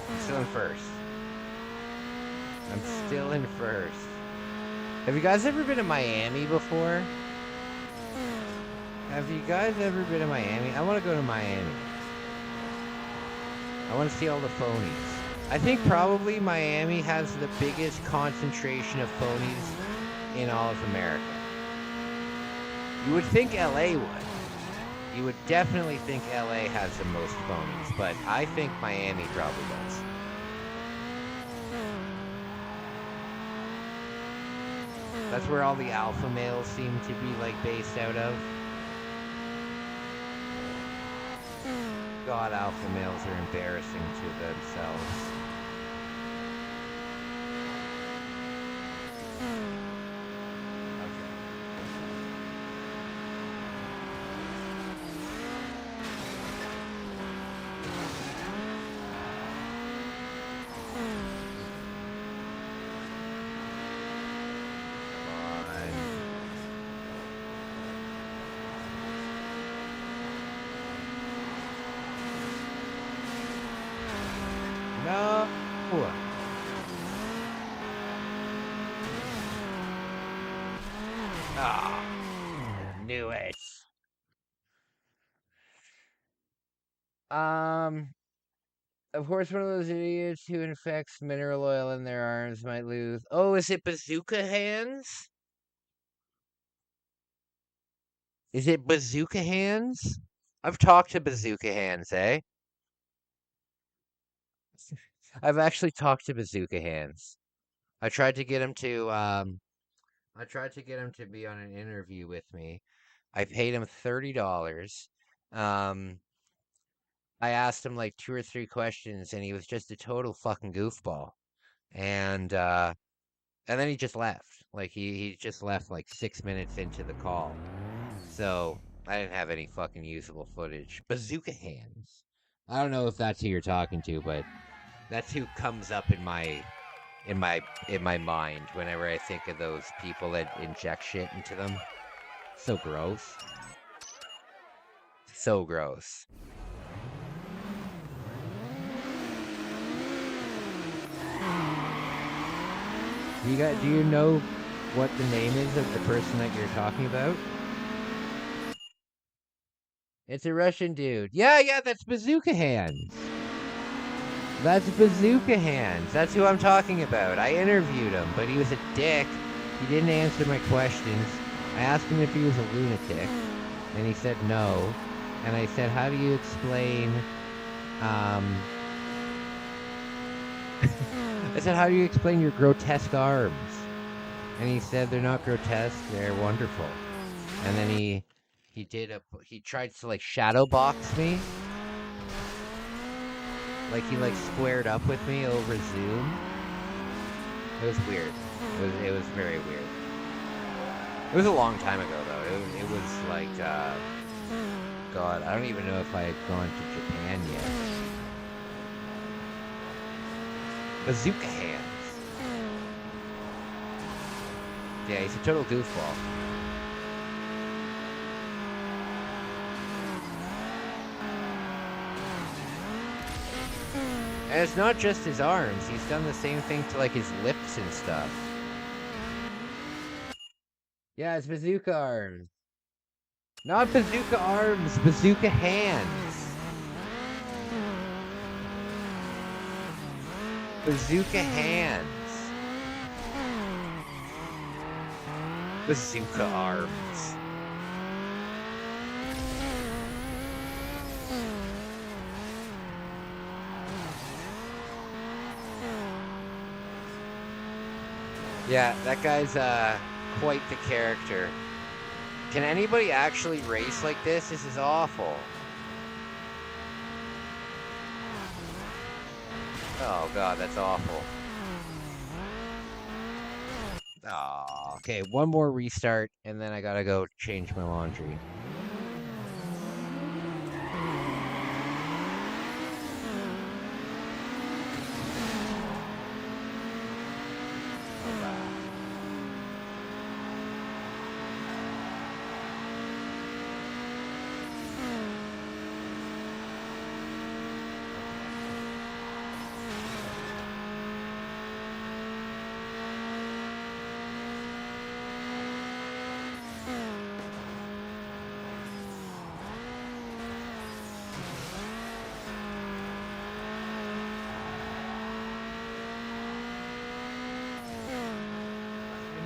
I'm still in first. I'm still in first. Have you guys ever been to Miami before? Have you guys ever been to Miami? I want to go to Miami. I want to see all the phonies. I think probably Miami has the biggest concentration of phonies in all of America. You would think LA would. You would definitely think LA has the most phonies, but I think Miami probably does. That's where all the alpha males seem to be like based out of. God, alpha males are embarrassing to themselves. No. Ah, knew it. Of course, one of those idiots who infects mineral oil in their arms might lose. Oh, is it bazooka hands? Is it bazooka hands? I've talked to bazooka hands, eh? I've actually talked to bazooka hands. I tried to get him to be on an interview with me. I paid him $30. Um, I asked him like 2 or 3 questions, and he was just a total fucking goofball. And then he just left. Like he just left like 6 minutes into the call. So I didn't have any fucking usable footage. Bazooka hands. I don't know if that's who you're talking to, but that's who comes up in my mind whenever I think of those people that inject shit into them. So gross. So gross. Do you know what the name is of the person that you're talking about? It's a Russian dude. Yeah, that's Bazooka Hands. That's Bazooka Hands. That's who I'm talking about. I interviewed him, but he was a dick. He didn't answer my questions. I asked him if he was a lunatic, and he said no. And I said, how do you explain, I said, how do you explain your grotesque arms? And he said, they're not grotesque, they're wonderful. And then he tried to like shadow box me. Like he like squared up with me over Zoom. It was weird. It was very weird. It was a long time ago though. It was like God, I don't even know if I had gone to Japan yet. Bazooka Hands. Yeah, he's a total goofball. And it's not just his arms. He's done the same thing to like his lips and stuff. Yeah, it's bazooka arms. Not bazooka arms, bazooka hands. Bazooka hands. Bazooka arms. Yeah, that guy's quite the character. Can anybody actually race like this? This is awful. Oh god, that's awful. Oh, okay, one more restart, and then I gotta go change my laundry.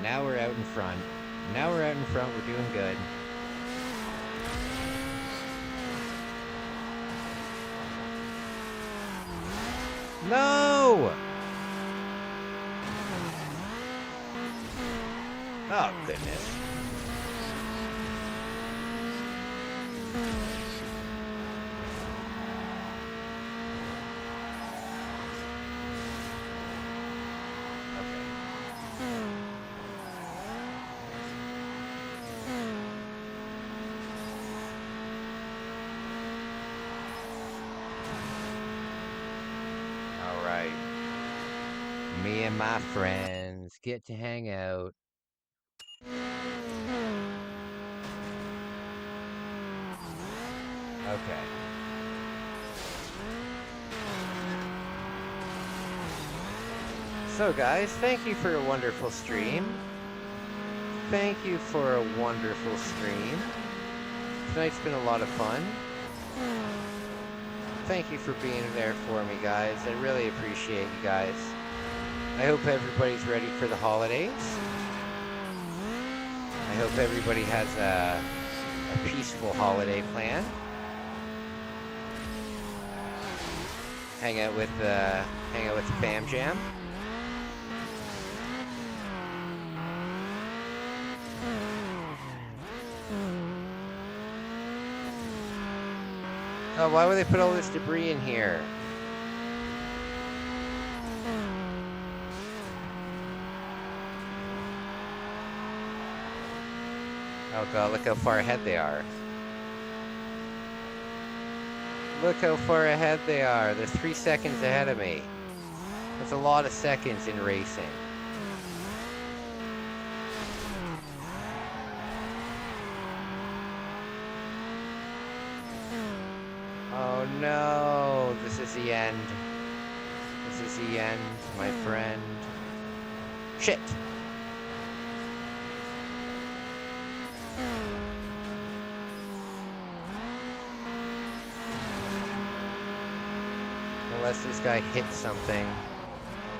Now we're out in front. Now we're out in front. We're doing good. No! Oh, goodness. All right. Me and my friends get to hang out. Okay. So guys, thank you for a wonderful stream. Thank you for a wonderful stream. Tonight's been a lot of fun. Thank you for being there for me, guys. I really appreciate you guys. I hope everybody's ready for the holidays. I hope everybody has a peaceful holiday plan. Hang out with the Fam Jam. Oh, why would they put all this debris in here? Oh god, look how far ahead they are. Look how far ahead they are. They're 3 seconds ahead of me. That's a lot of seconds in racing. Oh no, this is the end. This is the end, my friend. Shit! Unless this guy hits something.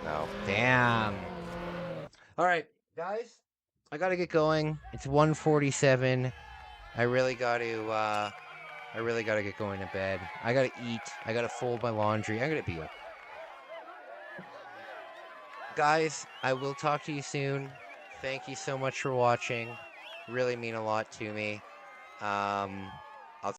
No. Damn. Alright, guys. I gotta get going. It's 1:47. I really gotta get going to bed. I gotta eat. I gotta fold my laundry. I gotta be up. Guys, I will talk to you soon. Thank you so much for watching. Really mean a lot to me.